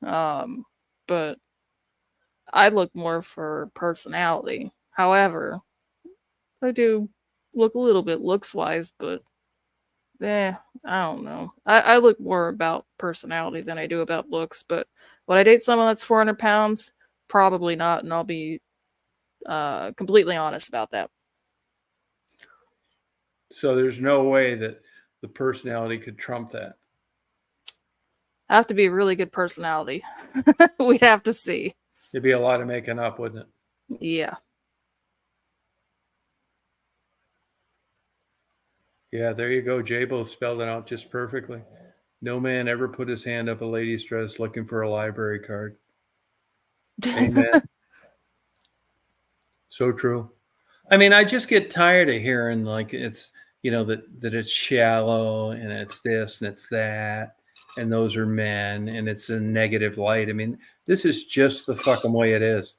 But I look more for personality. However, I do look a little bit looks wise, but I don't know. I look more about personality than I do about looks. But would I date someone that's 400 pounds? Probably not, and I'll be completely honest about that. So there's no way that the personality could trump that. Have to be a really good personality. We'd have to see. There'd be a lot of making up, wouldn't it? Yeah. Yeah, there you go. J-Bo spelled it out just perfectly. No man ever put his hand up a lady's dress looking for a library card. Amen. So true. I mean, I just get tired of hearing like it's, that it's shallow and it's this and it's that and those are men and it's a negative light. I mean, this is just the fucking way it is.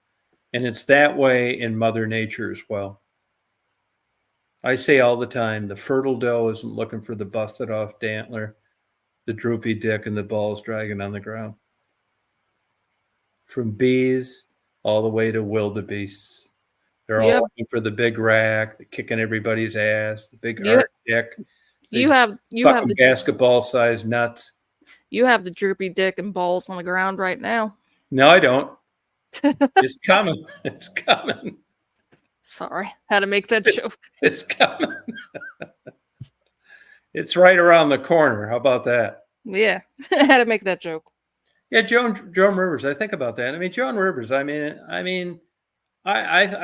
And it's that way in Mother Nature as well. I say all the time, the fertile doe isn't looking for the busted off dantler, the droopy dick and the balls dragging on the ground. From bees all the way to wildebeests. They're all looking for the big rack, the kicking everybody's ass, the big hard dick. You have the basketball-sized nuts. You have the droopy dick and balls on the ground right now. No, I don't. It's coming. It's coming. Sorry, had to make that joke. It's coming. It's right around the corner. How about that? Yeah, I had to make that joke. Yeah, Joan Rivers. I think about that. I mean, Joan Rivers. I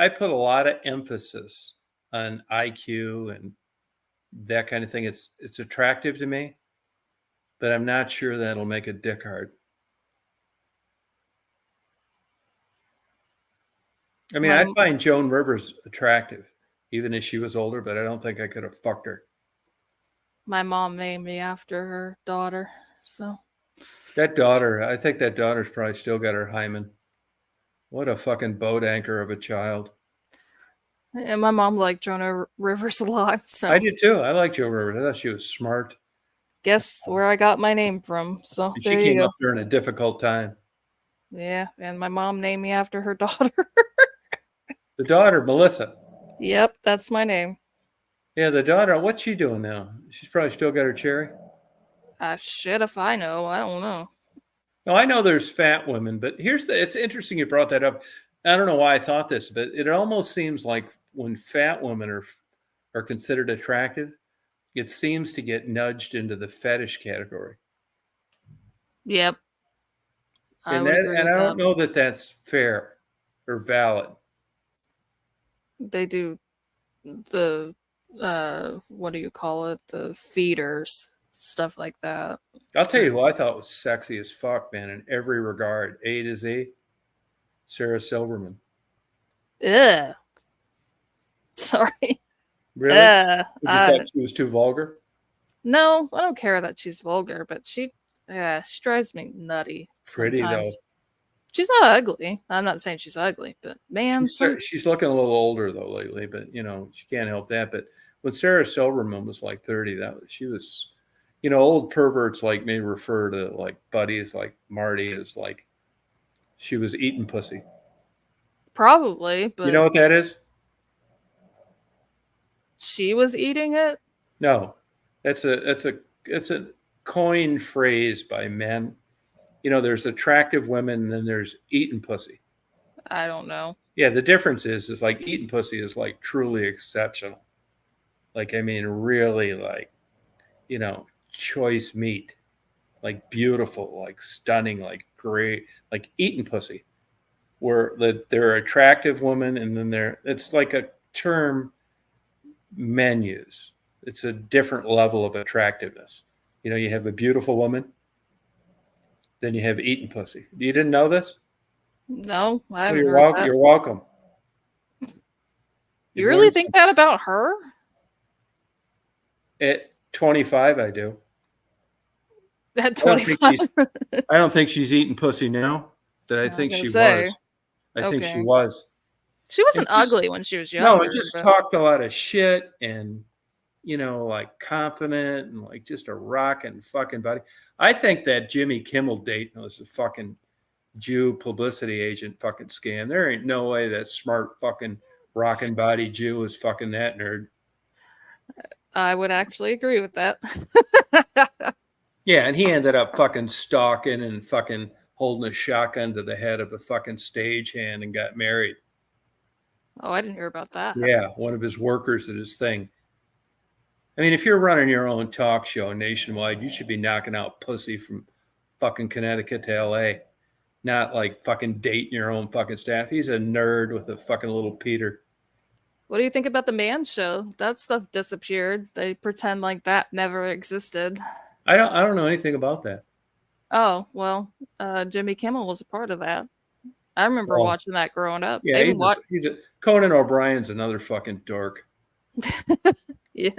put a lot of emphasis on IQ and that kind of thing. It's attractive to me, but I'm not sure that'll make a dick hard. I mean, I find Joan Rivers attractive, even if she was older, but I don't think I could have fucked her. My mom named me after her daughter, so. That daughter, I think that daughter's probably still got her hymen. What a fucking boat anchor of a child. And my mom liked Joan Rivers a lot. So I did too. I like Joan Rivers. I thought she was smart. Guess where I got my name from. So she came up during a difficult time. Yeah, and my mom named me after her daughter. The daughter, Melissa. Yep, that's my name. Yeah, the daughter, what's she doing now? She's probably still got her cherry. Shit if I know. I don't know. No, I know there's fat women, but it's interesting you brought that up. I don't know why I thought this, but it almost seems like when fat women are considered attractive, it seems to get nudged into the fetish category. Yep. I don't know that that's fair or valid. They do the what do you call it? The feeders, stuff like that. I'll tell you who I thought was sexy as fuck, man, in every regard. A to Z. Sarah Silverman. Ugh. Sorry. Really? You thought she was too vulgar? No, I don't care that she's vulgar, but she drives me nutty. Pretty sometimes. though. She's not ugly. I'm not saying she's ugly, but man, she's looking a little older though lately. But she can't help that. But when Sarah Silverman was like 30, she was, old perverts like me refer to like buddies like Marty as like she was eating pussy. Probably, but you know what that is? She was eating it? No, it's a coined phrase by men. There's attractive women and then there's eating pussy. I don't know. Yeah, the difference is like eating pussy is like truly exceptional. Like, I mean, really like, choice meat, like beautiful, like stunning, like great, like eating pussy, where they're attractive women, and then it's like a term men use. It's a different level of attractiveness. You know, you have a beautiful woman, then you have eating pussy. You didn't know this? No, I Well, haven't you're heard welcome. that. You're welcome. You really think that about her? At 25, I do. At I don't think 25? I don't think she's eating pussy now. That I I was think gonna she say. was. I think she Okay. was. She wasn't And just- ugly when she was No, younger. it just but- talked a lot of shit and, you know, like confident and like just a rockin' fucking body. I think that Jimmy Kimmel date was a fucking Jew publicity agent fucking scam. There ain't no way that smart fucking rockin' body Jew is fucking that nerd. I would actually agree with that. Yeah, and he ended up fucking stalking and fucking holding a shotgun to the head of a fucking stagehand and got married. Oh, I didn't hear about that. Yeah, one of his workers at his thing. I mean, if you're running your own talk show nationwide, you should be knocking out pussy from fucking Connecticut to LA, not like fucking dating your own fucking staff. He's a nerd with a fucking little Peter. What do you think about the Man Show? That stuff disappeared. They pretend like that never existed. I don't know anything about that. Oh, well, Jimmy Kimmel was a part of that. I remember Well, watching that growing up. Yeah, I even he's a Conan O'Brien's another fucking dork. Yeah.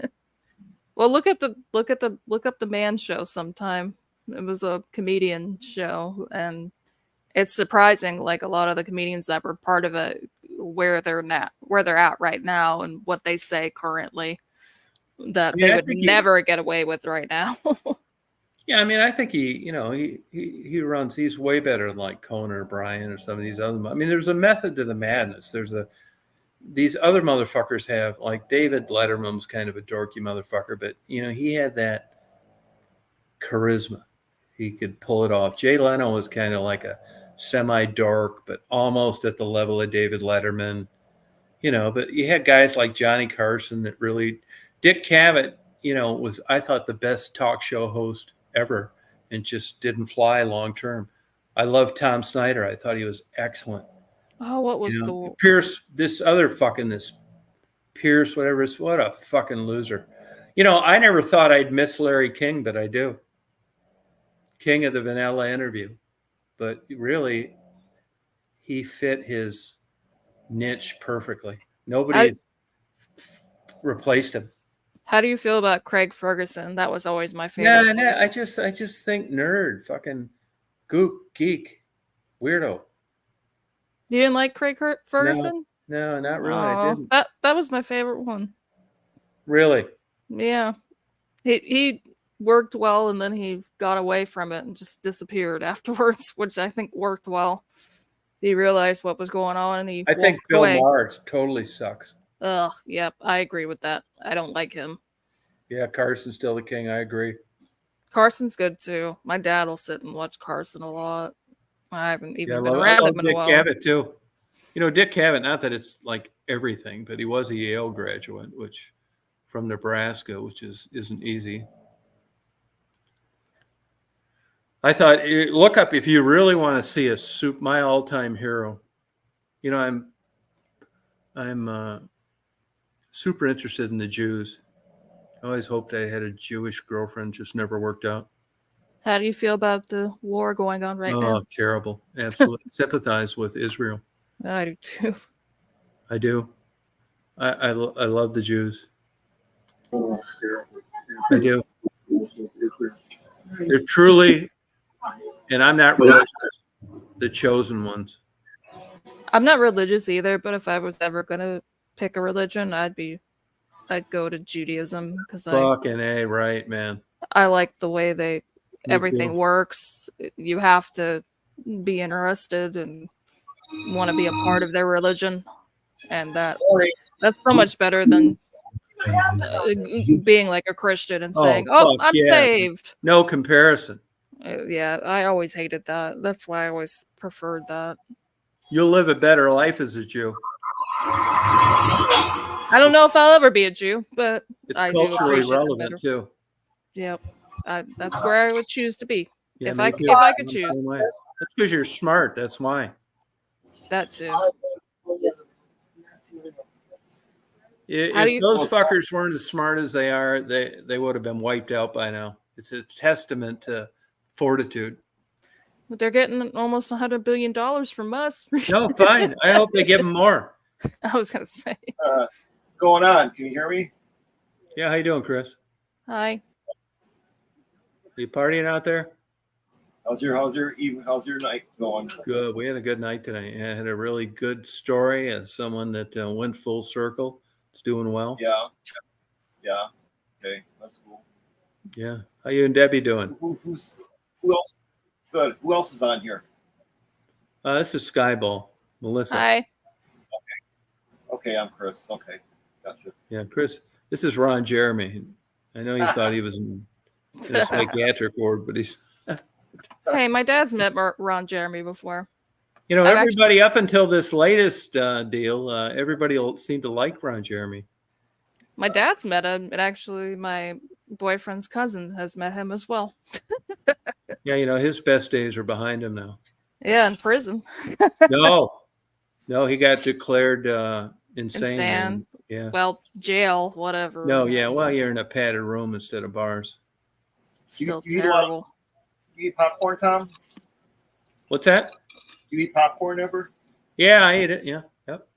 Well, look up the Man Show sometime. It was a comedian show, and it's surprising, like a lot of the comedians that were part of it, where they're at right now, and what they say currently that I mean, they I would think never get away with right now. Yeah, I mean, I think he runs. He's way better than like Conan O'Brien or some of these other. I mean, there's a method to the madness. These other motherfuckers have, like David Letterman's kind of a dorky motherfucker, but you know, he had that charisma. He could pull it off. Jay Leno was kind of like a semi-dork, but almost at the level of David Letterman. You know, but you had guys like Johnny Carson that really. Dick Cavett, you know, was, I thought, the best talk show host ever, and just didn't fly long term. I love Tom Snyder. I thought he was excellent. Oh, what was You know, Pierce, this Pierce, whatever, is what a fucking loser. You know, I never thought I'd miss Larry King, but I do. King of the Vanilla Interview. But really, he fit his niche perfectly. Nobody's replaced him. How do you feel about Craig Ferguson? That was always my favorite. Yeah, I just think nerd, fucking gook, geek, weirdo. You didn't like Craig Ferguson? No, not really. I Oh, didn't. that was my favorite one. Really? Yeah. He worked well, and then he got away from it and just disappeared afterwards, which I think worked well. He realized what was going on, and he I think walked Bill away. Maher totally sucks. Ugh, yep, I agree with that. I don't like him. Yeah, Carson's still the king. I agree. Carson's good too. My dad will sit and watch Carson a lot. I haven't even been I around love him in a Dick while. Cavett too. You know, Dick Cavett, not that it's like everything, but he was a Yale graduate, which from Nebraska, which isn't easy. I thought, look up if you really want to see my all-time hero. You know, I'm super interested in the Jews. I always hoped I had a Jewish girlfriend, just never worked out. How do you feel about the war going on right now? Oh, terrible. Absolutely. Sympathize with Israel. I do too. I do. I love the Jews. I do. They're truly, and I'm not religious, the chosen ones. I'm not religious either, but if I was ever gonna pick a religion, I'd go to Judaism because Fucking A, right, man. I like the way everything too. works. You have to be interested and want to be a part of their religion, and that's so much better than being like a Christian and saying, "Oh, fuck I'm yeah. saved." No comparison. Yeah, I always hated that. That's why I always preferred that. You'll live a better life as a Jew. I don't know if I'll ever be a Jew, but It's I do culturally appreciate it relevant better. too. Yep. That's where I would choose to be. Yeah, if me I too. if I could I'm the same choose. way. That's because you're smart. That's why. That too. How do If you- those fuckers weren't as smart as they are, they would have been wiped out by now. It's a testament to fortitude. But they're getting almost $100 billion from us. No, fine. I hope they give them more. I was gonna say. What's going on? Can you hear me? Yeah, how you doing, Chris? Hi. Are you partying out there? How's your night going? Good. We had a good night tonight. I had a really good story as someone that went full circle. It's doing well. Yeah. Yeah. Okay, that's cool. Yeah. How you and Debbie doing? Who else? Good. Who else is on here? This is Skyball. Melissa. Hi. Okay, I'm Chris. Okay, gotcha. Yeah, Chris. This is Ron Jeremy. I know you thought he was in a psychiatric ward, but he's. Hey, my dad's met Ron Jeremy before. You know, I've everybody up until this latest deal, everybody seemed to like Ron Jeremy. My dad's met him, and actually, my boyfriend's cousin has met him as well. Yeah, you know, his best days are behind him now. Yeah, in prison. No, he got declared insane. Insane. Yeah. Well, jail, whatever. No, yeah. Well, you're in a padded room instead of bars. Still You eat a lot- terrible. You eat popcorn, Tom? What's that? You eat popcorn ever? Yeah, I ate it. Yeah. Yep.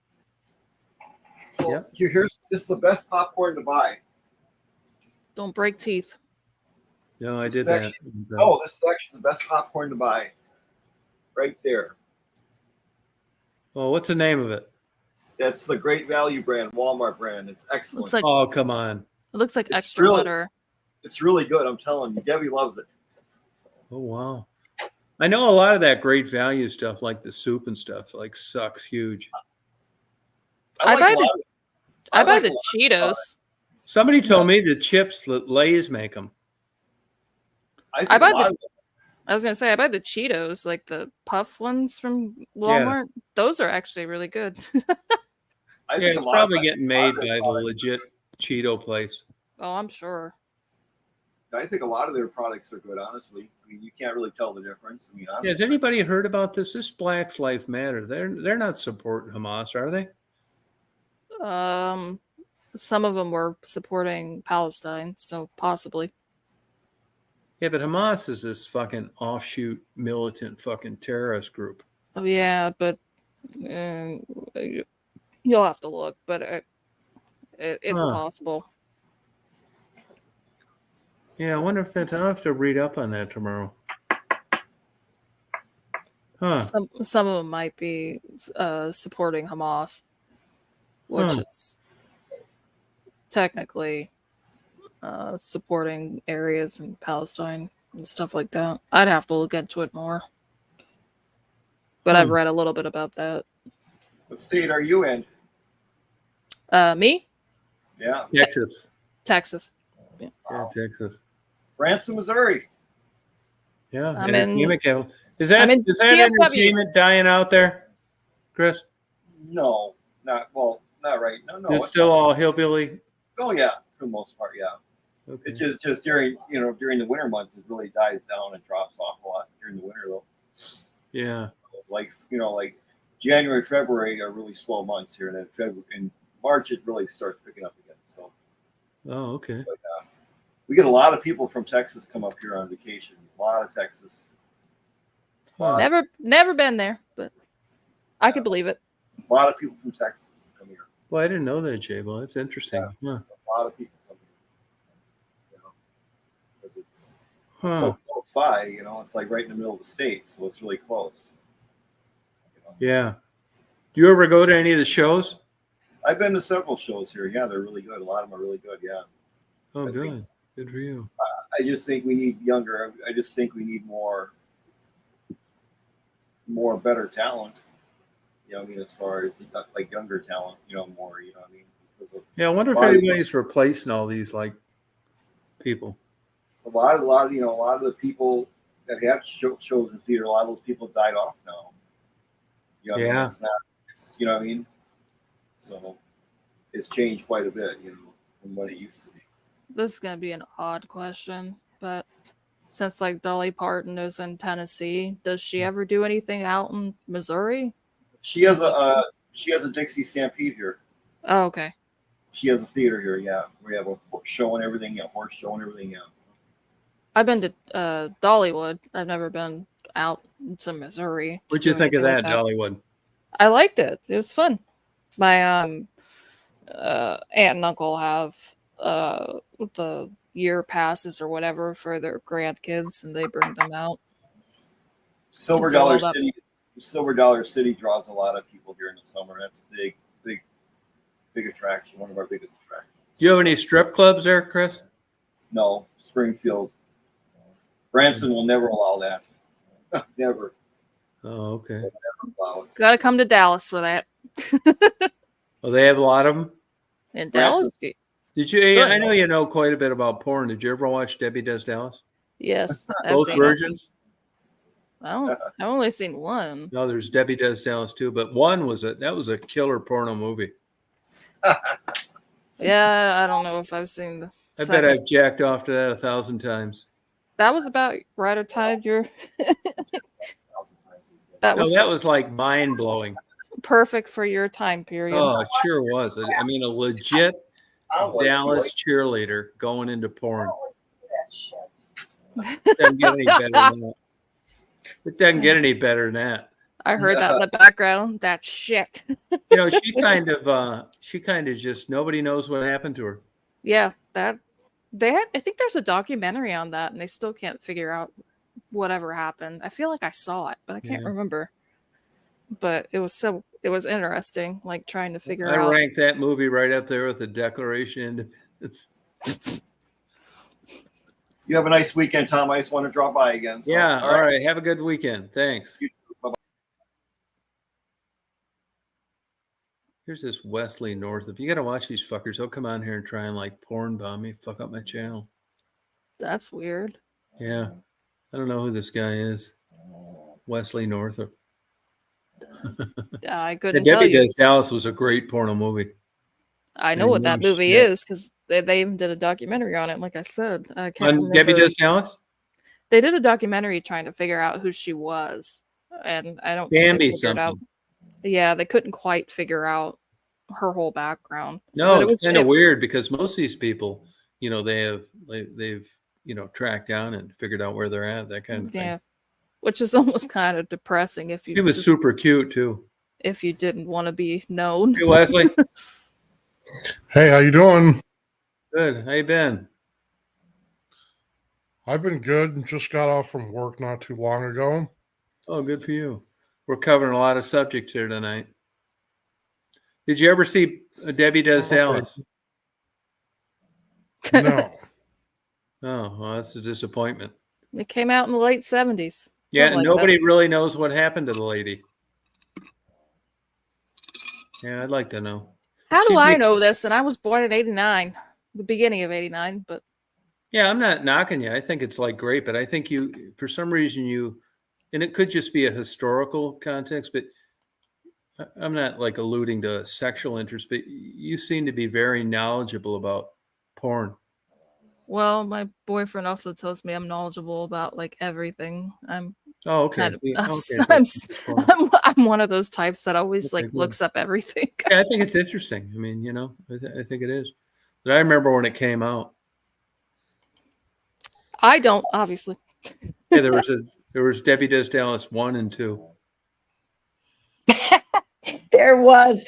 Well, Yeah. This is the best popcorn to buy. Don't break teeth. No, I did This is that. actually- Oh, this is actually the best popcorn to buy. Right there. Well, what's the name of it? That's the Great Value brand, Walmart brand. It's excellent. Looks like Oh, come on. it looks like It's extra really- butter. It's really good. I'm telling you. Debbie loves it. Oh, wow. I know a lot of that great value stuff, like the soup and stuff, like sucks huge. I like buy a the- lot of- I buy like a the lot of Cheetos. Somebody told me the chips that Lay's make them. think I buy a lot of- I was gonna say I buy the Cheetos, like the puff ones from Walmart. Those are actually really good. I Yeah, think it's a lot probably of- getting made by the legit Cheeto place. Oh, I'm sure. I think a lot of their products are good. Honestly, I mean, you can't really tell the difference. I mean, Yeah, has anybody heard about this? This Blacks Life Matter. They're not supporting Hamas, are they? Some of them were supporting Palestine, so possibly. Yeah, but Hamas is this fucking offshoot militant fucking terrorist group. Oh yeah, but you'll have to look. But it's Huh. possible. Yeah, I wonder if that. I'll have to read up on that tomorrow. Huh. Some of them might be supporting Hamas, which Huh. is technically supporting areas in Palestine and stuff like that. I'd have to look into it more, but I've read a little bit about that. What state are you in? Me, Yeah, Texas. Texas. Yeah, Texas. Branson, Missouri. Yeah. I'm in- entertainment capital. Is that I'm in is that DFW. entertainment dying out there, Chris? No, not right. No. It's still all hillbilly. Oh yeah, for the most part, yeah. Okay. It just during the winter months, it really dies down and drops off a lot during the winter though. Yeah. Like January, February are really slow months here, and then in March it really starts picking up again. So Oh, okay. we get a lot of people from Texas come up here on vacation. A lot of Texas. Huh. Never been there, but I could believe it. A lot of people from Texas come here. Well, I didn't know that, Jay. Well, that's interesting. Huh. A lot of people come here. 'Cause it's Huh. so close by, it's like right in the middle of the state, so it's really close. Yeah. Do you ever go to any of the shows? I've been to several shows here. Yeah, they're really good. A lot of them are really good. Yeah. Oh, I good. think- Good for you. I just think we need younger. I just think we need more better talent. As far as like younger talent, more. Because of Yeah, I wonder if Why- anybody's replacing all these like people. a lot of the people that have shows in theater, a lot of those people died off now. Yeah. It's not, you know what I mean? So it's changed quite a bit, from what it used to be. This is gonna be an odd question, but since like Dolly Parton is in Tennessee, does she ever do anything out in Missouri? She has a Dixie Stampede here. Oh, okay. She has a theater here. Yeah, we have a show and everything. Yeah, horse show and everything. Yeah. I've been to Dollywood. I've never been out to Missouri. What'd you do think of anything that, like Dollywood? I liked it. It was fun. My aunt and uncle have the year passes or whatever for their grandkids, and they bring them out. Silver Do all Dollar that. City. Silver Dollar City draws a lot of people here in the summer. That's a big attraction. One of our biggest attractions. Do you have any strip clubs there, Chris? No, Springfield. Branson will never allow that. Never Oh, okay. allow it. Got to come to Dallas for that. Well, they have a lot of them. In Francis. Dallas? Did you? I know you know quite a bit about porn. Did you ever watch Debbie Does Dallas? Yes. I've Both seen it. versions? I've only seen one. No, there's Debbie Does Dallas too, but one was that was a killer porno movie. Yeah, I don't know if I've seen the I bet second. I've jacked off to that 1,000 times. That was about right at time you're that No, was that was like mind blowing. perfect for your time period. Oh, it sure was. I mean, a legit I don't like Dallas you. cheerleader going into porn. It doesn't get any better than that. It doesn't get any better than that. I heard that in the background. That shit. You know, she kind of just nobody knows what happened to her. Yeah, that I think there's a documentary on that, and they still can't figure out whatever happened. I feel like I saw it, but I can't Yeah. remember. But it was interesting, like trying to figure I out. rank that movie right up there with the Declaration of Independence. You have a nice weekend, Tom. I just want to drop by again. So, Yeah. All right. Have a good weekend. Thanks. You too. Bye-bye. Here's this Wesley Northup. You got to watch these fuckers. They'll come on here and try and like porn bomb me, fuck up my channel. That's weird. Yeah. I don't know who this guy is. Wesley Northup. I The couldn't tell Debbie you. Does Dallas was a great porno movie. I know I what that know movie shit. is because they even did a documentary on it. Like I said, I can't On remember. Debbie Does Dallas? They did a documentary trying to figure out who she was, and I don't think they Bambi figured out. something. Yeah, they couldn't quite figure out her whole background. No, But it it's was- kind of it- weird because most of these people, you know, they've tracked down and figured out where they're at, that kind of thing. Yeah, which is almost kind of depressing if you She was just- super cute too. if you didn't want to be known. Hey, Wesley. Hey, how you doing? Good. How you been? I've been good. Just got off from work not too long ago. Oh, good for you. We're covering a lot of subjects here tonight. Did you ever see Debbie Does Okay. Dallas? No. Oh, well, that's a disappointment. It came out in the late 70s. Yeah, something and like that. nobody really knows what happened to the lady. Yeah, I'd like to know. How do She'd I be- know this? And I was born in '89, the beginning of '89. But Yeah, I'm not knocking you. I think it's like great, but I think you, for some reason, and it could just be a historical context, but I'm not like alluding to sexual interest, but you seem to be very knowledgeable about porn. well, my boyfriend also tells me I'm knowledgeable about like everything. I'm Oh, okay. kind of See, I'm, okay, so- I'm one of those types that always Okay, like good. looks up everything. Yeah, I think it's interesting. I mean, I think it is. But I remember when it came out. I don't, obviously. Yeah, there was Debbie Does Dallas 1 and 2. There was,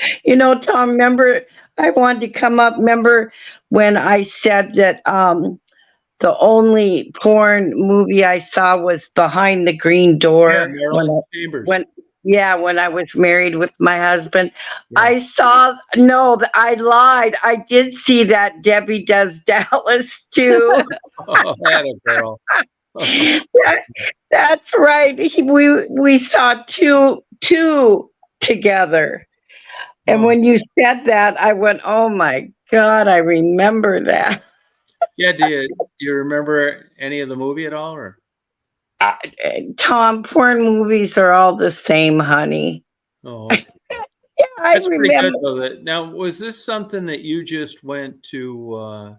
Tom, remember, I wanted to come up. Remember when I said that the only porn movie I saw was Behind the Green Door? Yeah, Marilyn Chambers. when I was married with my husband. Yeah. I lied. I did see that Debbie Does Dallas too. Oh, that a girl. That's right. We saw two together. And Oh. when you said that, I went, "Oh my God, I remember that." Yeah, do you remember any of the movie at all? Or Tom, porn movies are all the same, honey. oh, okay. Yeah, I That's pretty remember. good though. Now, was this something that you just went to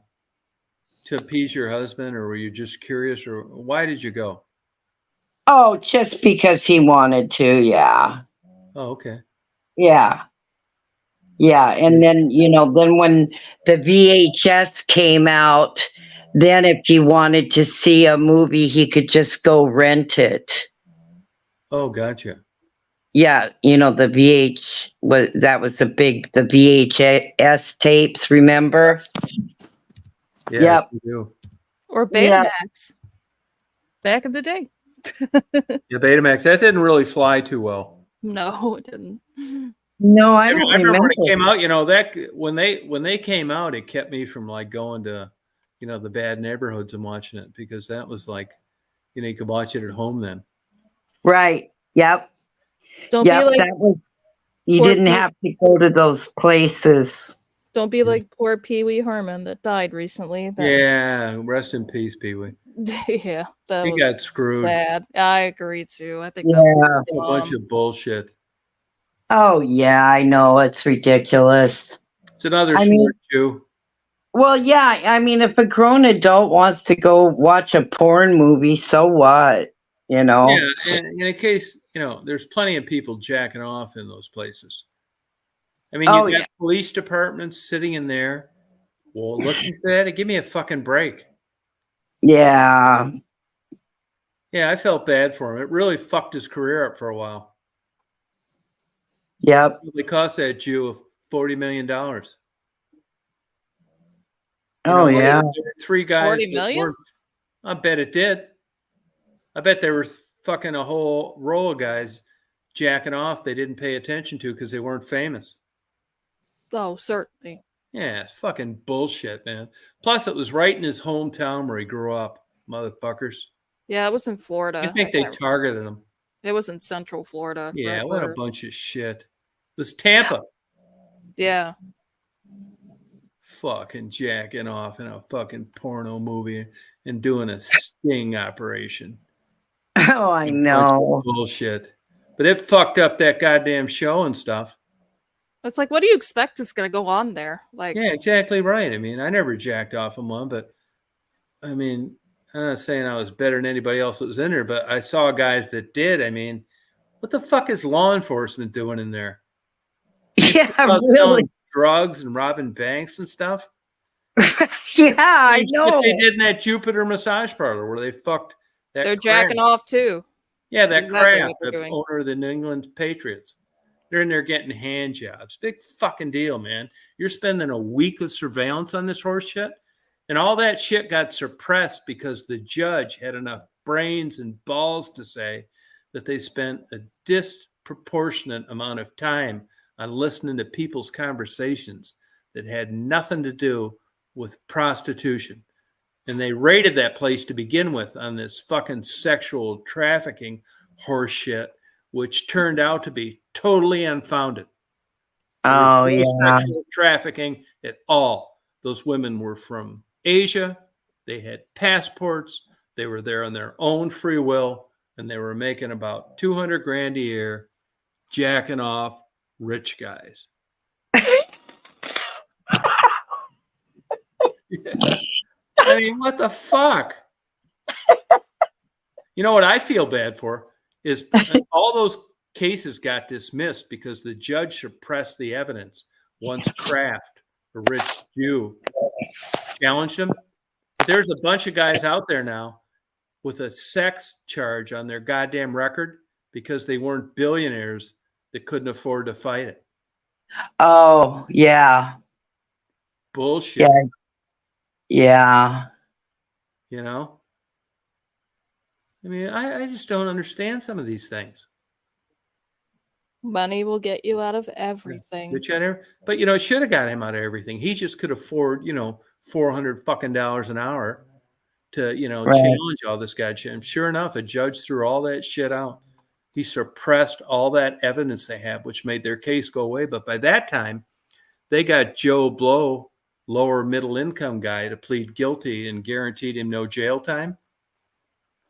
to appease your husband, or were you just curious, or why did you go? Oh, just because he wanted to, yeah. Oh, okay. Yeah. Yeah. And then, then when the VHS came out, then if he wanted to see a movie, he could just go rent it. Oh, gotcha. Yeah, the VHS tapes, remember? Yeah, Yep. you do. Or Yeah. Betamax. Back in the day. Yeah, Betamax. That didn't really fly too well. No, it didn't. No, I I don't remember remember. when it came out. That when they came out, it kept me from like going to, the bad neighborhoods and watching it, because that was like, you could watch it at home then. Right. Yep. Don't Yep. be like That was, you poor didn't Pee- have to go to those places. Don't be like poor Pee Wee Herman that died recently. That, Yeah, rest in peace, Pee Wee. yeah, that He was got screwed. sad. I agree too. I think Yeah. that was A bunch dumb. of bullshit. Oh, yeah, I know. It's ridiculous. It's another I mean- smart Jew. Well, yeah, I mean, if a grown adult wants to go watch a porn movie, so what? Yeah, and in case, there's plenty of people jacking off in those places. I mean, Oh, you got yeah. police departments sitting in there. Well, looking for that, give me a fucking break. Yeah. Yeah, I felt bad for him. It really fucked his career up for a while. Yep. They cost that Jew $40 million. Oh, yeah. There were 3 guys. 40 that million? weren't- I bet it did. I bet there were fucking a whole row of guys jacking off they didn't pay attention to because they weren't famous. Oh, certainly. Yeah, it's fucking bullshit, man. Plus, it was right in his hometown where he grew up, motherfuckers. Yeah, it was in Florida. I think they targeted him. It was in Central Florida. Yeah, right what a where- bunch of shit. It was Tampa. Yeah. Fucking jacking off in a fucking porno movie and doing a sting operation. Oh, I A bunch of know. bullshit. But it fucked up that goddamn show and stuff. It's like, what do you expect is going to go on there? Like, Yeah, exactly right. I mean, I never jacked off in one, but I mean, I'm not saying I was better than anybody else that was in there, but I saw guys that did. I mean, what the fuck is law enforcement doing in there? Yeah, About really. selling drugs and robbing banks and stuff? Yeah, I Same shit know. they did in that Jupiter massage parlor where they fucked that they're Kraft. jacking off too. Yeah, That's that exactly Kraft, what they're the doing. owner of the New England Patriots. They're in there getting hand jobs. Big fucking deal, man. You're spending a week of surveillance on this horse shit. And all that shit got suppressed because the judge had enough brains and balls to say that they spent a disproportionate amount of time on listening to people's conversations that had nothing to do with prostitution. And they raided that place to begin with on this fucking sexual trafficking horse shit, which turned out to be totally unfounded. There Oh, was no yeah. sexual trafficking at all. Those women were from Asia. They had passports. They were there on their own free will, and they were making about 200 grand a year, jacking off rich guys. Yeah. I mean, what the fuck? You know what I feel bad for is all those cases got dismissed because the judge suppressed the evidence once Kraft, a rich Jew, challenged him. There's a bunch of guys out there now with a sex charge on their goddamn record because they weren't billionaires that couldn't afford to fight it. Oh, yeah. Bullshit. Yeah. Yeah. You know? I mean, I just don't understand some of these things. Money will get you out of everything. But it should have got him out of everything. He just could afford, $400 fucking an hour to, Right. challenge all this guy shit. And sure enough, a judge threw all that shit out. He suppressed all that evidence they had, which made their case go away. But by that time, they got Joe Blow, lower middle income guy, to plead guilty and guaranteed him no jail time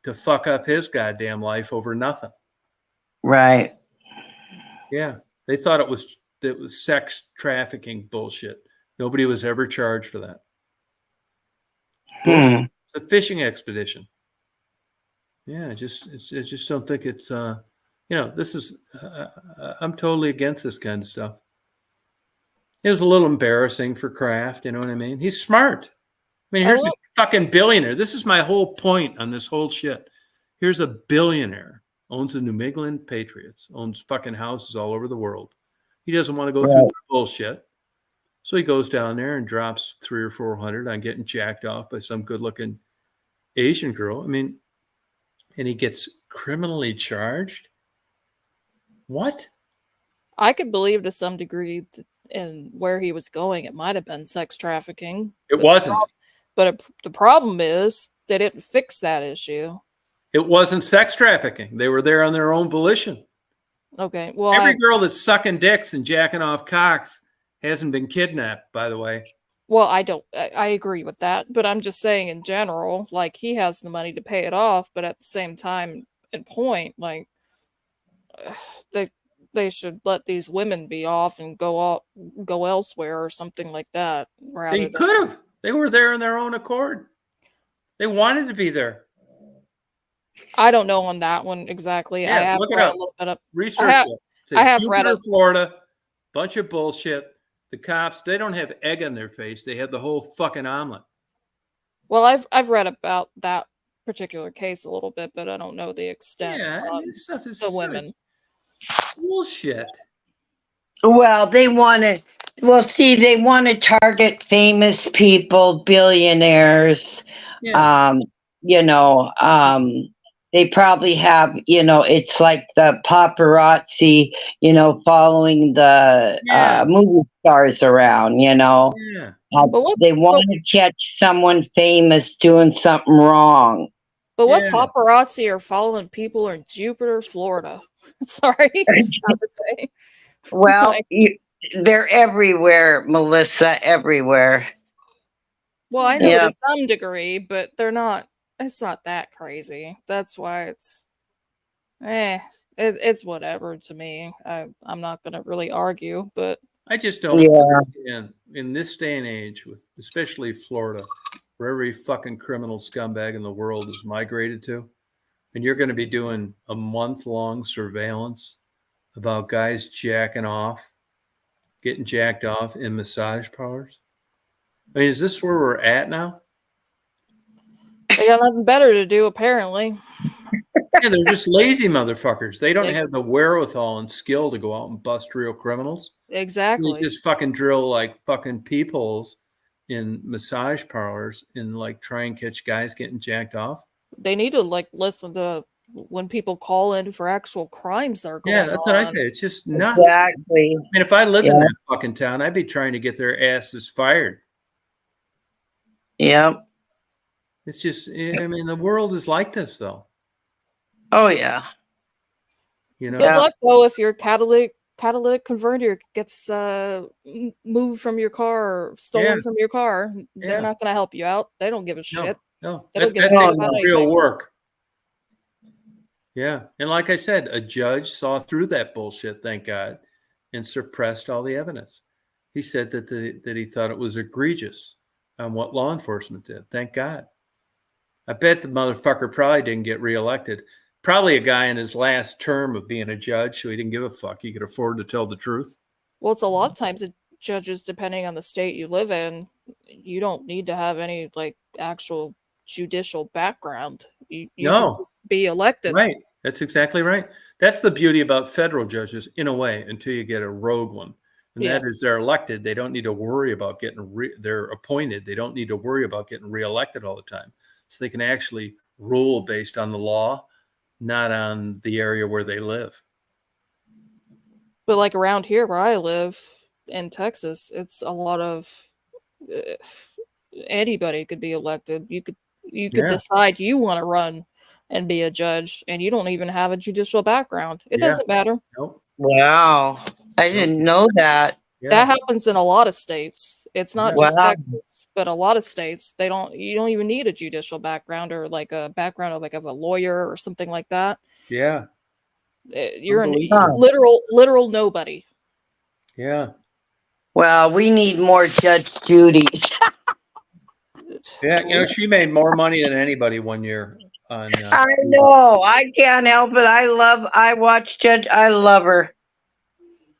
to fuck up his goddamn life over nothing. Right. Yeah. They thought it was sex trafficking bullshit. Nobody was ever charged for that. Hmm. It's a fishing expedition. Yeah, I just don't think it's this is I'm totally against this kind of stuff. It was a little embarrassing for Kraft, you know what I mean? He's smart. I mean, here's a fucking billionaire. This is my whole point on this whole shit. Here's a billionaire, owns the New England Patriots, owns fucking houses all over the world. He doesn't want to go through the bullshit. So he goes down there and drops 300 or 400 on getting jacked off by some good-looking Asian girl. I mean, and he gets criminally charged. What? I could believe to some degree in where he was going, it might have been sex trafficking. It wasn't. But the problem is they didn't fix that issue. It wasn't sex trafficking. They were there on their own volition. Okay, well, every girl that's sucking dicks and jacking off cocks hasn't been kidnapped, by the way. Well, I agree with that, but I'm just saying in general, like, he has the money to pay it off, but at the same time and point, like, they should let these women be off and go elsewhere or something like that. They could have. They were there on their own accord. They wanted to be there. I don't know on that one exactly. Yeah, I have look it read up. a little bit of Research it. I have read it. Florida, bunch of bullshit. The cops, they don't have egg on their face. They have the whole fucking omelet. Well, I've read about that particular case a little bit, but I don't know the extent of this stuff is the women. Bullshit. Well, they want to target famous people, billionaires. Yeah. They probably have, it's like the paparazzi, following the movie stars around, Yeah. They want to catch someone famous doing something wrong. But what paparazzi are following people in Jupiter, Florida? Sorry, sad to say. Well, they're everywhere, Melissa, everywhere. Well, I know to some degree, but they're not. It's not that crazy. That's why it's whatever to me. I'm not gonna really argue, but I just don't understand in this day and age, with especially Florida, where every fucking criminal scumbag in the world is migrated to, and you're going to be doing a month-long surveillance about guys jacking off, getting jacked off in massage parlors. I mean, is this where we're at now? they got nothing better to do, apparently. Yeah, they're just lazy motherfuckers. They don't have the wherewithal and skill to go out and bust real criminals. Exactly. They just fucking drill like fucking peepholes in massage parlors and like try and catch guys getting jacked off. They need to like listen to when people call in for actual crimes that are going on. Yeah, that's what I say. It's just nuts. Exactly. I mean, if I lived in that fucking town, I'd be trying to get their asses fired. Yep. It's just, I mean, the world is like this, though. Oh, yeah. You know? Good luck, though, if your catalytic converter gets moved from your car or stolen from your car. They're not going to help you out. They don't give a shit. No, They don't give that a shit takes about real anything. work. Yeah, and like I said, a judge saw through that bullshit, thank God, and suppressed all the evidence. He said that that he thought it was egregious on what law enforcement did. Thank God. I bet the motherfucker probably didn't get reelected. Probably a guy in his last term of being a judge, so he didn't give a fuck. He could afford to tell the truth. Well, it's a lot of times the judges, depending on the state you live in, you don't need to have any like actual judicial background. You can just be elected. Right. That's exactly right. That's the beauty about federal judges, in a way, until you get a rogue one. And that is they're elected. They don't need to worry about getting they're appointed. They don't need to worry about getting reelected all the time. So they can actually rule based on the law, not on the area where they live. But like around here where I live in Texas, it's a lot of anybody could be elected. You could decide you want to run and be a judge, and you don't even have a judicial background. It doesn't matter. Nope. Wow. I didn't know that. Yeah. That happens in a lot of states. It's not just Texas, but a lot of states, you don't even need a judicial background or like a background of a lawyer or something like that. Yeah. You're a literal nobody. Yeah. Well, we need more Judge Judys. Yeah, you know, she made more money than anybody one year on. I know. I can't help it. I watch Judge. I love her.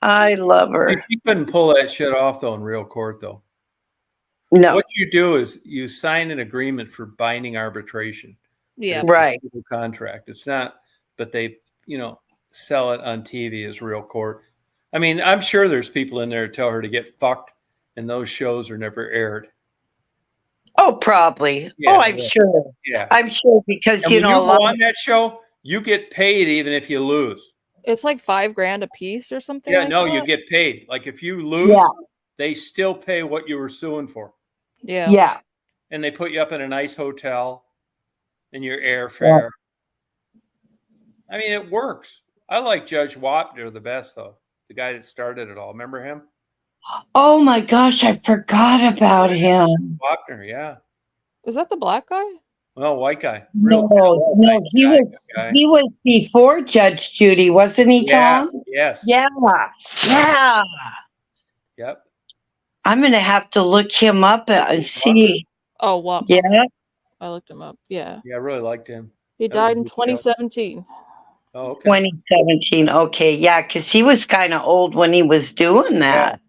I love her. She couldn't pull that shit off though in real court though. No. What you do is you sign an agreement for binding arbitration. Yeah. It's a Right. civil contract. It's not, but they, sell it on TV as real court. I mean, I'm sure there's people in there who tell her to get fucked, and those shows are never aired. Oh, probably. Yeah, oh, I'm yeah. sure. Yeah. I'm sure because And you when know you a go lot. on that show, you get paid even if you lose. It's like $5,000 a piece or something. Yeah, like no, that. you get paid. Like if you lose, Yeah. they still pay what you were suing for. Yeah. Yeah. And they put you up in a nice hotel and your airfare. I mean, it works. I like Judge Wapner the best, though. The guy that started it all. Remember him? Oh my gosh, I forgot about him. Wapner, yeah. Is that the black guy? Well, white guy. No, nice he guy, was good guy. he was before Judge Judy, wasn't he, Yeah, Tom? yes. Yeah. Yeah. Yep. I'm gonna have to look him up and see. Oh, what? Yeah. I looked him up. Yeah. Yeah, I really liked him. He That died in was a good show. 2017. Oh, okay. 2017. Okay, yeah, because he was kind of old when he was doing that.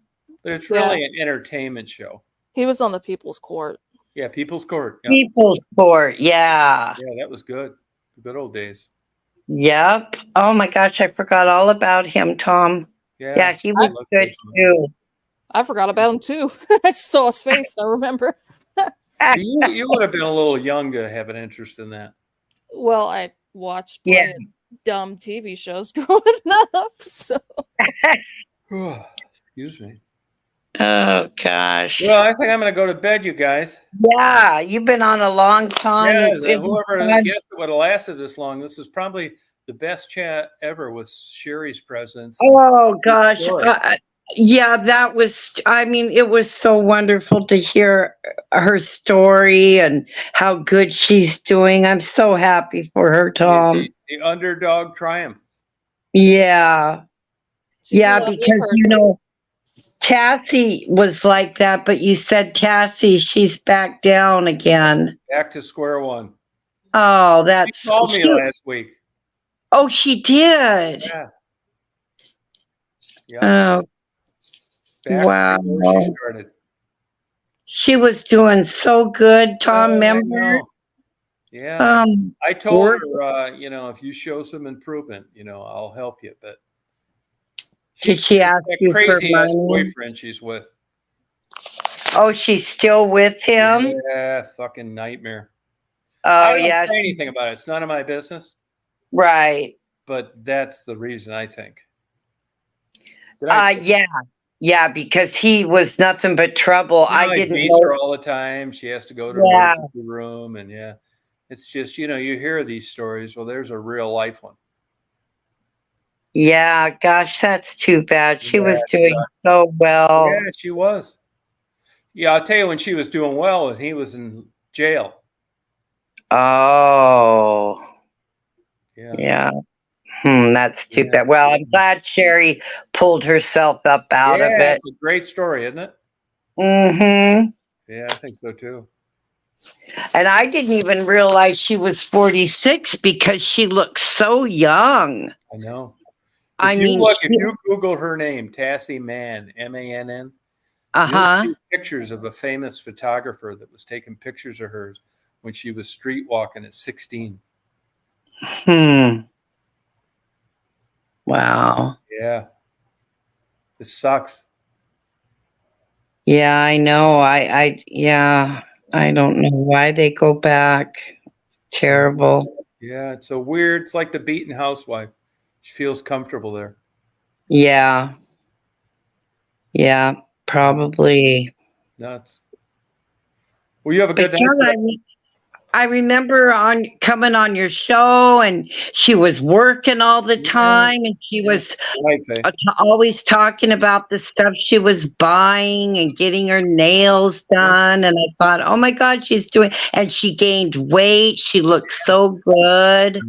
But it's really an entertainment show. He was on the People's Court. Yeah, People's Court. Yep. People's Court, yeah. Yeah, that was good. The good old days. Yep. Oh my gosh, I forgot all about him, Tom. Yeah. Yeah, he was love good those ones. too. I forgot about him too. I saw his face. I remember. You would have been a little young to have an interest in that. Well, I watched Yeah. plenty of dumb TV shows growing up. So Excuse me. Oh gosh. Well, I think I'm going to go to bed, you guys. Yeah, you've been on a long time. Yeah, It was whoever fun. guessed it would have lasted this long. This is probably the best chat ever with Sherry's presence. Oh gosh. Story. Yeah, that was, I mean, it was so wonderful to hear her story and how good she's doing. I'm so happy for her, Tom. The underdog triumph. Yeah. she's a Yeah, lovely because, person. Tassie was like that, but you said Tassie, she's back down again. Back to square one. Oh, that's. She called me last week. Oh, she did. Yeah. Yeah. Oh, Back wow. to where she started. She was doing so good, Tom. Oh, I Remember? know. Yeah. I told work- her, if you show some improvement, I'll help you. But Did she it's ask that you for crazy ass money? boyfriend she's with. Oh, she's still with him? Yeah, fucking nightmare. Oh, I don't yeah. say anything about it. It's none of my business. Right. But that's the reason I think. Did I- Yeah. Yeah, because he was nothing but trouble. I he didn't beats know. her all the time. She has to go to the Yeah. emergency room, and it's just you hear these stories. Well, there's a real life one. Yeah, gosh, that's too bad. She was Yeah, doing so well. Yeah, she was. Yeah, I'll tell you when she was doing well was he was in jail. Oh, Yeah. yeah. That's too Yeah. bad. Well, I'm glad Sherry pulled herself up out of it. It's a great story, isn't it? Mm-hmm. Yeah, I think so too. And I didn't even realize she was 46 because she looks so young. I know. I If mean, you Google her name, Tassie Mann, MANN, uh-huh. you'll see pictures of a famous photographer that was taking pictures of hers when she was street walking at 16. Wow. Yeah. It sucks. Yeah, I know. I don't know why they go back. Terrible. Yeah, it's so weird. It's like the beaten housewife. She feels comfortable there. Yeah. Yeah, probably. Nuts. Well, you have a But good John, night. I remember coming on your show, and she was working all the time, and she was always talking about the stuff she was buying and getting her nails done. And I thought, oh my God, she's doing, and she gained weight. She looked so good.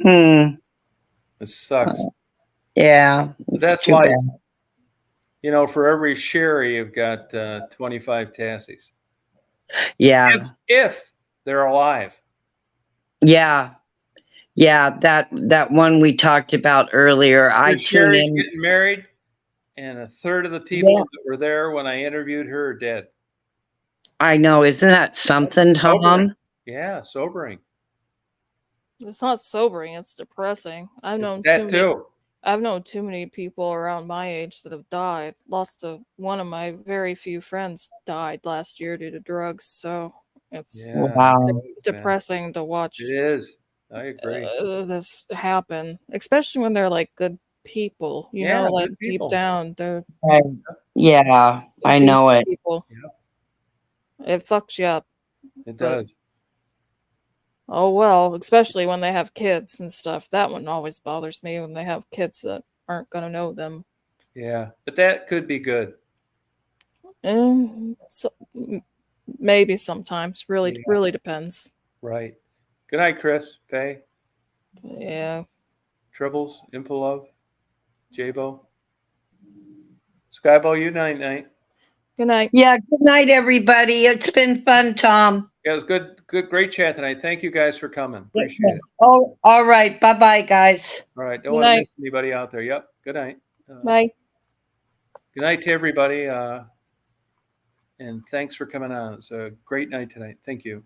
Yeah. It sucks. Yeah. But that's too life. bad. For every Sherry, you've got 25 Tassies. Yeah. If they're alive. Yeah. Yeah. That one we talked about earlier. I Because tune Sherry's in. getting married, and a third of the people Yeah. that were there when I interviewed her are dead. I know. Isn't that something, Sobering. Tom? Yeah, sobering. It's not sobering, it's depressing. It's that too. I've known too many people around my age that have died. One of my very few friends died last year due to drugs, so it's Yeah, Wow. man. depressing to watch It is. I agree. this happen, especially when they're like good people, you Yeah, know, like good deep people. down, they're Right. Yeah. I decent know it. people. Yeah. It fucks you up. It But- does. Oh well, especially when they have kids and stuff. That one always bothers me when they have kids that aren't gonna know them. Yeah, but that could be good. Maybe sometimes. Really, Yeah. really depends. Right. Good night, Chris, Faye, Yeah. Tribbles, Impulov, Jabo. Skybo, you night. Good night. Yeah, good night, everybody. It's been fun, Tom. Yeah, it was good, great chat tonight. Thank you guys for coming. Appreciate it. Oh, all right. Bye-bye, guys. All right, don't Good want to night. miss anybody out there. Yep. Good night. Bye. Good night to everybody. And thanks for coming on. It's a great night tonight. Thank you.